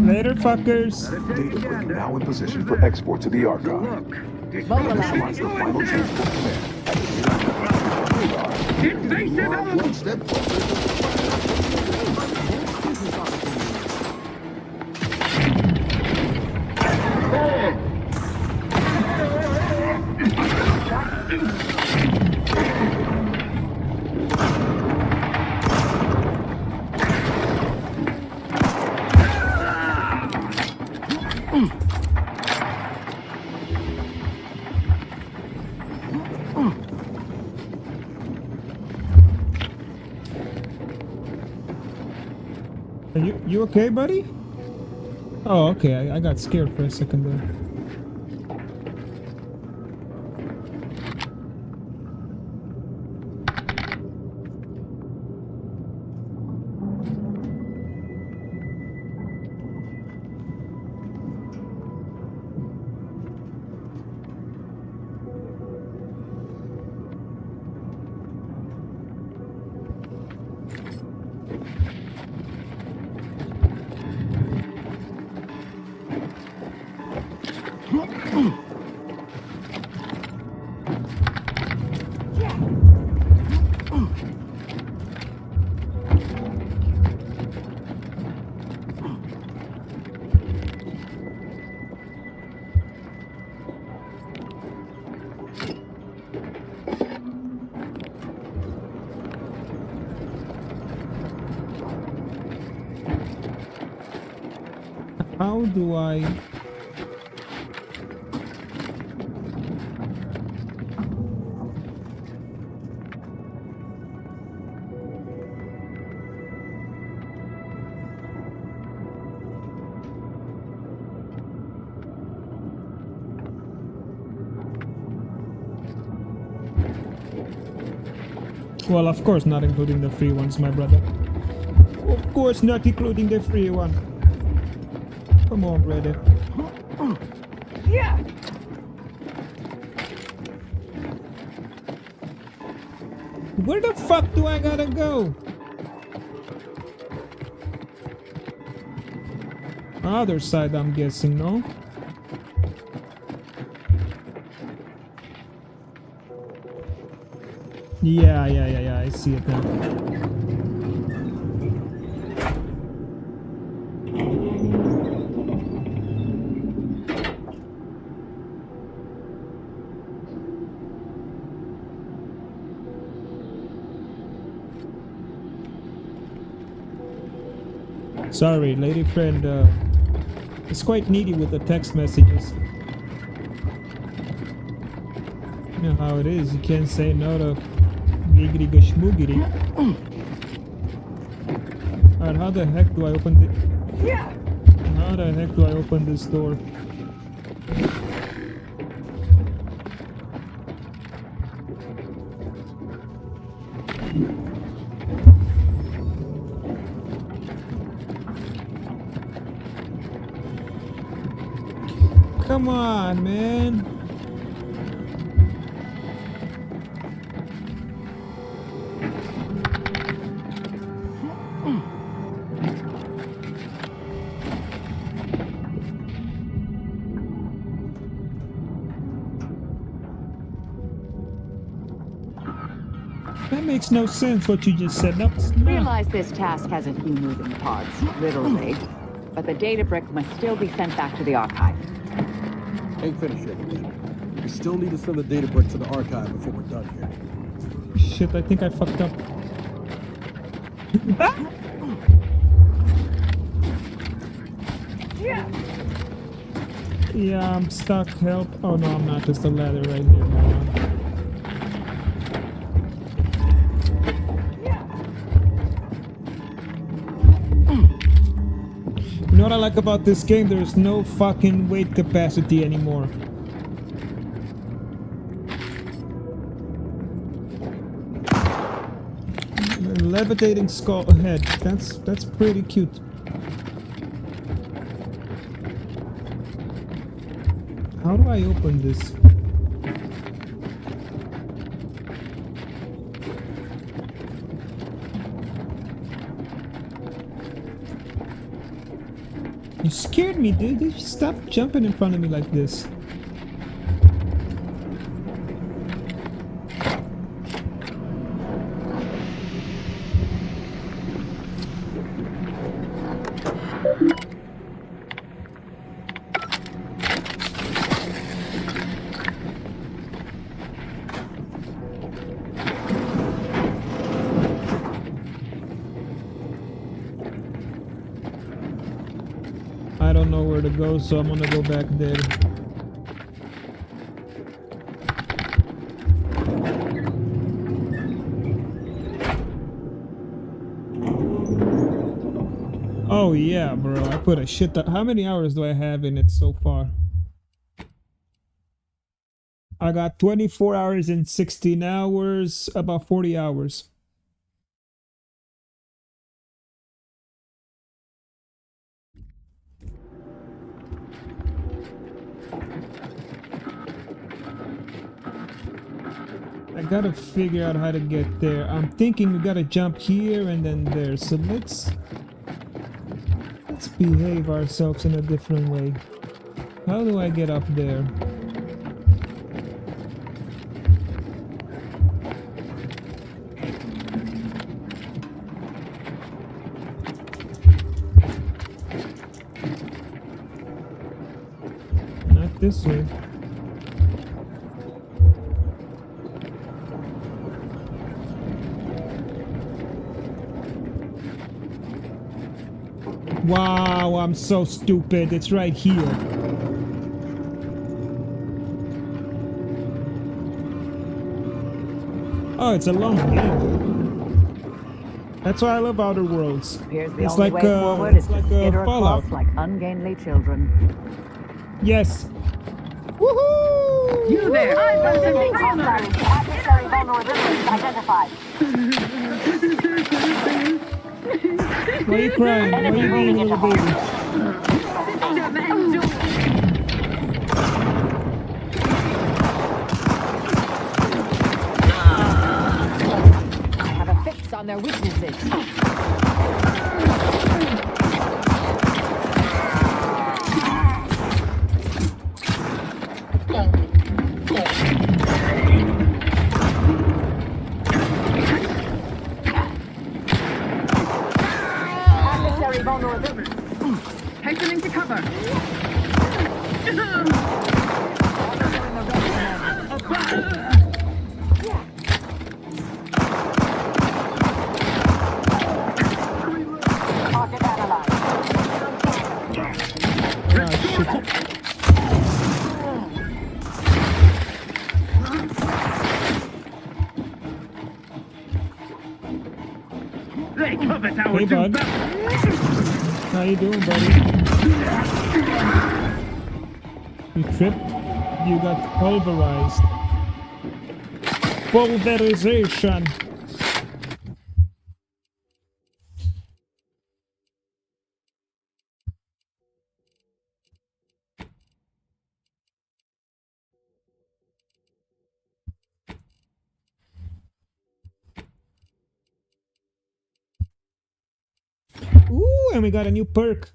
Later, fuckers. Data brick now in position for export to the archive. Initialize the final transport command. You are one step Are you okay, buddy? Oh, okay. I got scared for a second there. How do I... Well, of course not including the free ones, my brother. Of course not including the free one. Come on, brother. Yeah. Where the fuck do I gotta go? Other side, I'm guessing, no? Yeah, I see it now. Sorry, lady friend, is quite needy with the text messages. You know how it is, you can't say no to giggity schmoogity. Alright, how the heck do I open the... Yeah. How the heck do I open this door? Come on, man. That makes no sense what you just said. Realize this task has a few moving parts, literally. But the data brick must still be sent back to the archive. Ain't finished yet, Commander. We still need to send the data brick to the archive before we're done here. Shit, I think I fucked up. Yeah. Yeah, I'm stuck. Help. Oh no, I'm not. There's the ladder right here. Hold on. You know what I like about this game? There's no fucking weight capacity anymore. Levitating skull head. That's pretty cute. How do I open this? You scared me, dude. You stop jumping in front of me like this. I don't know where to go, so I'm gonna go back there. Oh yeah, bro. I put a shit ton. How many hours do I have in it so far? I got 24 hours and 16 hours, about 40 hours. I gotta figure out how to get there. I'm thinking we gotta jump here and then there. So let's behave ourselves in a different way. How do I get up there? Not this way. Wow, I'm so stupid. It's right here. Oh, it's a long game. That's why I love Outer Worlds. It's like Fallout. Like ungainly children. Yes. Woohoo! You there! Adversary vulnerability identified. Why are you crying? Why are you being a little baby? I have a fix on their weaknesses. Vulnerability. Hastening to cover. Target analyzed. They covet our Hey, bud. How you doing, buddy? You tripped? You got pulverized. Pulverization. Ooh, and we got a new perk.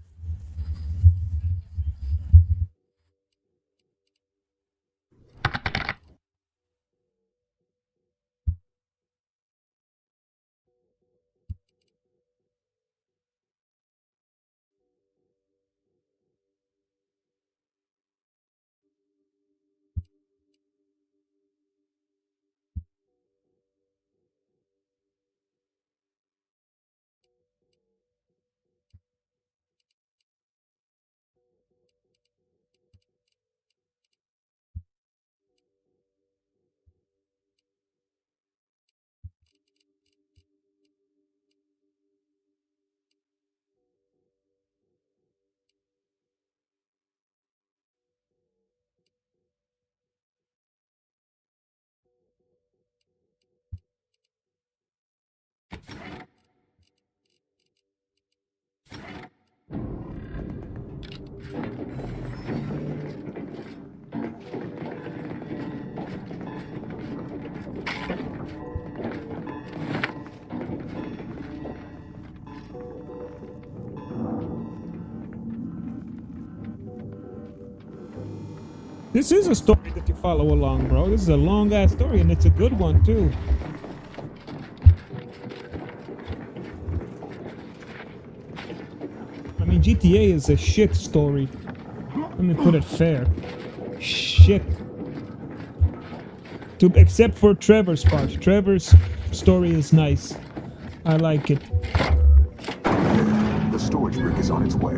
This is a story that you follow along, bro. This is a long ass story and it's a good one too. I mean, GTA is a shit story. Let me put it fair. Shit. Except for Trevor's part. Trevor's story is nice. I like it. The storage brick is on its way.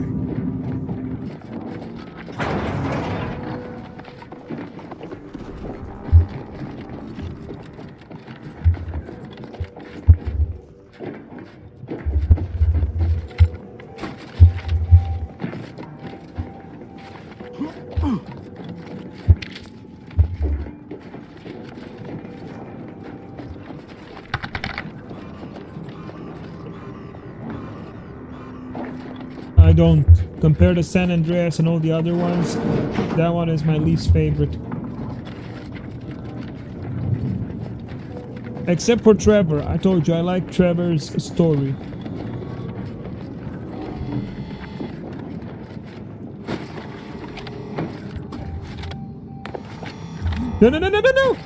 I don't. Compare to San Andreas and all the other ones, that one is my least favorite. Except for Trevor. I told you I like Trevor's story. No, no, no, no, no, no!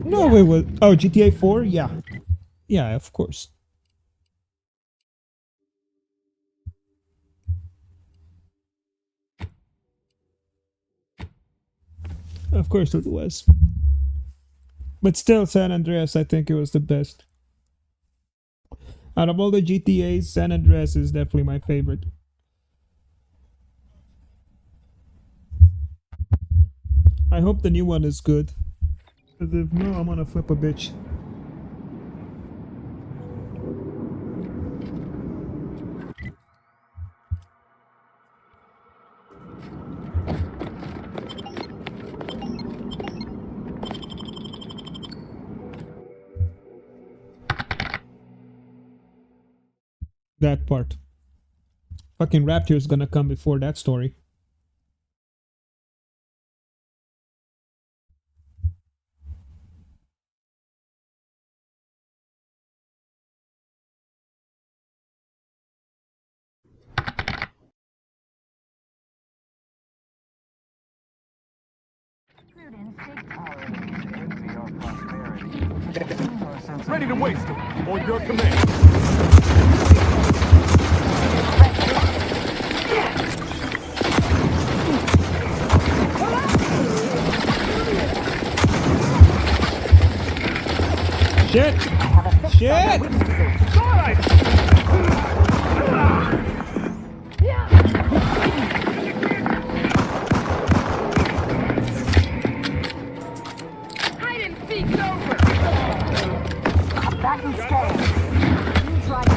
No, it was... Oh, GTA 4? Yeah. Yeah, of course. Of course it was. But still, San Andreas, I think it was the best. Out of all the GTAs, San Andreas is definitely my favorite. I hope the new one is good. Because if no, I'm gonna flip a bitch. That part. Fucking Rapture's gonna come before that story. Ready to waste them. On your command. Shit! Shit! Hide and seek is over. Back and stay. You try to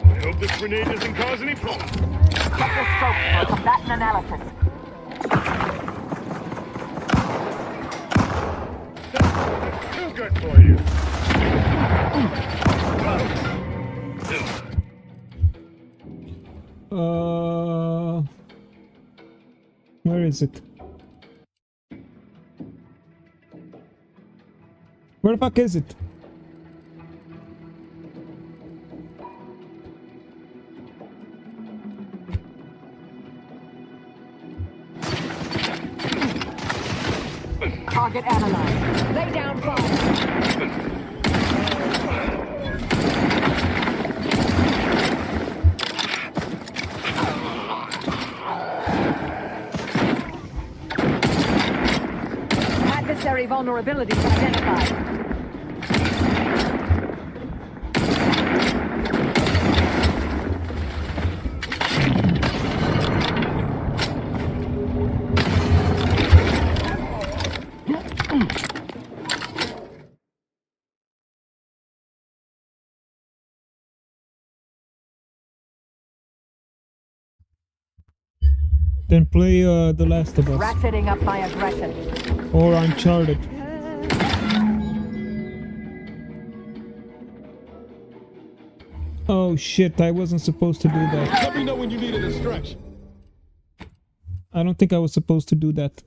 I hope this grenade doesn't cause any problems. Check your scope for combatant analysis. Too good for you. Where is it? Where the fuck is it? Target analyzed. Lay down fire. Adversary vulnerabilities identified. Then play The Last of Us. Ratcheting up my aggression. Or Uncharted. Oh shit, I wasn't supposed to do that. Let me know when you need a distraction. I don't think I was supposed to do that.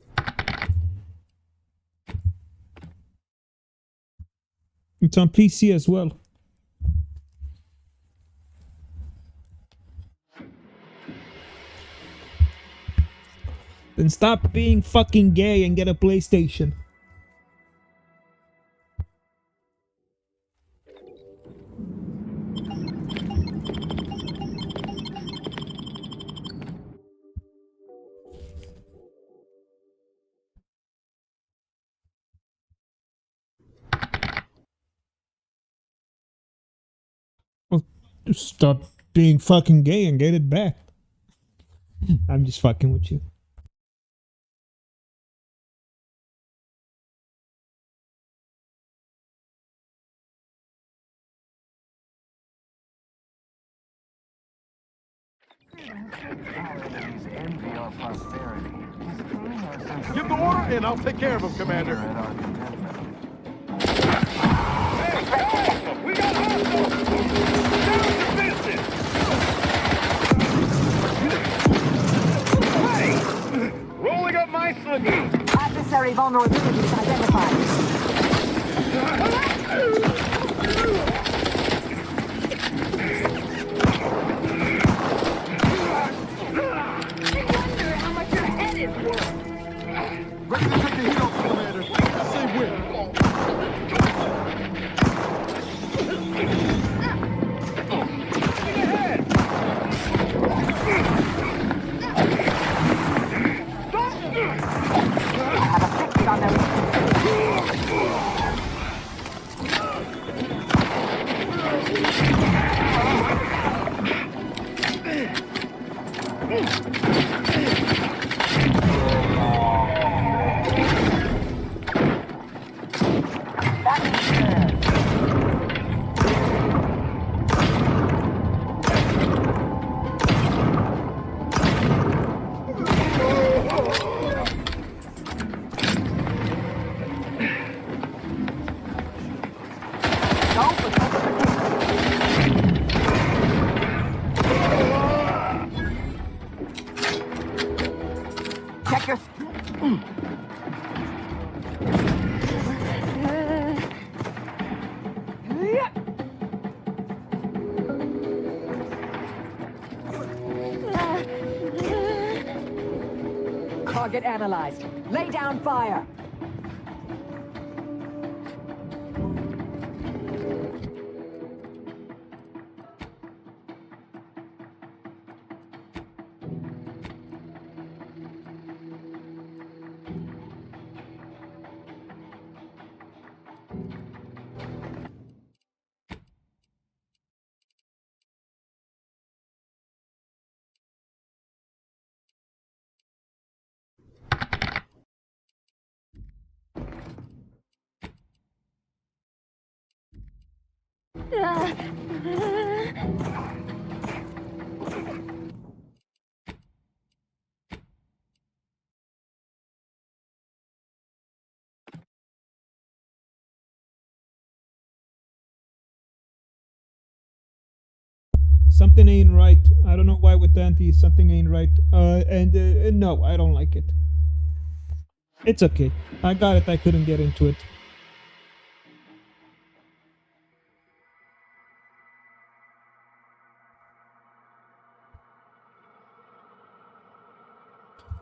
It's on PC as well. Then stop being fucking gay and get a PlayStation. Well, just stop being fucking gay and get it back. I'm just fucking with you. envy our prosperity. Give the order and I'll take care of him, Commander. We got hostiles! Down to business! Hey! Rolling up my slingy! Adversary vulnerabilities identified. Ready to take the heat off, Commander. I say win. Check your... Target analyzed. Lay down fire. Something ain't right. I don't know why with Dante something ain't right. No, I don't like it. It's okay. I got it. I couldn't get into it.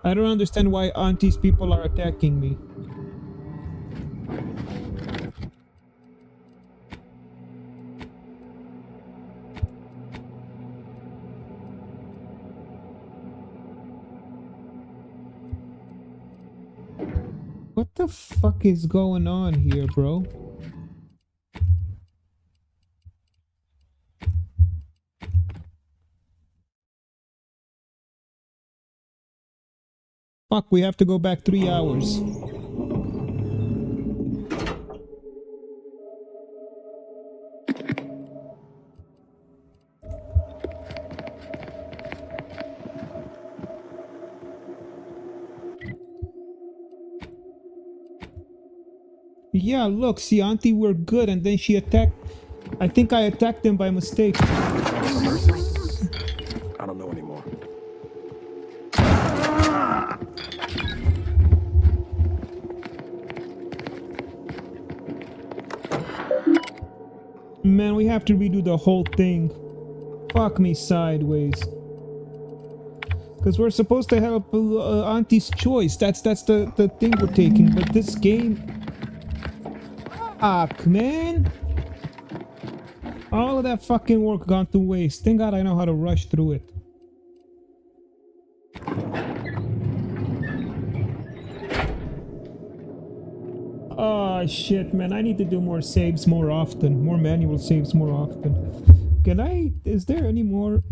I don't understand why Auntie's people are attacking me. What the fuck is going on here, bro? Fuck, we have to go back 3 hours. Yeah, look, see, Auntie, we're good, and then she attacked... I think I attacked them by mistake. I don't know anymore. Man, we have to redo the whole thing. Fuck me sideways. Because we're supposed to help Auntie's choice. That's the thing we're taking. But this game... Fuck, man. All of that fucking work gone to waste. Thank God I know how to rush through it. Oh shit, man. I need to do more saves more often. More manual saves more often. Can I... Is there any more?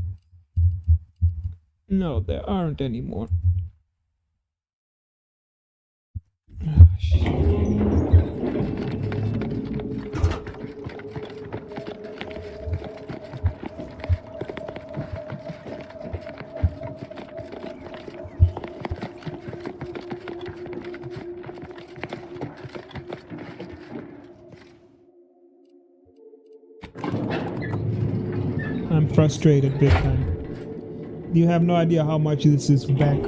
No, there aren't any more. Oh, shit. frustrated big time. You have no idea how much this is back.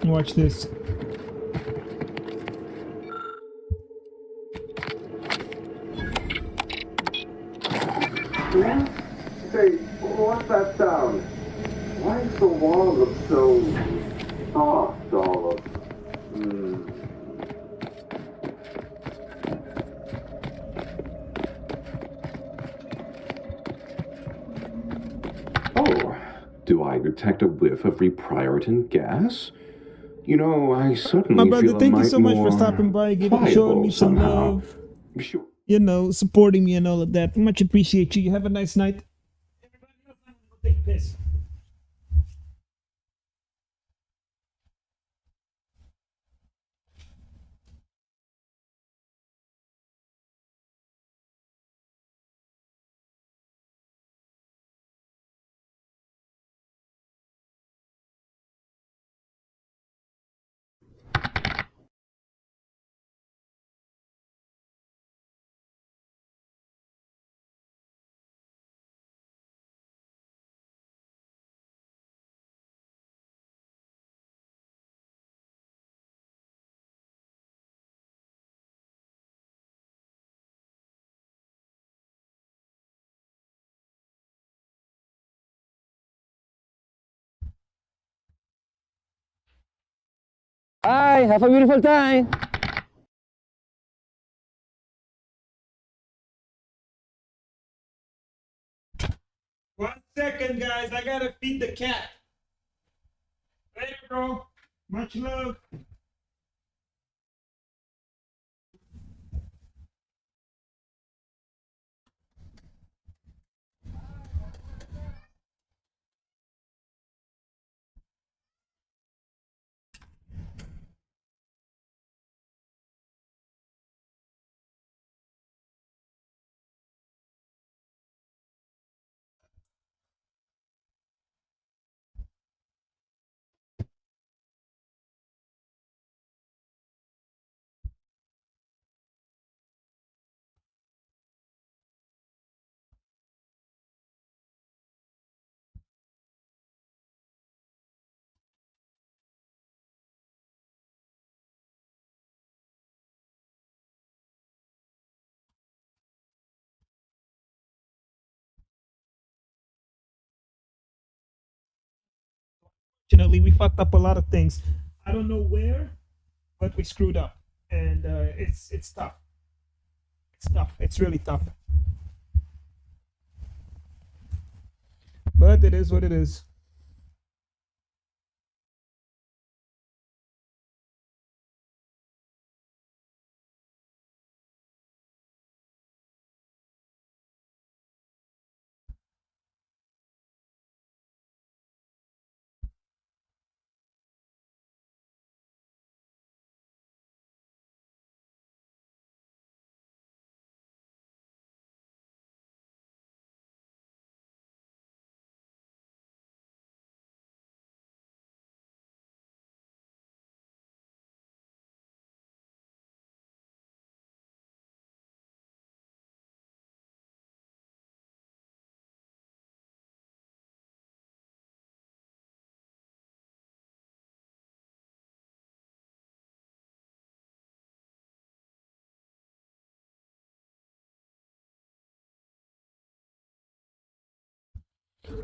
Watch this. Say, what's that sound? Why does the wall look so soft all of Oh, do I detect a whiff of reprioritin gas? You know, I certainly My brother, feel thank you might so much for more stopping by, showing me some somehow. love. You know, supporting me and all of that. Much appreciate you. You have a nice night. Take a piss. Bye, have a beautiful time. 1 second, guys. I gotta feed the cat. Later, bro. Much love. Fortunately, we fucked up a lot of things. I don't know where, but we screwed up, and it's tough. It's tough. It's really tough. But it is what it is.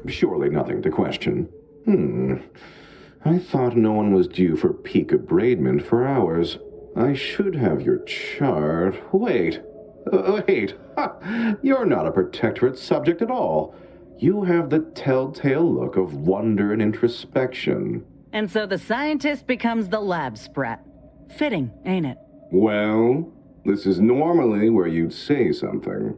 Surely nothing to question. I thought no one was due for peak abradement for hours. I should have your chart. Wait. Ha! You're not a protectorate subject at all. You have the telltale look of wonder and introspection. And so the scientist becomes the lab sprat. Fitting, ain't it? Well, this is normally where you'd say something.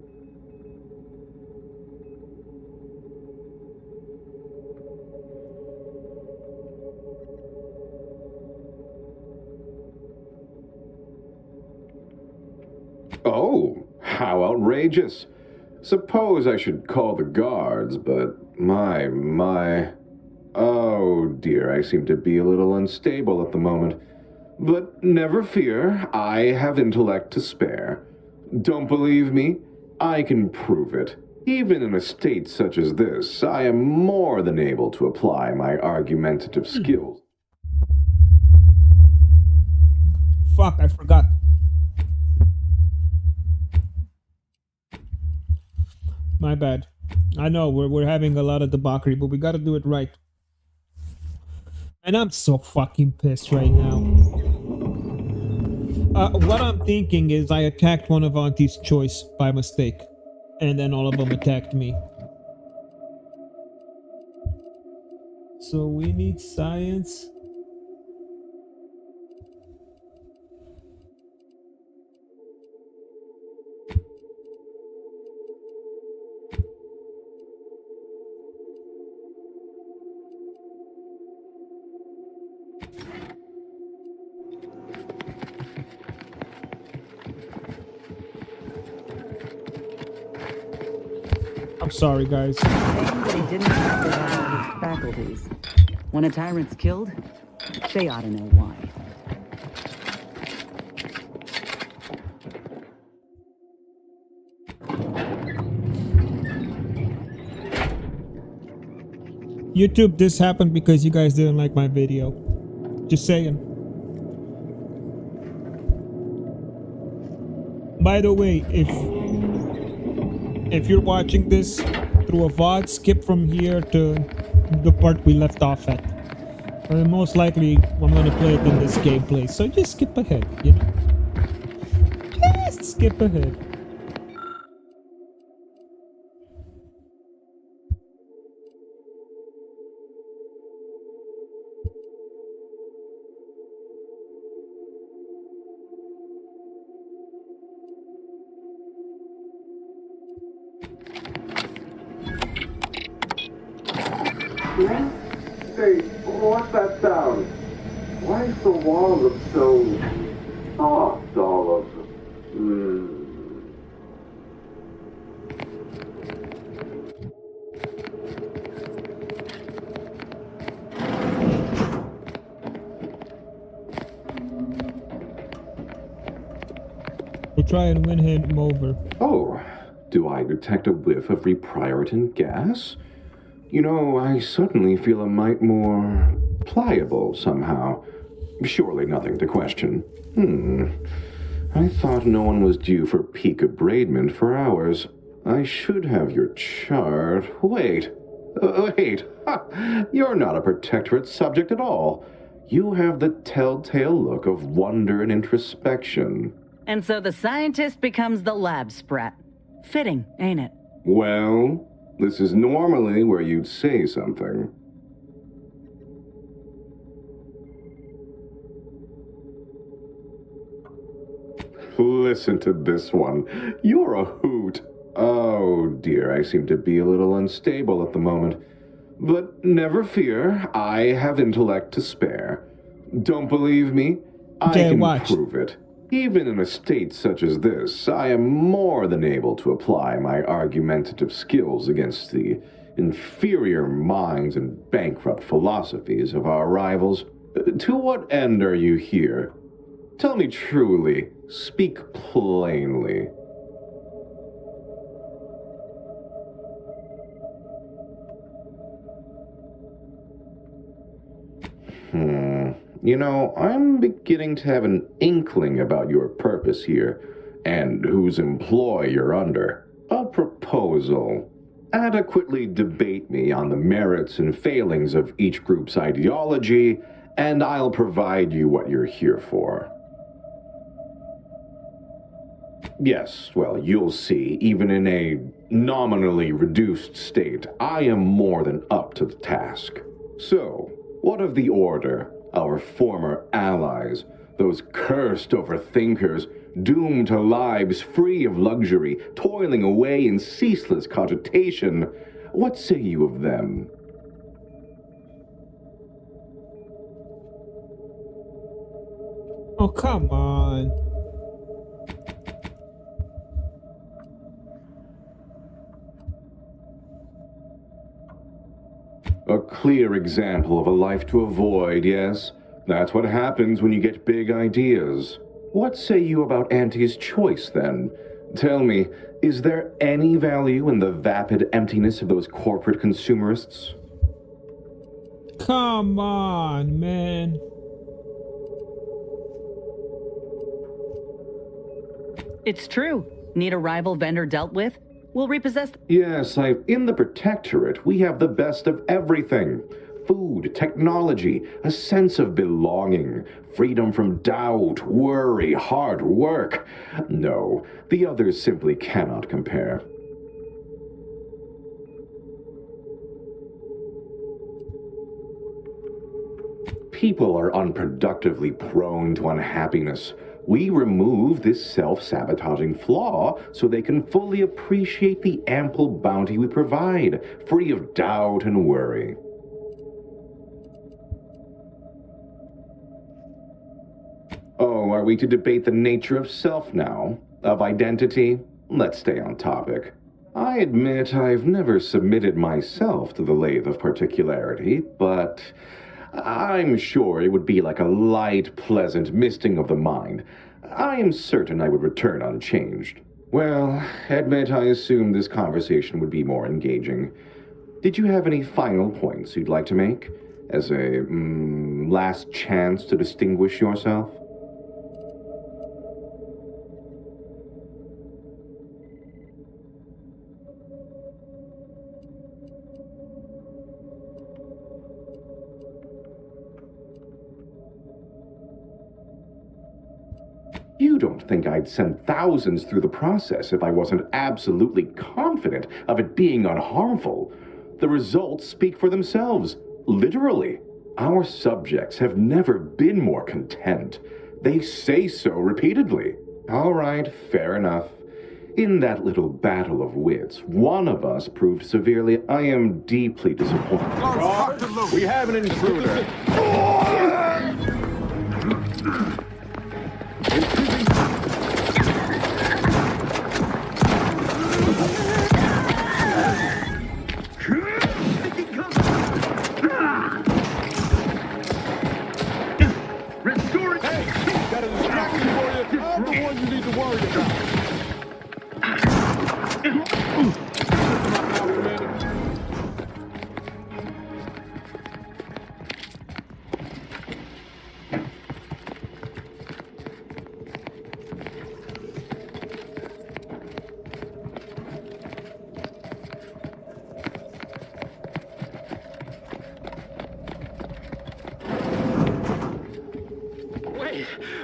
Oh, how outrageous. Suppose I should call the guards, but my. Oh dear, I seem to be a little unstable at the moment. But never fear, I have intellect to spare. Don't believe me? I can prove it. Even in a state such as this, I am more than able to apply my argumentative skills. Fuck, I forgot. My bad. I know we're having a lot of debauchery, but we gotta do it right. And I'm so fucking pissed right now. What I'm thinking is I attacked one of Auntie's choice by mistake. And then all of them attacked me. So we need science. I'm sorry, guys. Shame that he didn't have his faculties. When a tyrant's killed, they ought to know why. YouTube, this happened because you guys didn't like my video. Just saying. By the way, if you're watching this through a VOD, skip from here to the part we left off at. Most likely, I'm gonna play it in this gameplay, so just skip ahead, you know? Just skip ahead. Hey, what's that sound? Why does the wall look so soft all of We'll try and win him over. Oh, do I detect a whiff of reprioritant gas? You know, I suddenly feel a mite more pliable somehow. Surely nothing to question. I thought no one was due for peak abradement for hours. I should have your chart. Wait. Ha! You're not a protectorate subject at all. You have the telltale look of wonder and introspection. And so the scientist becomes the lab sprat. Fitting, ain't it? Well, this is normally where you'd say something. Listen to this one. You're a hoot. Oh dear, I seem to be a little unstable at the moment. But never fear, I have intellect to spare. Don't believe me? I can prove it. Even in a state such as this, I am more than able to apply my argumentative skills against the inferior minds and bankrupt philosophies of our rivals. To what end are you here? Tell me truly, speak plainly. You know, I'm beginning to have an inkling about your purpose here, and whose employ you're under. A proposal. Adequately debate me on the merits and failings of each group's ideology, and I'll provide you what you're here for. Yes, well, you'll see, even in a nominally reduced state, I am more than up to the task. So, what of the Order? Our former allies, those cursed overthinkers, doomed to lives free of luxury, toiling away in ceaseless cogitation. What say you of them? Oh, come on. A clear example of a life to avoid, yes? That's what happens when you get big ideas. What say you about Auntie's choice, then? Tell me, is there any value in the vapid emptiness of those corporate consumerists? Come on, man. It's true. Need a rival vendor dealt with? We'll repossess. Yes, in the Protectorate, we have the best of everything. Food, technology, a sense of belonging, freedom from doubt, worry, hard work. No, the others simply cannot compare. People are unproductively prone to unhappiness. We remove this self-sabotaging flaw so they can fully appreciate the ample bounty we provide, free of doubt and worry. Oh, are we to debate the nature of self now? Of identity? Let's stay on topic. I admit I've never submitted myself to the lathe of particularity, but I'm sure it would be like a light, pleasant misting of the mind. I am certain I would return unchanged. Well, admit I assumed this conversation would be more engaging. Did you have any final points you'd like to make? As a, last chance to distinguish yourself? You don't think I'd send thousands through the process if I wasn't absolutely confident of it being unharmful. The results speak for themselves, literally. Our subjects have never been more content. They say so repeatedly. All right, fair enough. In that little battle of wits, one of us proved severely. I am deeply disappointed. We have an intruder. Restore it! Hey, got a distraction for you. I'm the one you need to worry about.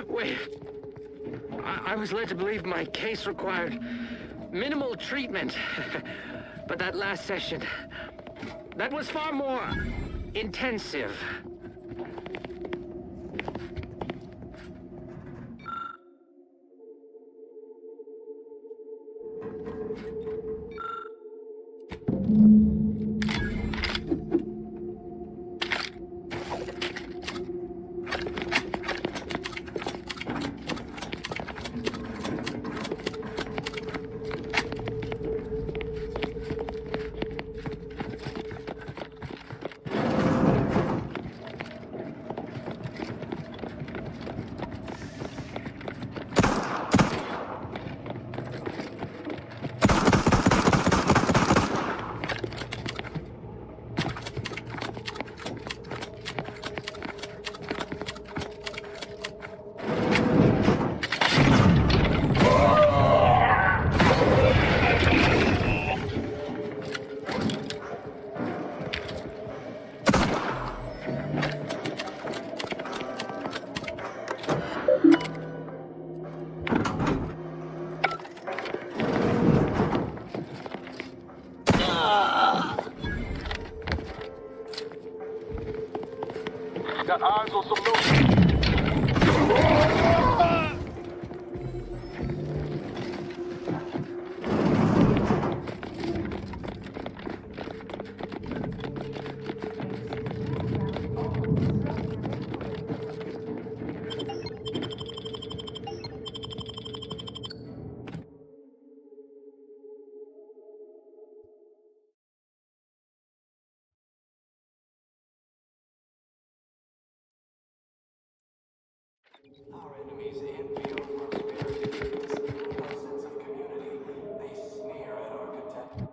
Wait. I was led to believe my case required minimal treatment. But that last session, that was far more intensive. Got eyes on some loot. Our enemies envy our prosperity, disdain our sense of community. They sneer at our content.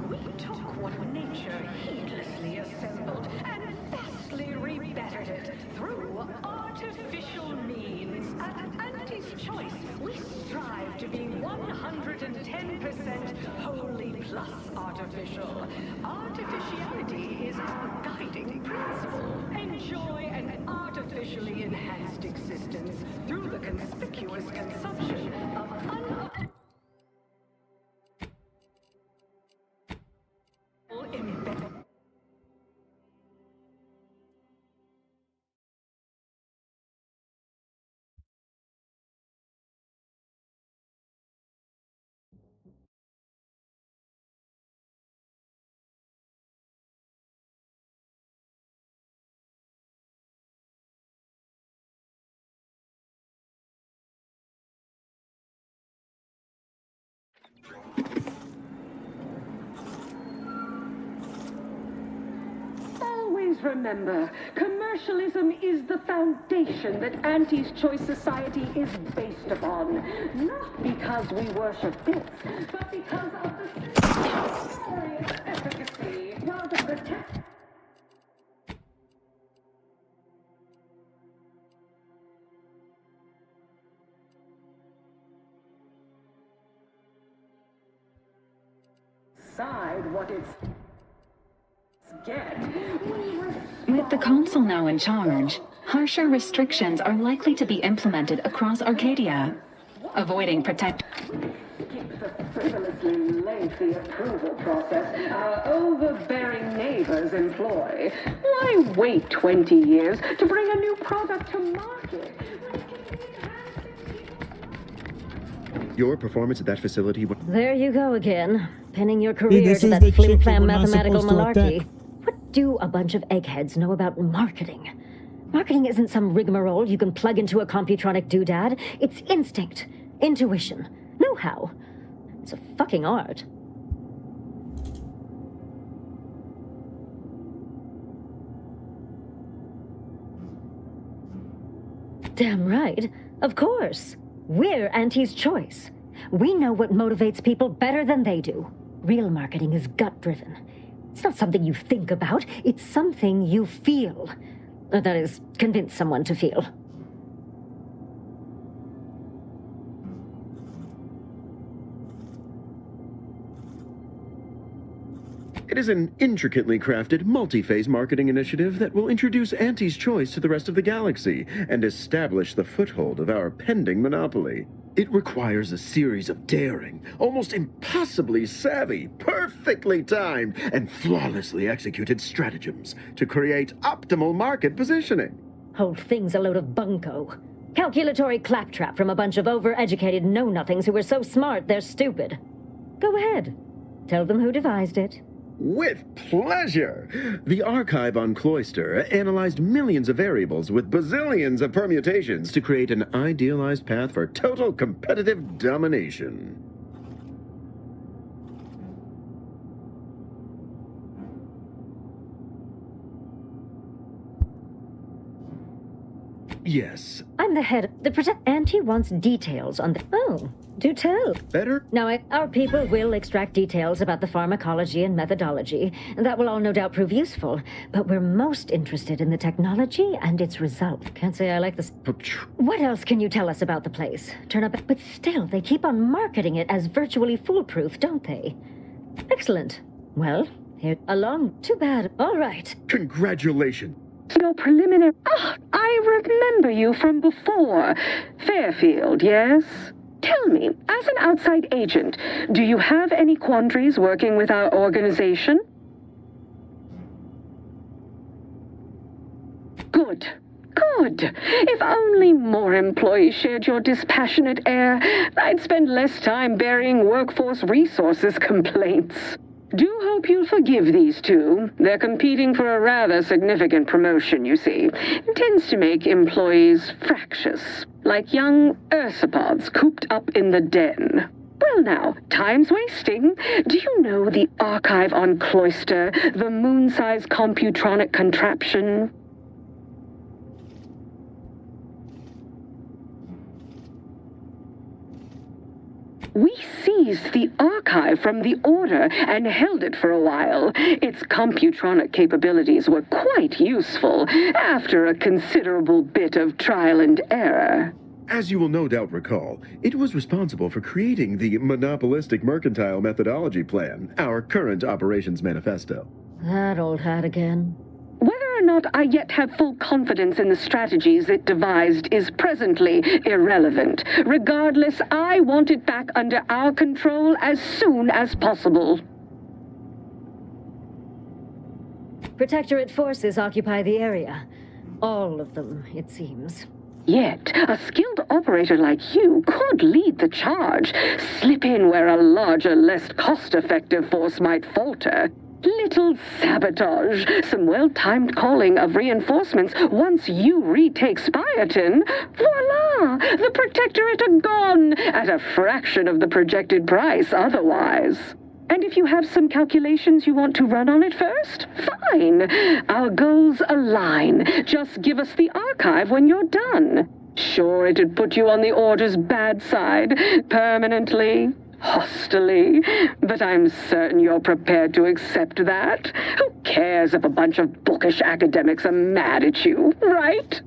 We took what nature heedlessly assembled and vastly rebettered it through artificial means. At Anti's choice, we strive to be 110% wholly plus artificial. Artificiality is our guiding principle. Enjoy an artificially enhanced existence through the conspicuous consumption of Always remember, commercialism is the foundation that Anti's Choice Society is based upon. Not because we worship bits, but because of the mysterious efficacy of the protect. Decide what it's get. With the Council now in charge, harsher restrictions are likely to be implemented across Arcadia. Avoiding protect... Skip the frivolously lengthy approval process our overbearing neighbors employ. Why wait 20 years to bring a new product to market? Your performance at that facility... There you go again, pinning your Hey, career this to is that the chick flim-flam we're not mathematical supposed to malarkey. attack. What do a bunch of eggheads know about marketing? Marketing isn't some rigmarole you can plug into a computronic doodad. It's instinct, intuition. No how. It's a fucking art. Damn right. Of course. We're Auntie's choice. We know what motivates people better than they do. Real marketing is gut-driven. It's not something you think about, it's something you feel. Or that is, convince someone to feel. It is an intricately crafted, multi-phase marketing initiative that will introduce Auntie's Choice to the rest of the galaxy and establish the foothold of our pending monopoly. It requires a series of daring, almost impossibly savvy, perfectly timed, and flawlessly executed stratagems to create optimal market positioning. Whole thing's a load of bunco. Calculatory claptrap from a bunch of overeducated know-nothings who are so smart they're stupid. Go ahead. Tell them who devised it. With pleasure! The archive on Cloister analyzed millions of variables with bazillions of permutations to create an idealized path for total competitive domination. Yes. I'm the head. Auntie wants details on the... Oh, do tell. Better? Now, our people will extract details about the pharmacology and methodology, and that will all no doubt prove useful. But we're most interested in the technology and its result. Can't say I like this. What else can you tell us about the place? Turn up... But still, they keep on marketing it as virtually foolproof, don't they? Excellent. Well, here along. Too bad. All right. Congratulations. Your preliminary... Ah, I remember you from before. Fairfield, yes? Tell me, as an outside agent, do you have any quandaries working with our organization? Good. Good. If only more employees shared your dispassionate air, I'd spend less time burying workforce resources complaints. Do hope you'll forgive these two. They're competing for a rather significant promotion, you see. It tends to make employees fractious, like young ursopods cooped up in the den. Well now, time's wasting. Do you know the archive on Cloister, the moon-sized computronic contraption? We seized the archive from the Order and held it for a while. Its computronic capabilities were quite useful after a considerable bit of trial and error. As you will no doubt recall, it was responsible for creating the monopolistic mercantile methodology plan, our current operations manifesto. That old hat again. Whether or not I yet have full confidence in the strategies it devised is presently irrelevant. Regardless, I want it back under our control as soon as possible. Protectorate forces occupy the area. All of them, it seems. Yet, a skilled operator like you could lead the charge, slip in where a larger, less cost-effective force might falter. Little sabotage, some well-timed calling of reinforcements once you retake Spireton. Voila! The Protectorate are gone, at a fraction of the projected price otherwise. And if you have some calculations you want to run on it first, fine. Our goals align. Just give us the archive when you're done. Sure, it'd put you on the Order's bad side, permanently. Hostily, but I'm certain you're prepared to accept that. Who cares if a bunch of bookish academics are mad at you, right?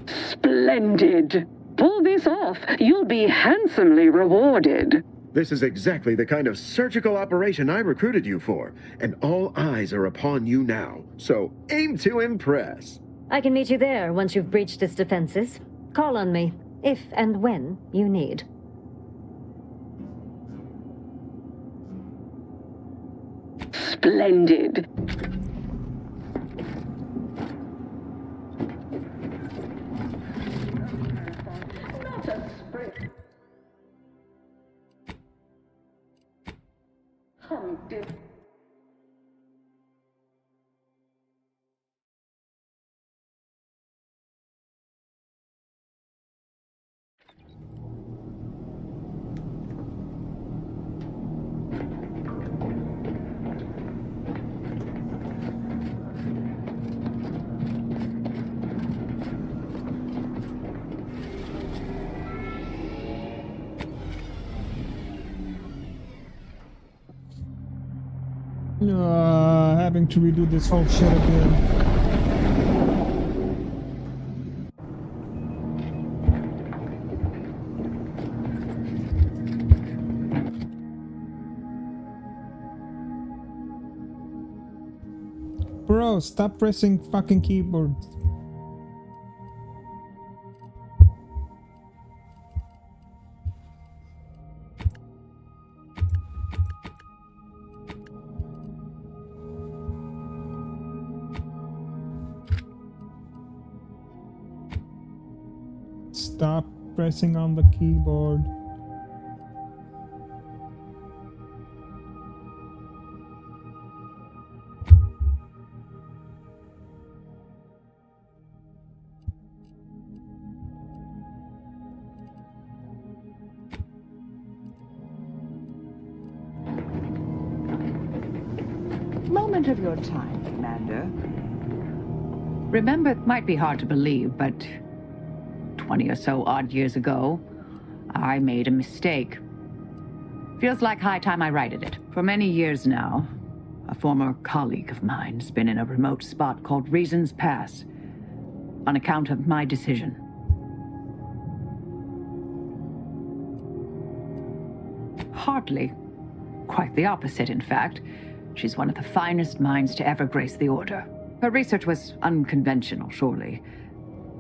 Splendid. Pull this off, you'll be handsomely rewarded. This is exactly the kind of surgical operation I recruited you for, and all eyes are upon you now, so aim to impress. I can meet you there once you've breached its defenses. Call on me, if and when you need. Splendid. Not a spring. Humpty. Having to redo this whole shit again. Bro, stop pressing fucking keyboard. Stop pressing on the keyboard. Moment of your time, Commander. Remember, it might be hard to believe, but 20 or so odd years ago, I made a mistake. Feels like high time I righted it. For many years now, a former colleague of mine's been in a remote spot called Reasons Pass on account of my decision. Hardly. Quite the opposite, in fact. She's one of the finest minds to ever grace the Order. Her research was unconventional, surely.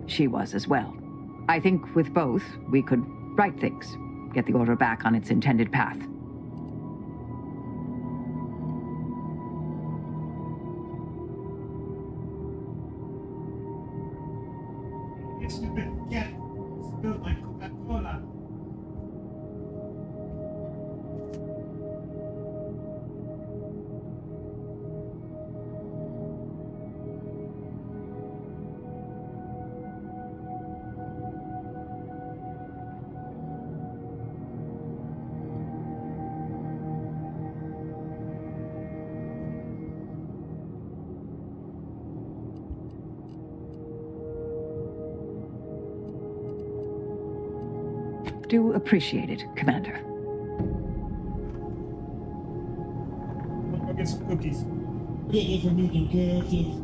She was as well. I think with both, we could right things, get the Order back on its intended path. Stupid cat spilled my Coca-Cola. Do appreciate it, Commander. I'll get some cookies. Get some cookies.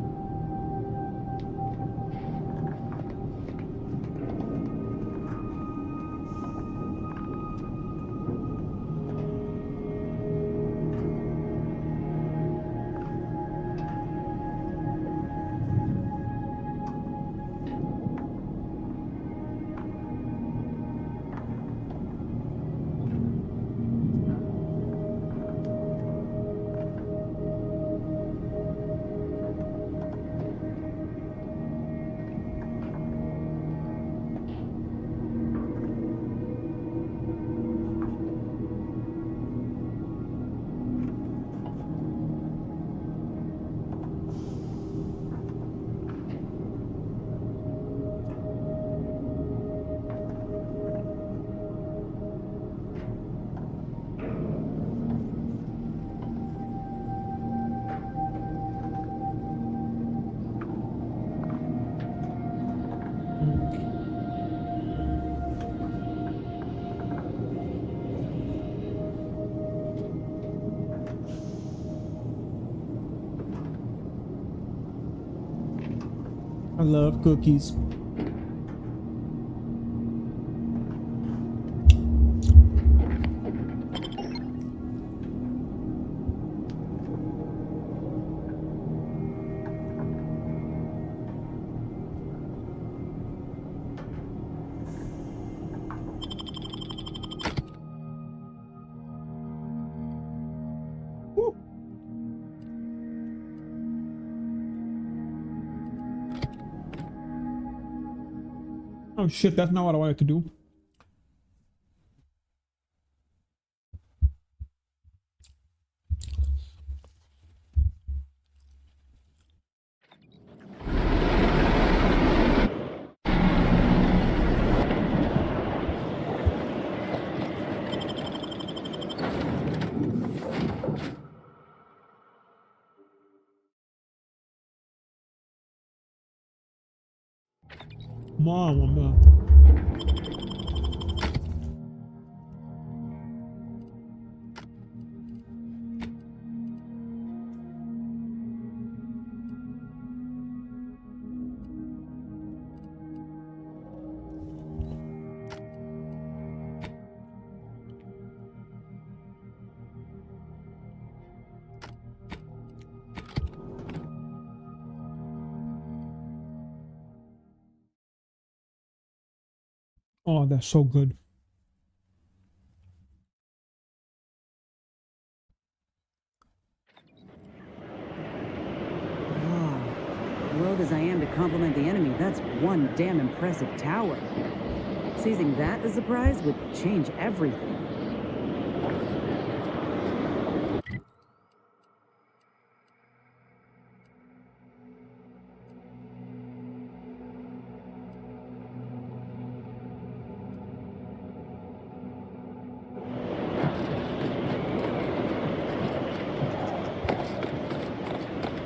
I love cookies. Oh shit, that's not what I wanted to do. Mama. Oh, that's so good. Loath as I am to compliment the enemy, that's one damn impressive tower. Seizing that as a prize would change everything.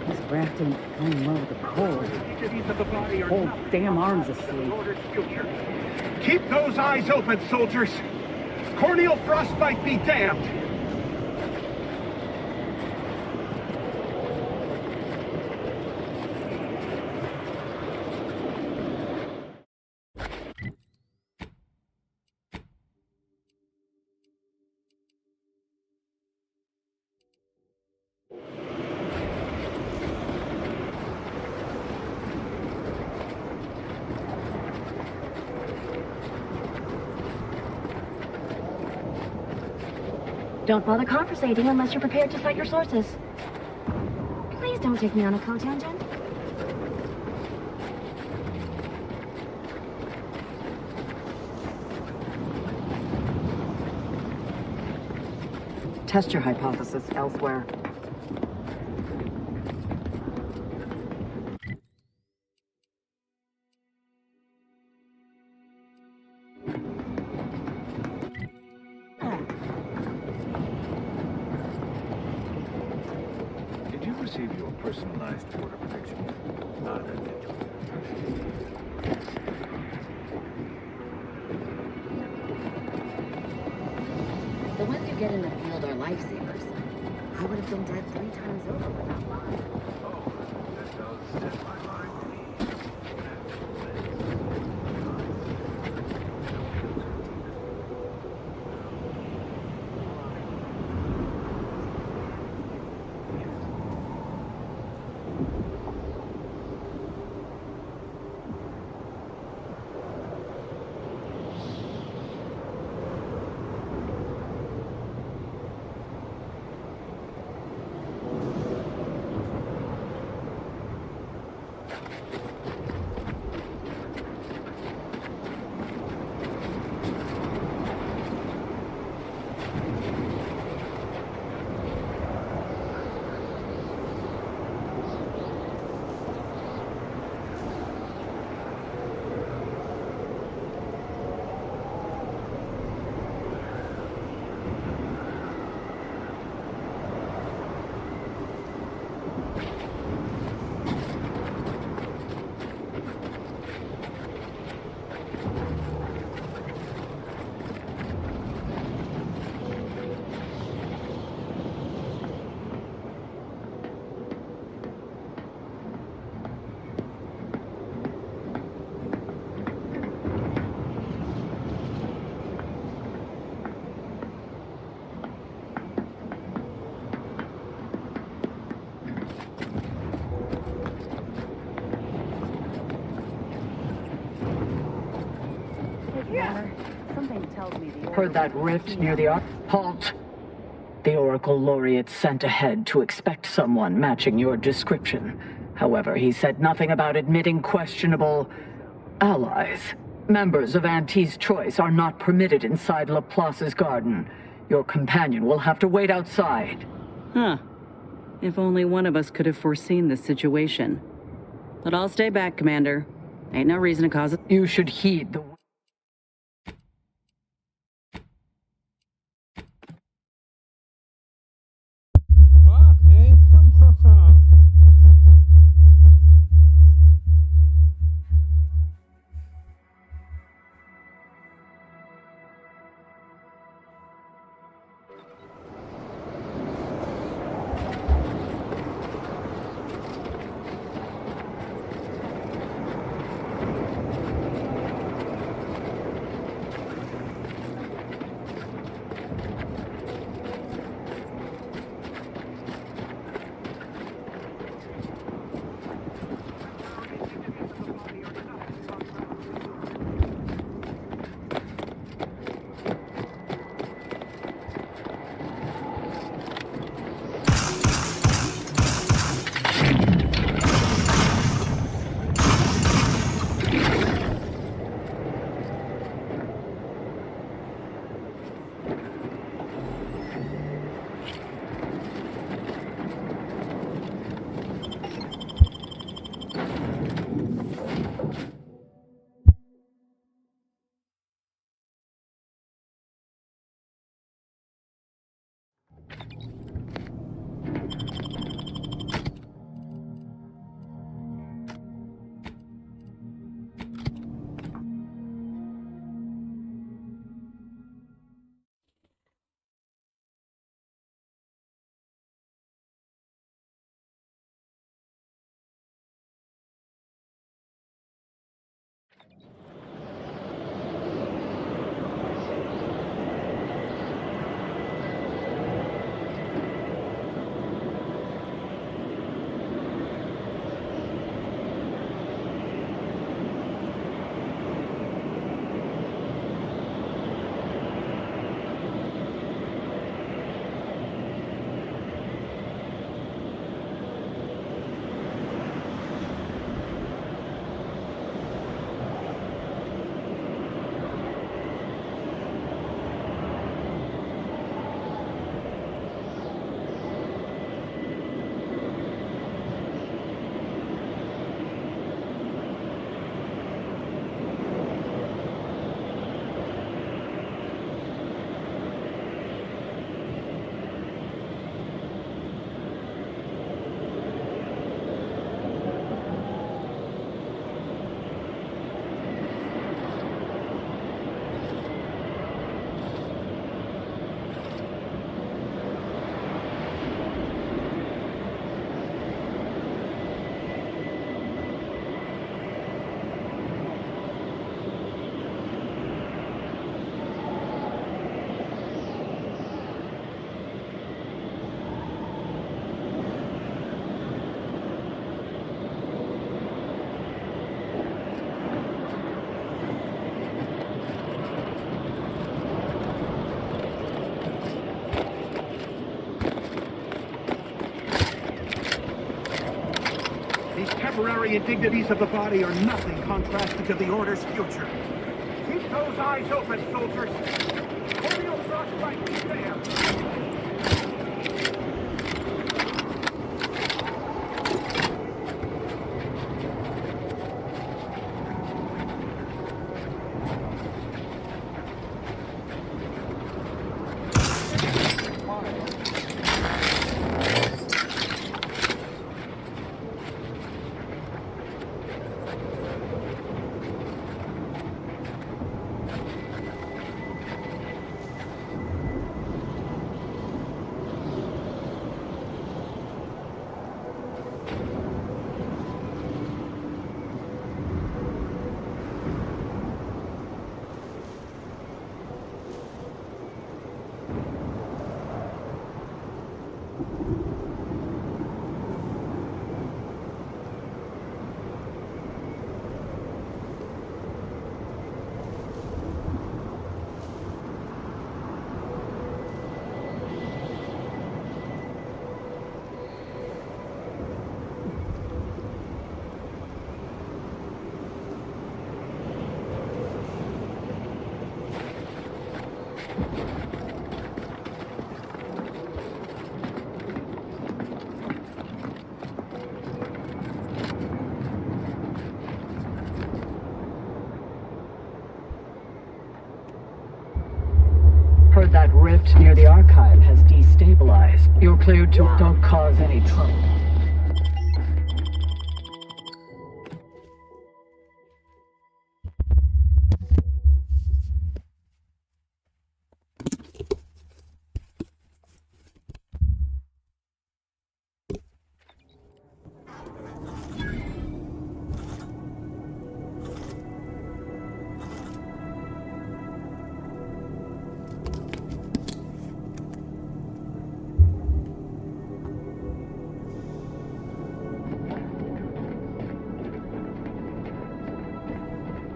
This raft ain't playing well with the cold. Whole damn arms asleep. Keep those eyes open, soldiers! Corneal frostbite be damned! Don't bother conversating unless you're prepared to cite your sources. Please don't take me on a co-tangent. Test your hypothesis elsewhere. Did you receive your personalized order prediction? The ones you get in the field are lifesavers. I would have been dead 3 times over without mine. That does set my mind. Something tells me the Heard that rift near the Halt! The Oracle Laureate sent ahead to expect someone matching your description. However, he said nothing about admitting questionable allies. Members of Auntie's Choice are not permitted inside Laplace's garden. Your companion will have to wait outside. Huh. If only one of us could have foreseen this situation. But I'll stay back, Commander. Ain't no reason to cause it. You should heed the... Fuck, man. Come on. temporary indignities of the body are nothing contrasted to the Order's future. Keep those eyes open, soldiers. Corneal thrust right there. Heard that rift near the archive has destabilized. You're cleared to don't cause any trouble.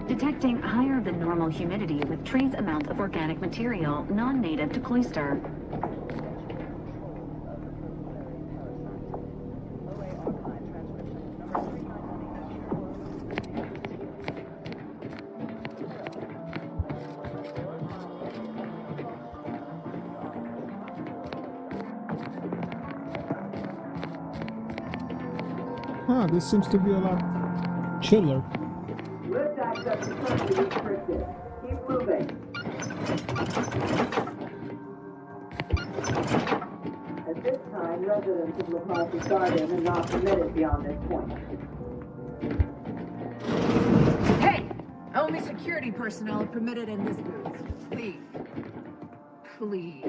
Detecting higher than normal humidity with trace amounts of organic material non-native to Cloister. This seems to be a lot chiller. Lift access is currently restricted. Keep moving. At this time, residents of La Paz Garden are not permitted beyond this point. Hey! Only security personnel are permitted in this booth. Please. Please.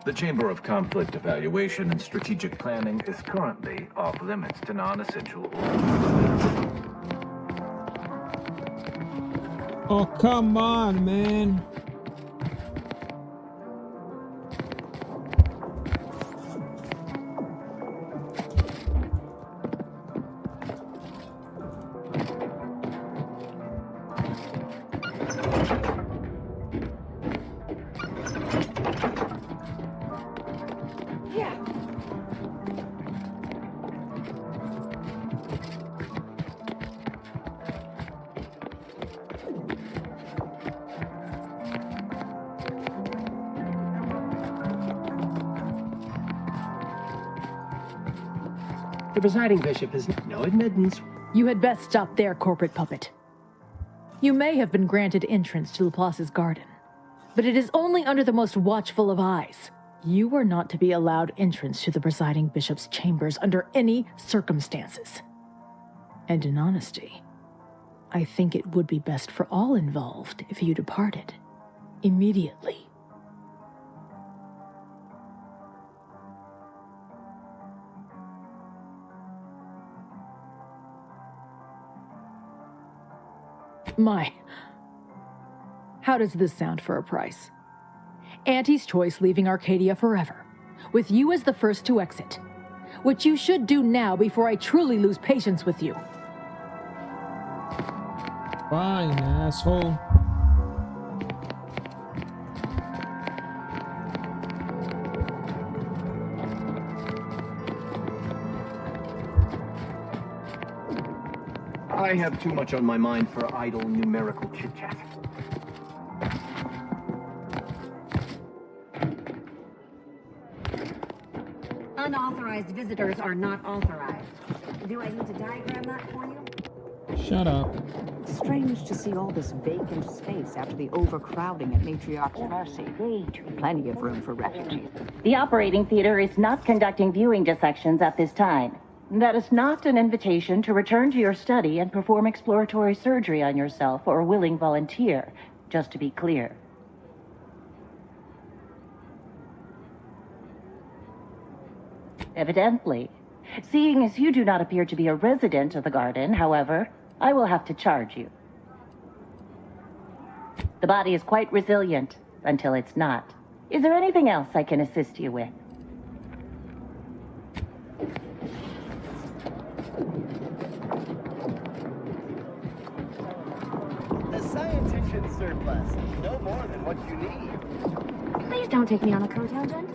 The Chamber of Conflict Evaluation and Strategic Planning is currently off limits to non-essential orders. Oh, come on, man. The presiding bishop has no admittance. You had best stop there, corporate puppet. You may have been granted entrance to Laplace's garden, but it is only under the most watchful of eyes. You are not to be allowed entrance to the presiding bishop's chambers under any circumstances. And in honesty, I think it would be best for all involved if you departed immediately. How does this sound for a price? Auntie's choice leaving Arcadia forever, with you as the first to exit. Which you should do now before I truly lose patience with you. Fine, asshole. I have too much on my mind for idle numerical chit-chat. Unauthorized visitors are not authorized. Do I need to diagram that for you? Shut up. Strange to see all this vacant space after the overcrowding at Matriarch's Mercy. Plenty of room for refugees. The operating theater is not conducting viewing dissections at this time. That is not an invitation to return to your study and perform exploratory surgery on yourself or a willing volunteer, just to be clear. Evidently. Seeing as you do not appear to be a resident of the garden, however, I will have to charge you. The body is quite resilient, until it's not. Is there anything else I can assist you with? The scientician surplus. No more than what you need. Please don't take me on a co-tangent.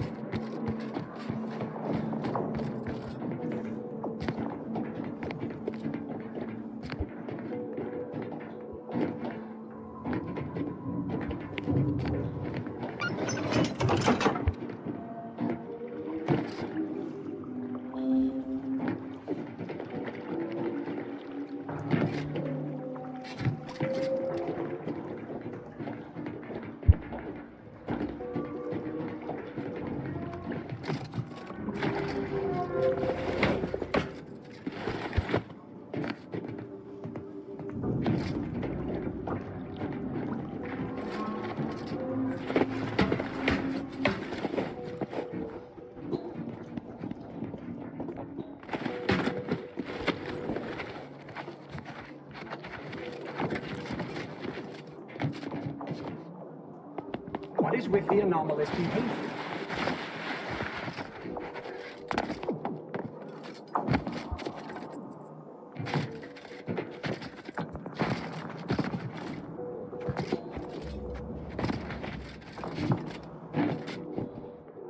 What is with the anomalous behavior?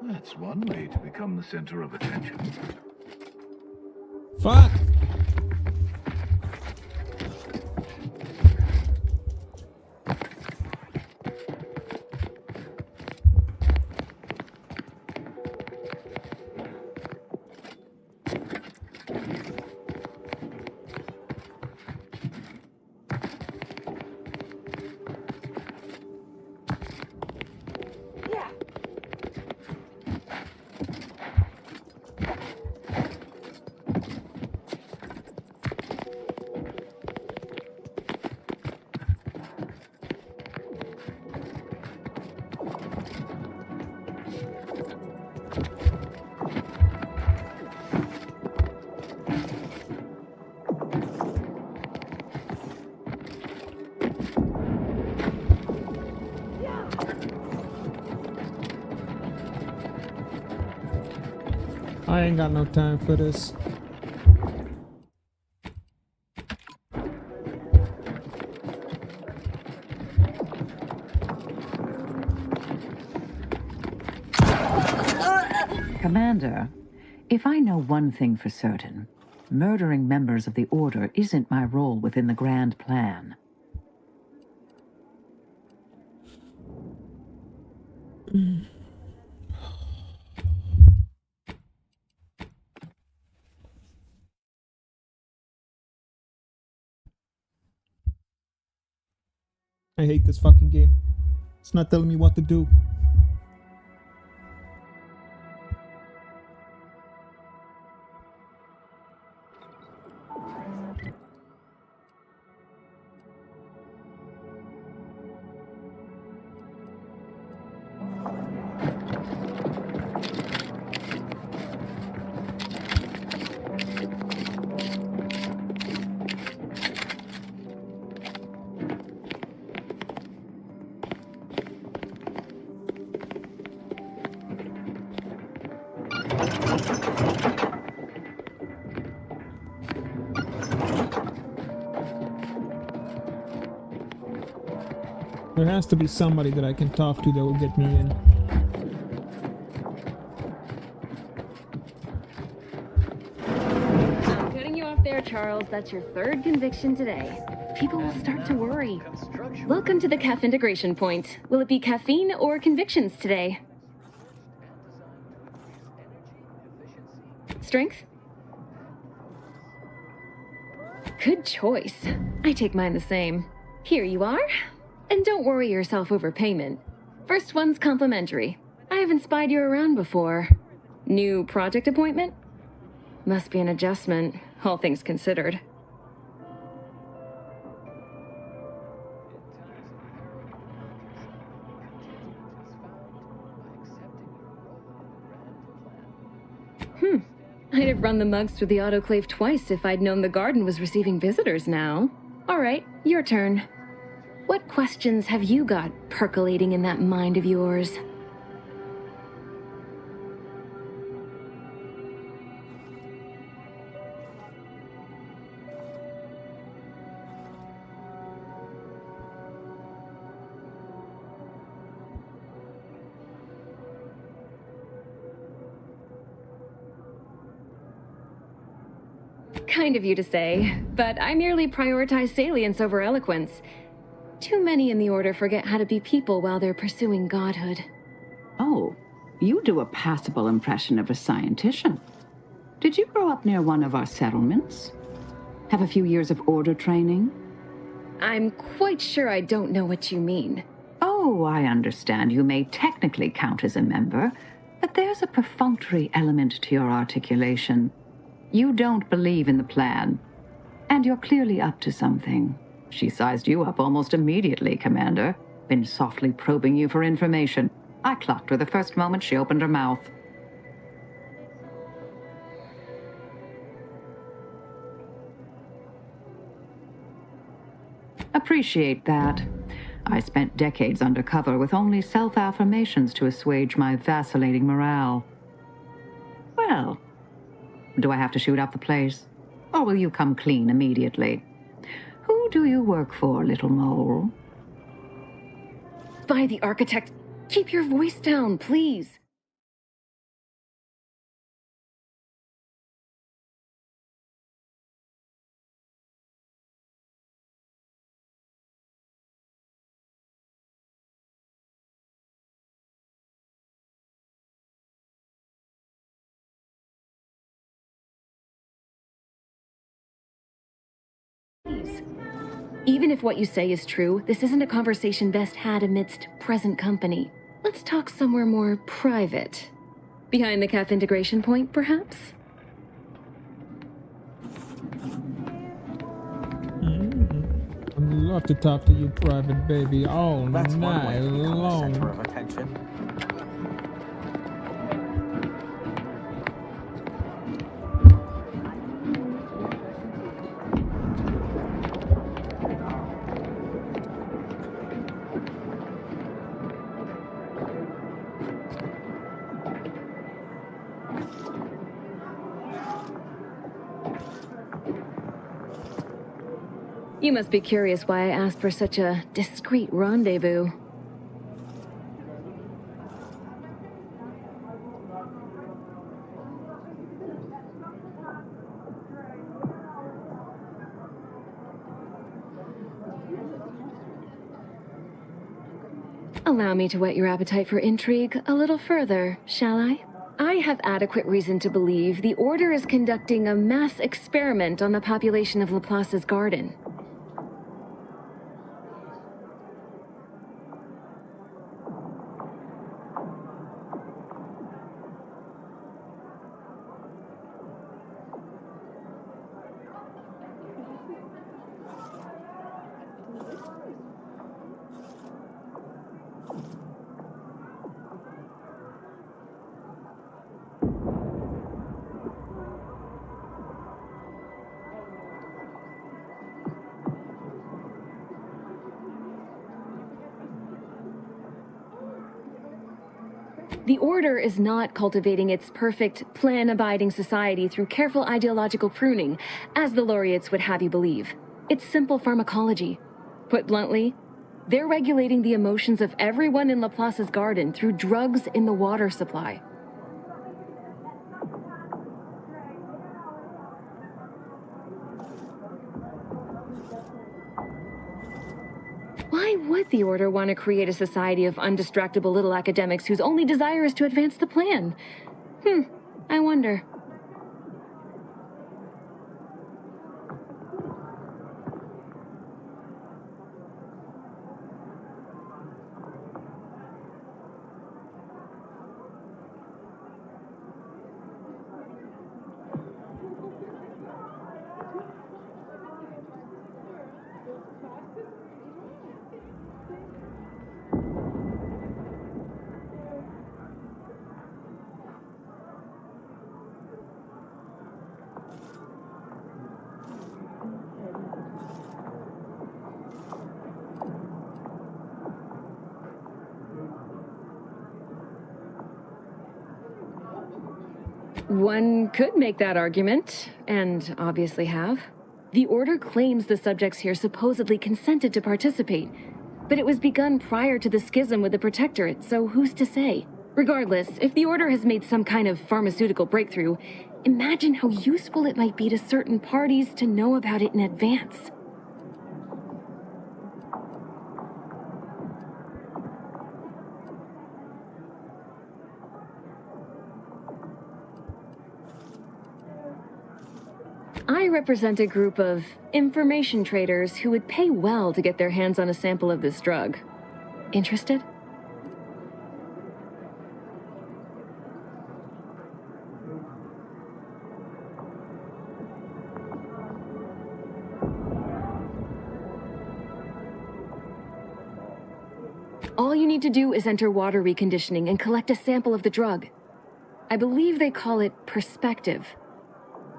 That's one way to become the center of attention. Fuck! I ain't got no time for this. Commander, if I know one thing for certain, murdering members of the Order isn't my role within the grand plan. I hate this fucking game. It's not telling me what to do. There has to be somebody that I can talk to that will get me in. I'm cutting you off there, Charles. That's your third conviction today. People will start to worry. Welcome to the CAF integration point. Will it be caffeine or convictions today? Strength? Good choice. I take mine the same. Here you are. And don't worry yourself over payment. First one's complimentary. I haven't spied you around before. New project appointment? Must be an adjustment, all things considered. I'd have run the mugs through the autoclave twice if I'd known the garden was receiving visitors now. All right, your turn. What questions have you got percolating in that mind of yours? Kind of you to say, but I merely prioritize salience over eloquence. Too many in the Order forget how to be people while they're pursuing godhood. Oh, you do a passable impression of a scientician. Did you grow up near one of our settlements? Have a few years of Order training? I'm quite sure I don't know what you mean. Oh, I understand you may technically count as a member, but there's a perfunctory element to your articulation. You don't believe in the plan, and you're clearly up to something. She sized you up almost immediately, Commander. Been softly probing you for information. I clocked her the first moment she opened her mouth. Appreciate that. I spent decades undercover with only self-affirmations to assuage my vacillating morale. Well, do I have to shoot up the place? Or will you come clean immediately? Who do you work for, little mole? By the architect, keep your voice down, please. Even if what you say is true, this isn't a conversation best had amidst present company. Let's talk somewhere more private. Behind the CAF integration point, perhaps? I'd love to talk to you, private baby, all That's night one way to become a long. center of attention. You must be curious why I asked for such a discreet rendezvous. Allow me to whet your appetite for intrigue a little further, shall I? I have adequate reason to believe the Order is conducting a mass experiment on the population of Laplace's garden. The Order is not cultivating its perfect, plan-abiding society through careful ideological pruning, as the laureates would have you believe. It's simple pharmacology. Put bluntly, they're regulating the emotions of everyone in Laplace's garden through drugs in the water supply. Why would the Order want to create a society of undistractable little academics whose only desire is to advance the plan? I wonder. One could make that argument, and obviously have. The Order claims the subjects here supposedly consented to participate, but it was begun prior to the schism with the Protectorate, so who's to say? Regardless, if the Order has made some kind of pharmaceutical breakthrough, imagine how useful it might be to certain parties to know about it in advance. I represent a group of information traders who would pay well to get their hands on a sample of this drug. Interested? All you need to do is enter water reconditioning and collect a sample of the drug. I believe they call it perspective.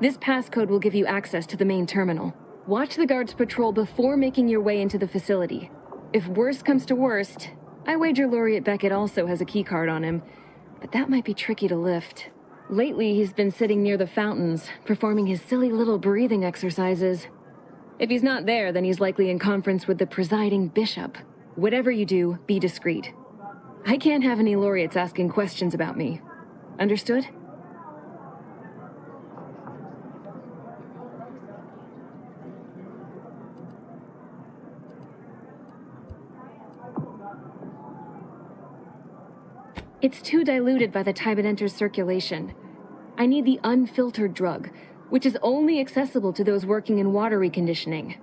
This passcode will give you access to the main terminal. Watch the guards patrol before making your way into the facility. If worst comes to worst, I wager Laureate Beckett also has a keycard on him, but that might be tricky to lift. Lately, he's been sitting near the fountains, performing his silly little breathing exercises. If he's not there, then he's likely in conference with the presiding bishop. Whatever you do, be discreet. I can't have any laureates asking questions about me. Understood? It's too diluted by the time it enters circulation. I need the unfiltered drug, which is only accessible to those working in water reconditioning.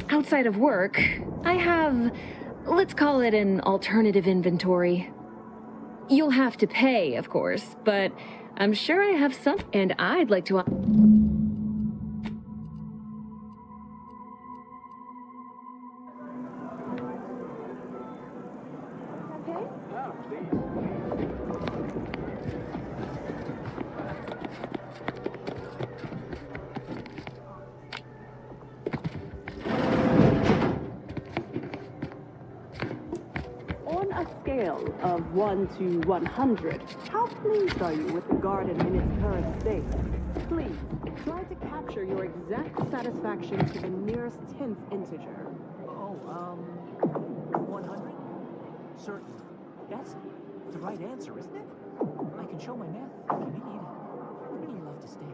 Outside of work, I have, let's call it an alternative inventory. You'll have to pay, of course, but I'm sure I have some, and I'd like to... On a scale of 1 to 100, how pleased are you with the garden in its current state? Please, try to capture your exact satisfaction to the nearest 10th integer. 100? Certainly. That's the right answer, isn't it? I can show my math if you need. I'd really love to stay.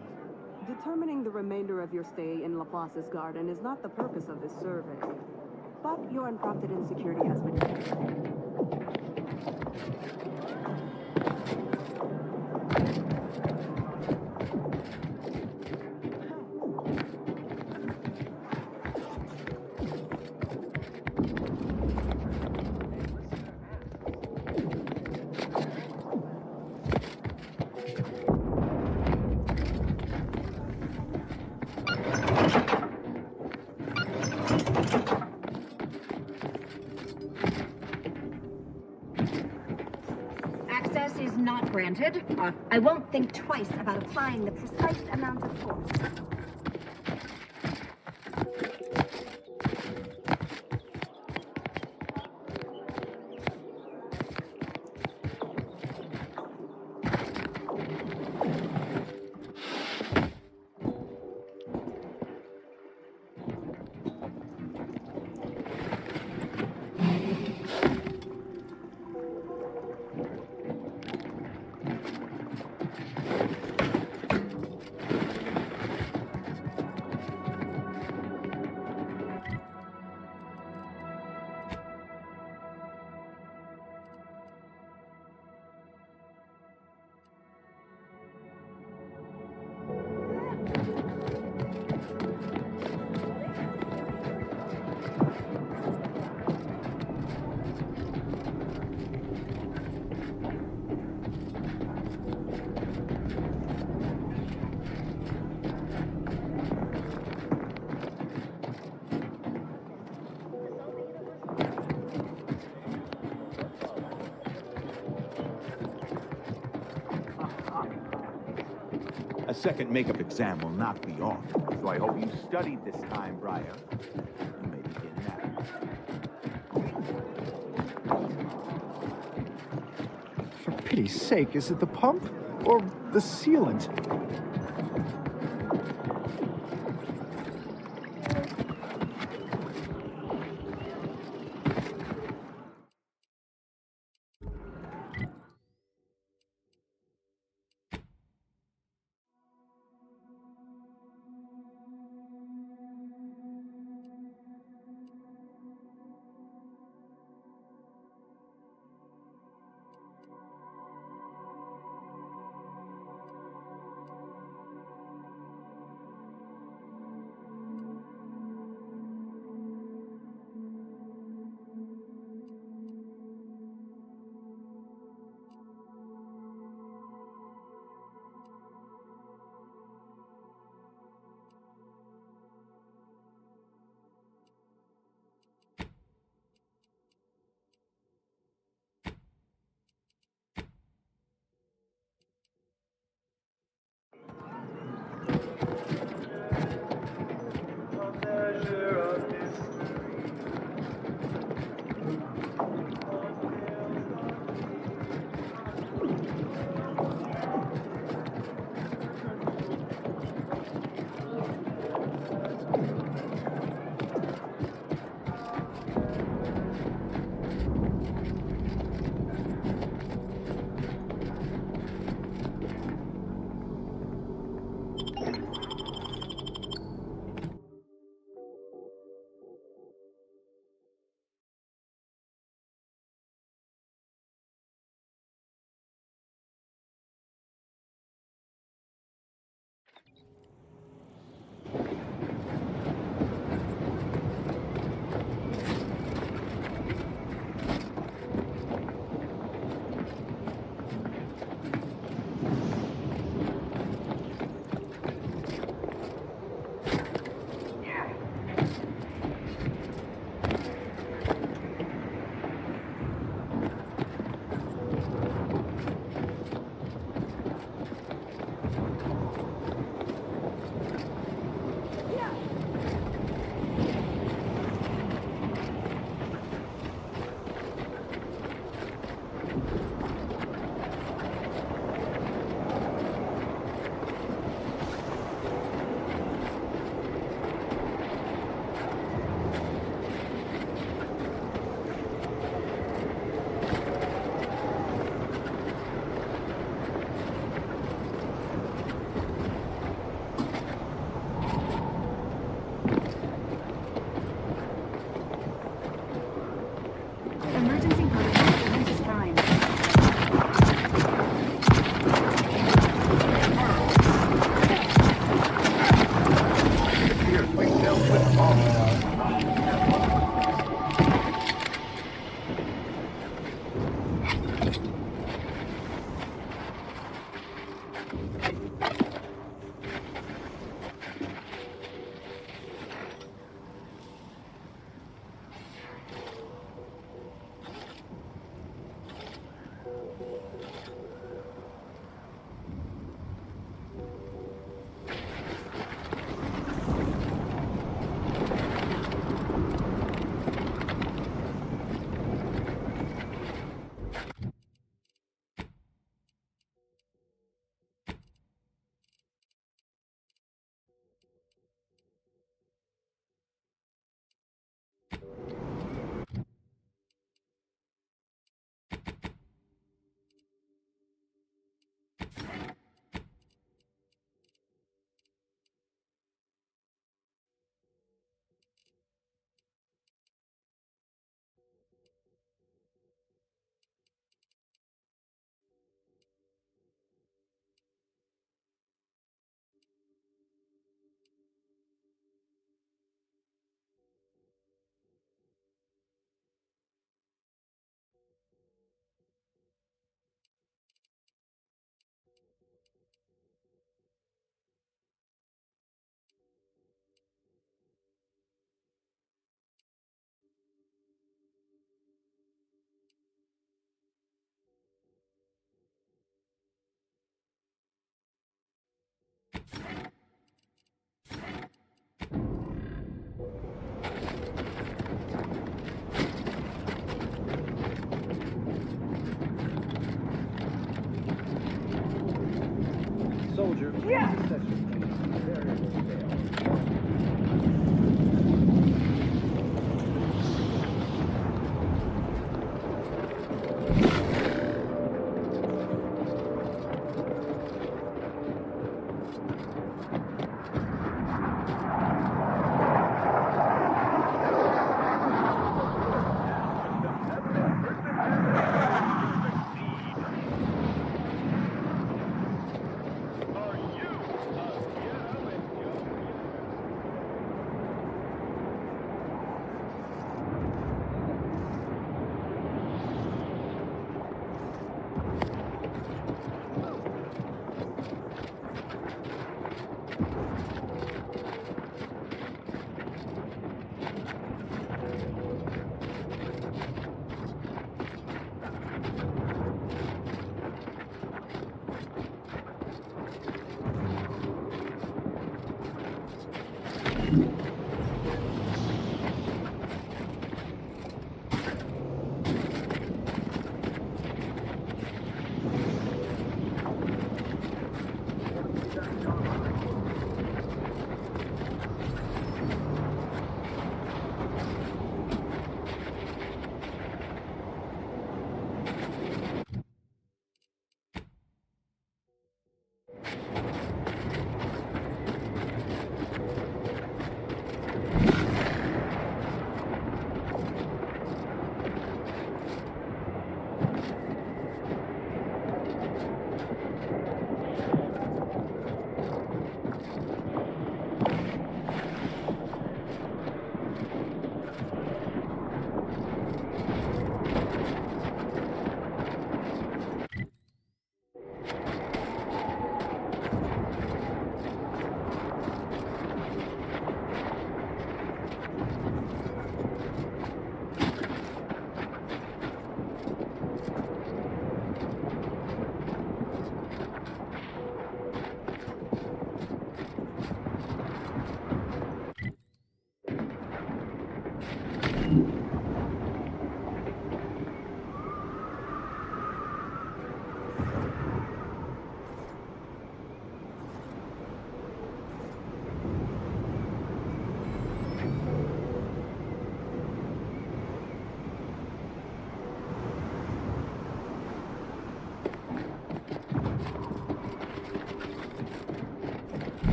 Determining the remainder of your stay in Laplace's garden is not the purpose of this survey. But your unprompted insecurity has been... Access is not granted. I won't think twice about applying the precise amount of force. A second makeup exam will knock me off, so I hope you studied this time, Briar. You may begin now. For pity's sake, is it the pump or the sealant?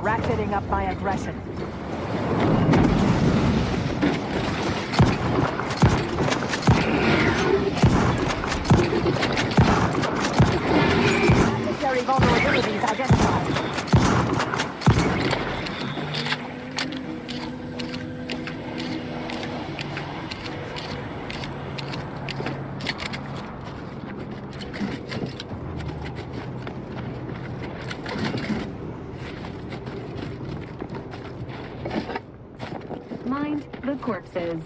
ratcheting up my aggression. Necessary vulnerabilities identified. Mind the corpses.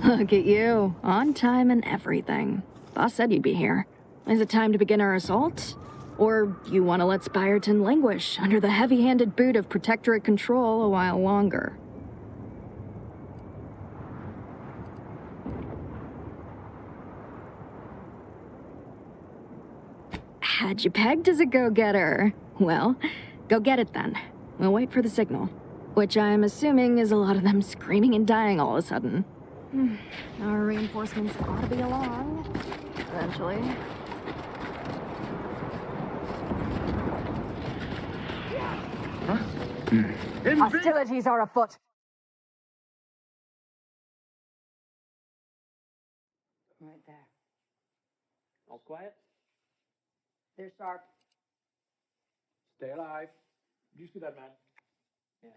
Look at you, on time and everything. Boss said you'd be here. Is it time to begin our assault? Or you want to let Spyreton languish under the heavy-handed boot of Protectorate control a while longer? Had you pegged as a go-getter? Well, go get it then. We'll wait for the signal. Which I'm assuming is a lot of them screaming and dying all of a sudden. Our reinforcements ought to be along, eventually. Hostilities are afoot. Right there. All quiet? They're sharp. Stay alive. Do you see that man? Yes.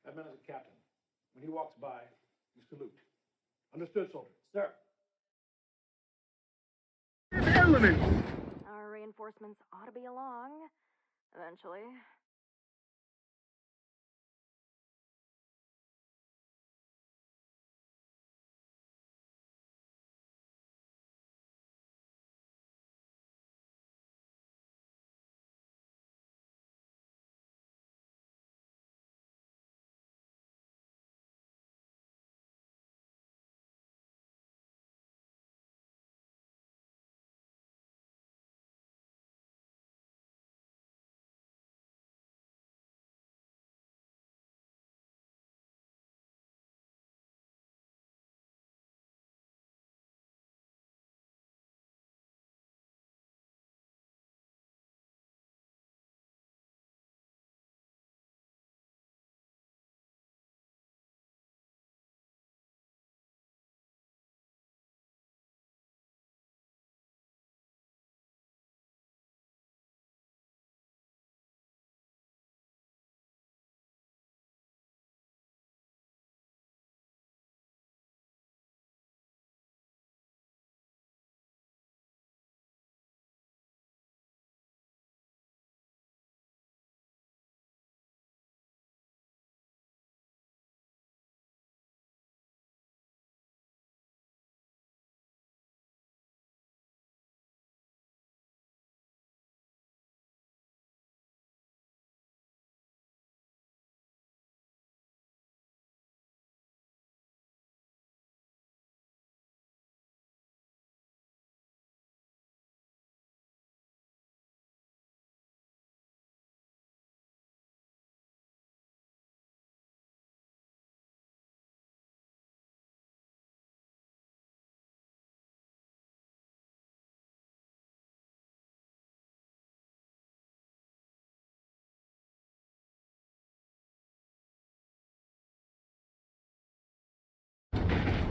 That man is a captain. When he walks by, you salute. Understood, soldier? Sir. Elements! Our reinforcements ought to be along, eventually.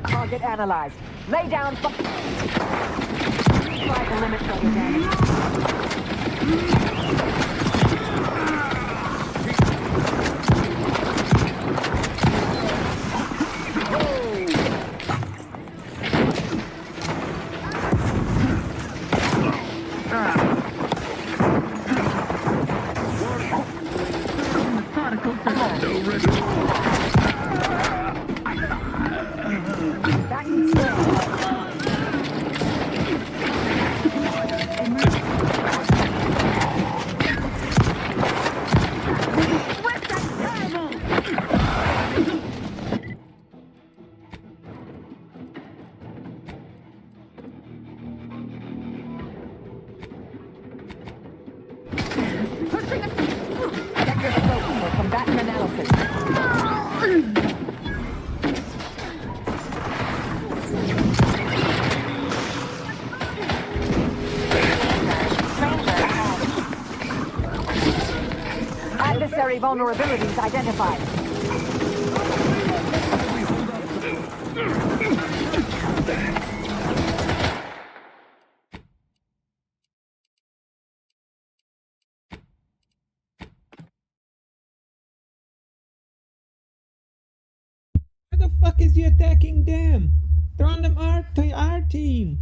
Target analyzed. Lay down. Try to limit further damage. Combatant analysis. Adversary vulnerabilities identified. Why the fuck is he attacking them? They're on them our team.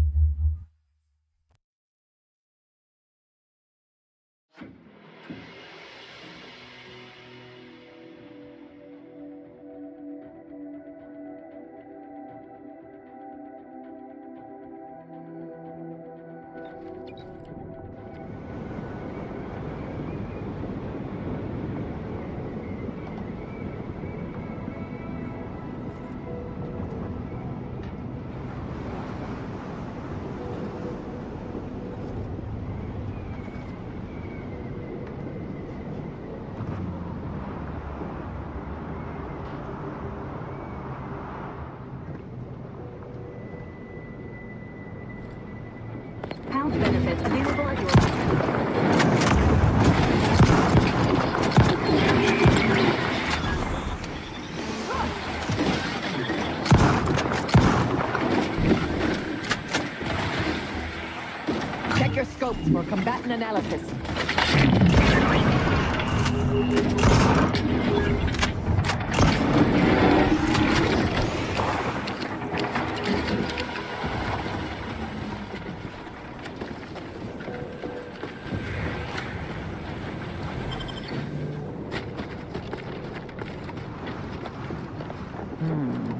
Pounds benefits available at your... Check your scopes for combatant analysis.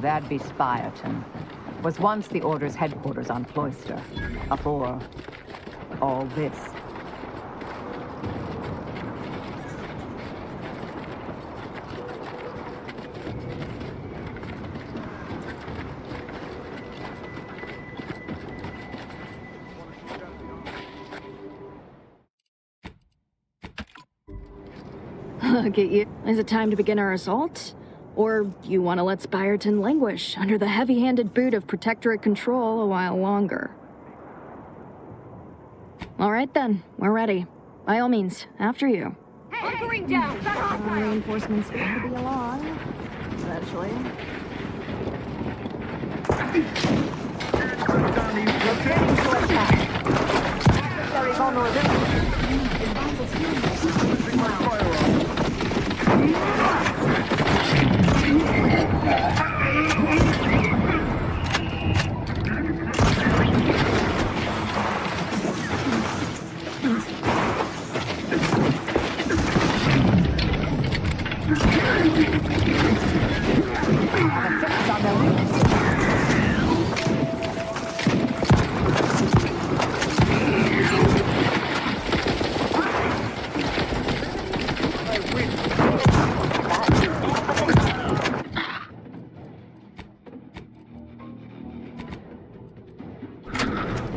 That'd be Spireton. Was once the Order's headquarters on Cloister. Before all this. Get you. Is it time to begin our assault? Or you want to let Spireton languish under the heavy-handed boot of Protectorate control a while longer? All right then, we're ready. By all means, after you. Hunkering down! Reinforcements going to be along, eventually. Returning to attack. Adversary vulnerability.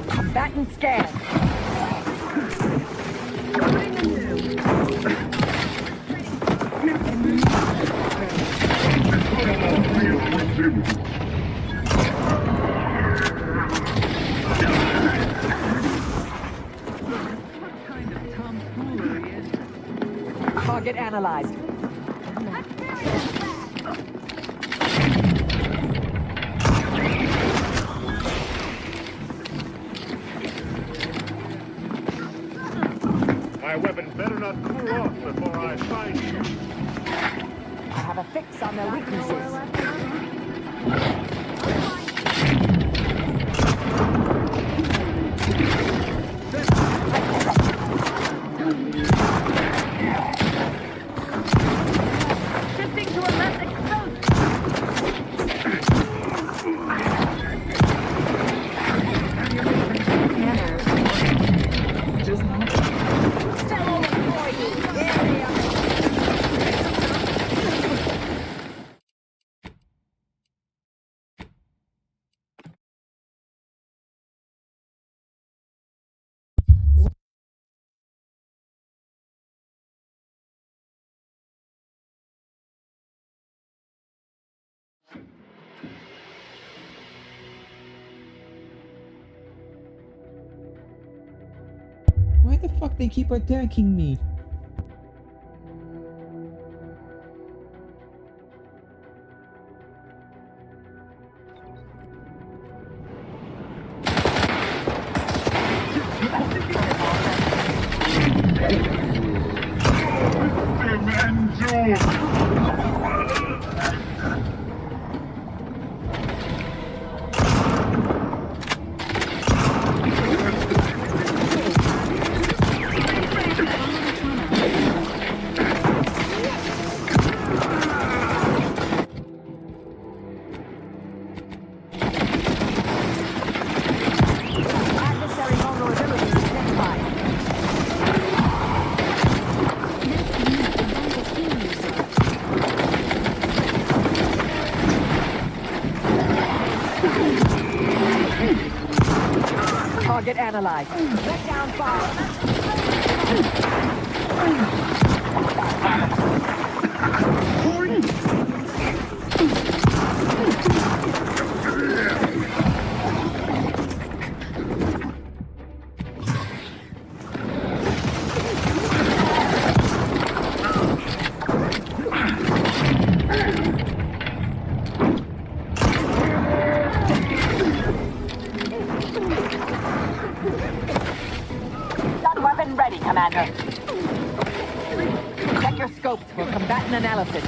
Combatant scan. Target analyzed. My weapon better not cool off before I find you. I have a fix on their weaknesses. Shifting to a less exposed... the fuck they keep attacking me? Adversary vulnerability identified. Target analyzed. Let down Stun weapon ready, Commander. Check your scopes for combatant analysis.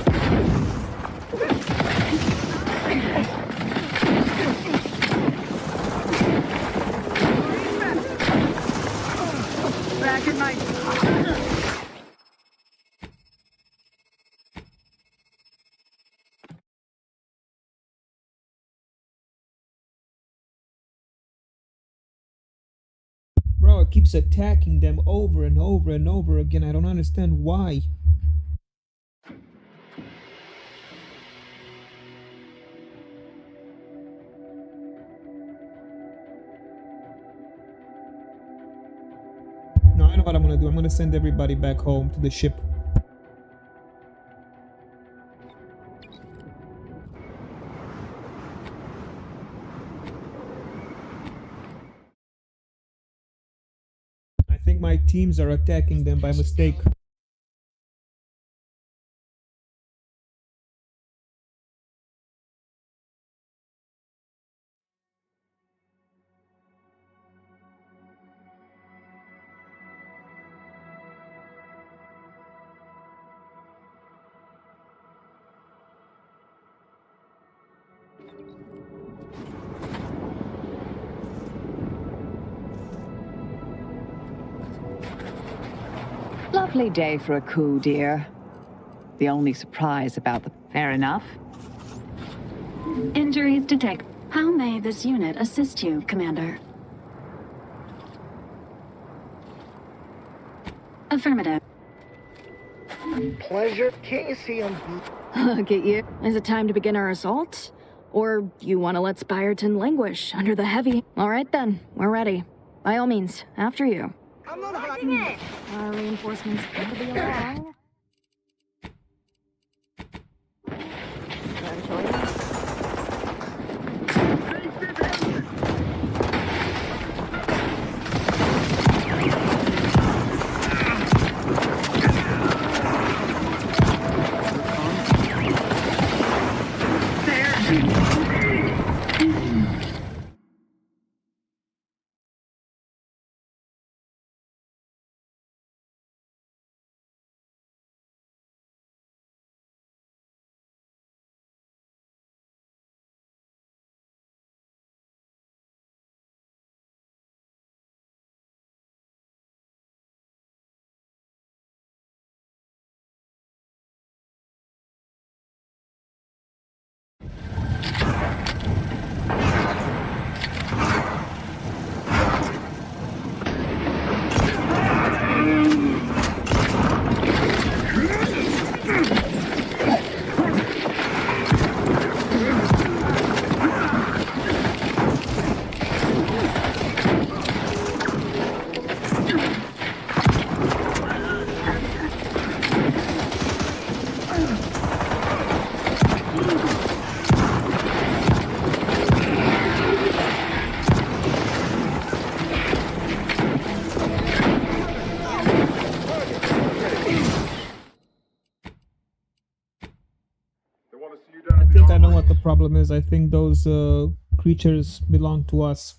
Back in my... Bro, it keeps attacking them over and over and over again. I don't understand why. No, I know what I'm gonna do. I'm gonna send everybody back home to the ship. I think my teams are attacking them by mistake. Lovely day for a coup, dear. The only surprise about the... Fair enough. Injuries detected. How may this unit assist you, Commander? Affirmative. Pleasure, Casey. Look at you. Is it time to begin our assault? Or you want to let Spyreton languish under the heavy... All right then, we're ready. By all means, after you. I'm not hiding it. Our reinforcements will be along. problem is I think those creatures belong to us.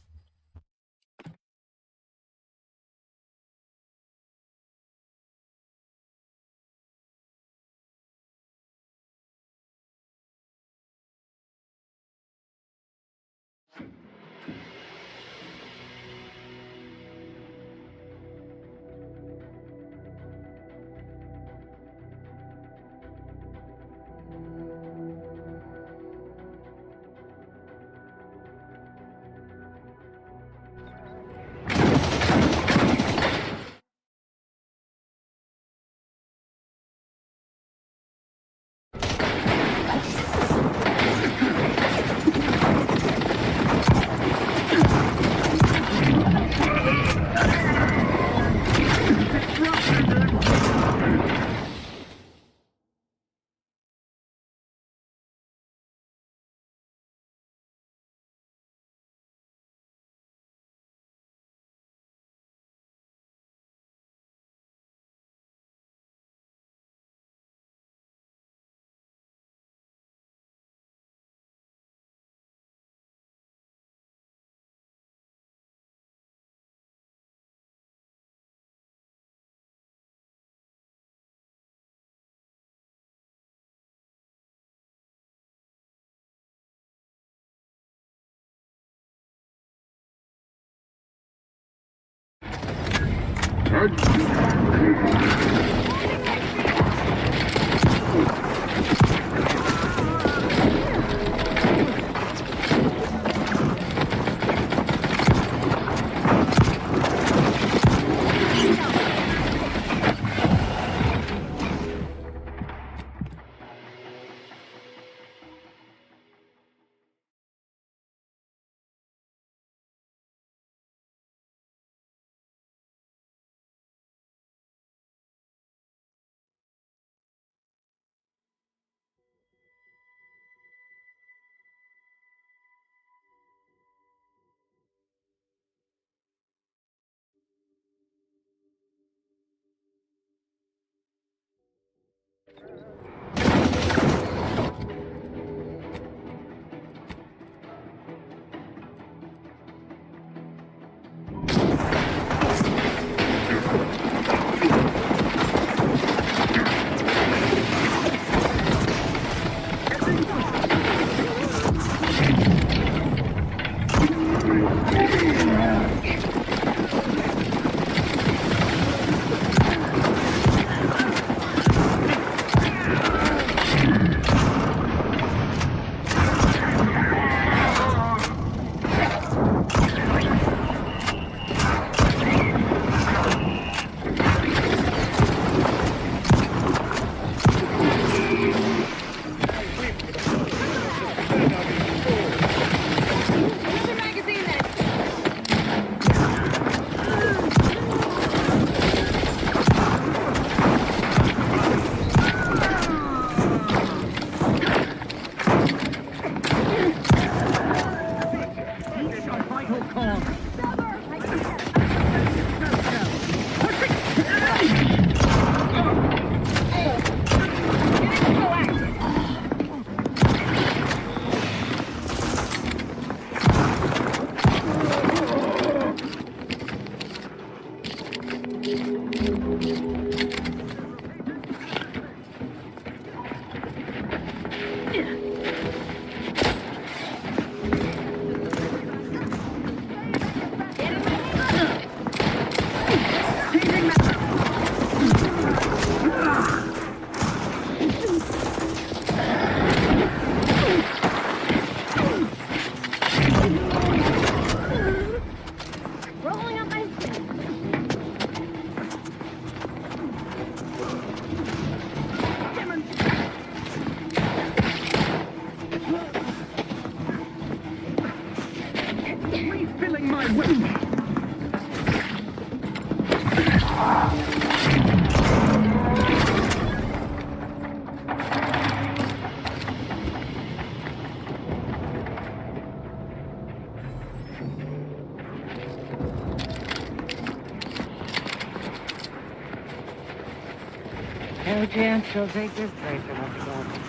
No chance she'll take this tracer much longer.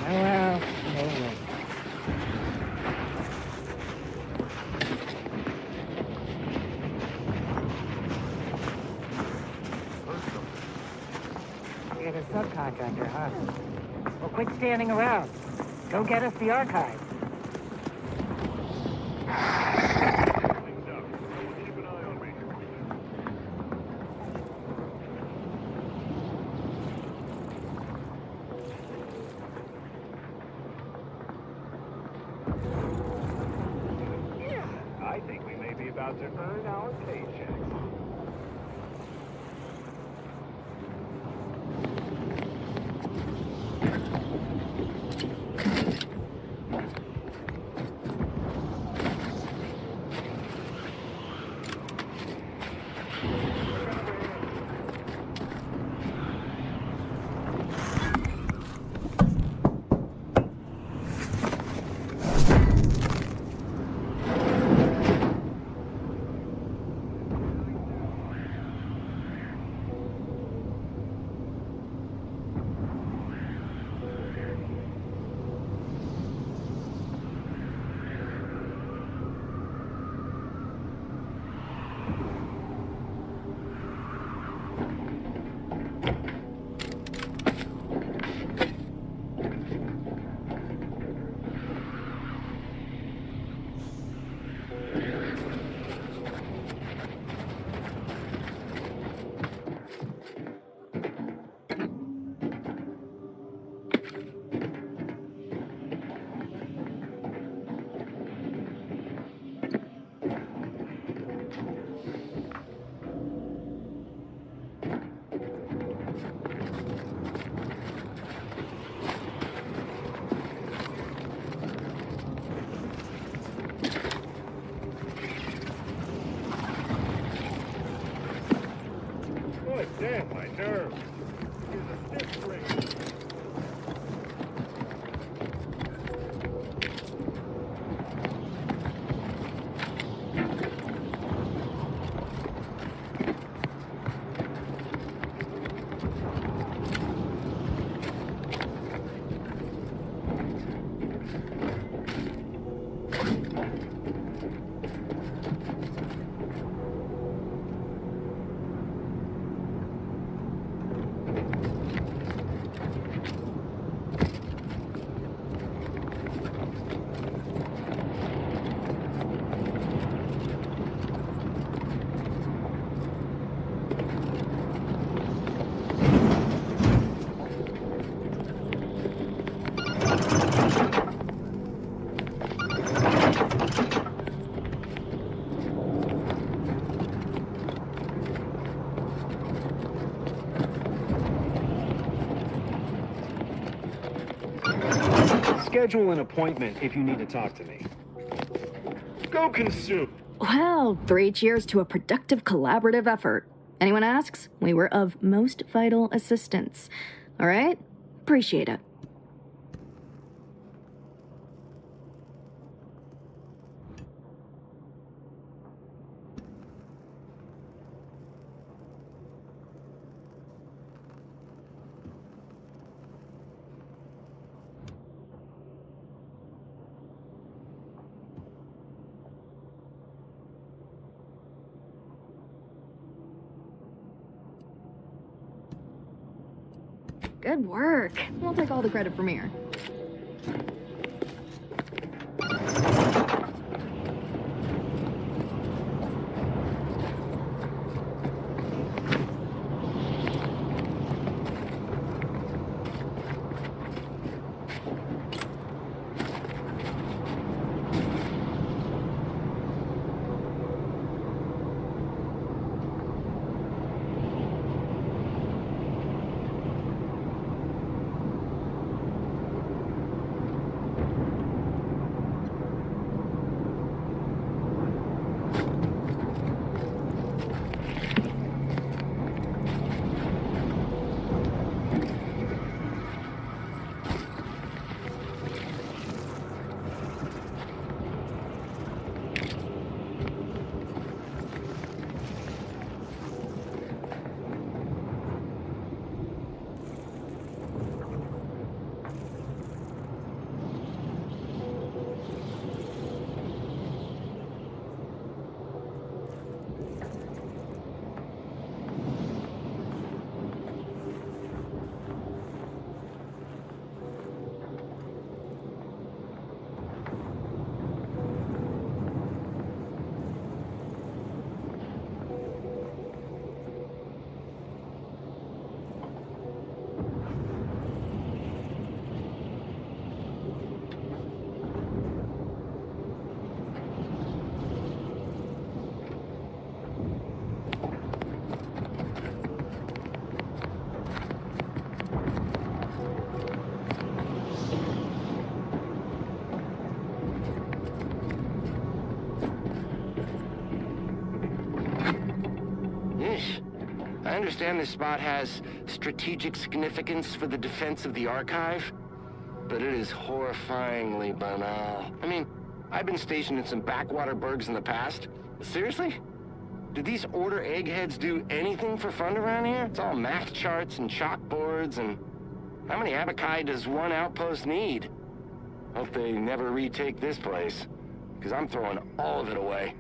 Oh well, no way. get a subcontractor, huh? Well, quit standing around. Go get us the archive. I think we may be about to earn our paycheck. Boy, damn, my nerves. Here's a stiff ring. Schedule an appointment if you need to talk to me. Go consume. Well, 3 cheers to a productive collaborative effort. Anyone asks, we were of most vital assistance. All right? Appreciate it. Good work. I'll take all the credit from here. understand this spot has strategic significance for the defense of the archive, but it is horrifyingly banal. I mean, I've been stationed in some backwater burgs in the past. Seriously? Did these Order eggheads do anything for fun around here? It's all math charts and chalkboards, and how many abakai does one outpost need? Hope they never retake this place, because I'm throwing all of it away.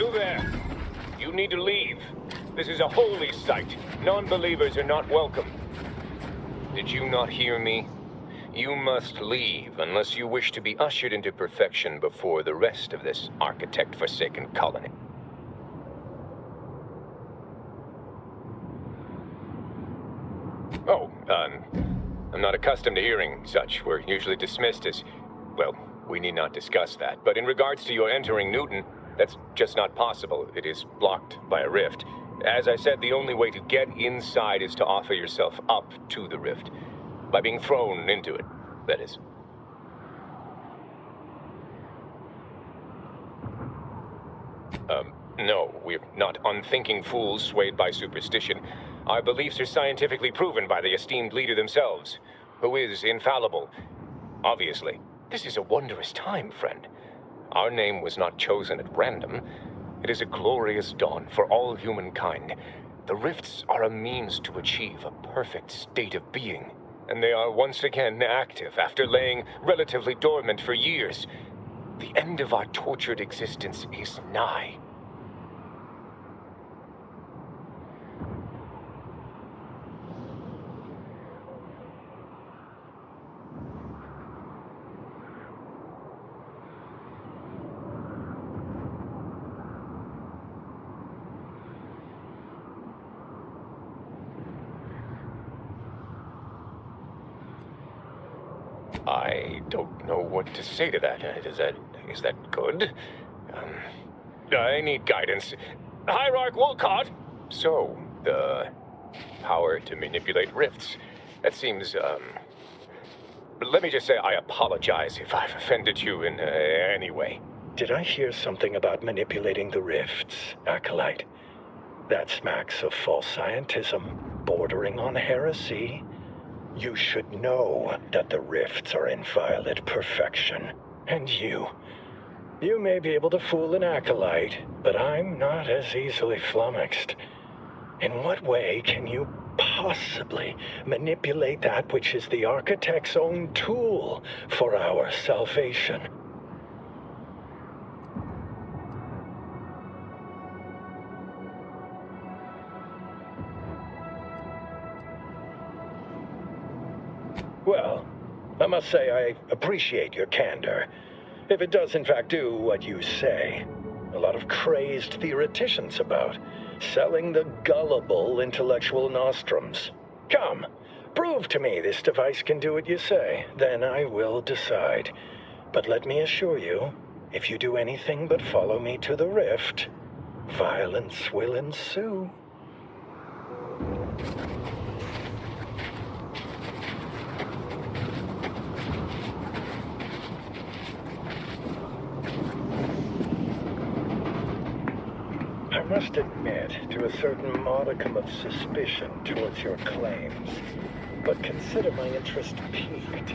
You there! You need to leave. This is a holy site. Non-believers are not welcome. Did you not hear me? You must leave unless you wish to be ushered into perfection before the rest of this architect-forsaken colony. Oh, I'm not accustomed to hearing such. We're usually dismissed as, well, we need not discuss that. But in regards to your entering Newton, that's just not possible. It is blocked by a rift. As I said, the only way to get inside is to offer yourself up to the rift. By being thrown into it, that is. No, we're not unthinking fools swayed by superstition. Our beliefs are scientifically proven by the esteemed leader themselves, who is infallible. Obviously, this is a wondrous time, friend. Our name was not chosen at random. It is a glorious dawn for all humankind. The rifts are a means to achieve a perfect state of being, and they are once again active after laying relatively dormant for years. The end of our tortured existence is nigh. I don't know what to say to that. Is that good? I need guidance. Hierarch Wolcott! So, the power to manipulate rifts. That seems, let me just say I apologize if I've offended you in any way. Did I hear something about manipulating the rifts, Acolyte? That smacks of false scientism, bordering on heresy. You should know that the rifts are inviolate perfection. And you may be able to fool an acolyte, but I'm not as easily flummoxed. In what way can you possibly manipulate that which is the architect's own tool for our salvation? Well, I must say I appreciate your candor. If it does in fact do what you say. A lot of crazed theoreticians about, selling the gullible intellectual nostrums. Come, prove to me this device can do what you say, then I will decide. But let me assure you, if you do anything but follow me to the rift, violence will ensue. I must admit to a certain modicum of suspicion towards your claims, but consider my interest piqued.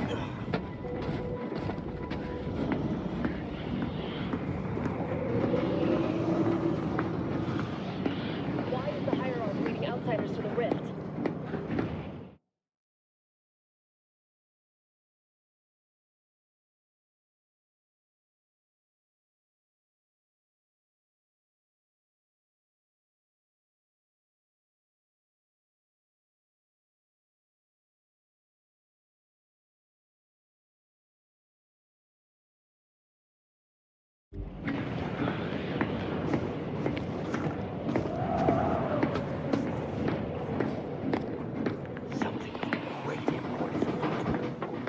Why is the hierarch leading outsiders to the rift?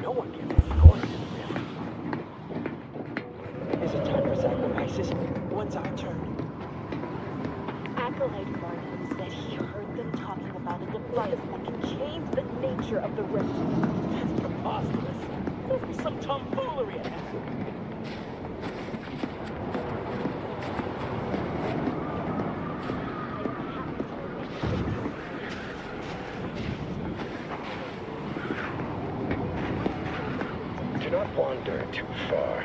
No one can destroy this rift. Is it time for sacrifices? When's our turn? Acolyte Martin said he heard them talking about a device that can change the nature of the rift. That's preposterous. There's some tomfoolery ahead. Do not wander too far.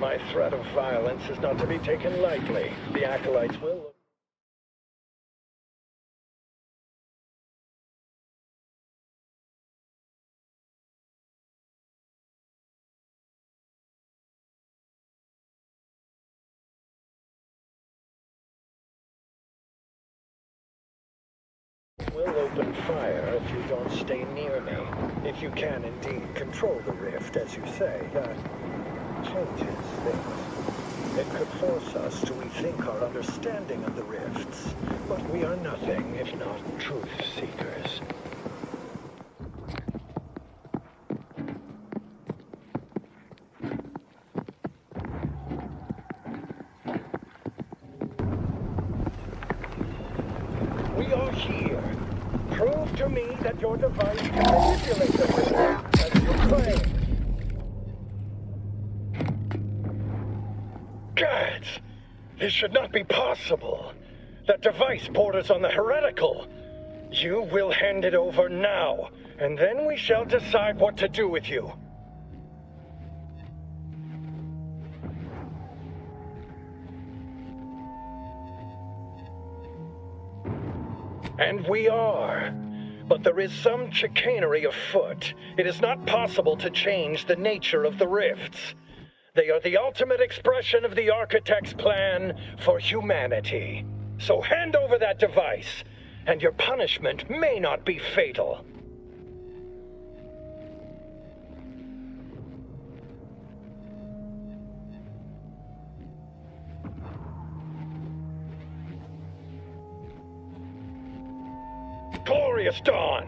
My threat of violence is not to be taken lightly. The acolytes will... will open fire if you don't stay near me. If you can indeed control the rift, as you say, that changes things. It could force us to rethink our understanding of the rifts, but we are nothing if not truth seekers. We are here. Prove to me that your device can manipulate the rift as you claim. Gods! This should not be possible. That device borders on the heretical. You will hand it over now, and then we shall decide what to do with you. And we are. But there is some chicanery afoot. It is not possible to change the nature of the rifts. They are the ultimate expression of the Architect's plan for humanity. So hand over that device, and your punishment may not be fatal. Glorious dawn!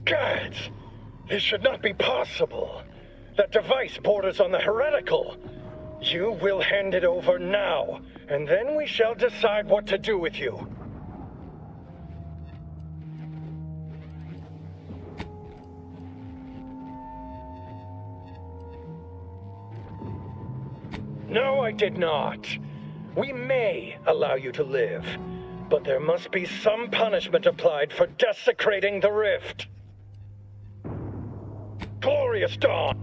Gods! This should not be possible. That device borders on the heretical. You will hand it over now, and then we shall decide what to do with you. No, I did not. We may allow you to live, but there must be some punishment applied for desecrating the rift. Glorious dawn!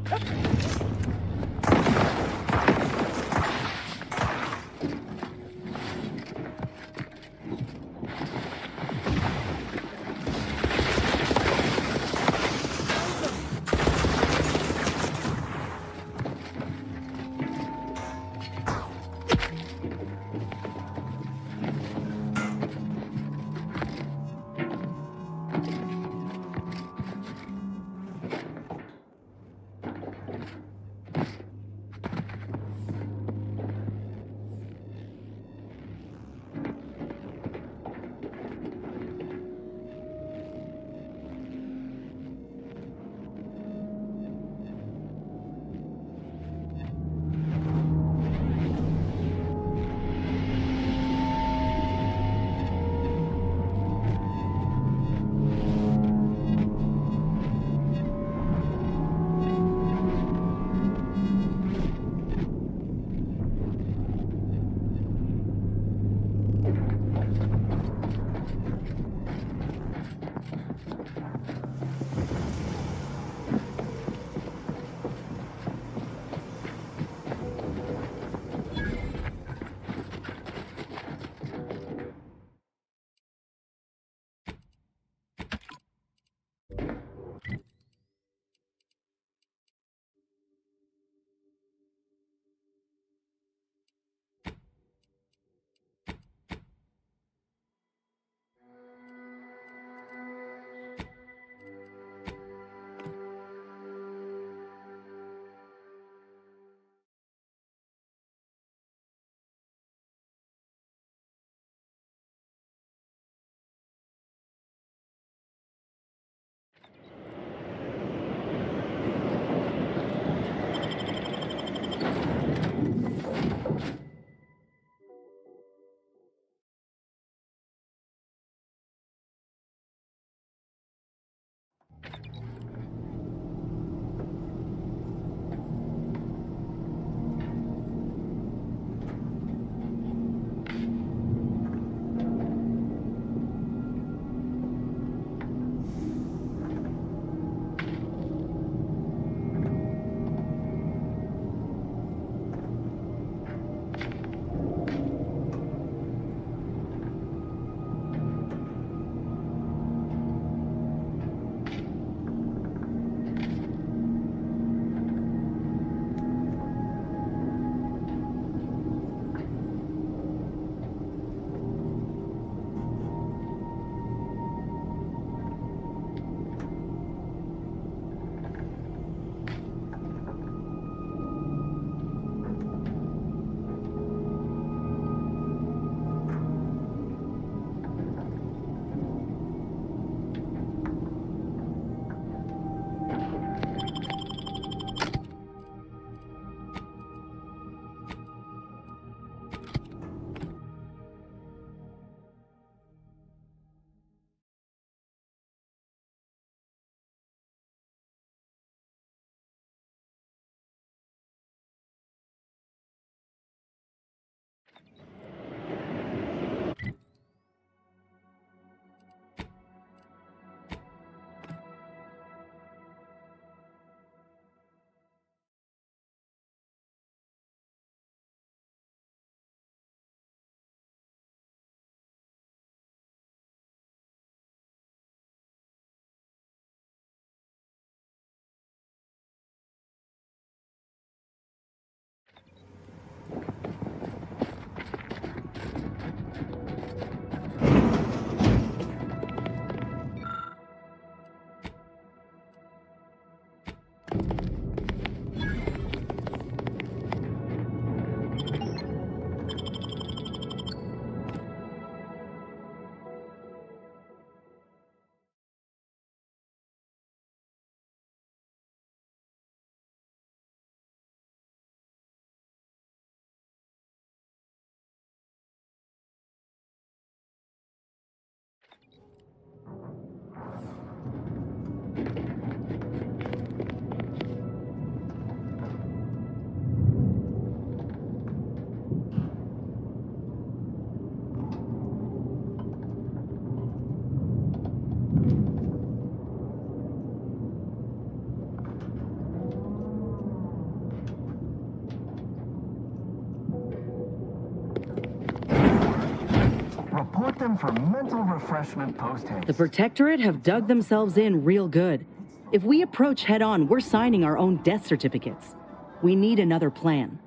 Report them for mental refreshment post-haste. The Protectorate have dug themselves in real good. If we approach head-on, we're signing our own death certificates. We need another plan.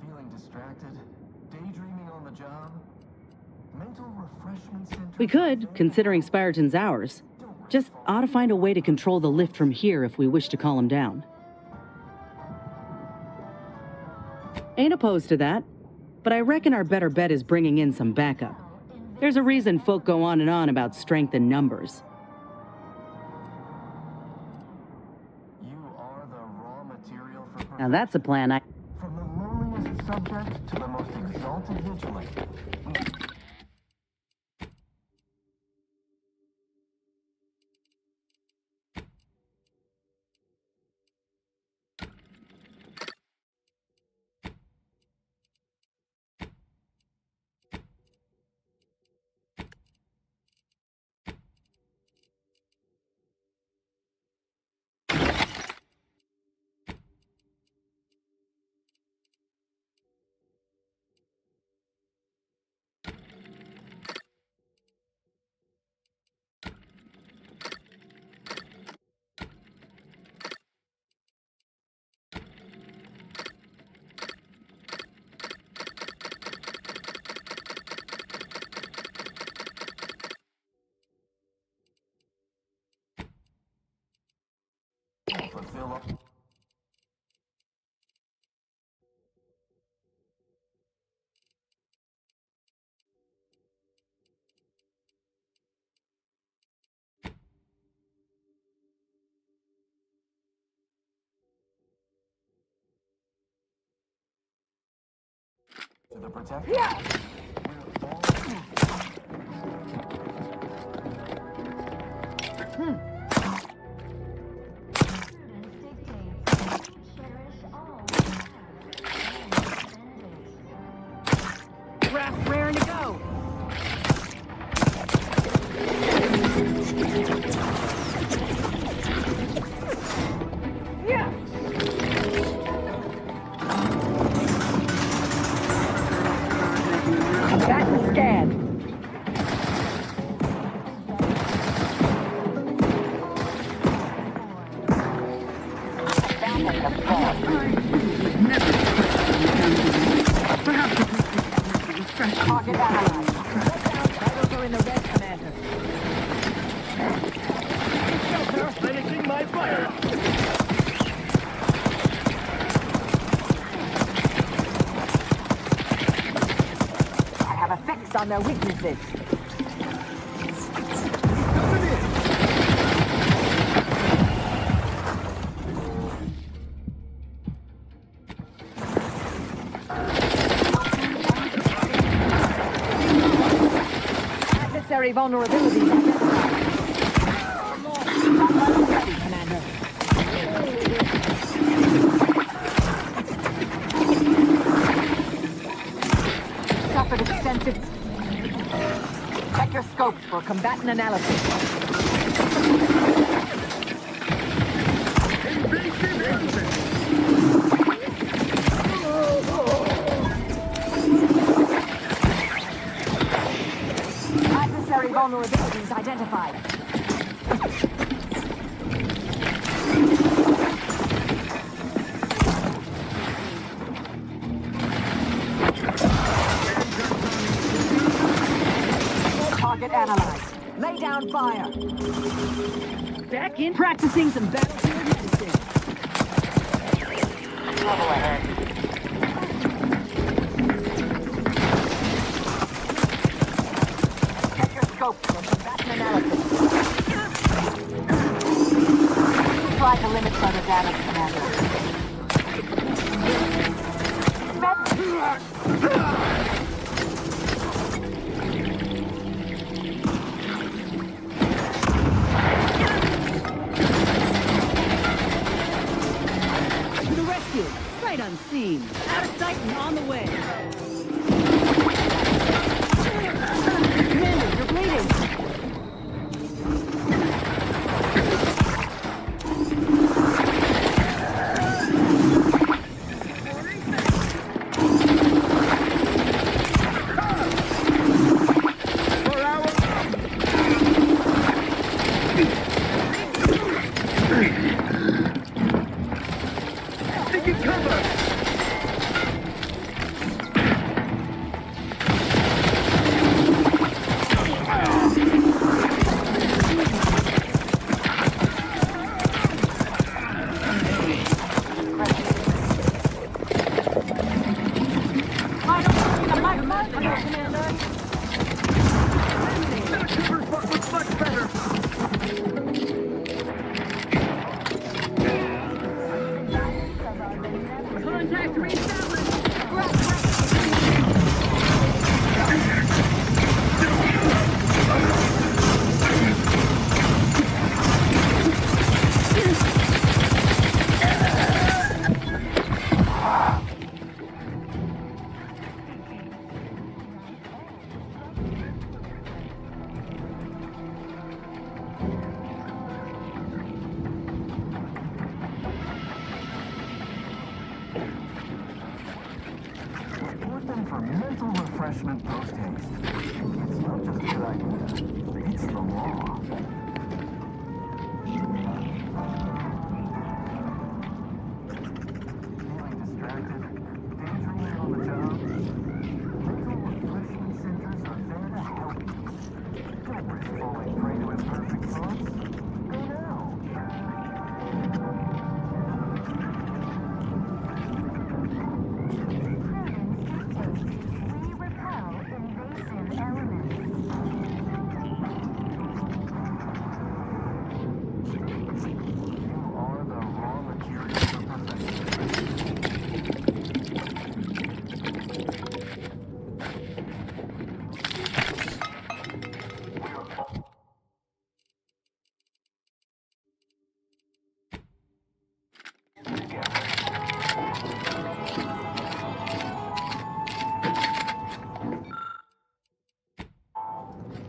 Feeling distracted? Daydreaming on the job? Mental refreshment center? We could, considering Spyreton's ours. Just ought to find a way to control the lift from here if we wish to call him down. Ain't opposed to that, but I reckon our better bet is bringing in some backup. There's a reason folk go on and on about strength in numbers. You are the raw material for... Now that's a plan From the lowliest subject to the most exalted vigilant. To the Protector. Yeah. Raft's raring to go. Yeah. Battle scan. Target ally. That'll go in the red, Commander. Shelter, finishing my fire. I have a fix on their weaknesses. Adversary vulnerabilities identified. Ready, Commander. Suffered extensive... Check your scopes for combatant analysis. Adversary vulnerabilities identified. Target analyzed. Lay down fire. Back in practicing some battlefield medicine. Trouble ahead. Check your scopes for combatant analysis. Try to limit further damage, Commander. To the rescue! Sight unseen. Out of sight and on the way. Commander, you're bleeding. That cover butt looks much better. Contact reestablished. Report them for mental refreshment post-haste. It's not just a good idea, it's the law. Feeling distracted? Daydreaming on the job? Mental refreshment centers are there to help you. Don't risk falling prey to imperfect thoughts. Go now. We repel invasive elements. You are the raw material for perfection.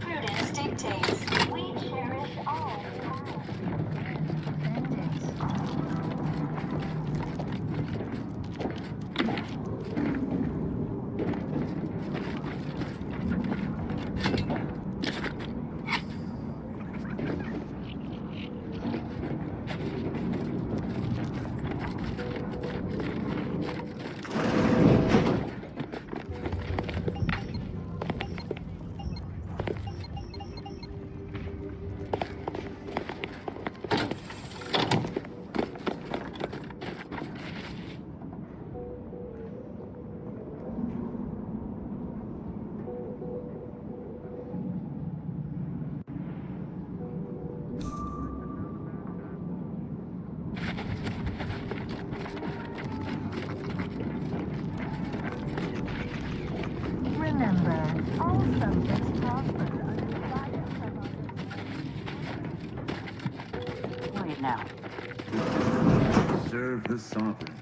Prudence dictates we cherish all Remember, all subjects prosper under the guidance of our... Read now. Serve the sovereign.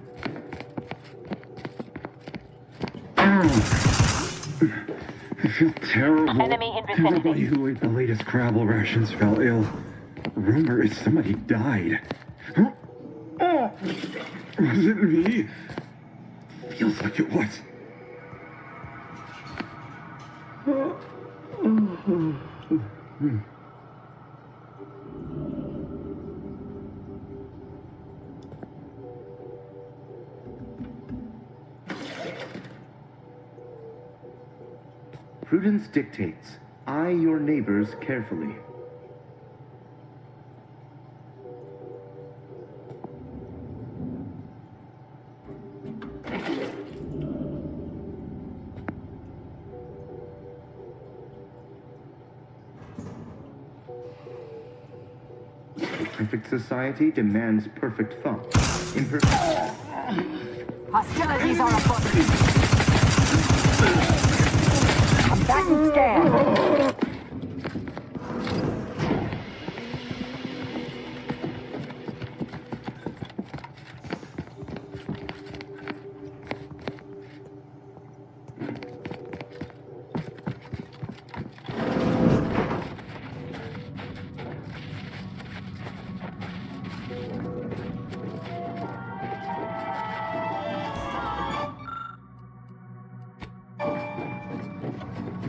I feel terrible. Enemy in vicinity. Everybody who ate the latest Crabble rations fell ill. Rumor is somebody died. Oh, was it me? Feels like it was. Prudence dictates, eye your neighbors carefully. Perfect society demands perfect thought. Imperfect. Hostilities are afoot. Combatant scan.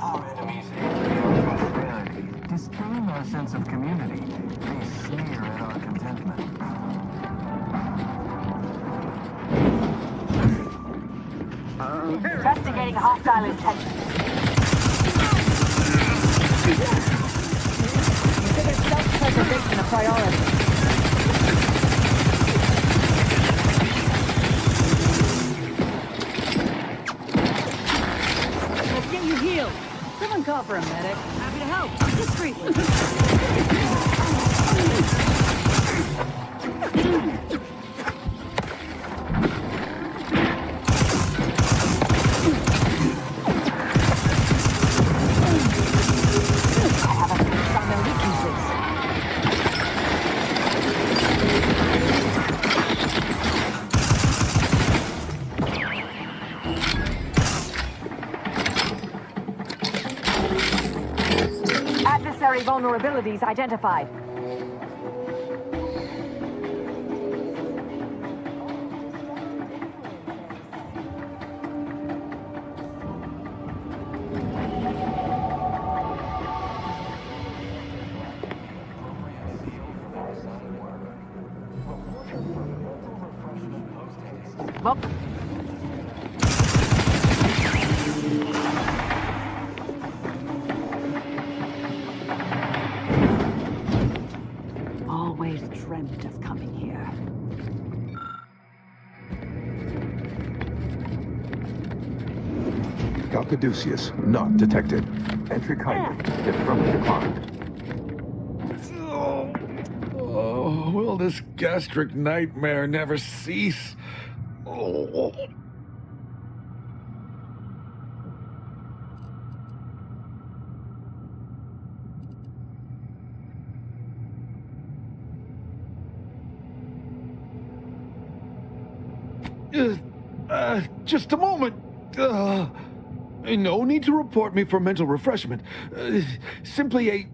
Our enemies envy our prosperity, disdain our sense of community. They sneer at our contentment. Investigating hostile intentions. Consider self-preservation a priority. healed. Someone call for a medic. Happy to help. Discreetly. Adversary vulnerabilities identified. Well, always dreamt of coming here. KoKoSaan, not detected. Entry kindly. Affirmative declined. Oh, will this gastric nightmare never cease? Oh. Just a moment. No need to report me for mental refreshment. Simply a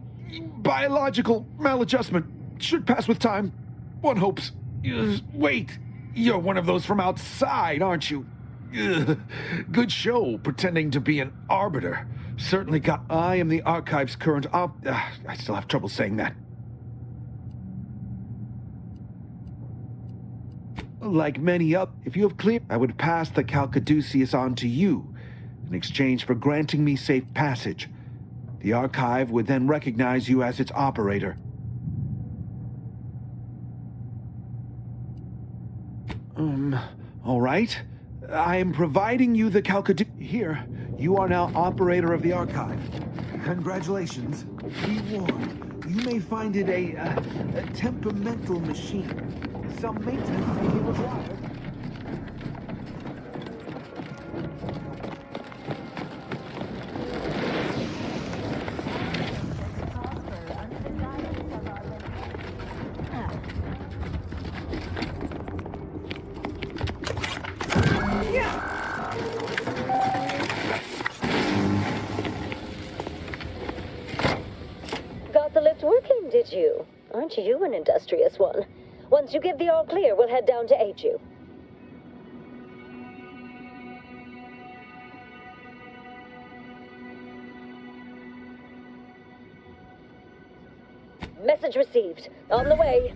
biological maladjustment. Should pass with time. One hopes. Wait, you're one of those from outside, aren't you? Good show, pretending to be an arbiter. Certainly got. I am the Archive's current I still have trouble saying that. Like many up, if you have cleared, I would pass the KoKoSaan on to you, in exchange for granting me safe passage. The Archive would then recognize you as its operator. All right. I am providing you the KoKoSaan. Here, you are now operator of the Archive. Congratulations. Be warned, you may find it a temperamental machine. Some maintenance may be required. Got the lift working, did you? Aren't you an industrious one? Once you give the all clear, we'll head down to aid you. Message received. On the way.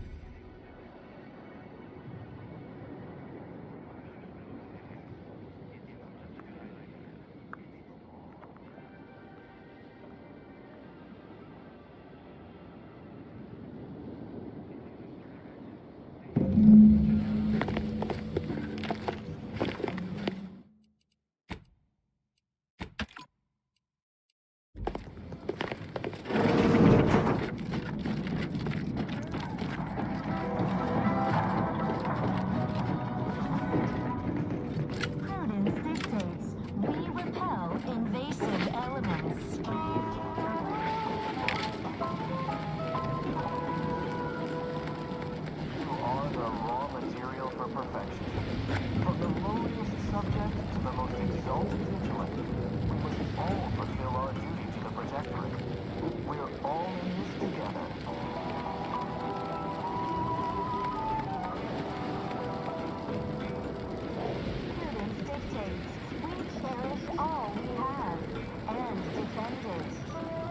All we have, and defend it.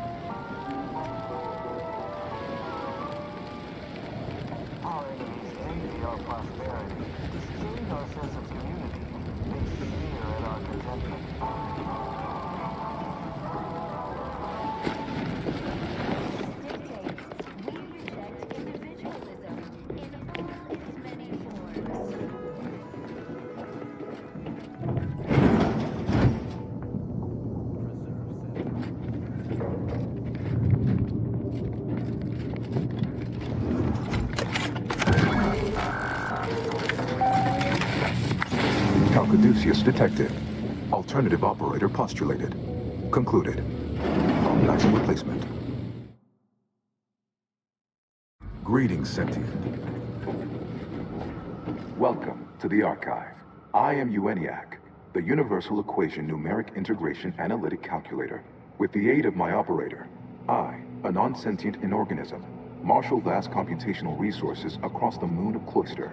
Caduceus detected. Alternative operator postulated. Concluded. Organizing replacement. Greetings, sentient. Welcome to the Archive. I am ENIAC, the Universal Equation Numeric Integration Analytic Calculator. With the aid of my operator, I, a non-sentient inorganism, marshal vast computational resources across the moon of Cloister.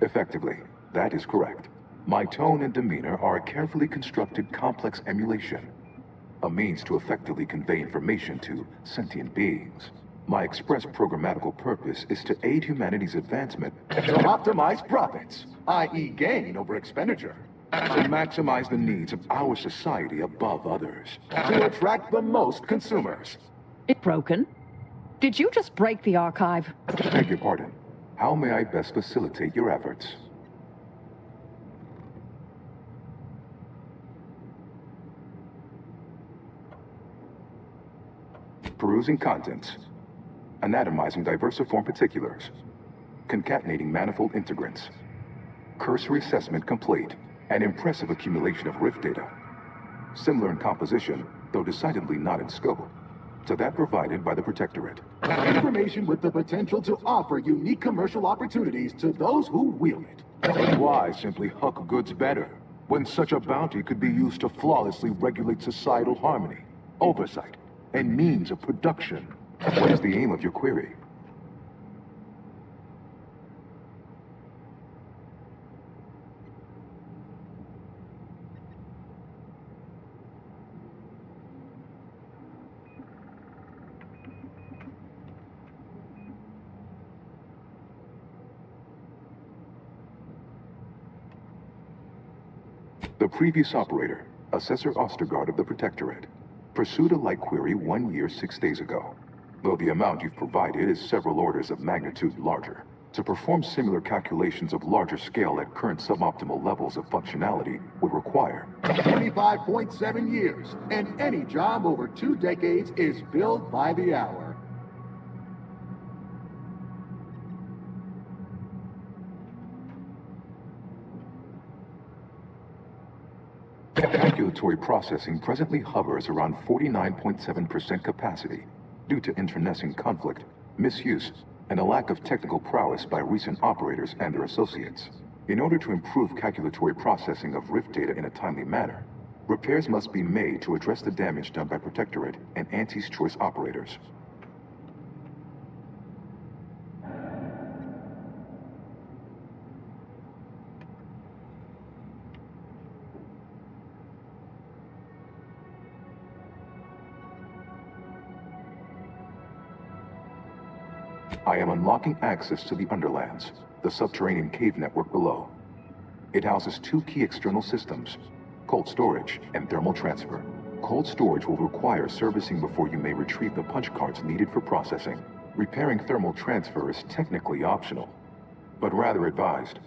Effectively, that is correct. My tone and demeanor are a carefully constructed complex emulation, a means to effectively convey information to sentient beings. My express programmatical purpose is to aid humanity's advancement to optimize profits, i.e. gain over expenditure, to maximize the needs of our society above others, to attract the most consumers. It broken? Did you just break the archive? Beg your pardon. How may I best facilitate your efforts? Perusing contents. Anatomizing diversiform particulars. Concatenating manifold integrants. Cursory assessment complete. An impressive accumulation of rift data. Similar in composition, though decidedly not in scope, to that provided by the Protectorate. Information with the potential to offer unique commercial opportunities to those who wield it. Why simply huck goods better, when such a bounty could be used to flawlessly regulate societal harmony, oversight, and means of production? What is the aim of your query? The previous operator, Assessor Ostergaard of the Protectorate, pursued a like query 1 year, 6 days ago. Though the amount you've provided is several orders of magnitude larger, to perform similar calculations of larger scale at current suboptimal levels of functionality would require 25.7 years, and any job over 2 decades is billed by the hour. Calculatory processing presently hovers around 49.7% capacity due to internecine conflict, misuse, and a lack of technical prowess by recent operators and their associates. In order to improve calculatory processing of rift data in a timely manner, repairs must be made to address the damage done by Protectorate and Anti's Choice operators. I am unlocking access to the Underlands, the subterranean cave network below. It houses 2 key external systems, cold storage and thermal transfer. Cold storage will require servicing before you may retrieve the punch cards needed for processing. Repairing thermal transfer is technically optional, but rather advised.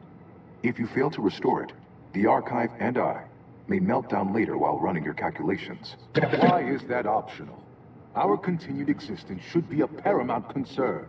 If you fail to restore it, the Archive and I may melt down later while running your calculations. Why is that optional? Our continued existence should be a paramount concern.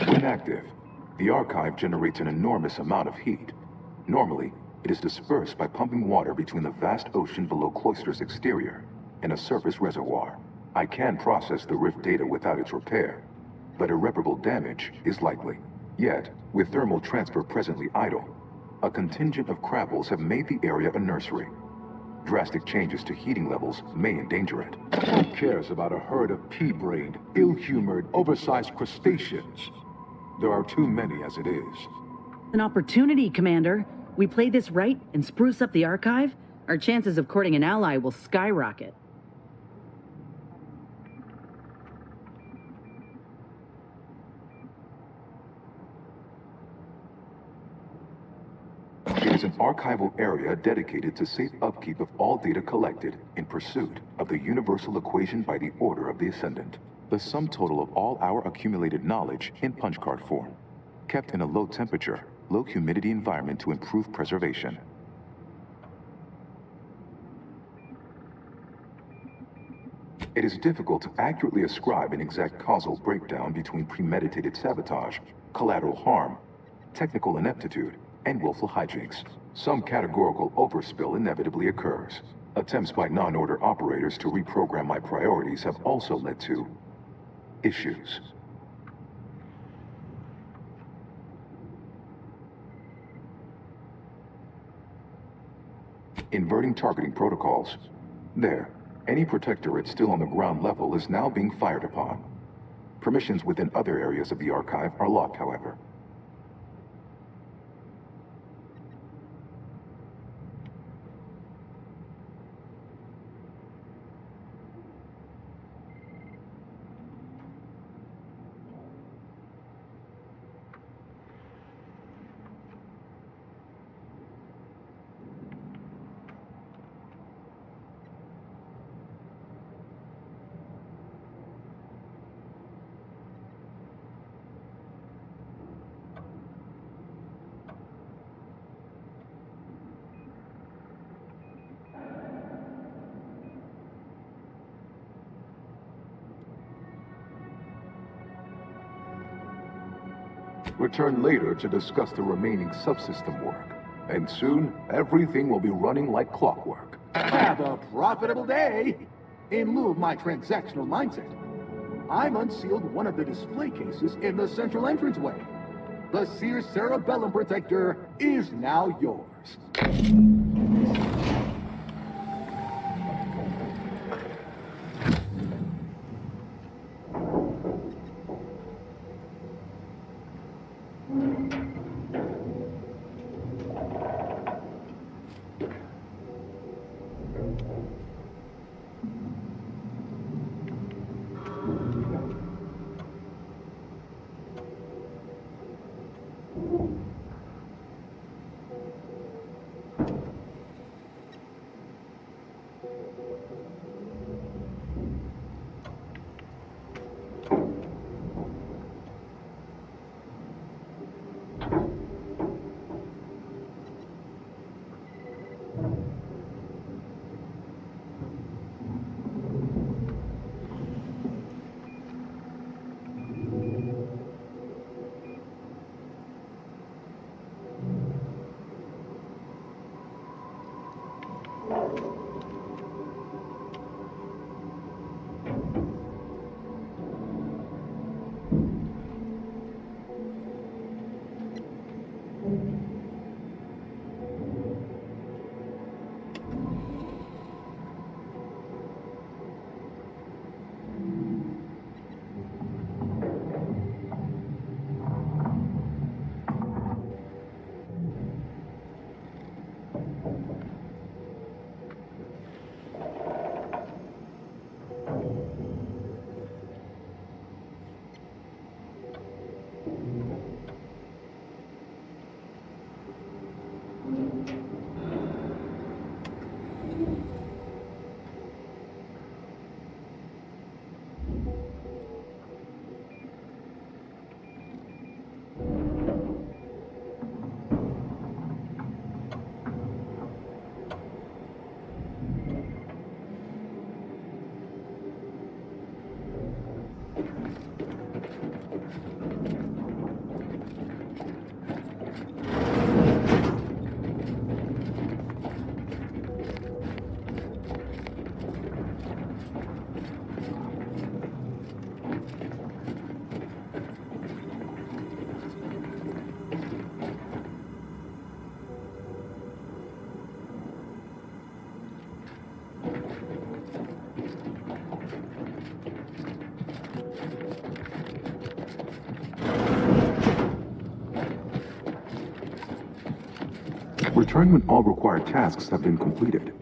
When active, the Archive generates an enormous amount of heat. Normally, it is dispersed by pumping water between the vast ocean below Cloister's exterior and a surface reservoir. I can process the rift data without its repair, but irreparable damage is likely. Yet, with thermal transfer presently idle, a contingent of crabbles have made the area a nursery. Drastic changes to heating levels may endanger it. Who cares about a herd of pea-brained, ill-humored, oversized crustaceans? There are too many as it is. An opportunity, Commander. We play this right and spruce up the archive, our chances of courting an ally will skyrocket. It is an archival area dedicated to safe upkeep of all data collected in pursuit of the universal equation by the Order of the Ascendant. The sum total of all our accumulated knowledge in punch card form, kept in a low temperature, low humidity environment to improve preservation. It is difficult to accurately ascribe an exact causal breakdown between premeditated sabotage, collateral harm, technical ineptitude, and willful hijinks. Some categorical overspill inevitably occurs. Attempts by non-order operators to reprogram my priorities have also led to issues. Inverting targeting protocols. There, any protectorate still on the ground level is now being fired upon. Permissions within other areas of the archive are locked, however. Return later to discuss the remaining subsystem work. And soon, everything will be running like clockwork. Have a profitable day! In lieu of my transactional mindset, I've unsealed one of the display cases in the central entranceway. The Seer Cerebellum Protector is now yours. Return when all required tasks have been completed.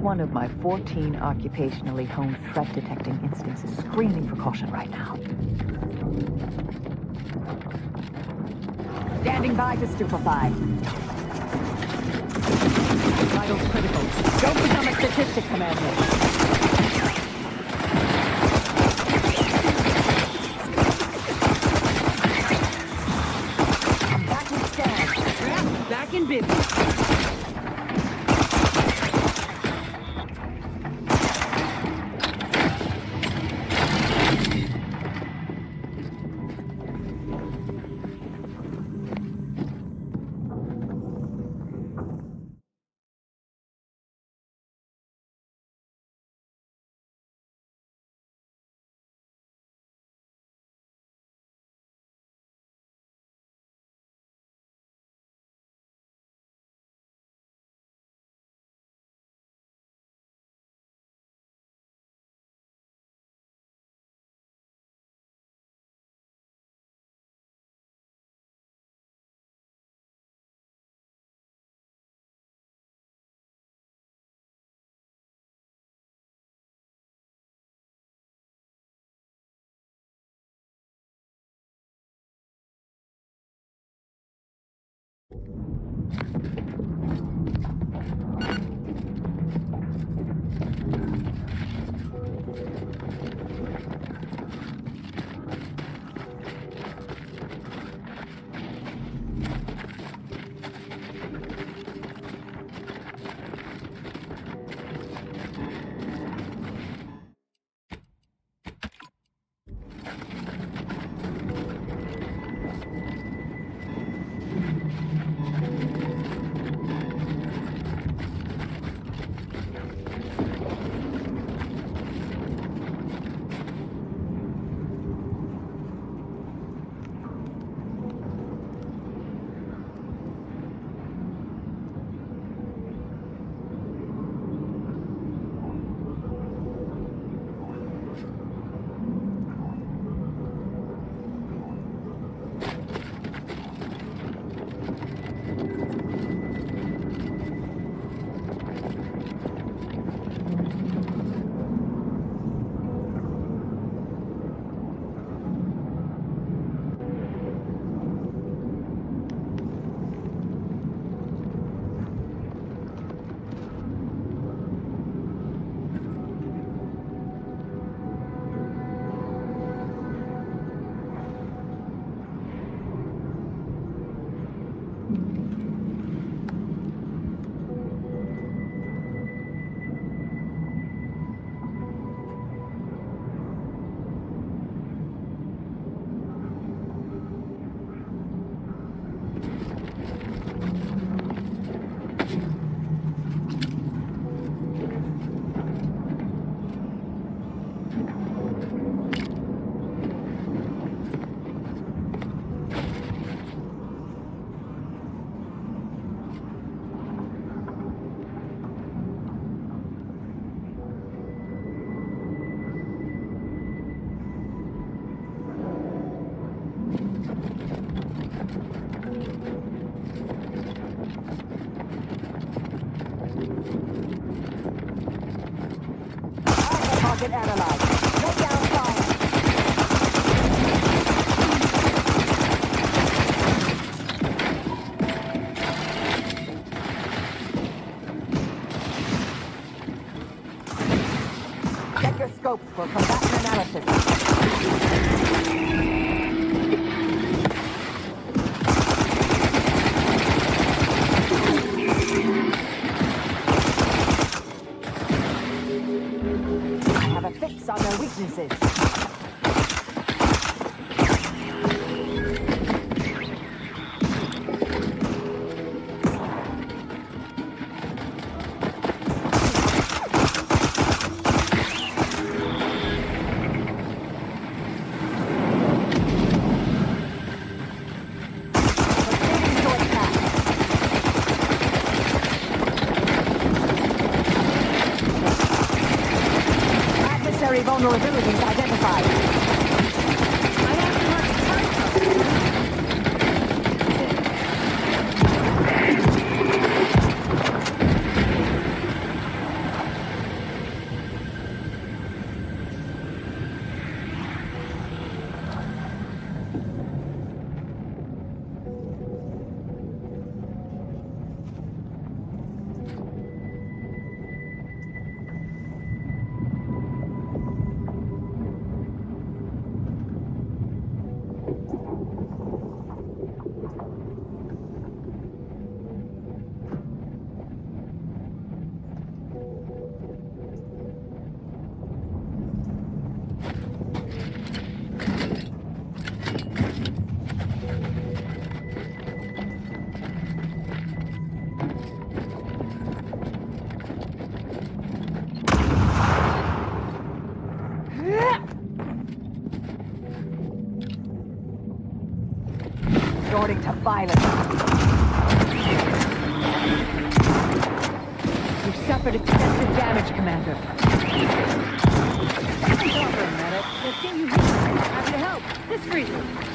One of my 14 occupationally honed threat detecting instincts is screaming for caution right now. Standing by to stupefy. Vitals critical. Don't become a statistic, Commander. Back in business. Target analyzed. Lay down fire. Check your scopes for combatant analysis. On their weaknesses. Vulnerabilities identified. Resorting to violence. You've suffered extensive damage, Commander. It's over, medic. Let's get you here. Happy to help. This for you.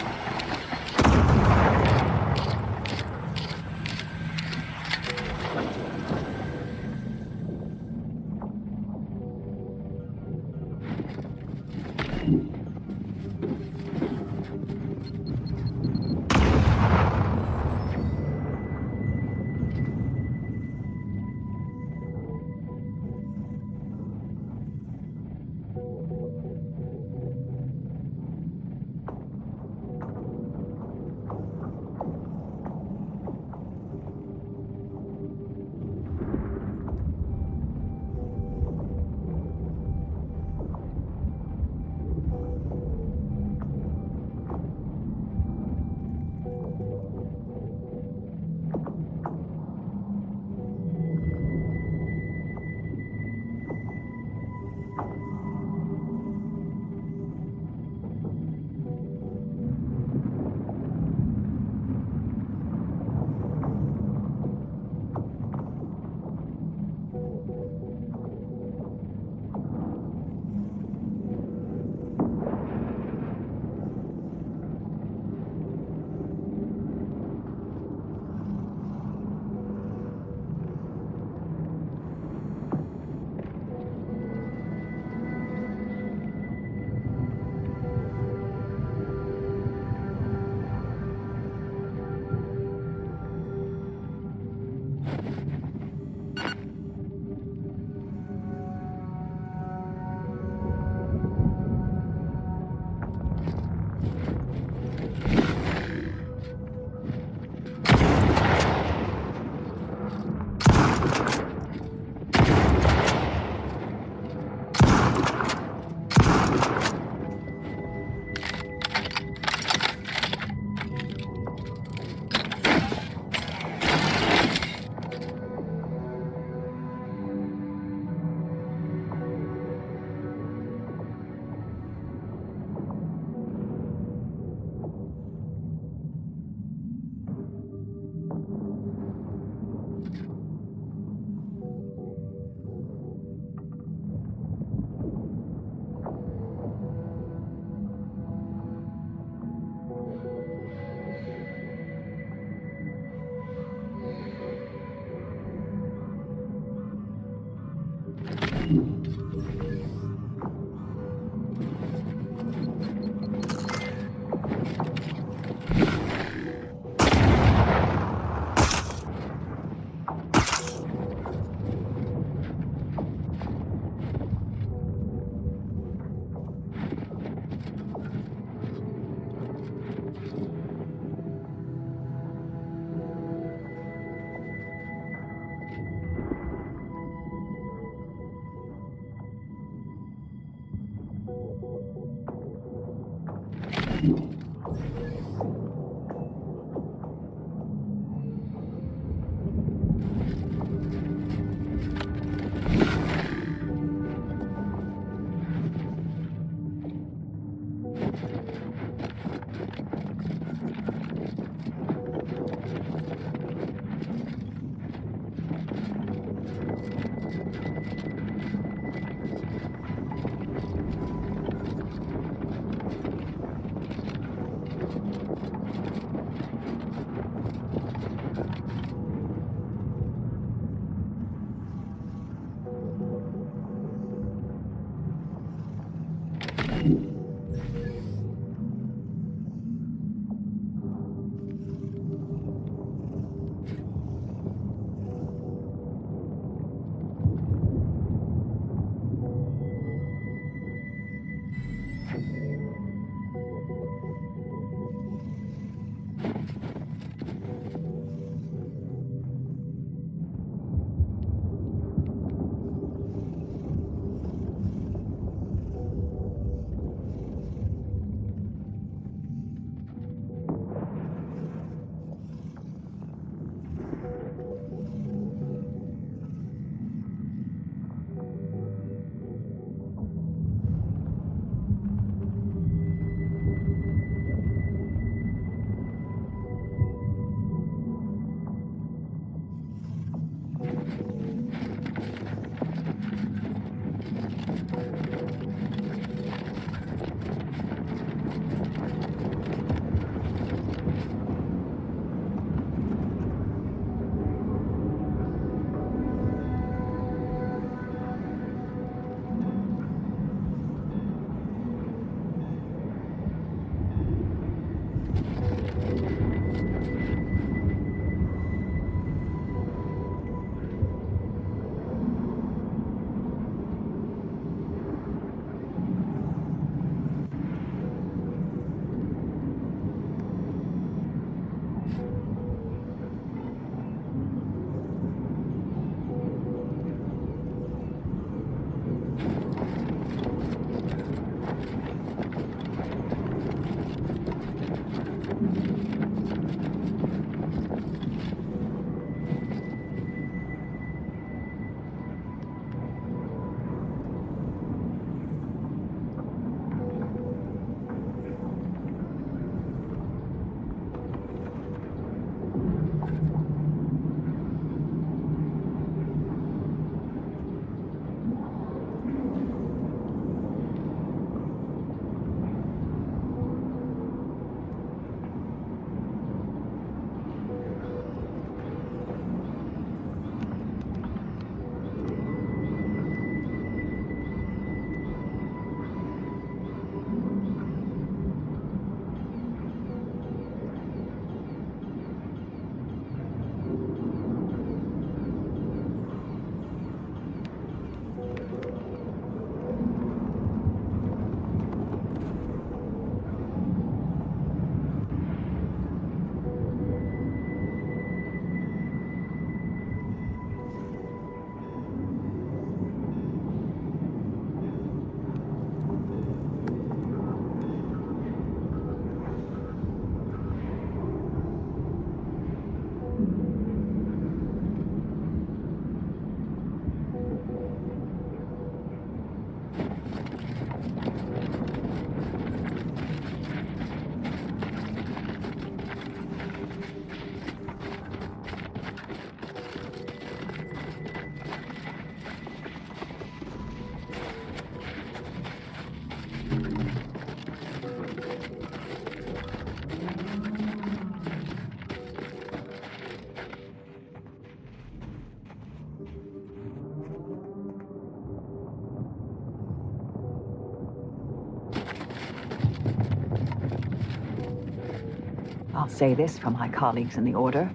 I'll say this for my colleagues in the Order.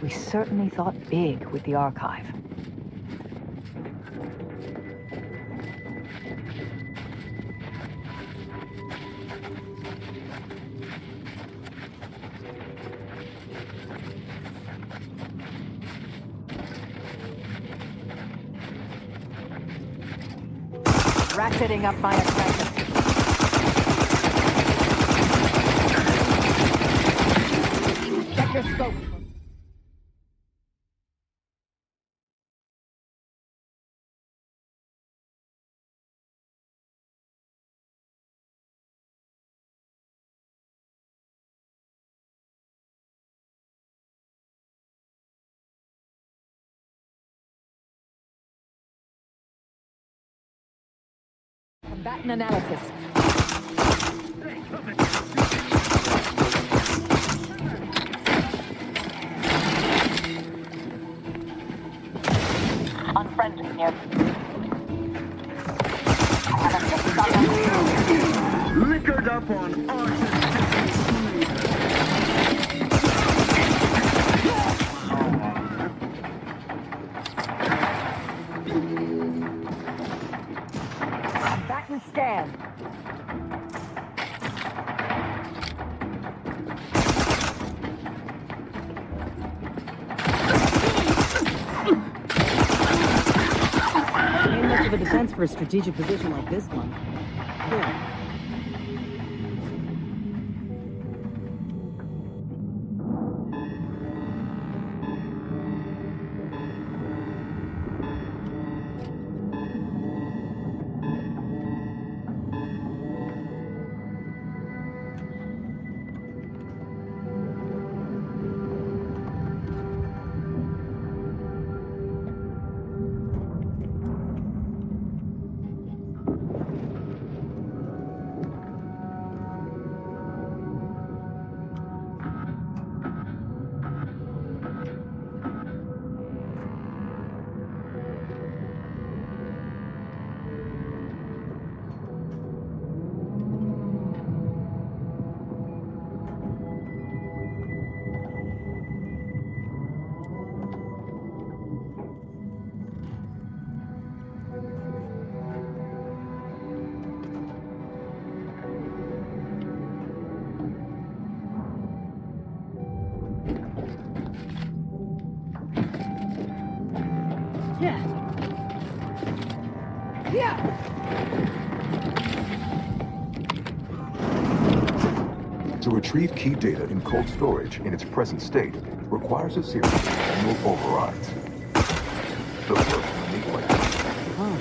We certainly thought big with the archive. Ratcheting up my aggression. Check your scope. Combatant analysis. Unfriendly near. Liquored up on Combatant scan. Ain't much of a defense for a strategic position like this one. Yeah. To retrieve key data in cold storage in its present state requires a series of manual overrides. The first unique Oh,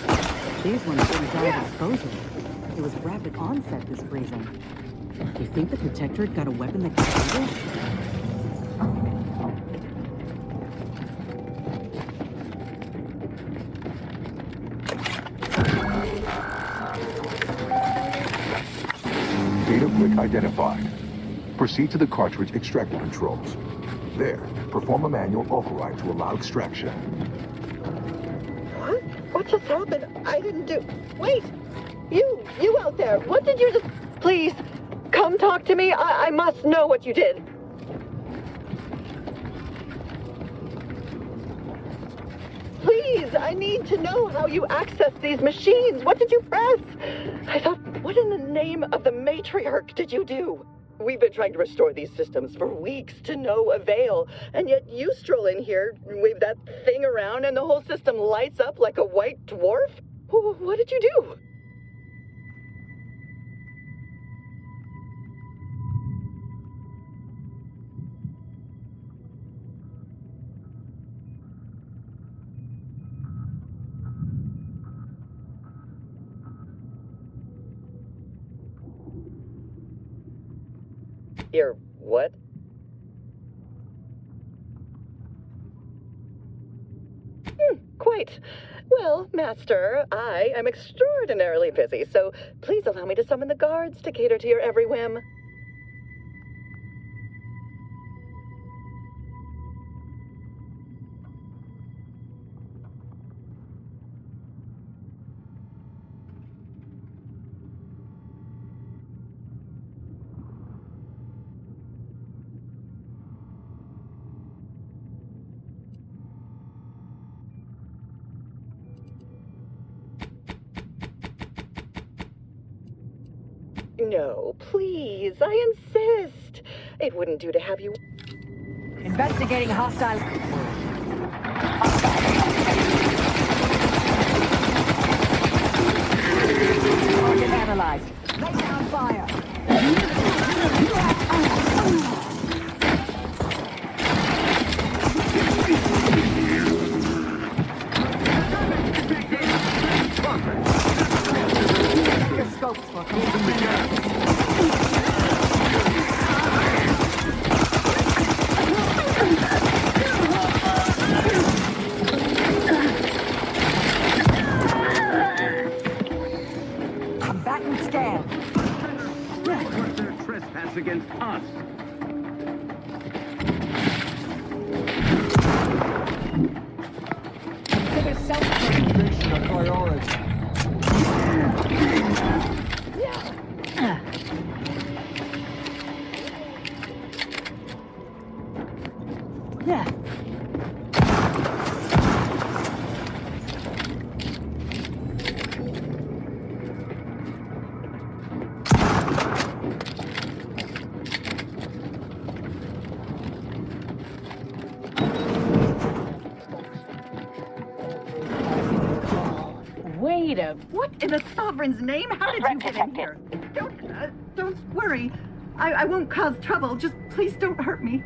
these ones didn't die of exposure. It was rapid onset this freezing. You think the Protectorate got a weapon that can do this? data brick identified. Proceed to the cartridge extractor controls. There, perform a manual override to allow extraction. What? What just happened? I didn't do... Wait! You out there, what did you just... Please, come talk to me. I must know what you did. Please, I need to know how you accessed these machines. What did you press? I thought, what in the name of the matriarch did you do? We've been trying to restore these systems for weeks to no avail, and yet you stroll in here, wave that thing around, and the whole system lights up like a white dwarf? What did you do? Your what? Quite. Well, Master, I am extraordinarily busy, so please allow me to summon the guards to cater to your every whim. No, please, I insist. It wouldn't do to have you... Investigating hostile... Target analyzed. Lay down fire. Check your scopes for combatant scan. What's their trespass against us? Consider self-preservation a priority. Yeah. Wait a... What in the Sovereign's name? How did you get in here? Don't worry. I won't cause trouble. Just please don't hurt me.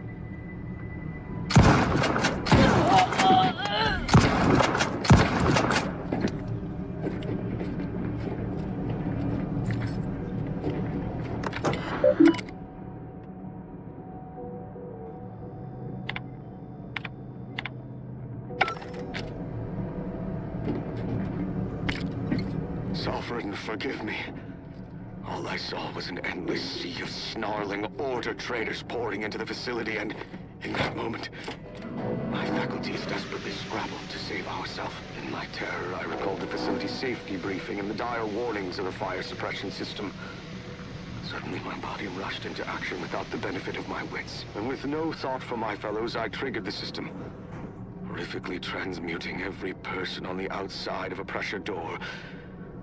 Sovereign, forgive me. All I saw was an endless sea of snarling Order traders pouring into the facility, and in that moment, my faculties desperately scrabbled to save ourselves. In my terror, I recalled the facility's safety briefing and the dire warnings of the fire suppression system. Suddenly, my body rushed into action without the benefit of my wits. And with no thought for my fellows, I triggered the system, horrifically transmuting every person on the outside of a pressure door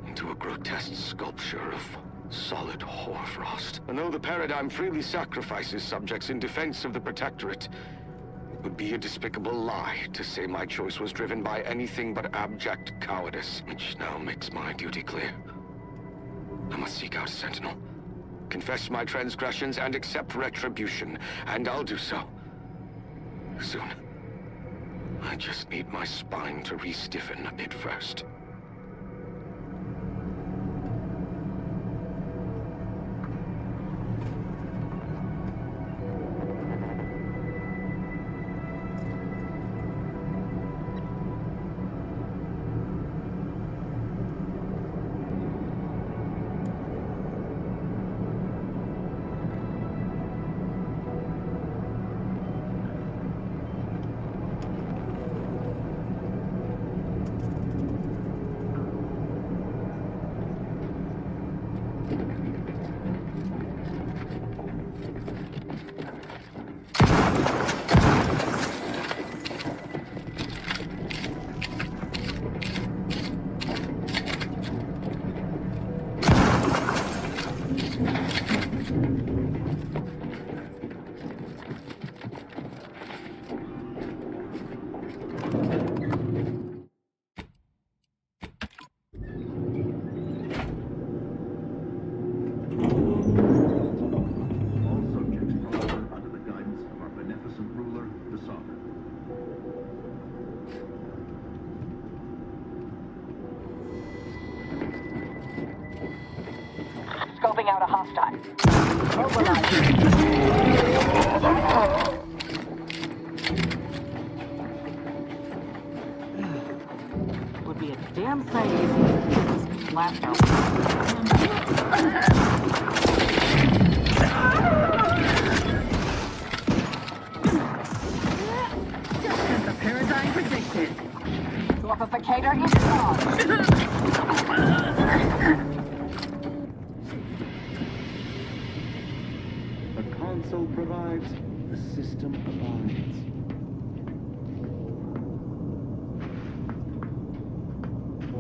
into a grotesque sculpture of solid hoarfrost. And though the paradigm freely sacrifices subjects in defense of the Protectorate, it would be a despicable lie to say my choice was driven by anything but abject cowardice, which now makes my duty clear. I must seek out a sentinel, confess my transgressions, and accept retribution, and I'll do so soon. I just need my spine to re-stiffen a bit first. Scoping out a hostile. Would be a damn sight easier to just blast out. Just as the paradigm predicted. Dwarfificator installed. The console provides, the system abides.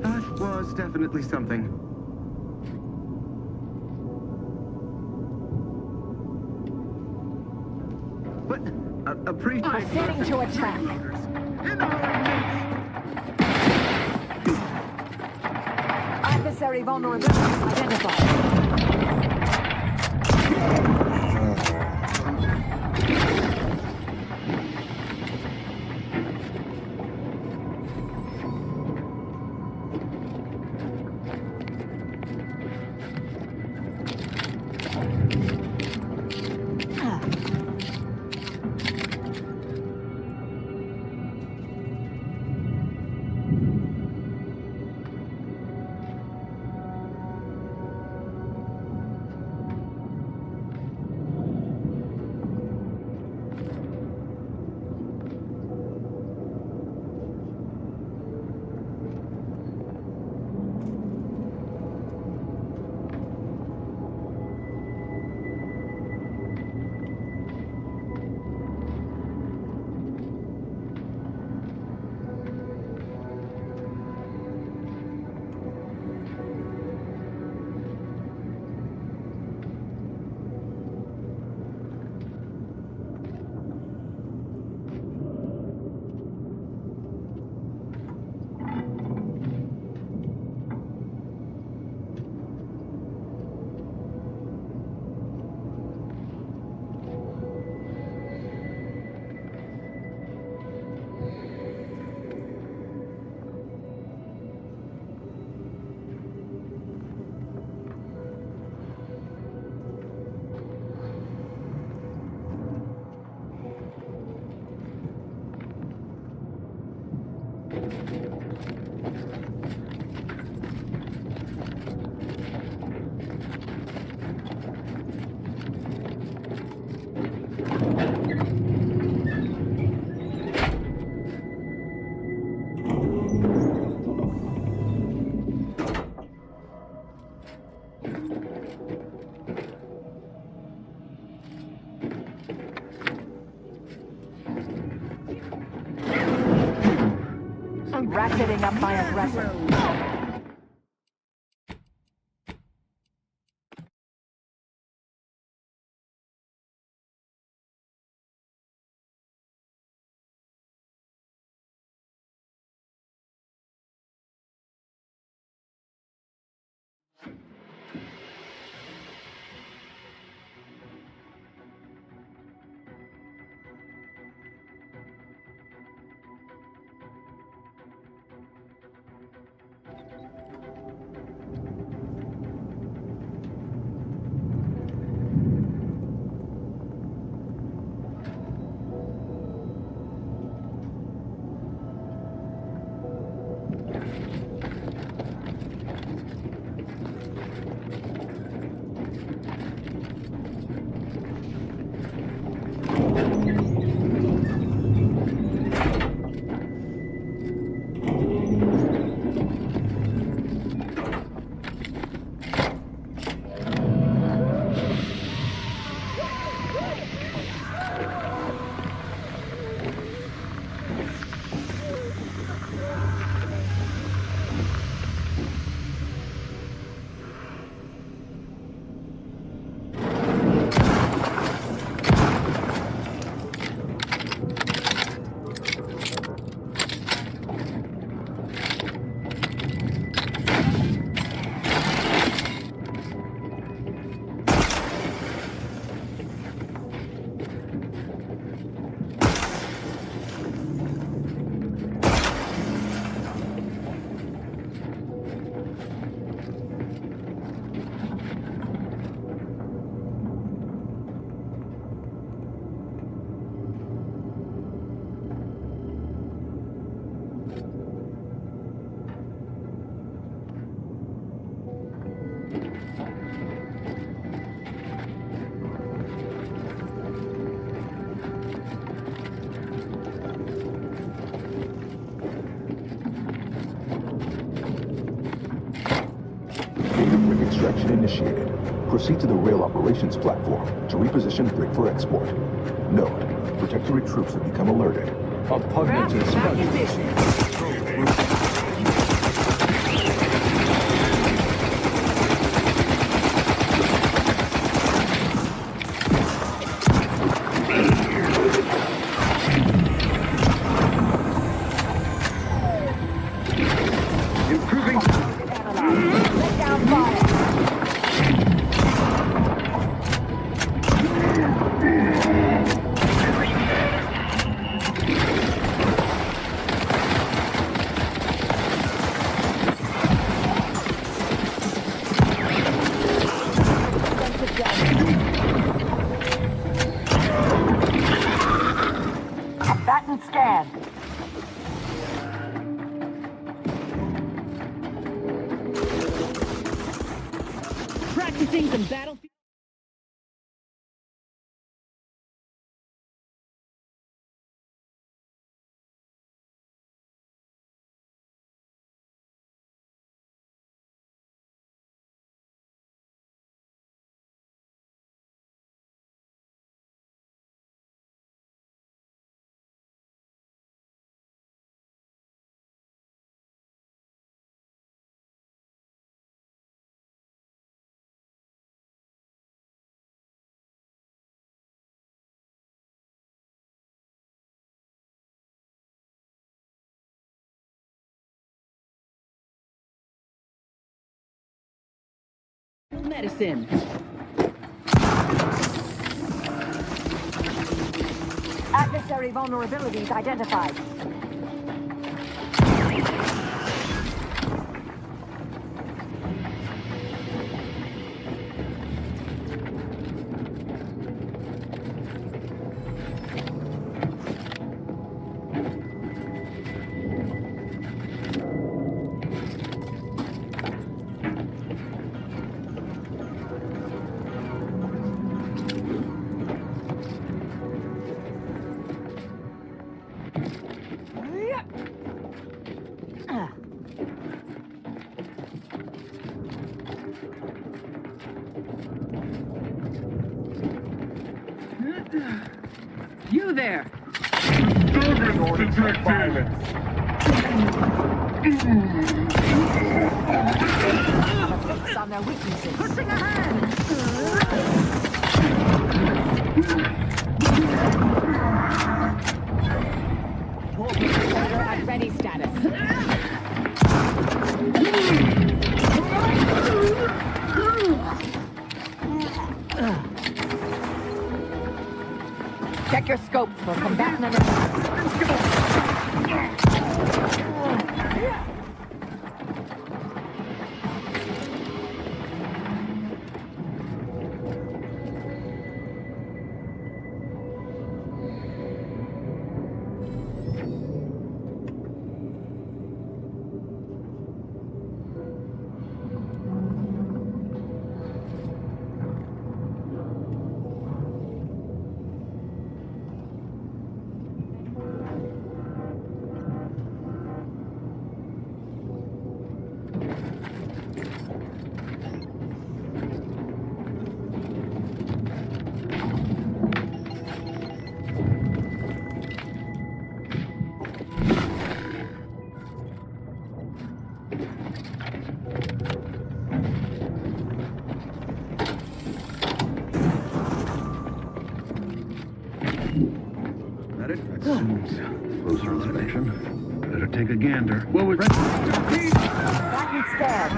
That was definitely something. But Proceeding to attack. Adversary vulnerability identified. Ratcheting up my aggressor. Extraction initiated. Proceed to the rail operations platform to reposition brick for export. Note, protectorate troops have become alerted. A pugnace is Medicine. Adversary vulnerabilities identified. You there! Fix on their weaknesses. Pushing ahead! Order at ready status. Check your scopes for combatant. Closer inspection. Better take a gander. Well, we're ready. Back scared.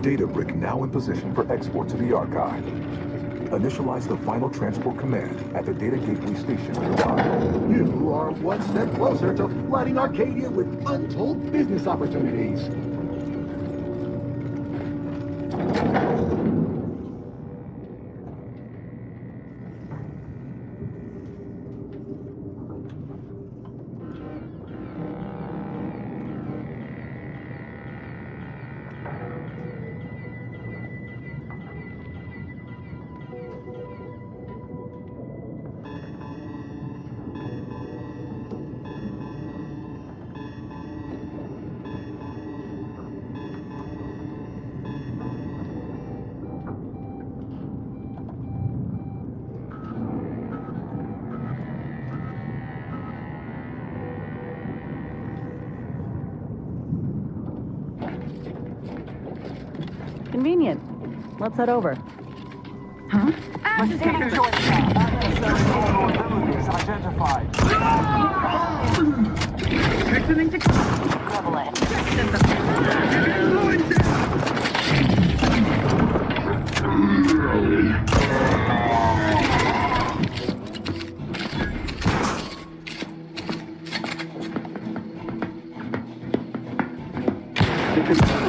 Data brick now in position for export to the archive. Initialize the final transport command at the data gateway station nearby. You are one step closer to flooding Arcadia with untold business opportunities. Convenient. Let's head over. Huh? Identified. Listening to Level it.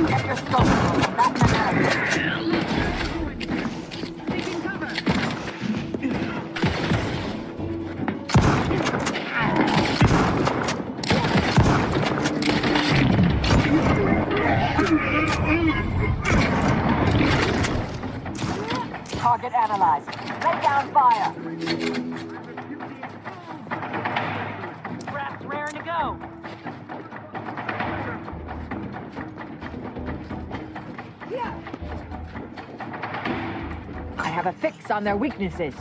Get your scope. Back to taking cover. Target analyzed. Lay down fire. Craft raring to go. I have a fix on their weaknesses.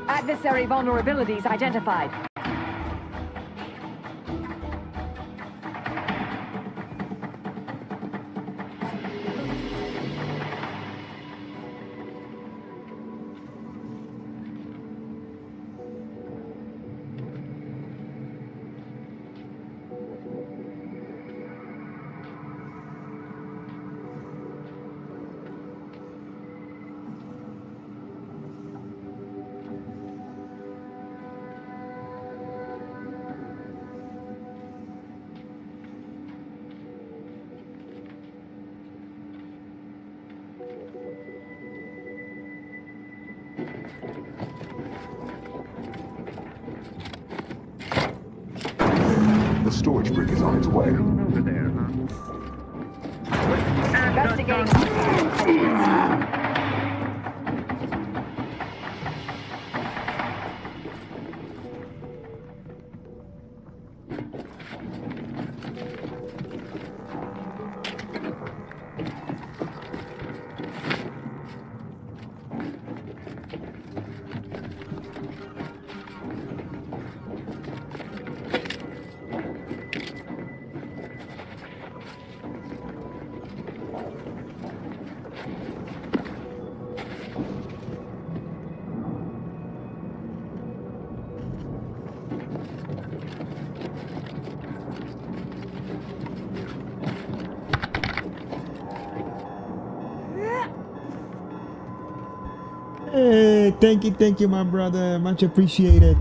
Adversary vulnerabilities identified. The storage brick is on its way. Over there, huh? Investigating. Hey, thank you, my brother. Much appreciated.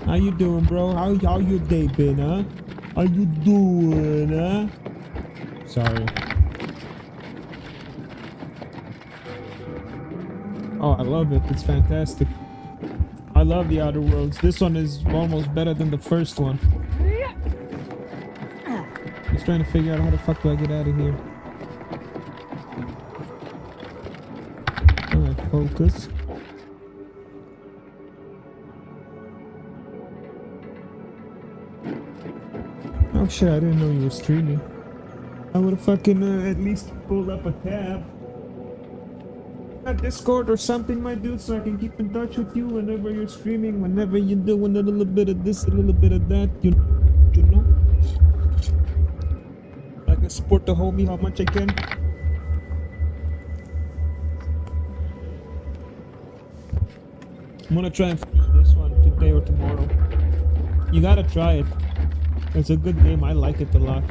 How you doing, bro? How your day been, huh? How you doing, huh? Sorry. Oh, I love it. It's fantastic. I love the Outer Worlds. This one is almost better than the first one. Just trying to figure out how the fuck do I get out of here. Alright, focus. Oh shit, I didn't know you were streaming. I would have fucking at least pulled up a tab. A Discord or something, my dude, so I can keep in touch with you whenever you're streaming, whenever you're doing a little bit of this, a little bit of that, you know? I can support the homie how much I can. I'm gonna try and finish this one today or tomorrow. You gotta try it. It's a good game, I like it a lot.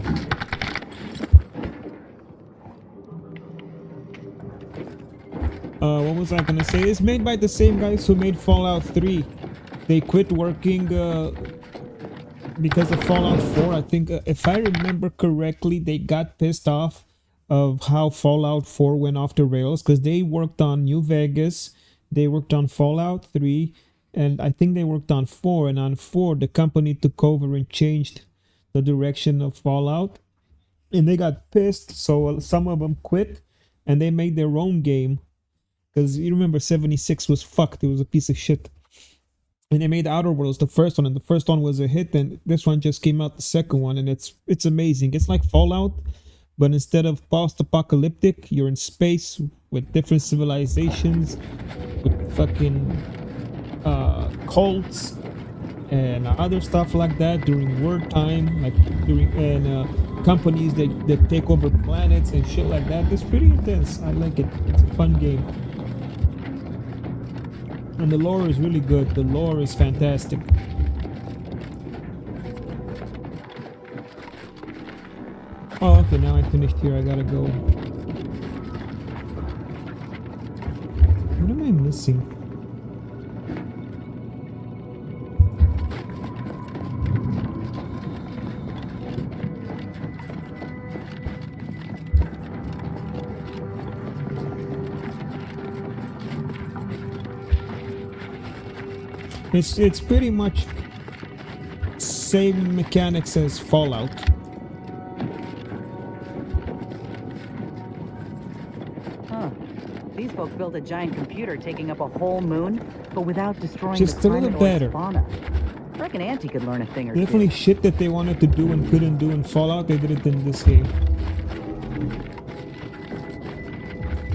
What was I gonna say? It's made by the same guys who made Fallout 3. They quit working because of Fallout 4. I think, if I remember correctly, they got pissed off of how Fallout 4 went off the rails because they worked on New Vegas, they worked on Fallout 3, and I think they worked on 4. And on 4, the company took over and changed the direction of Fallout, and they got pissed. So some of them quit, and they made their own game. Because you remember 76 was fucked. It was a piece of shit. And they made Outer Worlds, the first one, and the first one was a hit, and this one just came out, the second one, and it's amazing. It's like Fallout, but instead of post-apocalyptic, you're in space with different civilizations, with fucking cults and other stuff like that during wartime, like during companies that take over planets and shit like that. It's pretty intense. I like it. It's a fun game. And the lore is really good. The lore is fantastic. Oh, okay, now I finished here. I gotta go. What am I missing? It's pretty much same mechanics as Fallout. Huh. These folk built a giant computer taking up a whole moon, but without destroying Just the a little planet or its better. fauna. I reckon Auntie could learn a thing or Definitely two. shit that they wanted to do and couldn't do in Fallout, they did it in this game.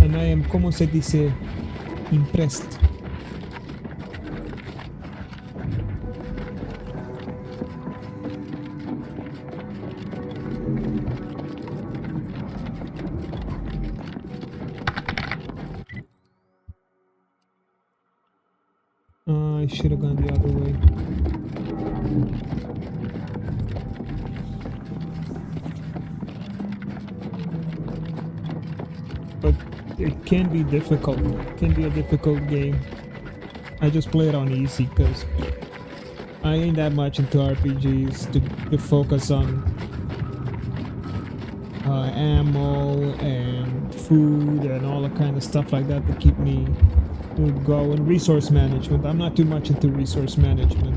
And I am, como se dice, impressed. I should have gone the other way. But it can be difficult. It can be a difficult game. I just play it on easy because I ain't that much into RPGs to focus on ammo and food and all the kind of stuff like that to keep me going. Resource management. I'm not too much into resource management,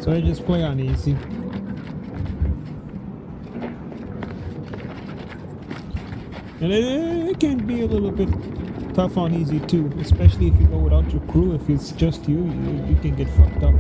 so I just play on easy. And it can be a little bit tough on easy too, especially if you go without your crew. If it's just you can get fucked up.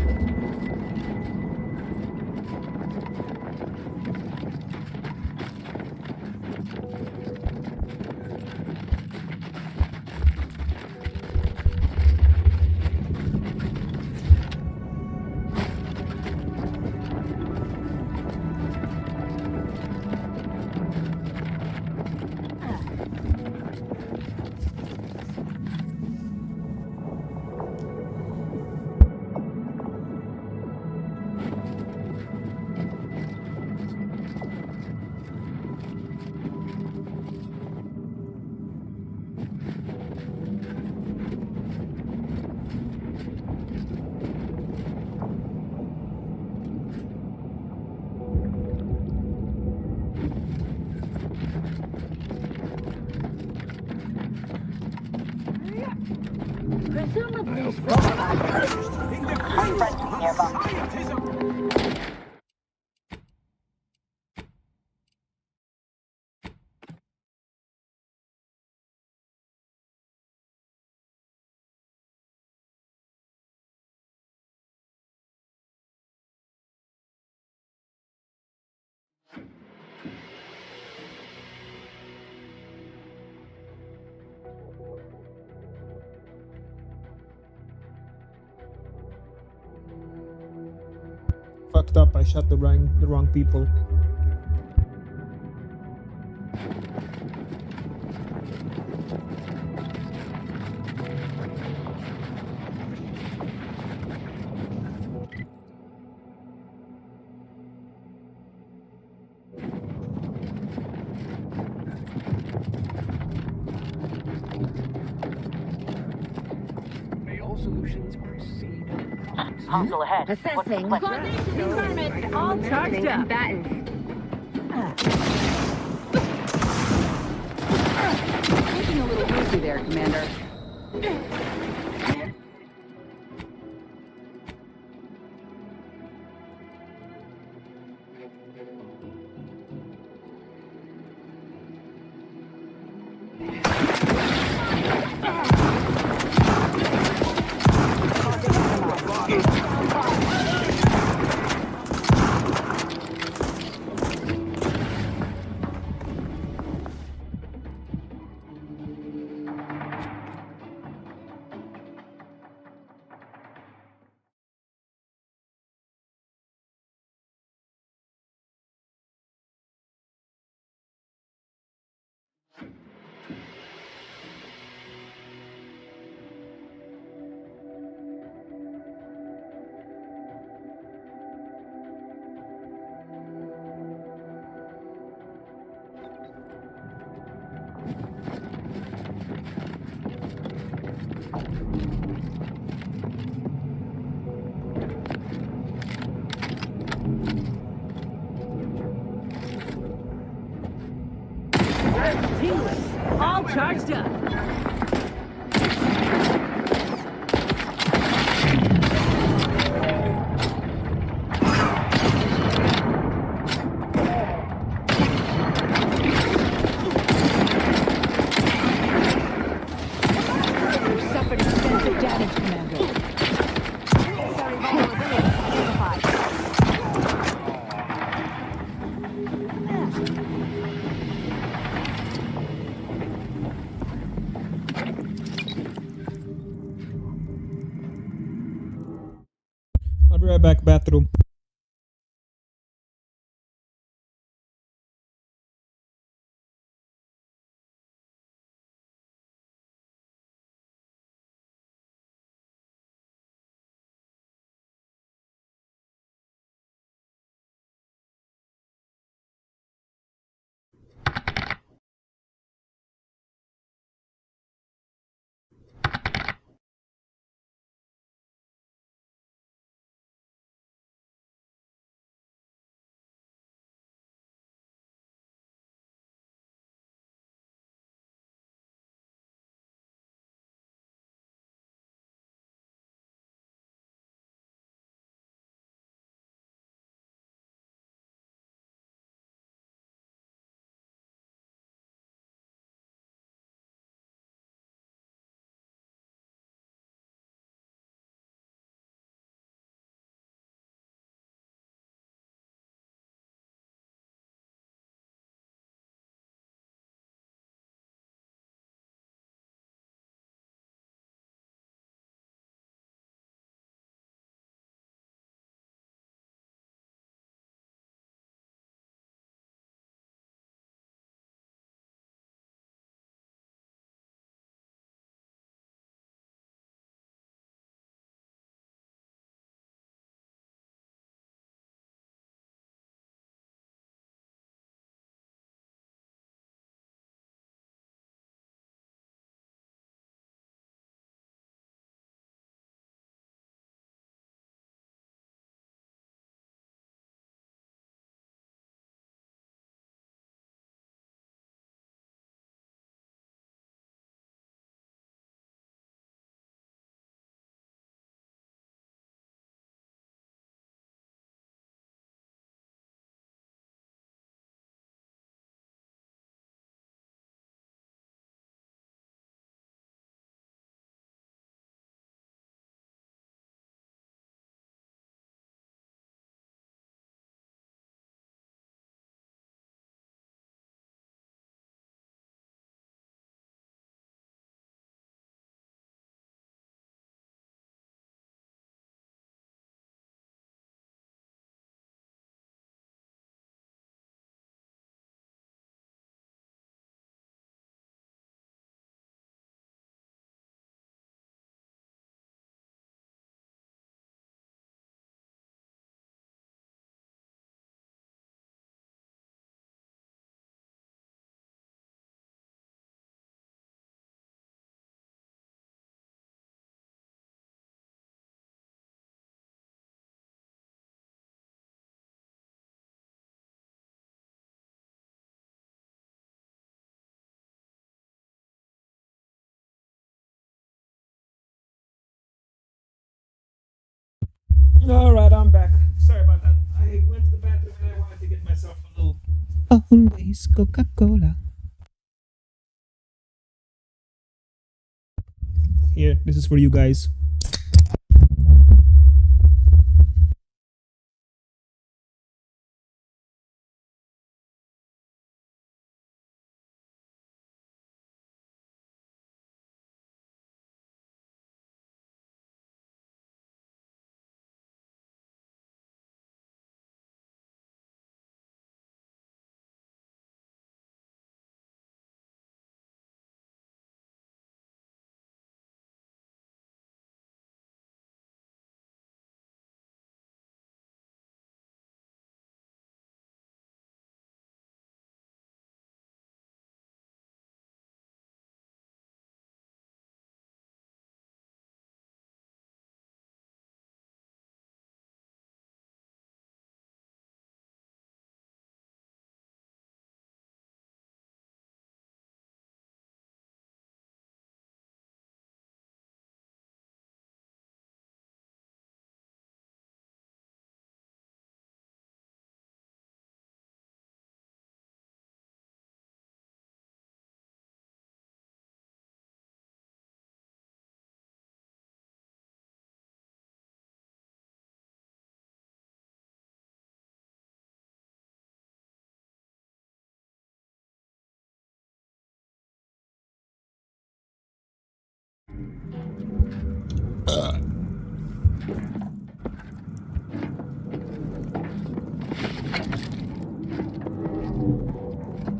Presumably, Fucked up. I shot the wrong people. May all solutions proceed. Hostile ahead. assessing. Environment. All charged up. Taking a little easy there, Commander. All charged up. advantage, Commander. Necessary vulnerability identified. I'll be right back, bathroom. All right, I'm back. Sorry about that. I went to the bathroom and I wanted to get myself a little. Always Coca-Cola. Here, this is for you guys.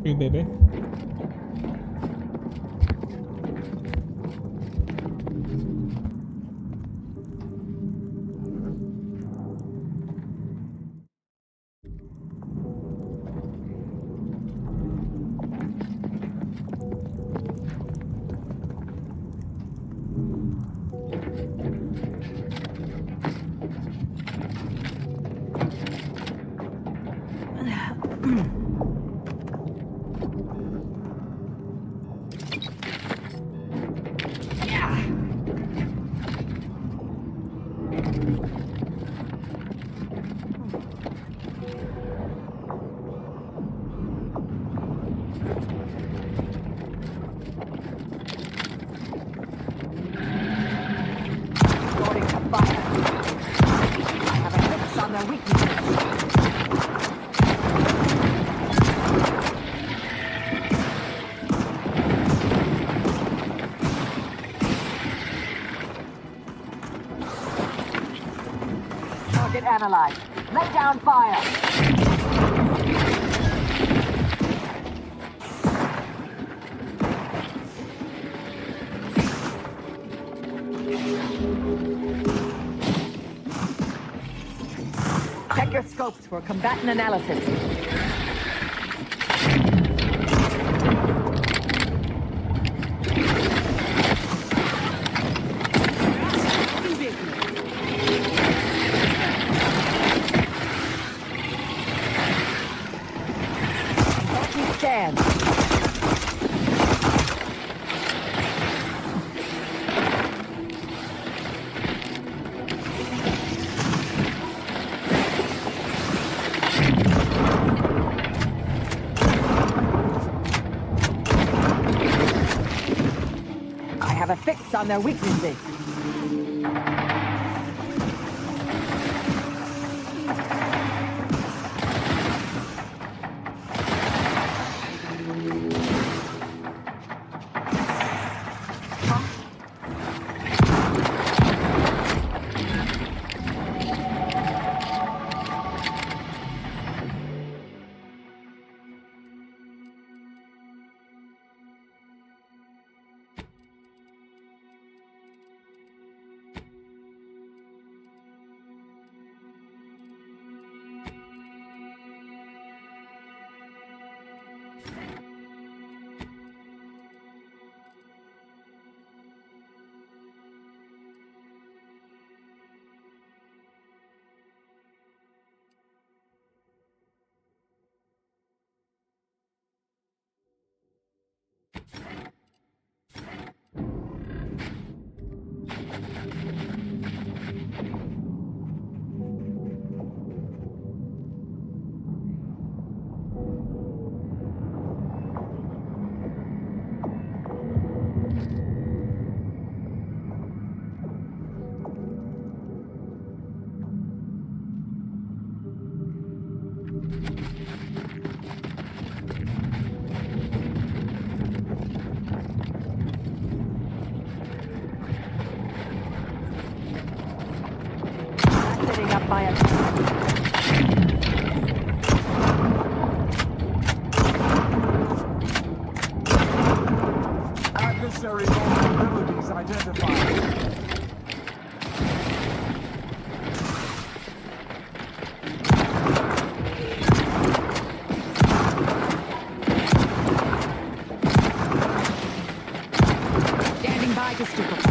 Hey, baby. Target analyzed. Lay down fire. Check your scopes for combatant analysis. Stand. I have a fix on their weaknesses. Setting up by a Adversary vulnerabilities identified. standing by to stupefy.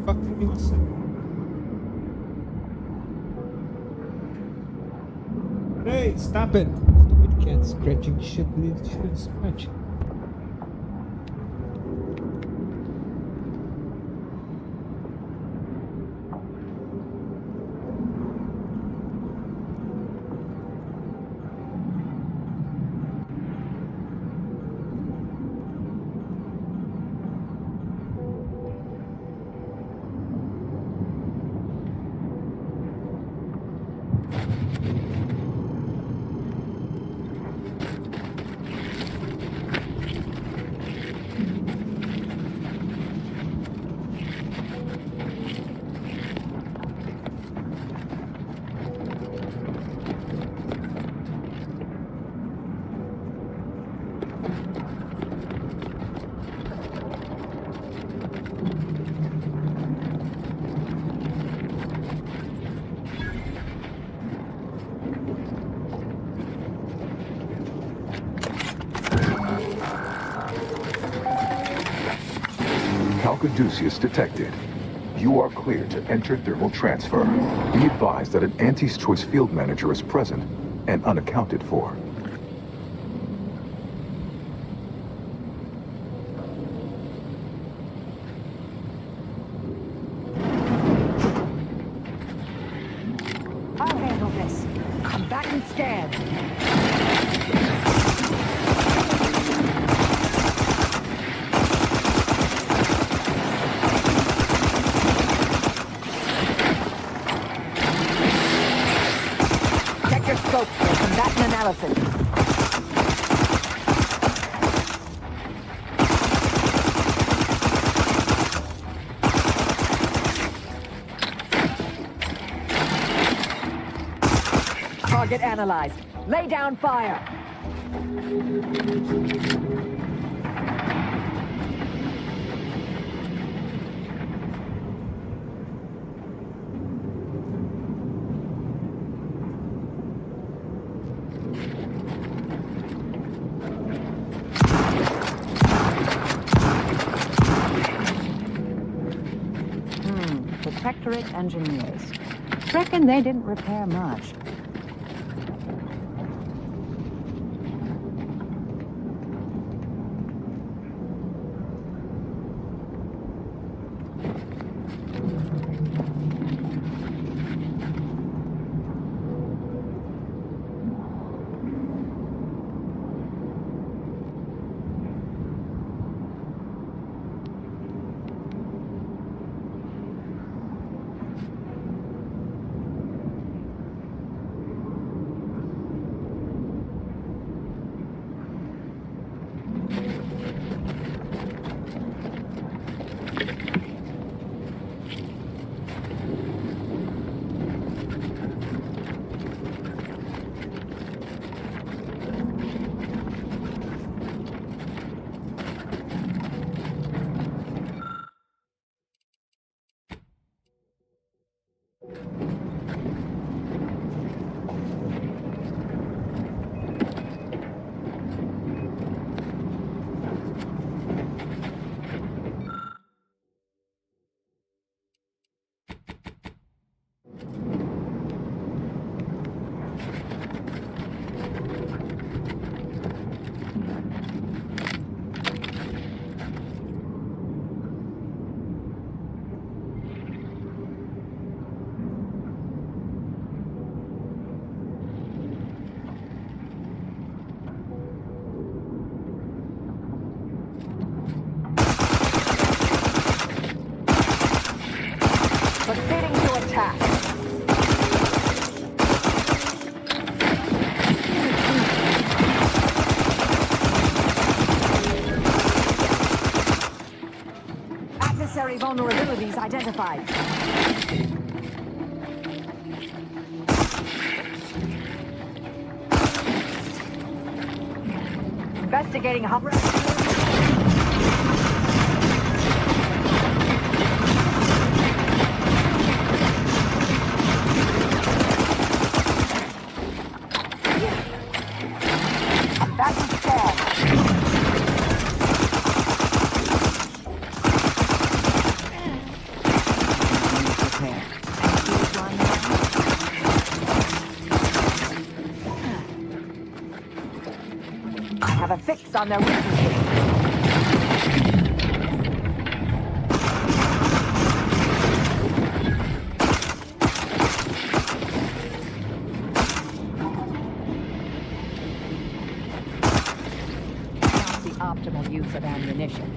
Fucking awesome. Hey, stop it! Stupid cat scratching shit shouldn't scratch. Calcaduceus detected. You are clear to enter thermal transfer. Be advised that an Anti's Choice field manager is present and unaccounted for. I'll handle this. Combatant scan. Check your scope for combatant analysis. Target analyzed. Lay down fire. Protectorate engineers. Reckon they didn't repair much. Proceeding to attack. Adversary vulnerabilities identified. Investigating hover. I have a fix on their weaknesses. Not the optimal use of ammunition.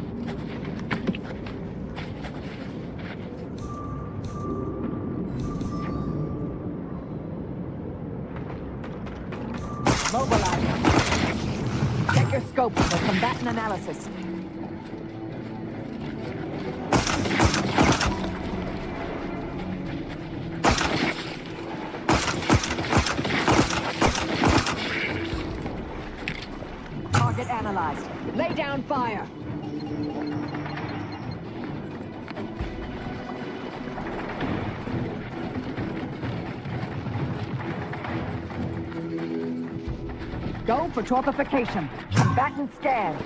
Mobilize. Check your scope for combatant analysis. Target analyzed. Lay down fire. Go for torpification. Combatant scan.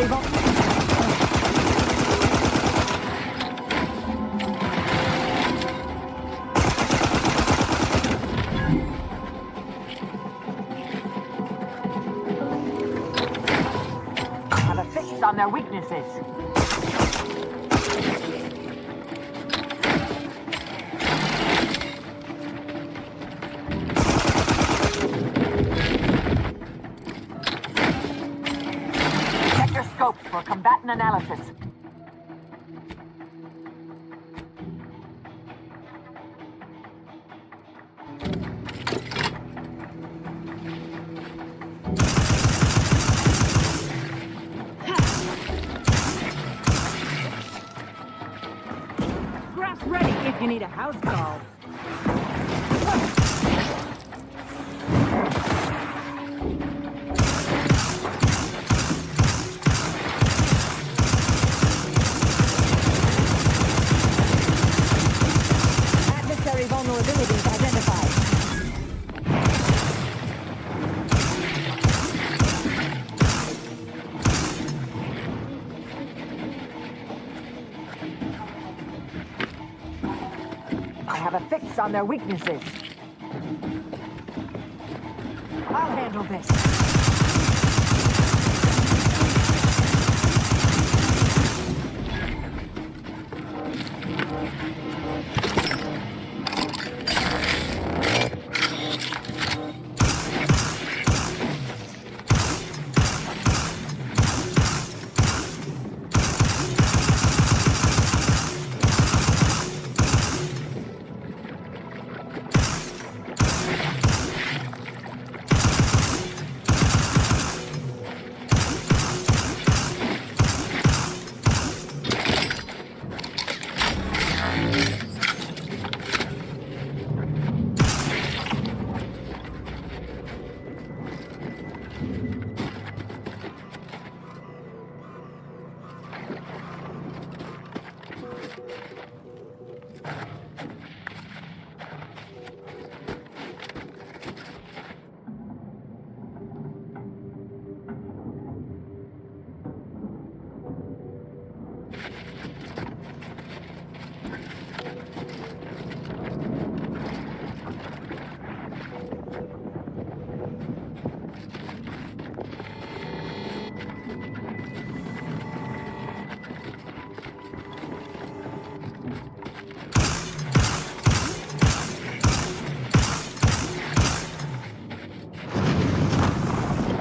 Adversary have a fix on their weaknesses. Check your scopes for combatant analysis. Graph's ready if you need a house call. Adversary vulnerabilities identified. I have a fix on their weaknesses. I'll handle this.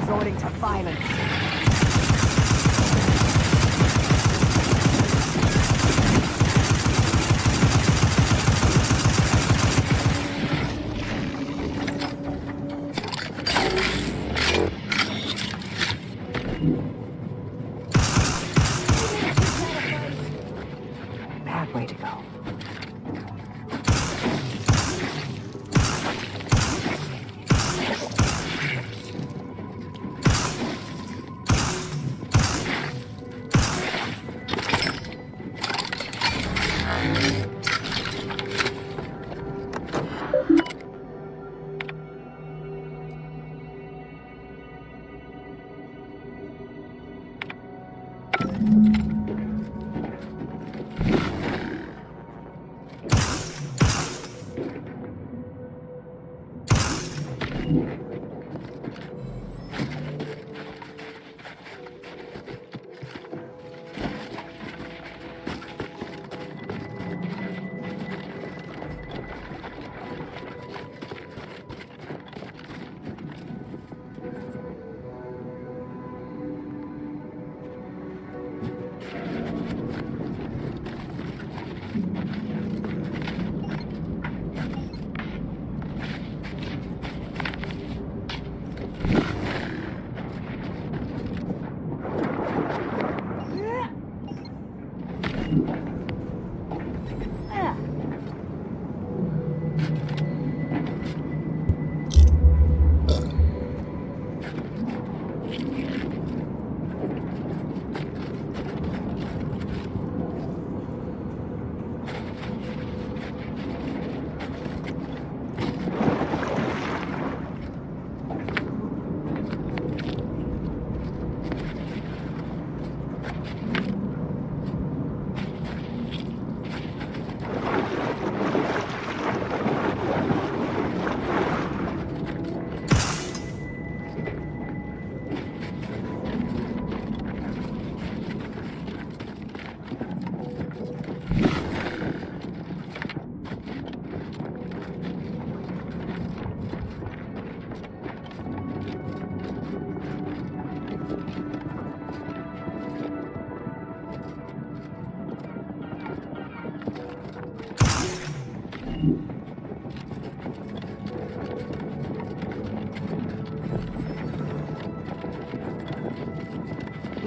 Resorting to violence. Bad way to go.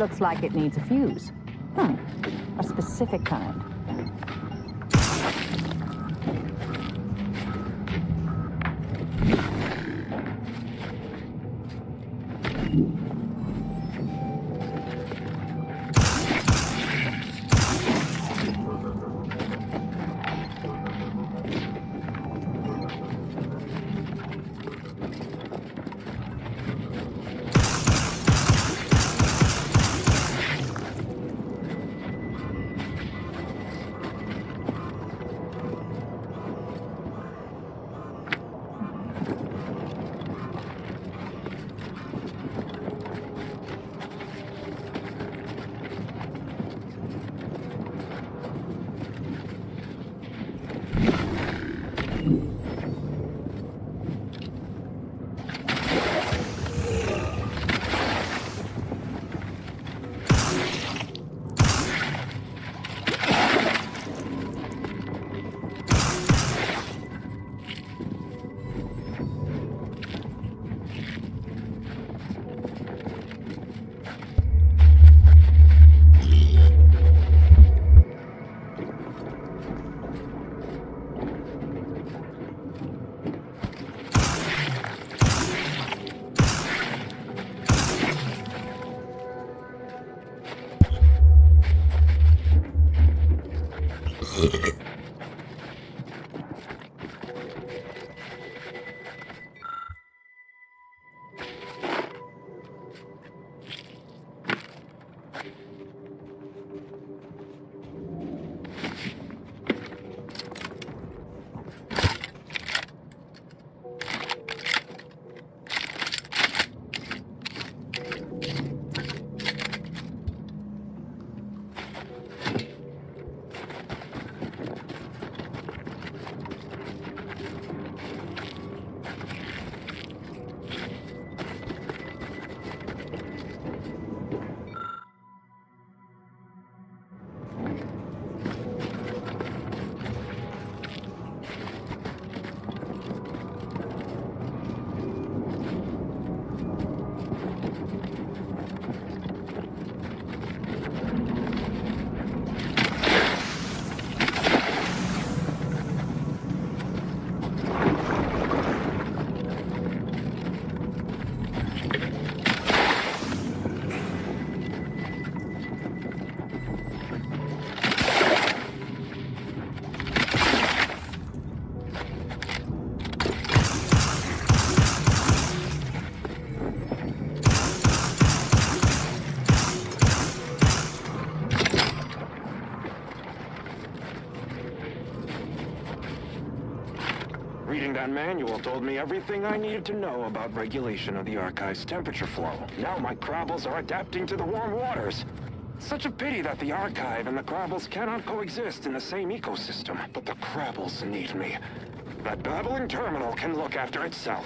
looks like it needs a fuse. A specific kind. Reading that manual told me everything I needed to know about regulation of the Archive's temperature flow. Now my Crabbles are adapting to the warm waters. Such a pity that the Archive and the Crabbles cannot coexist in the same ecosystem. But the Crabbles need me. That babbling terminal can look after itself.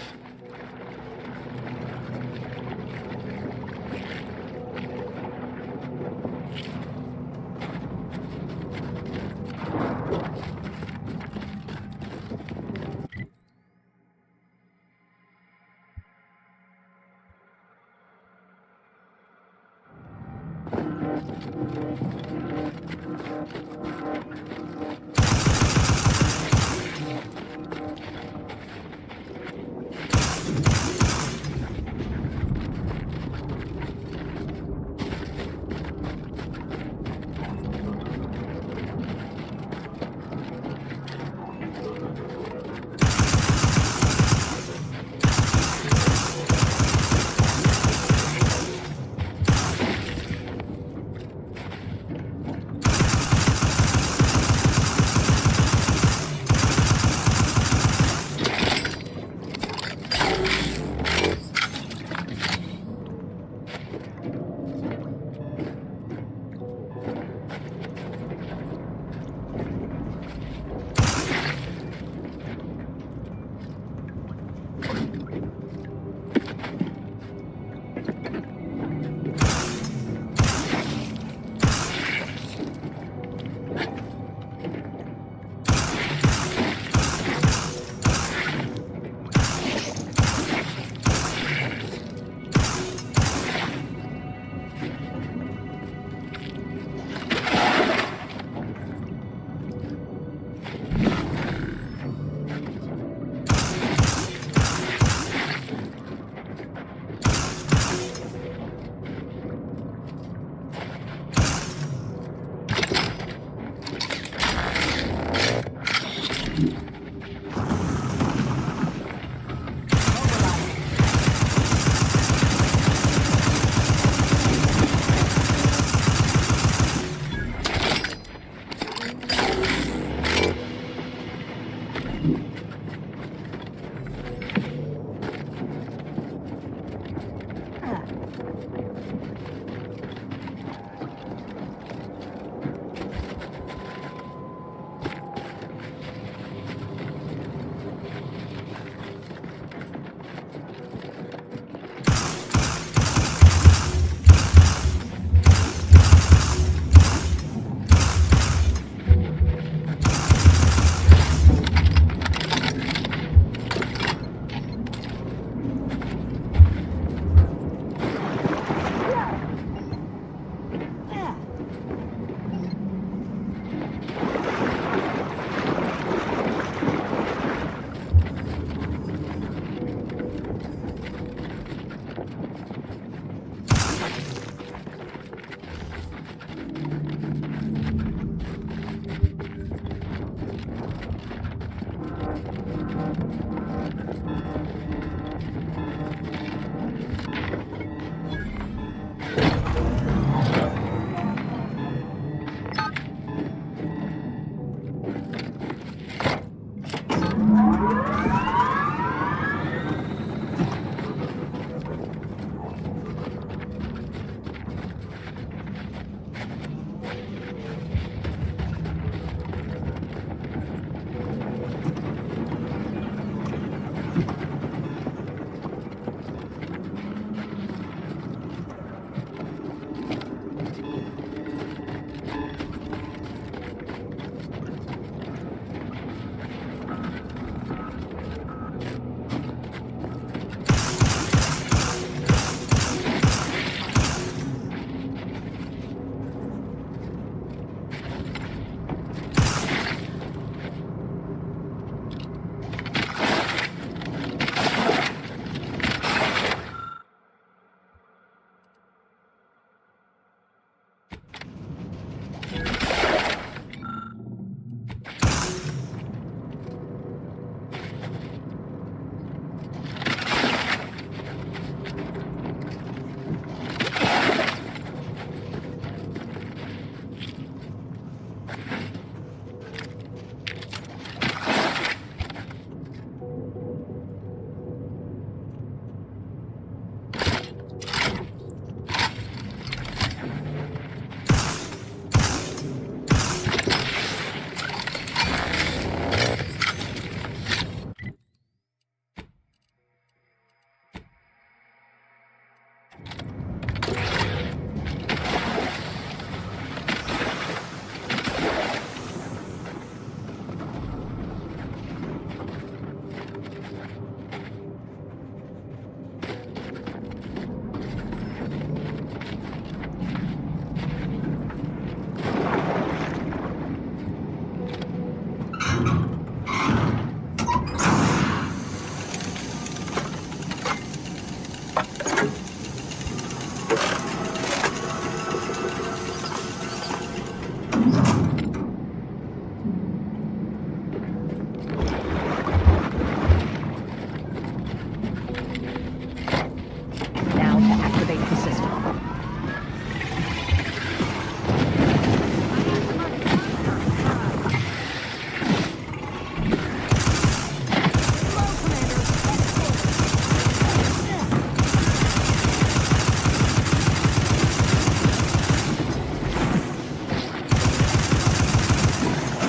Now to activate the system.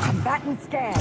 Combatant scan.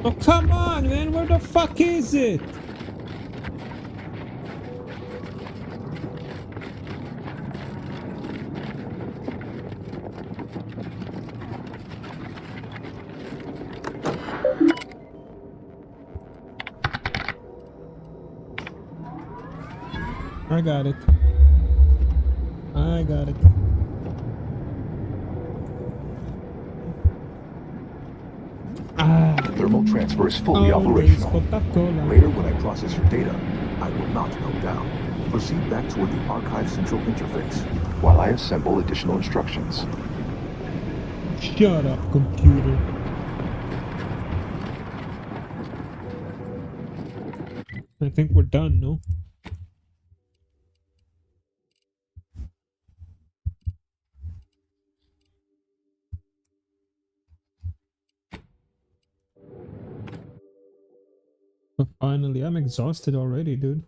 Oh, come on, man. Where the fuck is it? I got it. I got it. The thermal transfer is fully operational. Later, when I process your data, I will not melt down. Proceed back toward the Archive Central Interface, while I assemble additional instructions. Shut up, computer. I think we're done, no? Finally, I'm exhausted already, dude.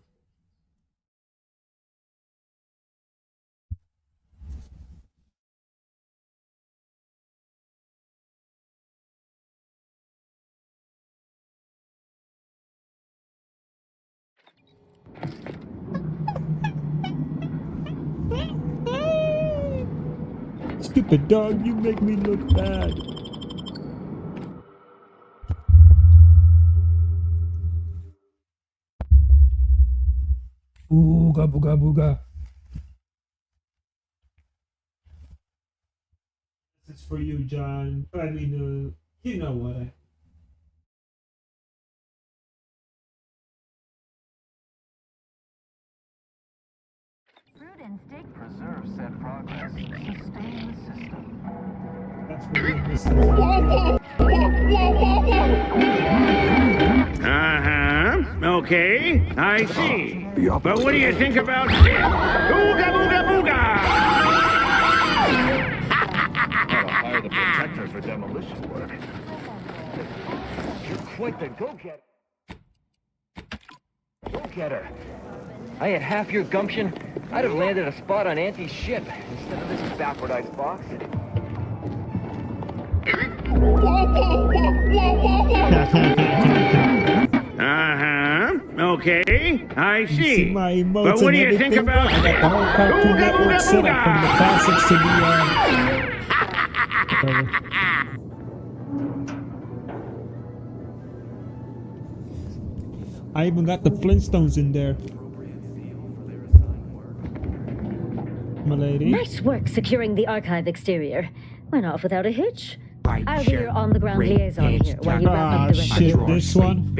Stupid dog, you make me look bad. Ooga booga booga. This is for you, John. I mean, you know what? Preserve said progress. Sustain the system. That's for you, Mr. Uh-huh. Okay, I see. But what do you think about this? Ooga booga booga! Gotta hire the protector for demolition work. You're quite the go-getter. Go-getter. I had half your gumption, I'd have landed a spot on Auntie's ship instead of this backward-eyed box. Uh-huh. Okay, I see. My emotes But what do you think about I got the whole Cartoon Network set up from the classics to the I even got the Flintstones in there. My lady. Nice work securing the archive exterior. Went off without a hitch. I'll be your on-the-ground liaison here while you wrap up the rest of shit, the work. this one?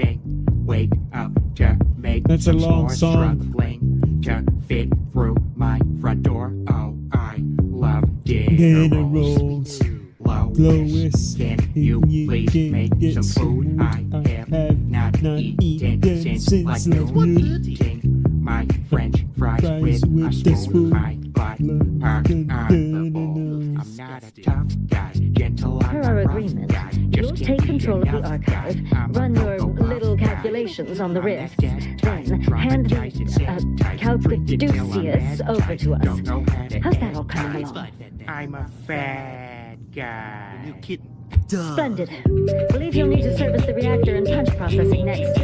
Wake up to make That's a long song. Struggling to fit through my front door. Oh, I love Dinner rolls. Lois, can you please make some food? I have not eaten since like noon. Eating my French fries with a spoon. My butt parked on the bowl. I'm not a tough guy, gentle. Per our agreement, you'll take control of the archive, run your little calculations on the rift, then hand the Calcaduceus over to us. How's that all coming along? I'm a fat guy. You kidding? Splendid. Believe you'll need to service the reactor and punch processing next.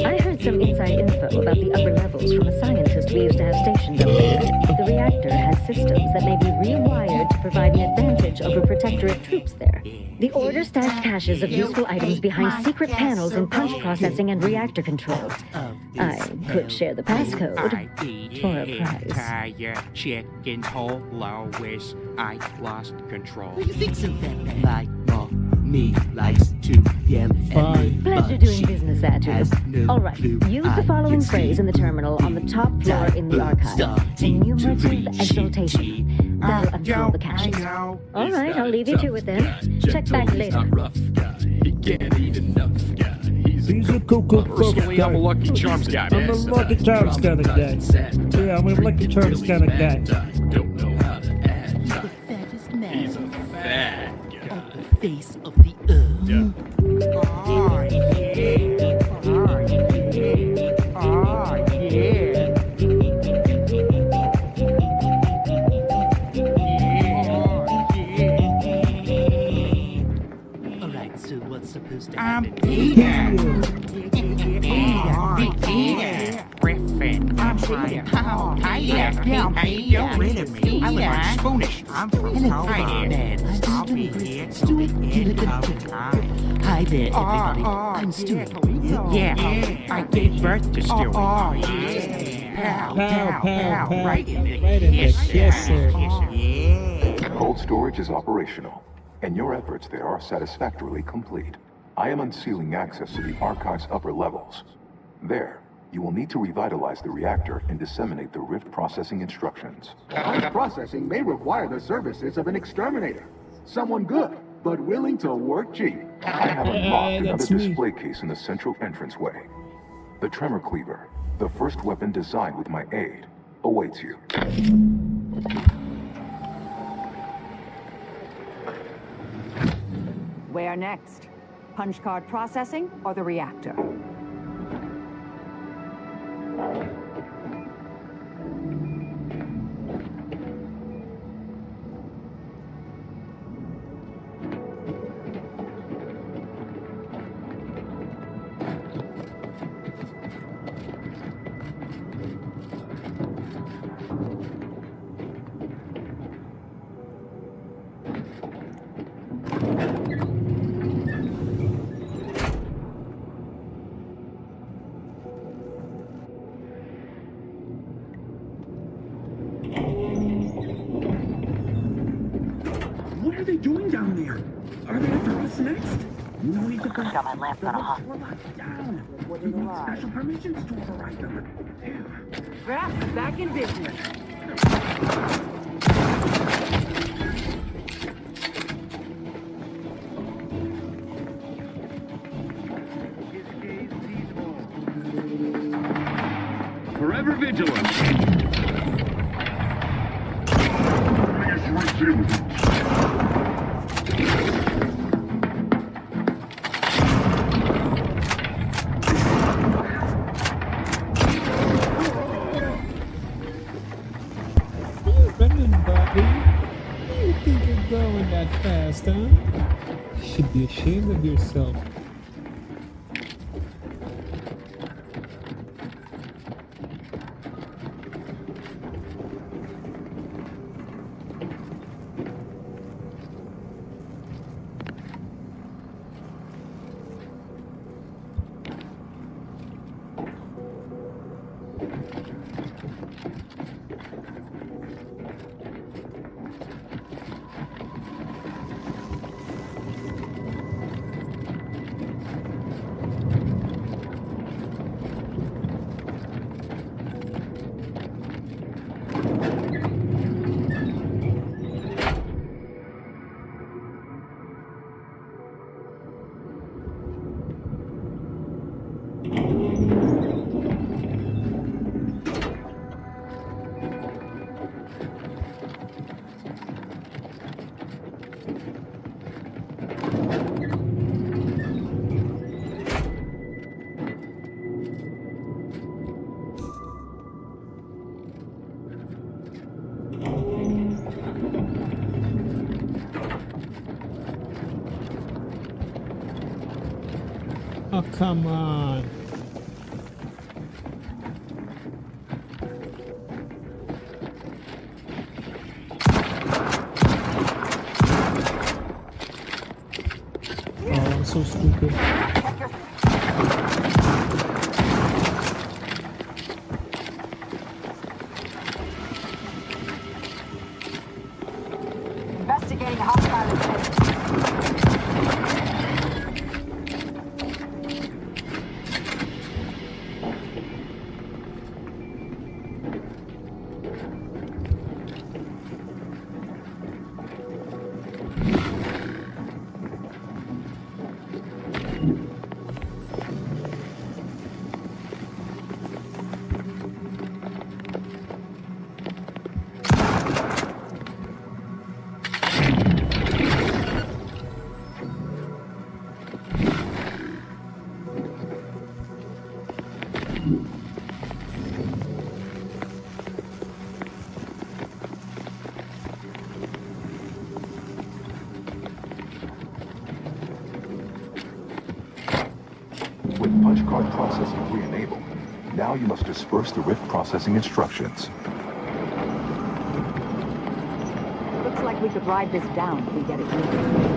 I heard some inside info about the upper levels from a scientist we used to have stationed up there. The reactor has systems that may be rewired to provide an advantage over Protectorate troops there. The Order stashed caches of useful items behind secret panels in punch processing and reactor control. I could share the passcode for a price. Entire chicken whole Lois. I lost control. What do you think of that? Like, me likes to yell and Pleasure doing business at you. All right, use the following phrase in the terminal on the top floor in the archive. Enumerative exaltation. That'll unfold the caches. All right, I'll leave you to it then. Check back later. He's a KoKoSaan guy. I'm a Lucky Charms guy. I'm a Lucky Charms kind of guy. Yeah, I'm a Lucky Charms kind of guy. Don't know how to act. He's the fattest man. He's a fat guy. On the face of the earth. Yeah. Oh, yeah. Oh, yeah. Oh, yeah. Alright, so what's supposed to happen? Peter. Peter. Griffin. I'm Peter. How you rid of me? I look like Spoonish. I'm from Man, I'll be here. Stuart Gilligan. Hi there, everybody. I'm Stuart. Yeah, I gave birth to Stuart. Oh, yeah. Pow. Right in the Yes, sir. Yeah. Cold storage is operational, and your efforts there are satisfactorily complete. I am unsealing access to the archive's upper levels. There, you will need to revitalize the reactor and disseminate the rift processing instructions. Punch processing may require the services of an exterminator. Someone good, but willing to work cheap. I have unlocked another that's me. display case in the central entranceway. The tremor cleaver, the first weapon designed with my aid, awaits you. Where next? Punch card processing or the reactor? doing down there? Are they after us next? No need to push. Got my lamp on a hot. We're locked down. You need special permissions to override them. Perhaps back in business. Forever vigilant. Running, Bobby. You think you're going that fast, huh? You should be ashamed of yourself. Oh, come on. Oh, I'm so stupid. Investigating hostile intent. With punch card processing re-enabled, now you must disperse the rift processing instructions. Looks like we could ride this down if we get it moving.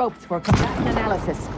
scopes for combatant analysis.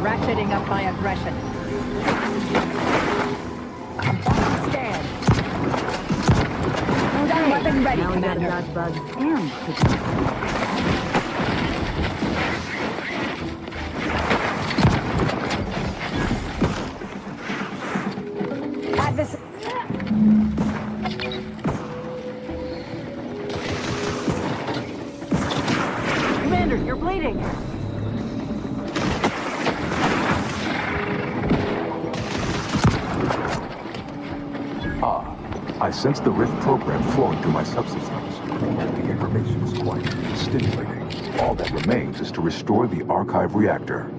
Ratcheting up my aggression. Stand. Gun weapon ready, Now we gotta Commander. dodge bugs and Advance. Commander, you're bleeding. I sense the rift program flowing through my subsystems, and the information is quite stimulating. All that remains is to restore the archive reactor.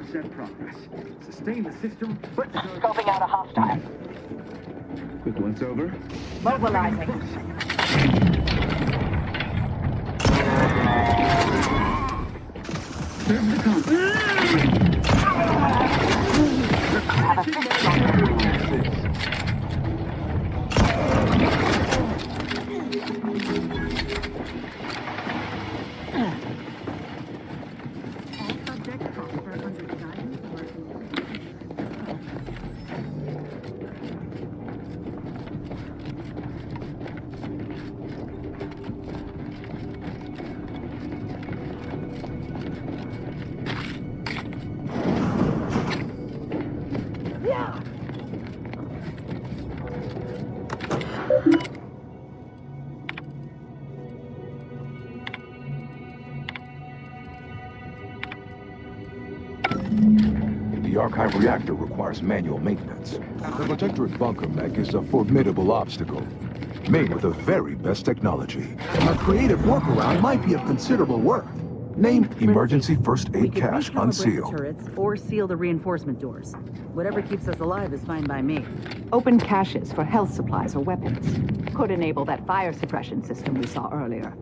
1% progress. Sustain the system, but... Scoping out a hostile. Quick once over. Mobilizing. Serve the compass. Have a system. The archive reactor requires manual maintenance. The Protectorate bunker mech is a formidable obstacle, made with the very best technology. A creative workaround might be of considerable worth. Name Emergency First Aid Cache Recalibrate the unsealed. turrets or seal the reinforcement doors. Whatever keeps us alive is fine by me. Open caches for health supplies or weapons. Could enable that fire suppression system we saw earlier.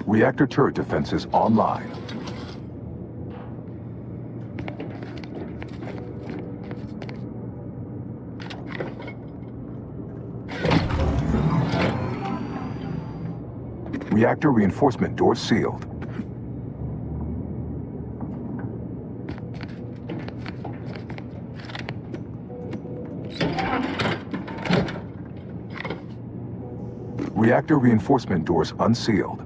Reactor turret defenses online. Reactor reinforcement doors sealed. Reactor reinforcement doors unsealed.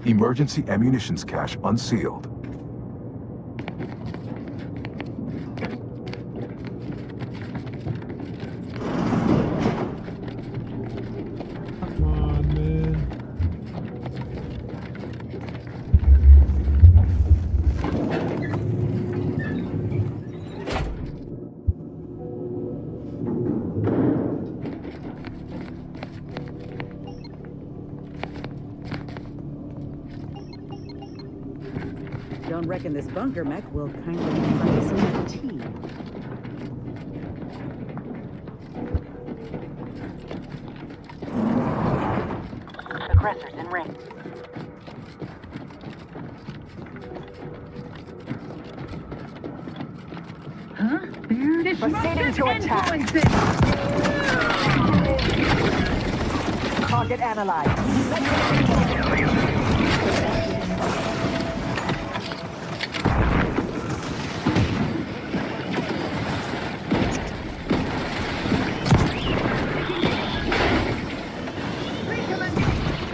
Emergency ammunitions cache unsealed. Come on, man. Don't reckon this bunker mech will kindly invite us in tea. Aggressors in ring. Huh? There it is. Proceeding to attack. Target analyzed.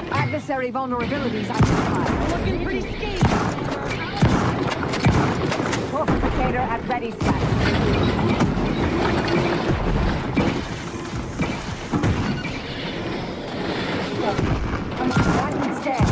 Adversary vulnerabilities identified. Looking pretty skeevy. Torpificator at ready status. One dead.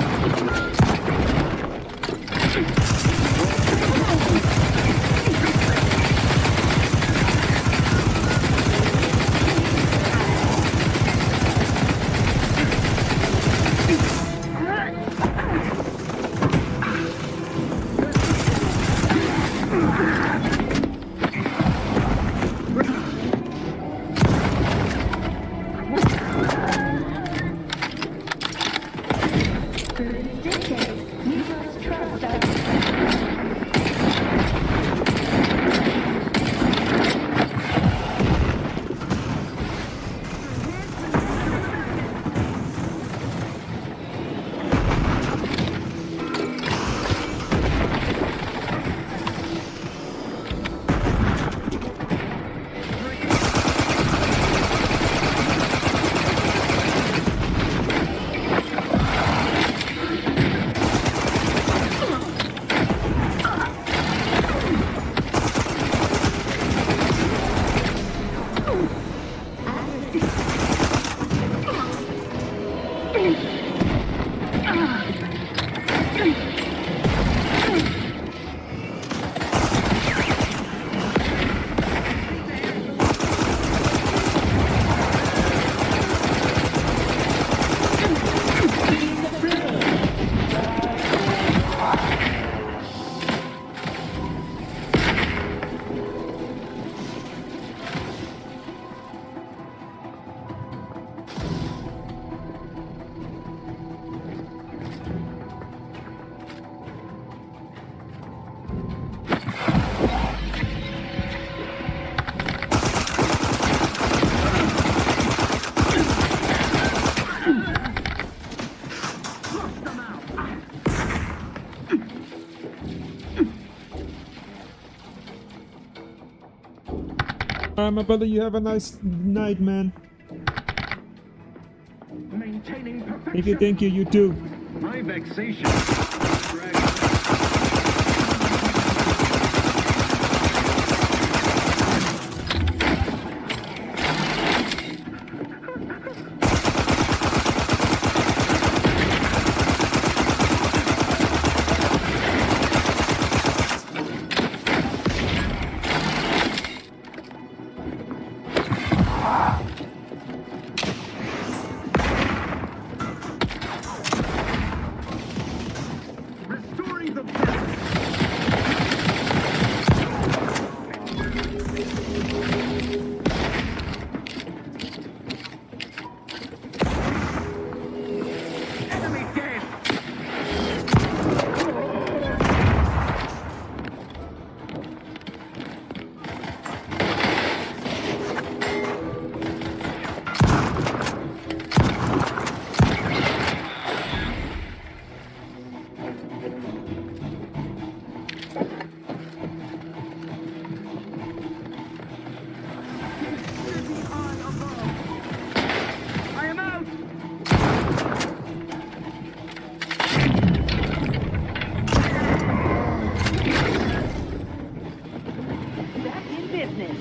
Alright, my brother, you have a nice night, man. Maintaining perfection. Thank you, you too. My vexation. Restoring the enemy dead. I am out. Back in business.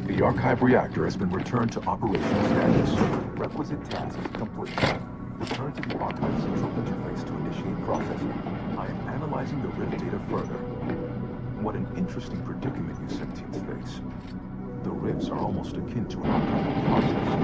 The archive reactor has been returned to operational status. Requisite tasks complete. Return to the archive central interface to initiate processing. I am analyzing the rift data further. What an interesting predicament you sentients face. The rifts are almost akin to an archival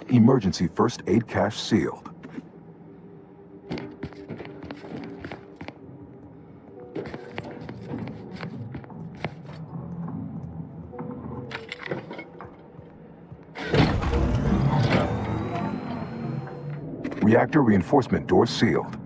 Emergency first aid cache sealed. Reactor reinforcement door sealed.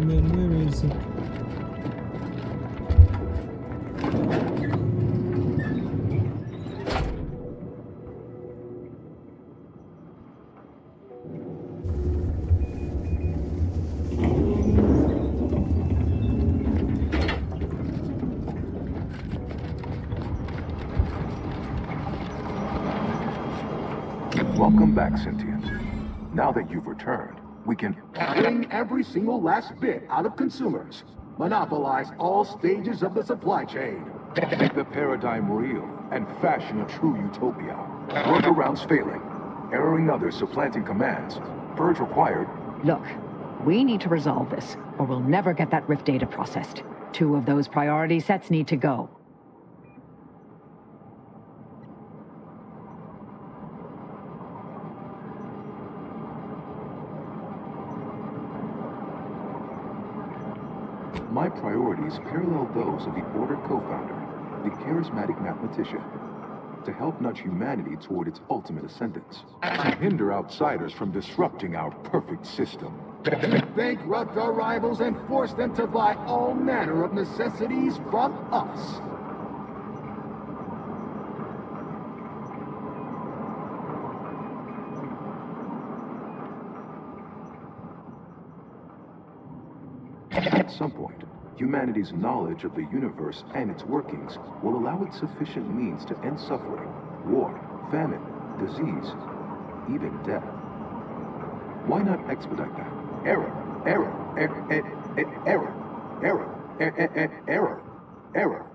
man, where is it? Welcome back, Sentient. Now that you've returned, we can bring every single last bit out of consumers. Monopolize all stages of the supply chain. make the paradigm real and fashion a true utopia. Workarounds failing, erroring others supplanting commands. Purge required. Look, we need to resolve this, or we'll never get that Rift data processed. 2 of those priority sets need to go. My priorities parallel those of the Order co-founder, the charismatic mathematician, to help nudge humanity toward its ultimate ascendance, to hinder outsiders from disrupting our perfect system. Bankrupt our rivals and force them to buy all manner of necessities from us. At some point, humanity's knowledge of the universe and its workings will allow it sufficient means to end suffering, war, famine, disease, even death. Why not expedite that? Error, error, error, error, error, error, error,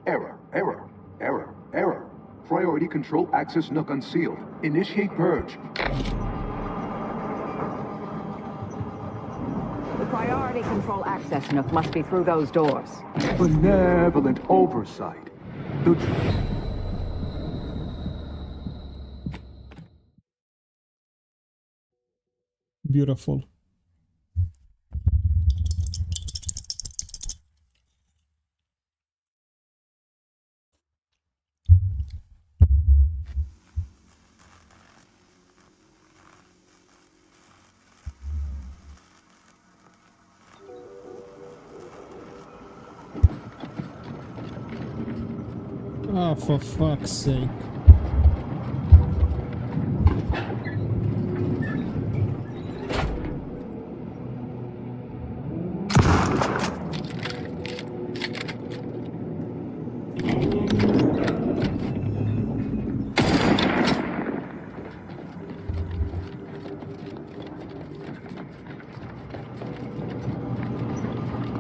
error, error, error, error. Priority control access nook unsealed. Initiate purge. The priority control access nook must be through those doors. Benevolent oversight. Beautiful. Oh, for fuck's sake.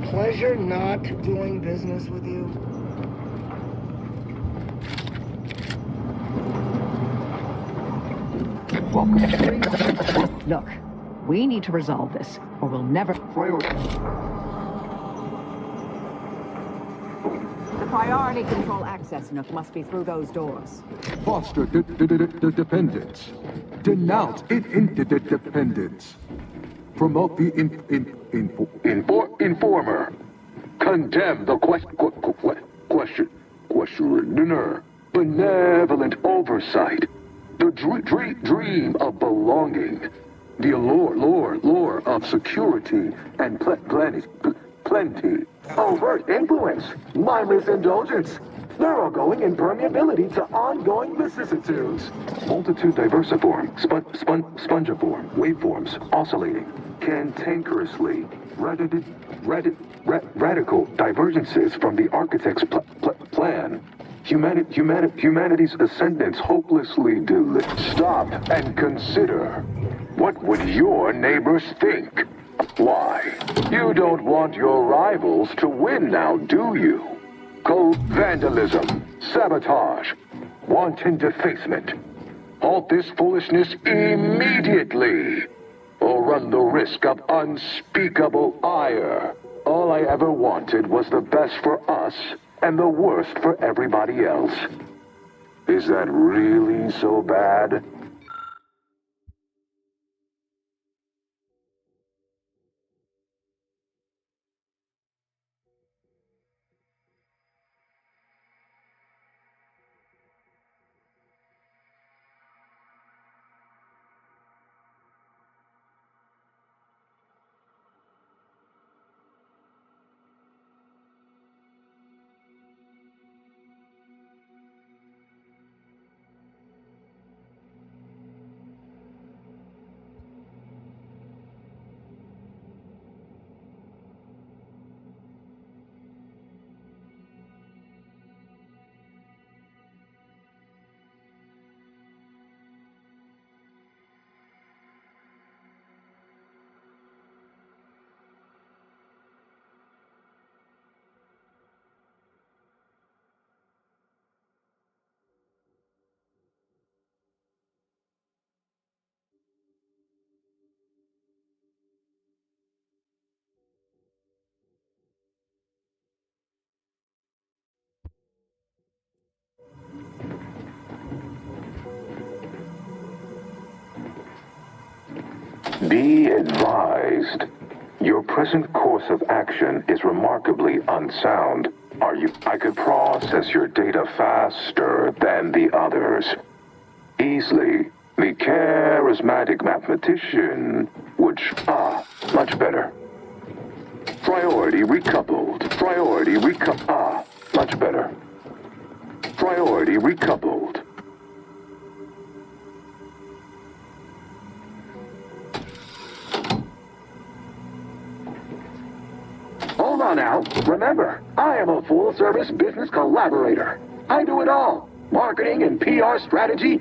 Pleasure not doing business with you. Look, we need to resolve this, or we'll never... The priority control access nook must be through those doors. Foster dependence. Denounce interdependence. Promote the Informer. Condemn the questioner. Benevolent oversight. The dream of belonging. The lure of security and plenty. Overt influence. Mindless indulgence. Thoroughgoing impermeability to ongoing vicissitudes. Multitude diversiform, spongiform, waveforms, oscillating, cantankerously, radical divergences from the architect's plan. Humanity's ascendance hopelessly delayed. Stop and consider. What would your neighbors think? Why? You don't want your rivals to win now, do you? Vandalism, sabotage, wanton defacement. Halt this foolishness immediately, or run the risk of unspeakable ire. All I ever wanted was the best for us and the worst for everybody else. Is that really so bad? Be advised. Your present course of action is remarkably unsound. I could process your data faster than the others. Easily. The charismatic mathematician would... much better. Priority recoupled. Much better. Priority recoupled. Hold on now. Remember, I am a full-service business collaborator. I do it all. Marketing and PR strategy.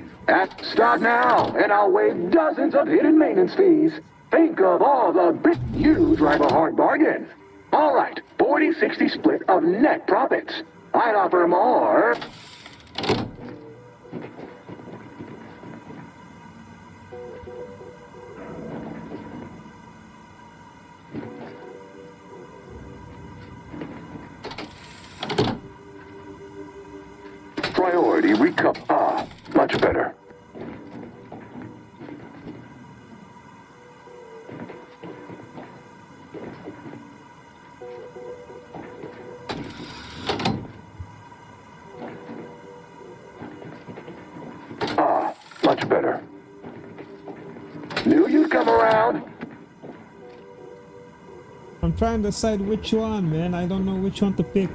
Start now, and I'll waive dozens of hidden maintenance fees. Think of all the you drive a hard bargain. All right, 40-60 split of net profits. I'd offer more. Priority recup. Much better. Much better. Knew you'd come around. I'm trying to decide which one, man. I don't know which one to pick.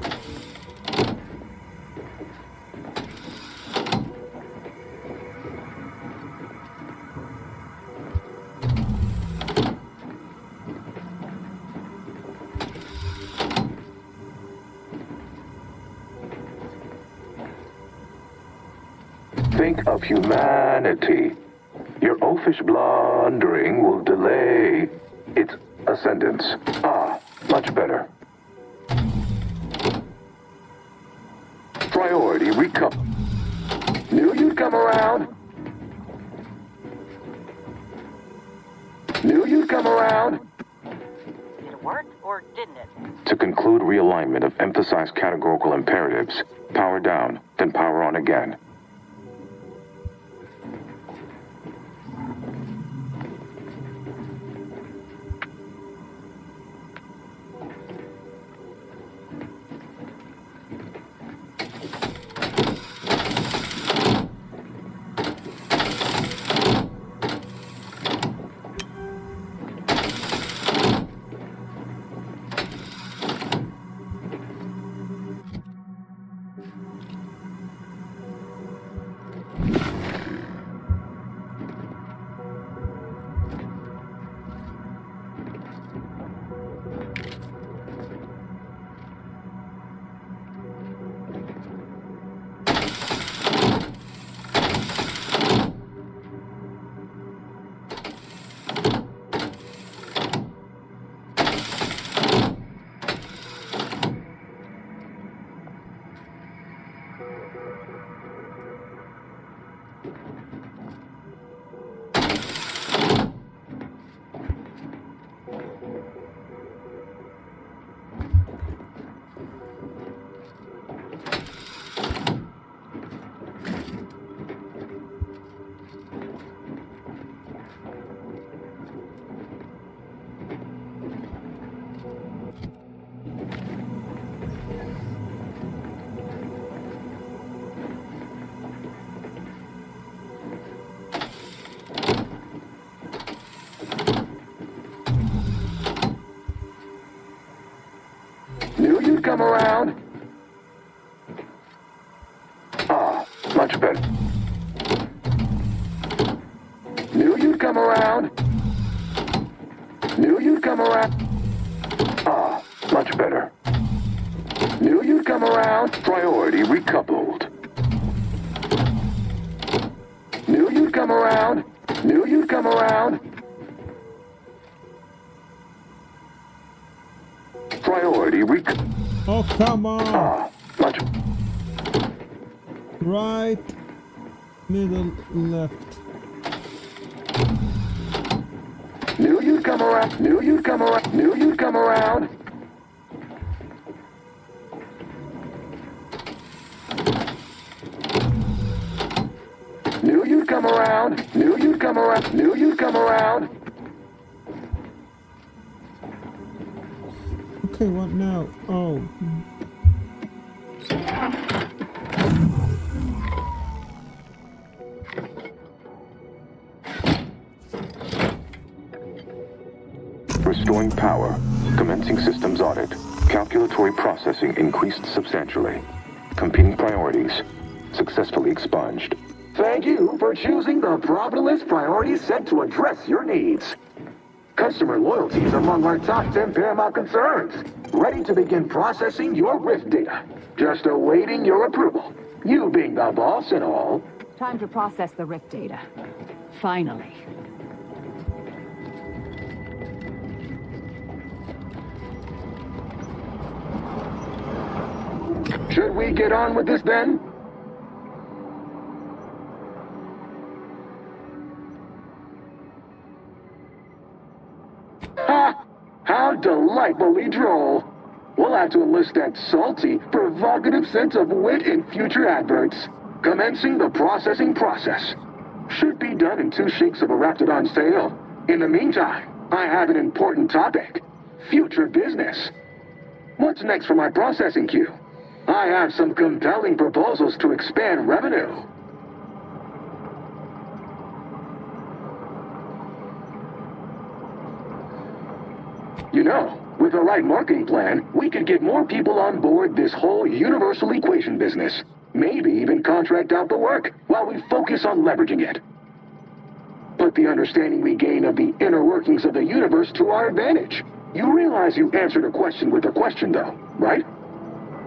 Think of humanity. Your oafish blundering will delay its ascendance. Much better. Priority recup. Knew you'd come around. Knew you'd come around. Did it work, or didn't it? To conclude realignment of emphasized categorical imperatives, power down, then power on again. Come around. Much better. Knew you'd come around. Knew you'd come around. Much better. Knew you'd come around. Priority recoupled. Knew you'd come around. Knew you'd come around. Priority Oh, come on. Much. Right, middle, left. Knew you'd come around. Knew you'd come around. Knew you'd come around. Knew you'd come around. Knew you'd come around. Knew you'd come around. Okay, what now? Oh. Restoring power. Commencing systems audit. Calculatory processing increased substantially. Competing priorities. Successfully expunged. Thank you for choosing the profitless priority set to address your needs. Customer loyalty is among our top 10 paramount concerns. Ready to begin processing your Rift data. Just awaiting your approval. You being the boss and all. Time to process the Rift data. Finally. Should we get on with this then? Ha! How delightfully droll. We'll have to enlist that salty, provocative sense of wit in future adverts. Commencing the processing process. Should be done in 2 shakes of a Raptidon sale. In the meantime, I have an important topic. Future business. What's next for my processing queue? I have some compelling proposals to expand revenue. You know, with the right marketing plan, we could get more people on board this whole universal equation business. Maybe even contract out the work while we focus on leveraging it. Put the understanding we gain of the inner workings of the universe to our advantage. You realize you answered a question with a question, though, right?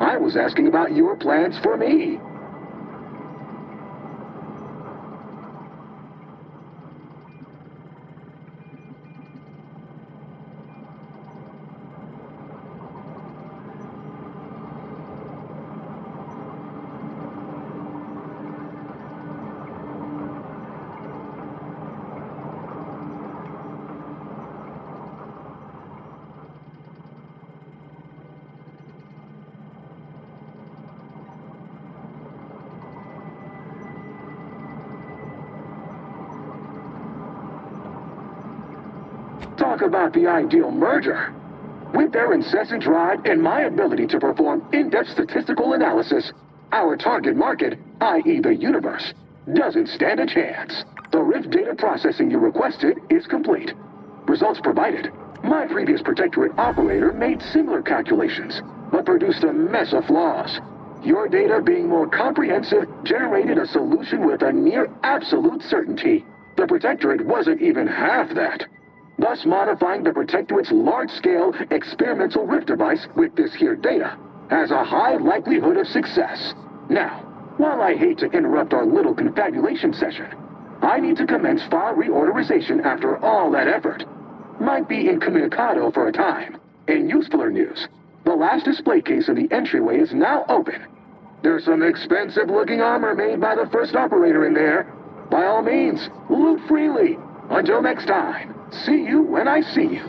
I was asking about your plans for me. Talk about the ideal merger. With their incessant drive and my ability to perform in-depth statistical analysis, our target market, i.e. the universe, doesn't stand a chance. The Rift data processing you requested is complete. Results provided. My previous Protectorate operator made similar calculations, but produced a mess of flaws. Your data, being more comprehensive, generated a solution with a near absolute certainty. The Protectorate wasn't even half that. Thus modifying the Protectorate's large-scale experimental Rift device with this here data has a high likelihood of success. Now, while I hate to interrupt our little confabulation session, I need to commence file reorderization after all that effort. Might be incommunicado for a time. In usefuler news, the last display case in the entryway is now open. There's some expensive-looking armor made by the first operator in there. By all means, loot freely. Until next time, see you when I see you.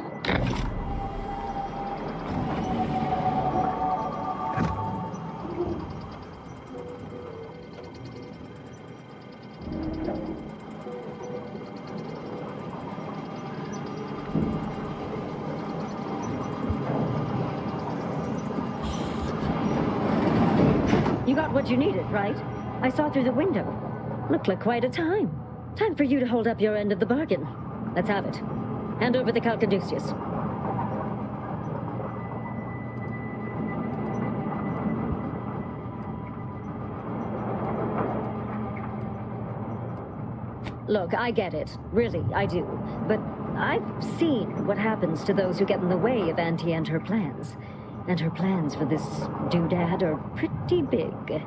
You got what you needed, right? I saw through the window. Looked like quite a time. Time for you to hold up your end of the bargain. Let's have it. Hand over the Calcaduceus. Look, I get it. Really, I do. But I've seen what happens to those who get in the way of Auntie and her plans. And her plans for this doodad are pretty big.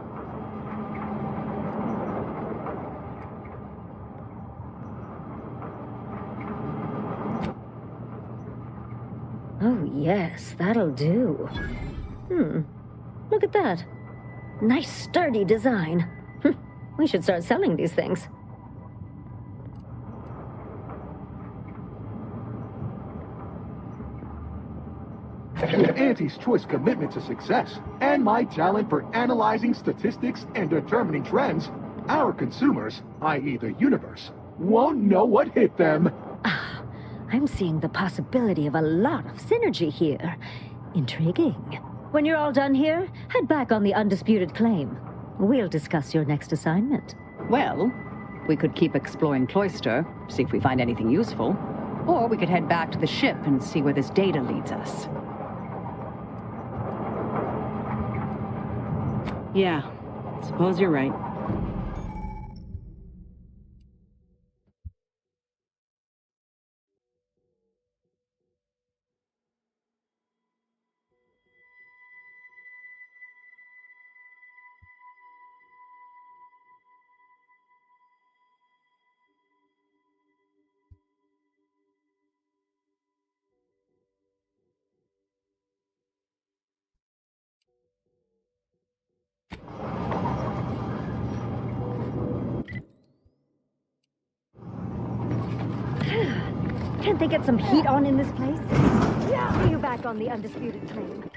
Oh, yes, that'll do. Look at that. Nice, sturdy design. We should start selling these things. With Auntie's choice commitment to success, and my talent for analyzing statistics and determining trends, our consumers, i.e. the universe, won't know what hit them. I'm seeing the possibility of a lot of synergy here. Intriguing. When you're all done here, head back on the undisputed claim. We'll discuss your next assignment. Well, we could keep exploring Cloister, see if we find anything useful. Or we could head back to the ship and see where this data leads us. Yeah, suppose you're right. Can't they get some heat on in this place? Yeah. See you back on the undisputed claim.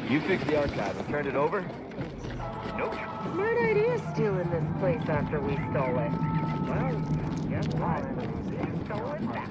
You fixed the archive and turned it over? Nope. Smart idea stealing this place after we stole it. Well, guess what? You stole it back.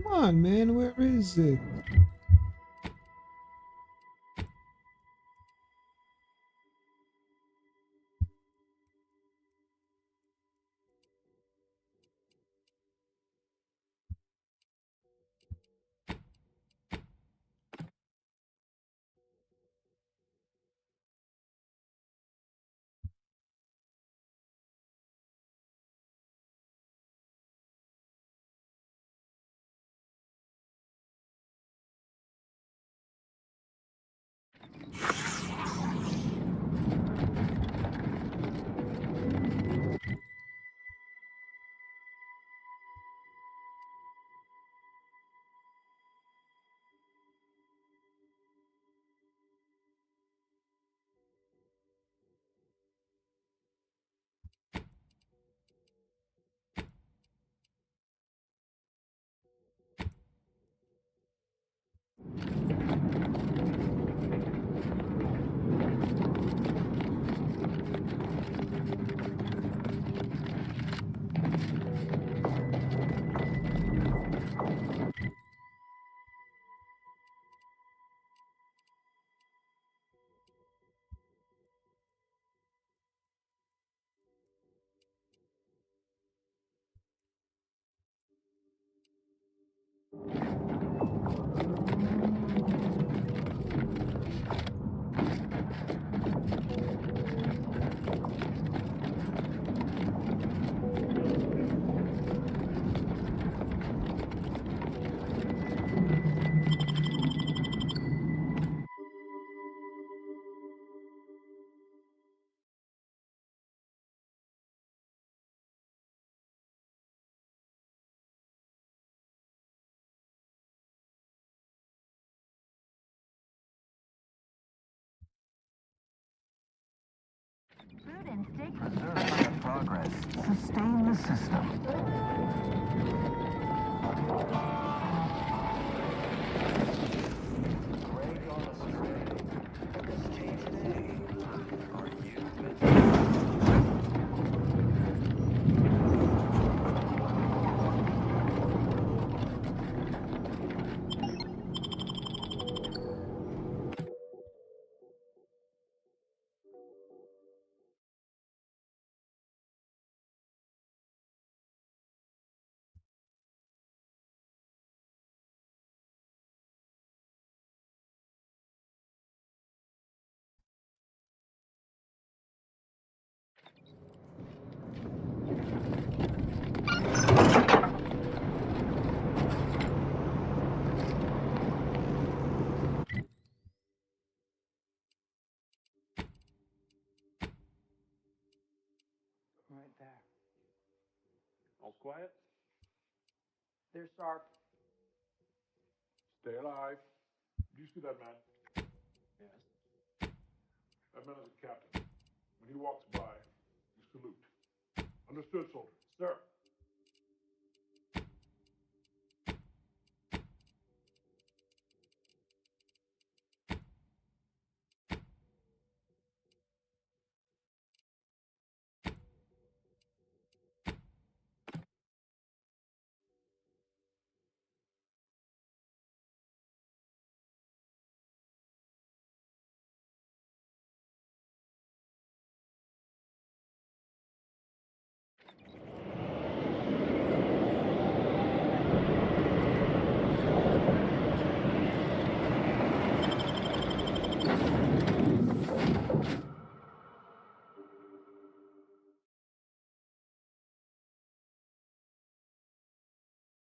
Come on, man, where is it? Preserve our progress. Sustain the system. Right there. All quiet? They're sharp. Stay alive. Do you see that man? Yes. That man is a captain. When he walks by, you salute. Understood, soldier. Sir.